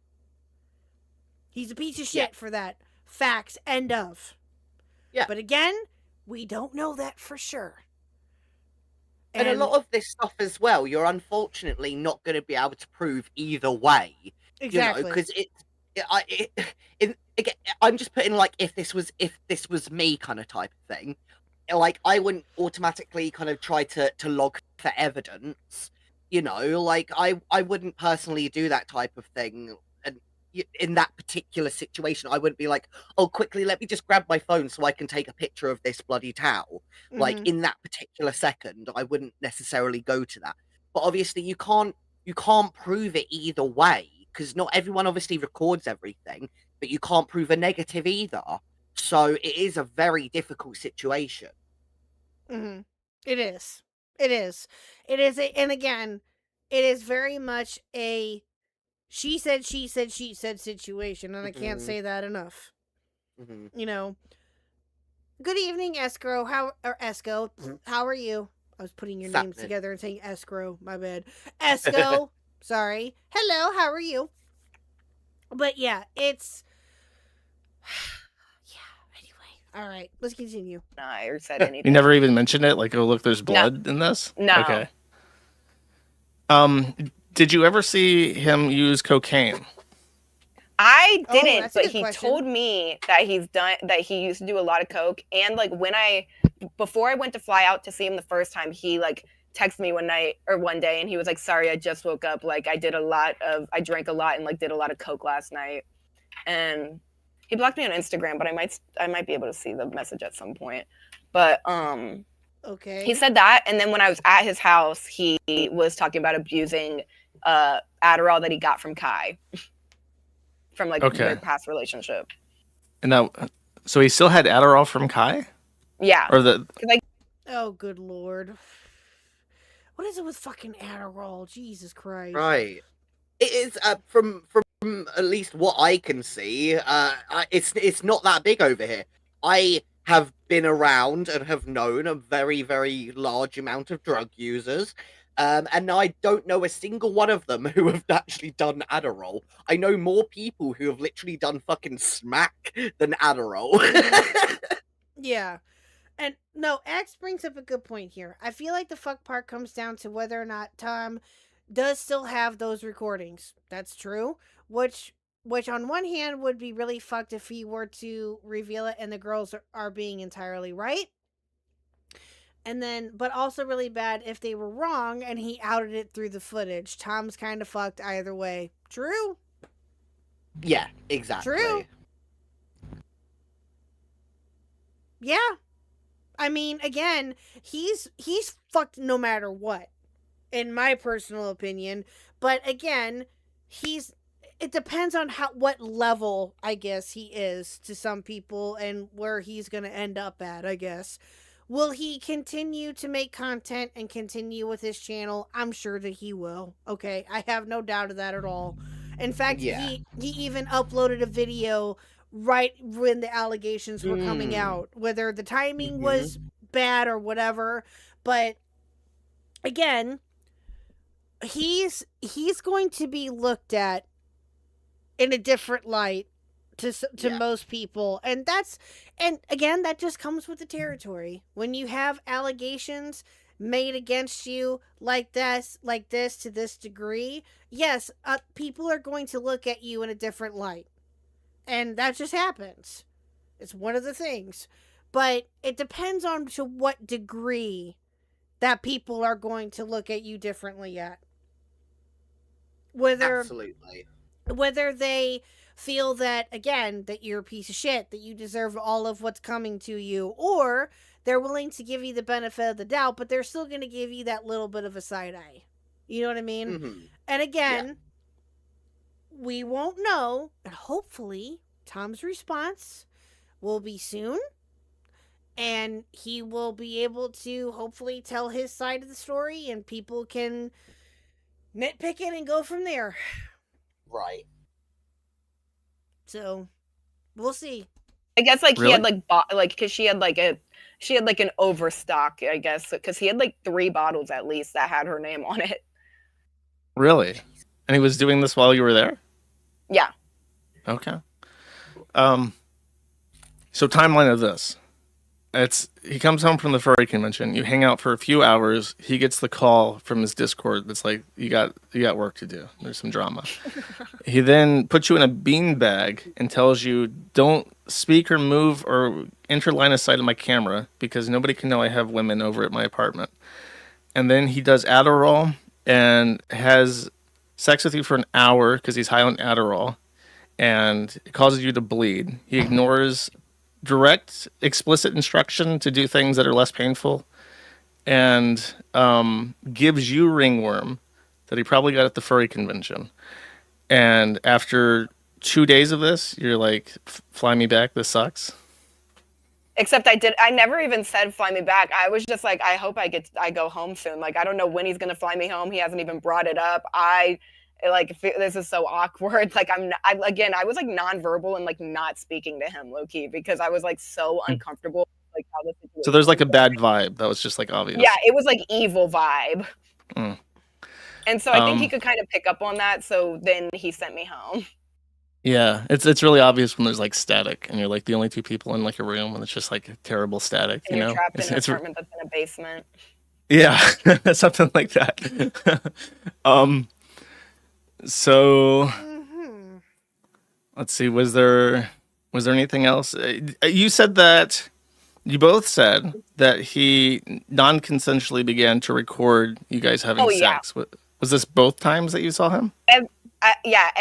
Speaker 5: He's a piece of shit for that. Facts. End of.
Speaker 16: Yeah.
Speaker 5: But again, we don't know that for sure.
Speaker 16: And a lot of this stuff as well, you're unfortunately not going to be able to prove either way.
Speaker 5: Exactly.
Speaker 16: You know, because I'm just putting like if this was me kind of type of thing. Like I wouldn't automatically kind of try to log for evidence. You know, like I wouldn't personally do that type of thing. And in that particular situation, I wouldn't be like, oh, quickly, let me just grab my phone so I can take a picture of this bloody towel. Like in that particular second, I wouldn't necessarily go to that. But obviously, you can't prove it either way because not everyone obviously records everything, but you can't prove a negative either. So it is a very difficult situation.
Speaker 5: Mm-hmm. It is. It is. It is. And again, it is very much a she said situation, and I can't say that enough. You know. Good evening, Escrow. Esco? How are you? I was putting your names together and saying Escrow. My bad. Esco. Sorry. Hello. How are you? But yeah, it's all right. Let's continue.
Speaker 13: Or said anything.
Speaker 12: You never even mentioned it. Like, oh look, there's blood in this.
Speaker 13: No.
Speaker 12: Okay. Did you ever see him use cocaine?
Speaker 13: I didn't,
Speaker 5: that's a
Speaker 13: but
Speaker 5: good
Speaker 13: he
Speaker 5: question.
Speaker 13: told me that he used to do a lot of coke. And like before I went to fly out to see him the first time, he like texted me one day and he was like, sorry, I just woke up. Like I drank a lot and like did a lot of coke last night. And he blocked me on Instagram, but I might be able to see the message at some point. But
Speaker 5: okay.
Speaker 13: He said that, and then when I was at his house, he was talking about abusing Adderall that he got from Kai. From like their past relationship.
Speaker 12: And that, so he still had Adderall from Kai?
Speaker 13: Yeah.
Speaker 12: Or the
Speaker 13: like.
Speaker 5: Oh, good lord. What is it with fucking Adderall? Jesus Christ.
Speaker 16: Right. It is from at least what I can see. It's not that big over here. I have been around and have known a very, very large amount of drug users. And I don't know a single one of them who have actually done Adderall. I know more people who have literally done fucking smack than Adderall.
Speaker 5: Yeah. And no, X brings up a good point here. I feel like the fuck part comes down to whether or not Tom does still have those recordings. That's true. Which on one hand would be really fucked if he were to reveal it and the girls are being entirely right. And then, but also really bad if they were wrong and he outed it through the footage. Tom's kind of fucked either way. True?
Speaker 16: Yeah, exactly.
Speaker 5: True. Yeah. I mean, again, he's fucked no matter what, in my personal opinion. But again, it depends on what level, I guess, he is to some people and where he's going to end up at, I guess. Will he continue to make content and continue with his channel? I'm sure that he will. Okay, I have no doubt of that at all. In fact, he even uploaded a video right when the allegations were coming out, whether the timing was bad or whatever. But again, he's going to be looked at in a different light to most people, and again that just comes with the territory. When you have allegations made against you like this to this degree, yes, people are going to look at you in a different light, and that just happens. It's one of the things, but it depends on to what degree that people are going to look at you differently at.
Speaker 16: Absolutely.
Speaker 5: Whether they feel that, again, that you're a piece of shit, that you deserve all of what's coming to you, or they're willing to give you the benefit of the doubt, but they're still going to give you that little bit of a side eye. You know what I mean? And again, we won't know, and hopefully Tom's response will be soon, and he will be able to hopefully tell his side of the story, and people can nitpick it and go from there.
Speaker 16: Right.
Speaker 5: So, we'll see.
Speaker 13: I guess like
Speaker 12: Really?
Speaker 13: he had like because she had like an overstock, I guess, because he had like 3 bottles at least that had her name on it.
Speaker 12: Really? And he was doing this while you were there?
Speaker 13: Yeah.
Speaker 12: Okay. So timeline of this. He comes home from the furry convention. You hang out for a few hours. He gets the call from his Discord that's like, you got work to do. There's some drama. He then puts you in a beanbag and tells you, don't speak or move or enter line of sight of my camera because nobody can know I have women over at my apartment. And then he does Adderall and has sex with you for an hour because he's high on Adderall, and it causes you to bleed. He ignores direct, explicit instruction to do things that are less painful, and gives you ringworm that he probably got at the furry convention. And after 2 days of this, you're like, fly me back, this sucks.
Speaker 13: Except I never even said fly me back. I was just like, I hope I go home soon. Like, I don't know when he's going to fly me home. He hasn't even brought it up. This is so awkward. Like, I was like nonverbal and like not speaking to him low key because I was like so uncomfortable. Like, how the situation
Speaker 12: So there's like a bad vibe that was just like obvious.
Speaker 13: Yeah, it was like evil vibe.
Speaker 12: Mm.
Speaker 13: And so I think he could kind of pick up on that. So then he sent me home.
Speaker 12: Yeah, it's really obvious when there's like static and you're like the only 2 people in like a room and it's just like terrible static,
Speaker 13: And
Speaker 12: you
Speaker 13: you're
Speaker 12: know?
Speaker 13: trapped in an apartment that's in a basement.
Speaker 12: Yeah, something like that. So let's see, was there anything else? You both said that he non-consensually began to record you guys having sex. Was this both times that you saw him?
Speaker 13: Yeah,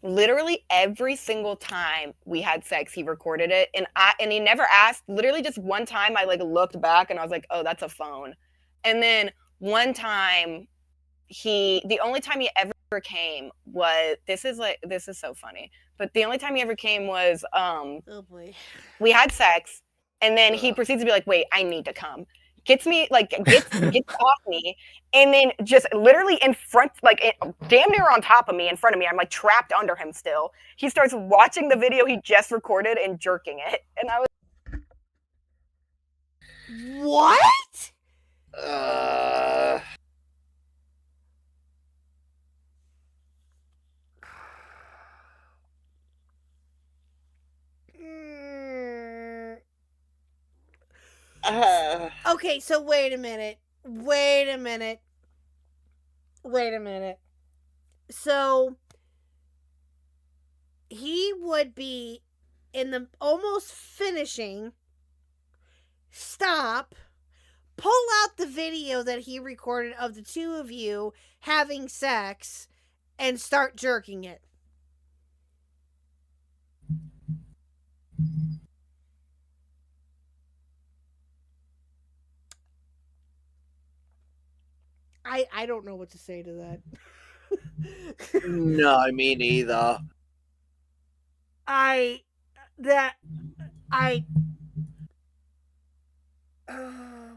Speaker 13: literally every single time we had sex, he recorded it, and he never asked. Literally, just one time, I like looked back and I was like, "Oh, that's a phone." And then one time, the only time he ever came was this is so funny, but the only time he ever came was
Speaker 5: Oh boy.
Speaker 13: we had sex, and then he proceeds to be like, "Wait, I need to come." Gets off me, and then just literally in front, damn near on top of me, in front of me. I'm like trapped under him still. He starts watching the video he just recorded and jerking it, and I was,
Speaker 5: what? Okay, so wait a minute. So he would be in the almost finishing, stop, pull out the video that he recorded of the 2 of you having sex, and start jerking it. I don't know what to say to that.
Speaker 16: No, me neither.
Speaker 5: Oh,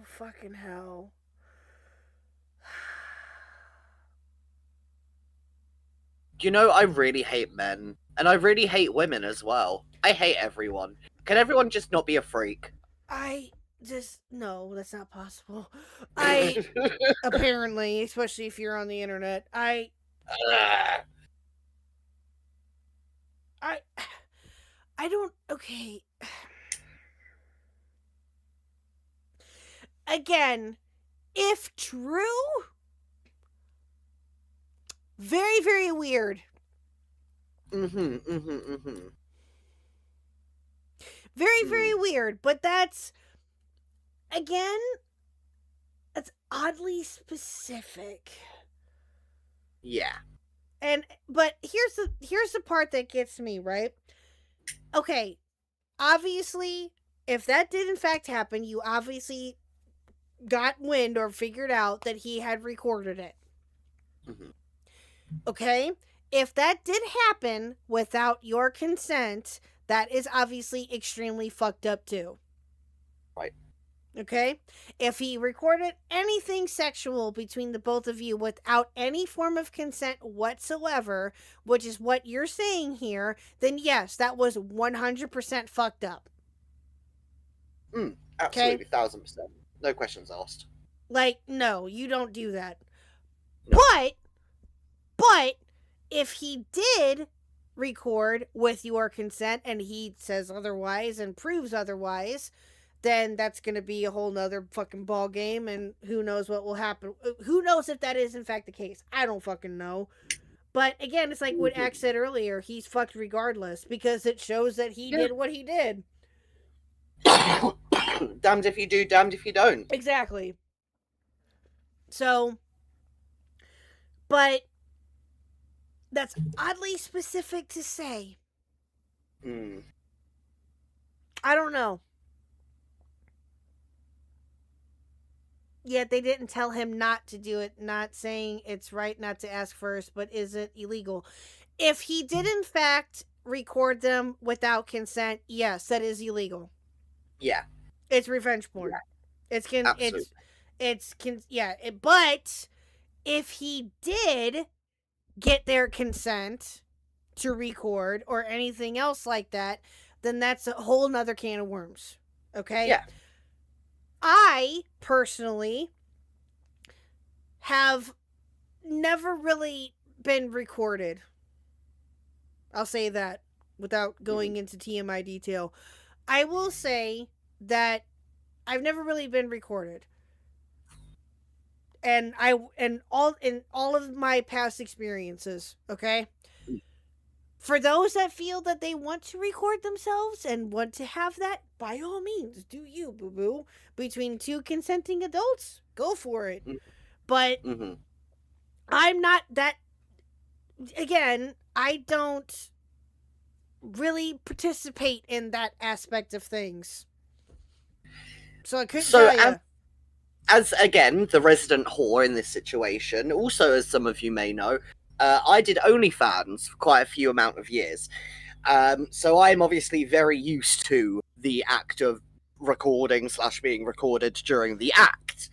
Speaker 5: fucking hell.
Speaker 16: You know, I really hate men, and I really hate women as well. I hate everyone. Can everyone just not be a freak?
Speaker 5: No, that's not possible. Apparently, especially if you're on the internet, I don't, okay. Again, if true, very, very weird. Very, very weird, but that's oddly specific.
Speaker 16: Yeah.
Speaker 5: But here's the part that gets me, right? Okay, obviously, if that did in fact happen, you obviously got wind or figured out that he had recorded it. Okay? If that did happen without your consent, that is obviously extremely fucked up too.
Speaker 16: Right.
Speaker 5: Okay? If he recorded anything sexual between the both of you without any form of consent whatsoever, which is what you're saying here, then yes, that was 100% fucked up.
Speaker 16: Absolutely, 1000%. No questions asked.
Speaker 5: Like, no, you don't do that. No. But if he did record with your consent and he says otherwise and proves otherwise, then that's going to be a whole nother fucking ball game, and who knows what will happen. Who knows if that is in fact the case? I don't fucking know. But again, it's like what Axe said earlier. He's fucked regardless because it shows that he did what he did.
Speaker 16: Damned if you do, damned if you don't.
Speaker 5: Exactly. So, but that's oddly specific to say. I don't know. Yet they didn't tell him not to do it, not saying it's right not to ask first, but is it illegal? If he did in fact record them without consent, yes, that is illegal.
Speaker 16: Yeah.
Speaker 5: It's revenge porn.
Speaker 16: Yeah.
Speaker 5: But if he did get their consent to record or anything else like that, then that's a whole nother can of worms. Okay?
Speaker 16: Yeah.
Speaker 5: I personally have never really been recorded. I'll say that without going into TMI detail. I will say that I've never really been recorded. And all of my past experiences, okay? For those that feel that they want to record themselves and want to have that, by all means, do you, boo-boo. Between two consenting adults, go for it. But I'm not that... Again, I don't really participate in that aspect of things. So I couldn't tell you.
Speaker 16: As, again, the resident whore in this situation, also as some of you may know, I did OnlyFans for quite a few amount of years. So I'm obviously very used to the act of recording / being recorded during the act.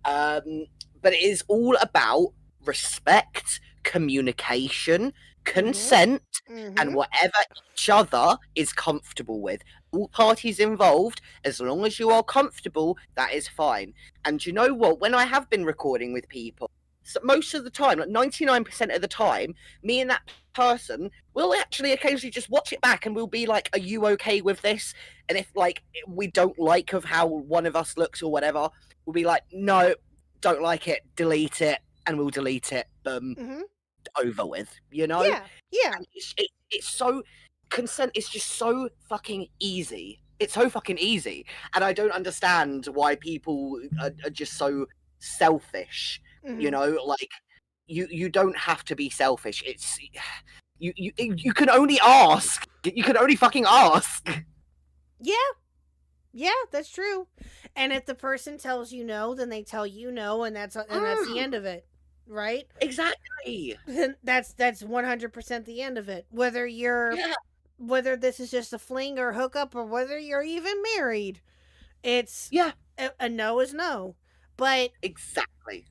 Speaker 16: But it is all about respect, communication, consent, and whatever each other is comfortable with. All parties involved, as long as you are comfortable, that is fine. And you know what? When I have been recording with people, so most of the time, like 99% of the time, me and that person will actually occasionally just watch it back and we'll be like, are you okay with this? And if like we don't like of how one of us looks or whatever, we'll be like, no, don't like it, delete it, and we'll delete it. Over with, you know?
Speaker 5: Yeah.
Speaker 16: And it's so... Consent is just so fucking easy. It's so fucking easy. And I don't understand why people are just so selfish. You know, like, you don't have to be selfish. It's... You can only ask. You can only fucking ask.
Speaker 5: Yeah, that's true. And if the person tells you no, then they tell you no, and that's the end of it. Right?
Speaker 16: Exactly.
Speaker 5: Then that's 100% the end of it. Whether whether this is just a fling or hookup or whether you're even married, it's a no is no. But
Speaker 16: exactly.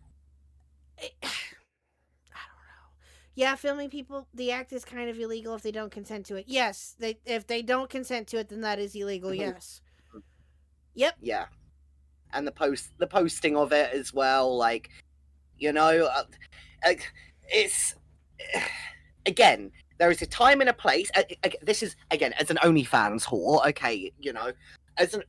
Speaker 5: I don't know. Yeah, filming people, the act is kind of illegal if they don't consent to it. Yes, if they don't consent to it, then that is illegal. Yes. Yep.
Speaker 16: Yeah. And the posting of it as well, like, you know, it's again, there is a time and a place. This is again as an OnlyFans whore, okay, you know, as an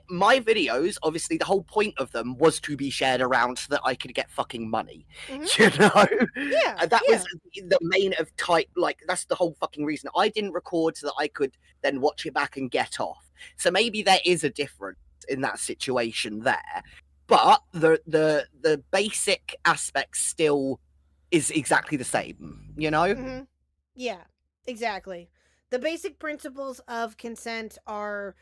Speaker 16: my videos, obviously the whole point of them was to be shared around so that I could get fucking money. You know?
Speaker 5: Yeah.
Speaker 16: That was the main of type, like that's the whole fucking reason. I didn't record so that I could then watch it back and get off. So maybe there is a difference in that situation there. But the basic aspect still is exactly the same, you know?
Speaker 5: Yeah, exactly. The basic principles of consent are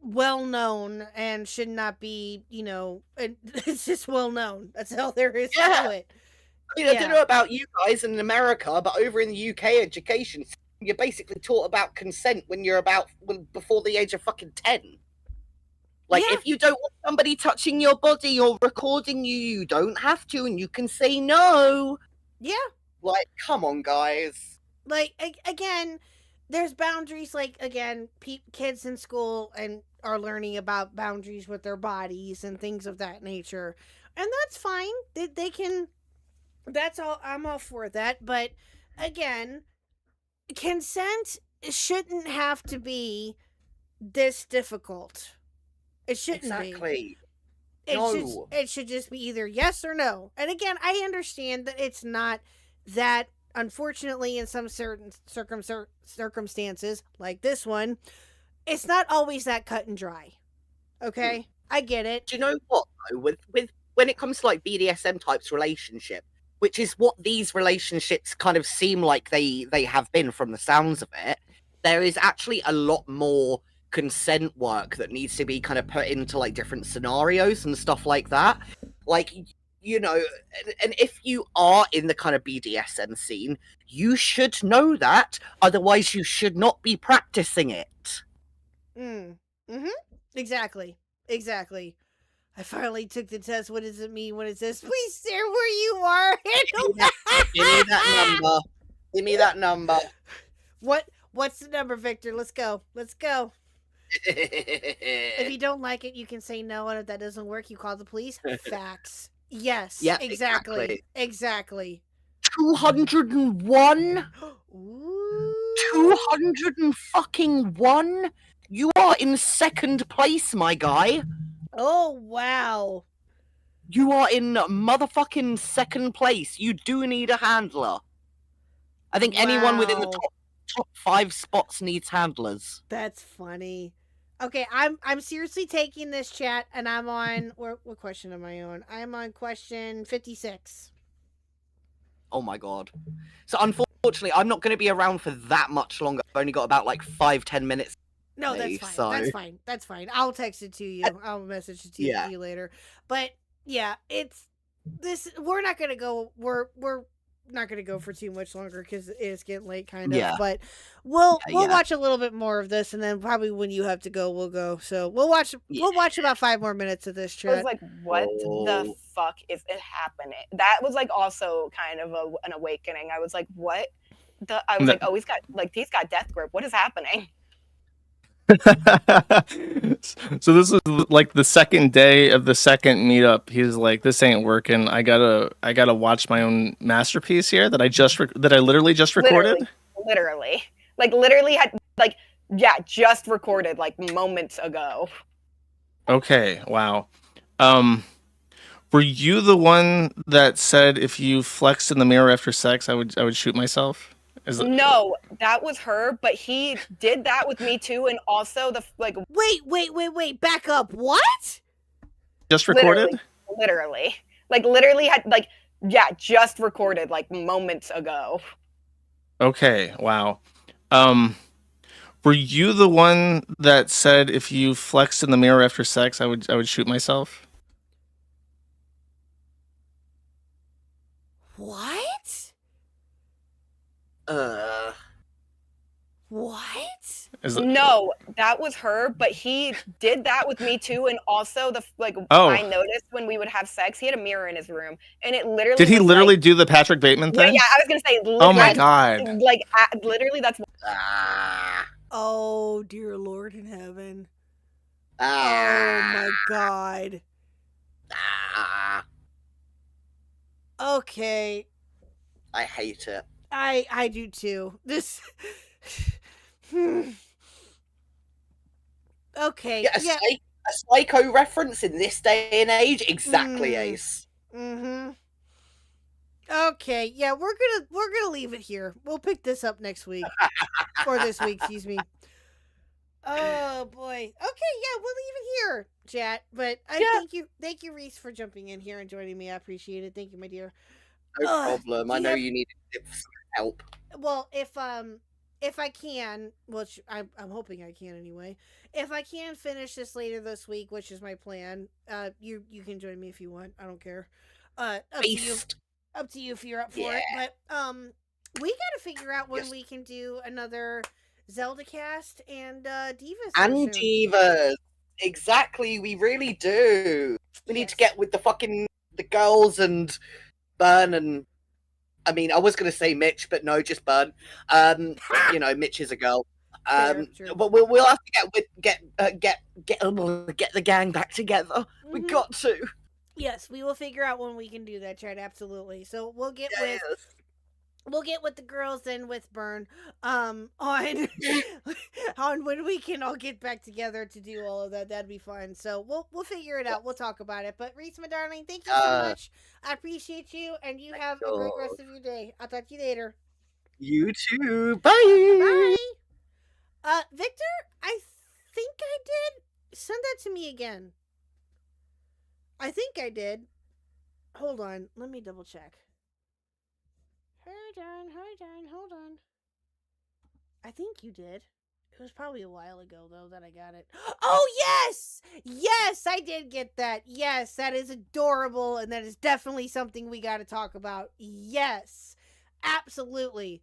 Speaker 5: well known and should not be, you know, it's just well known. That's all there is to it.
Speaker 16: I mean, I don't know about you guys in America, but over in the UK education, you're basically taught about consent when you're before the age of fucking 10. Like,
Speaker 5: Yeah.
Speaker 16: if you don't want somebody touching your body or recording you, you don't have to, and you can say no.
Speaker 5: Yeah.
Speaker 16: Like, come on, guys.
Speaker 5: Like, again, there's boundaries. Like, again, kids in school and are learning about boundaries with their bodies and things of that nature. And that's fine. They can, that's all, I'm all for that. But, again, consent shouldn't have to be this difficult. It shouldn't
Speaker 16: Exactly.
Speaker 5: be.
Speaker 16: No.
Speaker 5: It should just be either yes or no. And again, I understand that it's not that, unfortunately, in some certain circumstances, like this one, it's not always that cut and dry. Okay? I get it.
Speaker 16: Do you know what, though? With when it comes to like BDSM types relationship, which is what these relationships kind of seem like they have been from the sounds of it, there is actually a lot more consent work that needs to be kind of put into like different scenarios and stuff like that. Like, you know, and if you are in the kind of BDSM scene, you should know that. Otherwise, you should not be practicing it.
Speaker 5: Exactly. I finally took the test. What does it mean when it says, please stay where you are?
Speaker 16: Give me that number. Give me that number.
Speaker 5: What's the number, Victor? Let's go. If you don't like it, you can say no, and if that doesn't work, you call the police. Facts. Yes.
Speaker 16: Yeah,
Speaker 5: Exactly.
Speaker 16: 201? 201? You are in second place, my guy.
Speaker 5: Oh, wow.
Speaker 16: You are in motherfucking second place. You do need a handler. I think anyone within the top 5 spots needs handlers.
Speaker 5: That's funny. Okay, I'm seriously taking this chat, and I'm on what question am I on? I'm on question 56.
Speaker 16: Oh my god. So unfortunately, I'm not going to be around for that much longer. I've only got about like 5-10 minutes.
Speaker 5: No, that's fine. That's fine. I'll text it to you. I'll message it to you later. But yeah, it's this. We're not gonna go. We're not gonna go for too much longer because it's getting late, kind of.
Speaker 16: Yeah.
Speaker 5: But we'll watch a little bit more of this, and then probably when you have to go, we'll go. So we'll watch about 5 more minutes of this
Speaker 13: I
Speaker 5: chat.
Speaker 13: was like, what the fuck is it happening? That was like also kind of an awakening. I was like, what? I was like, oh, he's got death grip. What is happening?
Speaker 12: So this is like the second day of the second meetup. He's like, this ain't working. I gotta watch my own masterpiece here that I literally just recorded.
Speaker 13: Literally had just recorded like moments ago.
Speaker 12: Okay, wow. Were you the one that said if you flexed in the mirror after sex, I would shoot myself?
Speaker 13: No, that was her, but he did that with me too, and also
Speaker 5: Wait, back up. What?
Speaker 12: Just recorded?
Speaker 13: Literally had just recorded like moments ago.
Speaker 12: Okay, wow. Were you the one that said if you flexed in the mirror after sex, I would shoot myself?
Speaker 5: What? What?
Speaker 13: No, that was her, but he did that with me too, and also I noticed when we would have sex, he had a mirror in his room, and it literally
Speaker 12: did he literally do the Patrick Bateman thing?
Speaker 13: Yeah, I was gonna say.
Speaker 12: Oh my god!
Speaker 13: Literally, that's.
Speaker 5: Oh dear Lord in heaven! Oh my god! Okay.
Speaker 16: I hate it.
Speaker 5: I do too. This. Okay.
Speaker 16: Yeah, a psycho reference in this day and age, exactly, Ace.
Speaker 5: Okay, yeah, we're gonna leave it here. We'll pick this up next week, or this week, excuse me. Oh boy. Okay, yeah, we'll leave it here, chat. But thank you, Reese, for jumping in here and joining me. I appreciate it. Thank you, my dear.
Speaker 16: No problem. I know you needed some help.
Speaker 5: Well, if I can, which I'm hoping I can anyway. If I can finish this later this week, which is my plan, you can join me if you want. I don't care. Up to you if you're up for it. But we got to figure out when we can do another Zeldacast and Divas.
Speaker 16: And Divas. Exactly, we really do. We need to get with the girls and Burn and I mean, I was going to say Mitch, but no, just Burn. Mitch is a girl.
Speaker 5: True.
Speaker 16: But we'll have to get the gang back together. We got to.
Speaker 5: Yes, we will figure out when we can do that, Chad. Absolutely. So we'll get with the girls and with Burn on on when we can all get back together to do all of that. That'd be fun. So we'll figure it out. We'll talk about it. But Reese, my darling, thank you so much. I appreciate you, and you have a great rest of your day. I'll talk to you later.
Speaker 16: You too. Bye.
Speaker 5: Bye. Victor, I think I did. Send that to me again. I think I did. Hold on. Let me double check. Hold on. I think you did. It was probably a while ago, though, that I got it. Oh, yes! Yes, I did get that. Yes, that is adorable, and that is definitely something we got to talk about. Yes, absolutely.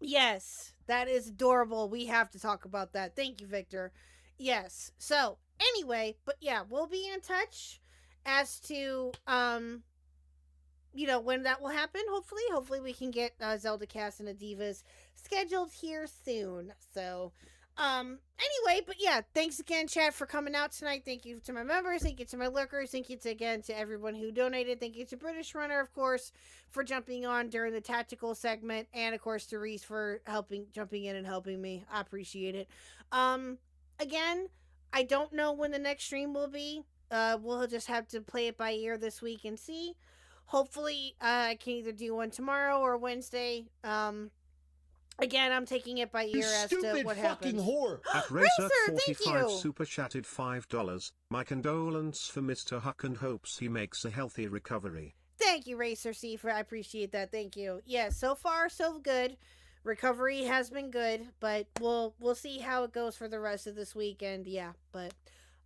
Speaker 5: Yes, that is adorable. We have to talk about that. Thank you, Victor. Yes. So, anyway, but yeah, we'll be in touch as to when that will happen. Hopefully we can get Zeldacast and Adivas scheduled here soon. So anyway, but yeah, thanks again, Chad, for coming out tonight. Thank you to my members, thank you to my lurkers, thank you again to everyone who donated. Thank you to British Runner, of course, for jumping on during the tactical segment, and of course to Reese for jumping in and helping me. I appreciate it. Again, I don't know when the next stream will be. We'll just have to play it by ear this week and see. Hopefully, I can either do one tomorrow or Wednesday. Again, I'm taking it by ear as to what happens.
Speaker 9: Whore.
Speaker 8: At Racer45 super chatted $5. My condolence for Mr. Huck and hopes he makes a healthy recovery.
Speaker 5: Thank you, Racer C, I appreciate that. Thank you. Yeah, so far so good. Recovery has been good, but we'll see how it goes for the rest of this weekend. Yeah, but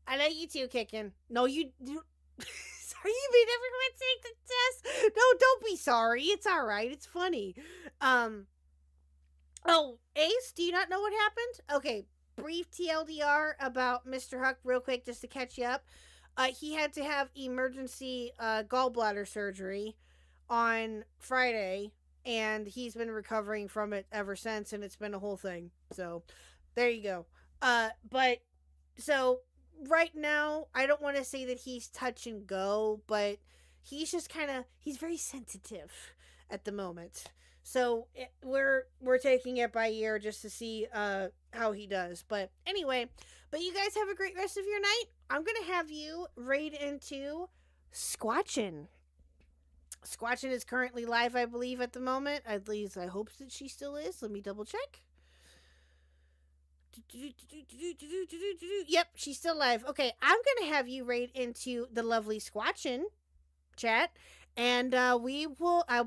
Speaker 5: I love you too, Kickin'. No, you sorry, you made everyone take the test. No, don't be sorry. It's all right. It's funny. Oh, Ace, do you not know what happened? Okay, brief TLDR about Mr. Huck real quick just to catch you up. He had to have emergency gallbladder surgery on Friday, and he's been recovering from it ever since, and it's been a whole thing. So, there you go. But, so, right now, I don't want to say that he's touch and go, but he's just he's very sensitive at the moment. So we're taking it by ear just to see how he does. But anyway, you guys have a great rest of your night. I'm going to have you raid into Squatchin. Squatchin is currently live, I believe, at the moment. At least I hope that she still is. Let me double check. Yep, she's still live. Okay, I'm going to have you raid into the lovely Squatchin chat. And I'll be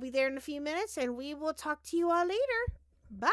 Speaker 5: there in a few minutes, and we will talk to you all later. Bye!